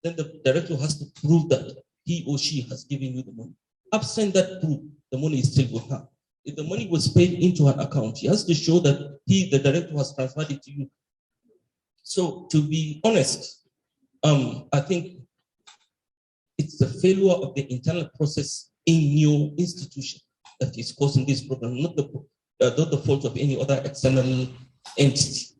[SPEAKER 15] then the director has to prove that he or she has given you the money. Absent that proof, the money is still with her. If the money was paid into an account, he has to show that the director has transferred it to you. So to be honest, I think it's the failure of the internal process in your institution that is causing this problem, not the fault of any other external entity.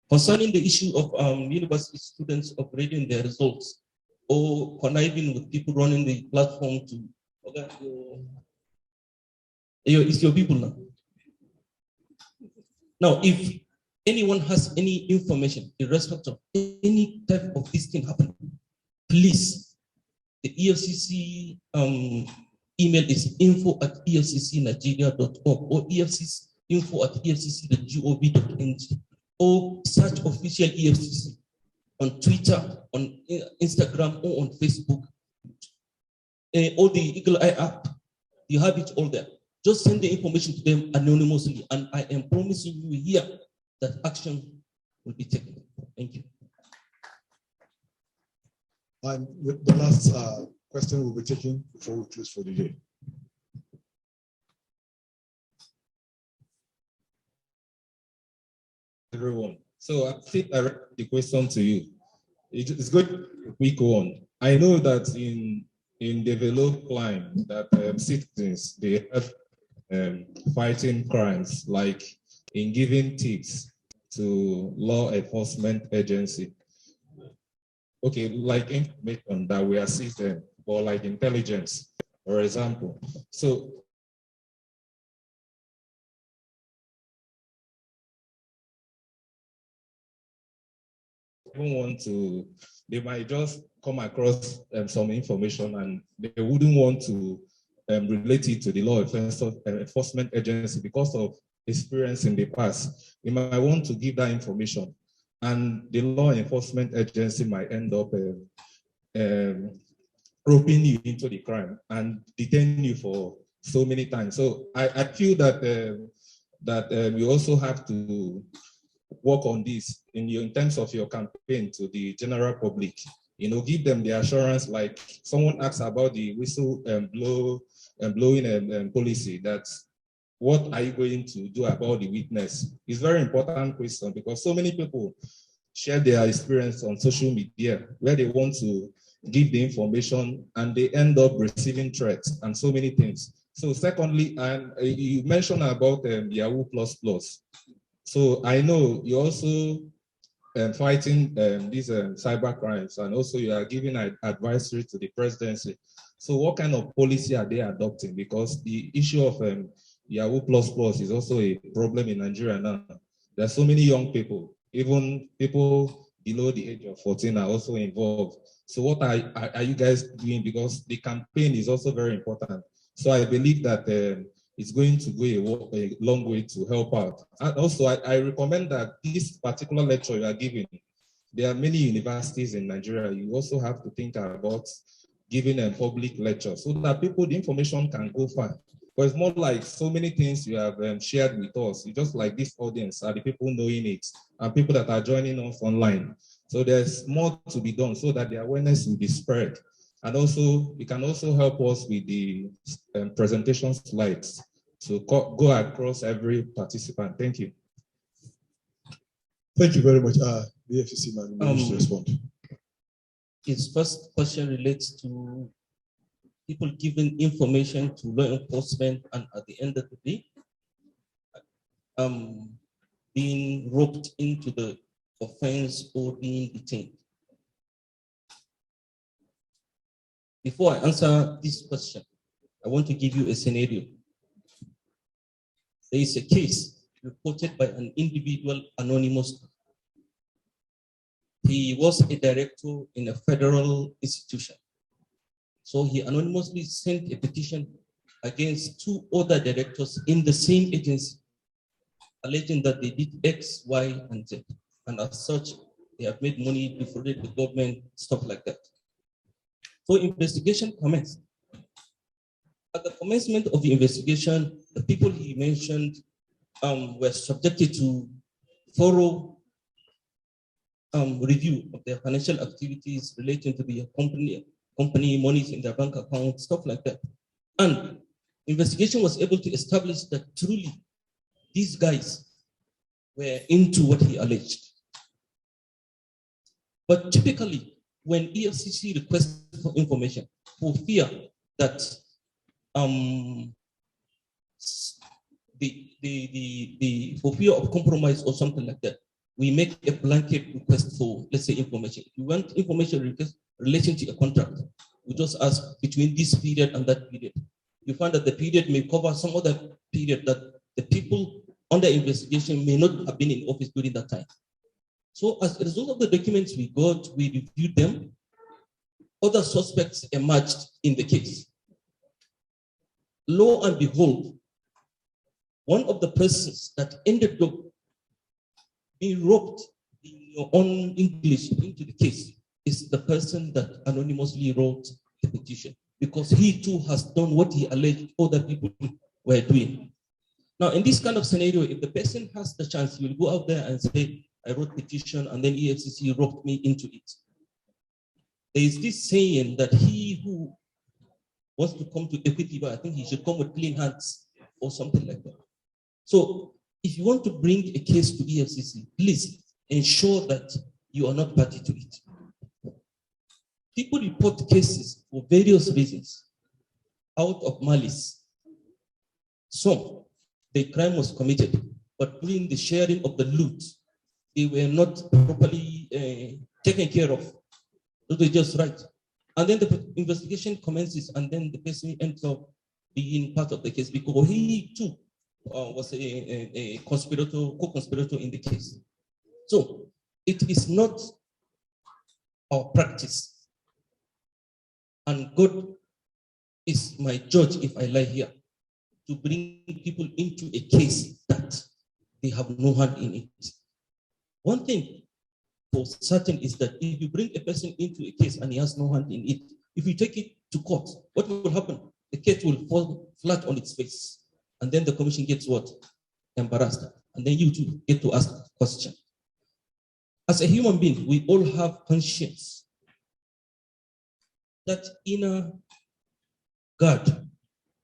[SPEAKER 15] Concerning the issue of university students upgrading their results or conniving with people running the platform to, okay, it's your people now. Now, if anyone has any information, irrespective of any type of this thing happening, please, the EFCC email is info@efccnigeria.org or info@efcc.gov.ng, or search official EFCC on Twitter, on Instagram, or on Facebook, or the Eagle Eye app. You have it all there. Just send the information to them anonymously, and I am promising you here that action will be taken. Thank you.
[SPEAKER 1] And the last question will be taken before we close for the day.
[SPEAKER 9] Everyone. So I think I read the question to you. It's going to be a quick one. I know that in developed climes that citizens, they have fighting crimes, like in giving tips to law enforcement agency. Okay, like information that we assist them, or like intelligence, for example. So want to, they might just come across some information and they wouldn't want to relate it to the law enforcement agency because of experience in the past. You might want to give that information, and the law enforcement agency might end up roping you into the crime and detain you for so many times. So I feel that you also have to work on this in terms of your campaign to the general public. You know, give them the assurance, like someone asked about the blowing policy, that what are you going to do about the witness? It's a very important question, because so many people share their experience on social media where they want to give the information and they end up receiving threats and so many things. So secondly, and you mentioned about Yahoo++. So I know you also fighting these cyber crimes, and also you are giving advisory to the presidency. So what kind of policy are they adopting? Because the issue of Yahoo++ is also a problem in Nigeria now. There are so many young people, even people below the age of 14 are also involved. So what are you guys doing? Because the campaign is also very important. So I believe that it's going to go a long way to help out. And also, I recommend that this particular lecture you are giving, there are many universities in Nigeria. You also have to think about giving a public lecture so that people, the information can go far. But it's more like so many things you have shared with us. It's just like this audience are the people knowing it and people that are joining us online. So there's more to be done so that the awareness will be spread. And also, it can also help us with the presentation slides to go across every participant. Thank you.
[SPEAKER 1] Thank you very much. The FCC man wants to respond.
[SPEAKER 15] His first question relates to people giving information to law enforcement and at the end of the day, being roped into the offense or being detained. before I answer this question, I want to give you a scenario. There is a case reported by an individual anonymous. He was a director in a federal institution. So he anonymously sent a petition against 2 other directors in the same agency, alleging that they did X, Y, and Z. And as such, they have made money, defrauded the government, stuff like that. So investigation commenced. At the commencement of the investigation, the people he mentioned were subjected to thorough review of their financial activities relating to the company monies in their bank account, stuff like that. And investigation was able to establish that truly these guys were into what he alleged. But typically, when EFCC requests for information, for fear that for fear of compromise or something like that, we make a blanket request for, let's say, information. If you want information request relating to a contract, we just ask between this period and that period. You find that the period may cover some other period that the people under investigation may not have been in office during that time. So as a result of the documents we got, we reviewed them. Other suspects emerged in the case. Lo and behold, one of the persons that ended up being roped in your own English into the case is the person that anonymously wrote the petition, because he too has done what he alleged other people were doing. Now, in this kind of scenario, if the person has the chance, he will go out there and say, I wrote petition and then EFCC roped me into it. There is this saying that he who wants to come to equity, but I think he should come with clean hands or something like that. So if you want to bring a case to EFCC, please ensure that you are not party to it. People report cases for various reasons, out of malice. Some, the crime was committed, but during the sharing of the loot, they were not properly taken care of. So they just right. And then the investigation commences, and then the person ends up being part of the case because he too was a conspirator, co-conspirator in the case. So it is not our practice. And God is my judge if I lie here, to bring people into a case that they have no hand in it. One thing for certain is that if you bring a person into a case and he has no hand in it, if you take it to court, what will happen? The case will fall flat on its face. And then the commission gets what? Embarrassed. And then you too get to ask a question. As a human being, we all have conscience. That inner guard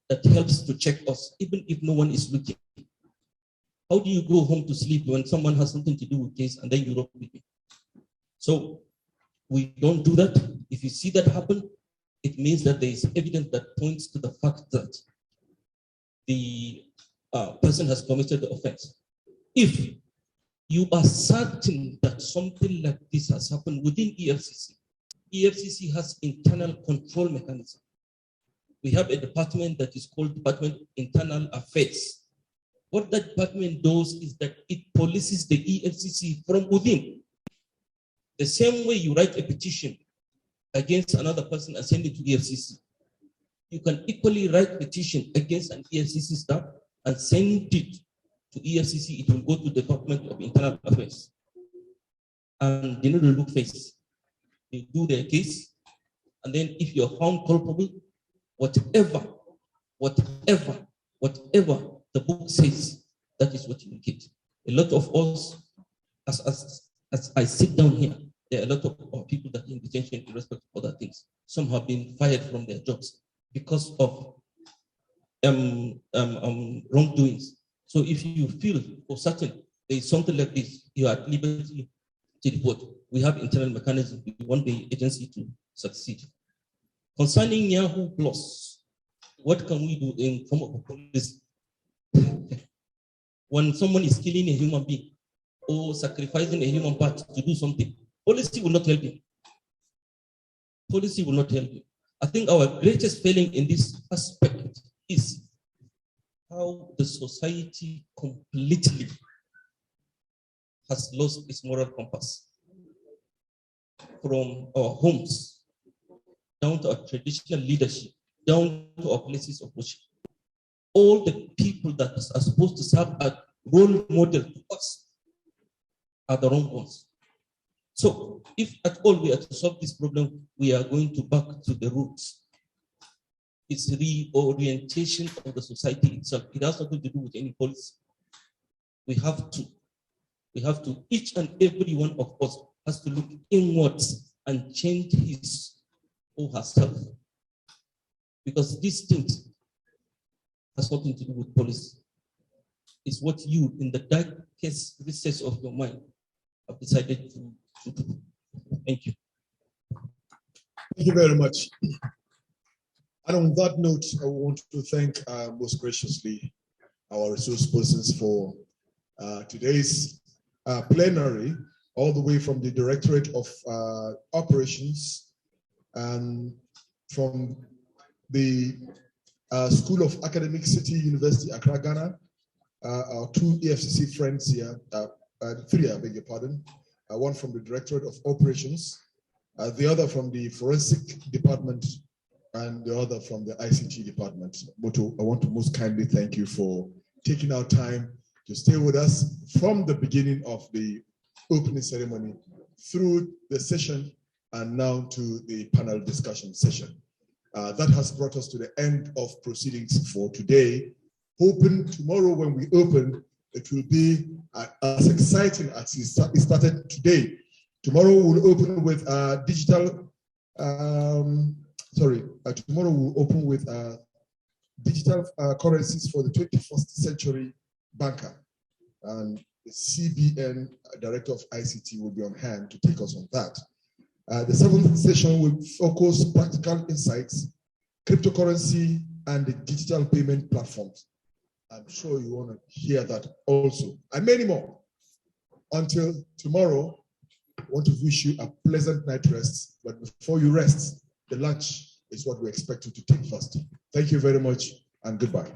[SPEAKER 15] that helps to check us, even if no one is looking. How do you go home to sleep when someone has something to do with case and then you rope with me? So we don't do that. If you see that happen, it means that there is evidence that points to the fact that the person has committed the offense. If you are certain that something like this has happened within EFCC, EFCC has internal control mechanism. We have a department that is called Department of Internal Affairs. What that department does is that it polices the EFCC from within. The same way you write a petition against another person and send it to EFCC, you can equally write petition against an EFCC staff and send it to EFCC. It will go to the Department of Internal Affairs. And they know the look face. They do their case, and then if you're found culpable, whatever the book says, that is what you will get. A lot of us, as I sit down here, there are a lot of people that are in detention in respect to other things. Some have been fired from their jobs because of wrongdoings. So if you feel for certain there is something like this, you are at liberty to report. We have internal mechanisms. We want the agency to succeed. Concerning Yahoo Plus, what can we do in form of policy? When someone is killing a human being or sacrificing a human part to do something, policy will not help you. Policy will not help you. I think our greatest failing in this aspect is how the society completely has lost its moral compass. From our homes, down to our traditional leadership, down to our places of worship. All the people that are supposed to serve as role model to us are the wrong ones. So if at all we are to solve this problem, we are going to back to the roots. It's reorientation of the society itself. It has nothing to do with any policy. We have to, each and every one of us has to look inwards and change his or herself. Because these things has nothing to do with policy. It's what you, in the darkest recess of your mind, have decided to do. Thank you.
[SPEAKER 1] Thank you very much. And on that note, I want to thank most graciously our resource persons for today's plenary, all the way from the Directorate of Operations and from the School of Academic City, University, Accra, Ghana, our two EFCC friends here, three, I beg your pardon, one from the Directorate of Operations, the other from the Forensic Department, and the other from the ICT Department. Moto, I want to most kindly thank you for taking our time to stay with us from the beginning of the opening ceremony through the session and now to the panel discussion session. That has brought us to the end of proceedings for today. Hoping tomorrow when we open, it will be as exciting as it started today. Tomorrow we'll open with tomorrow we'll open with digital currencies for the 21st century banker. And the CBN Director of ICT will be on hand to take us on that. The seventh session will focus practical insights, cryptocurrency, and the digital payment platforms. I'm sure you want to hear that also, and many more. Until tomorrow, I want to wish you a pleasant night rest. But before you rest, the lunch is what we expect you to take first. Thank you very much, and goodbye.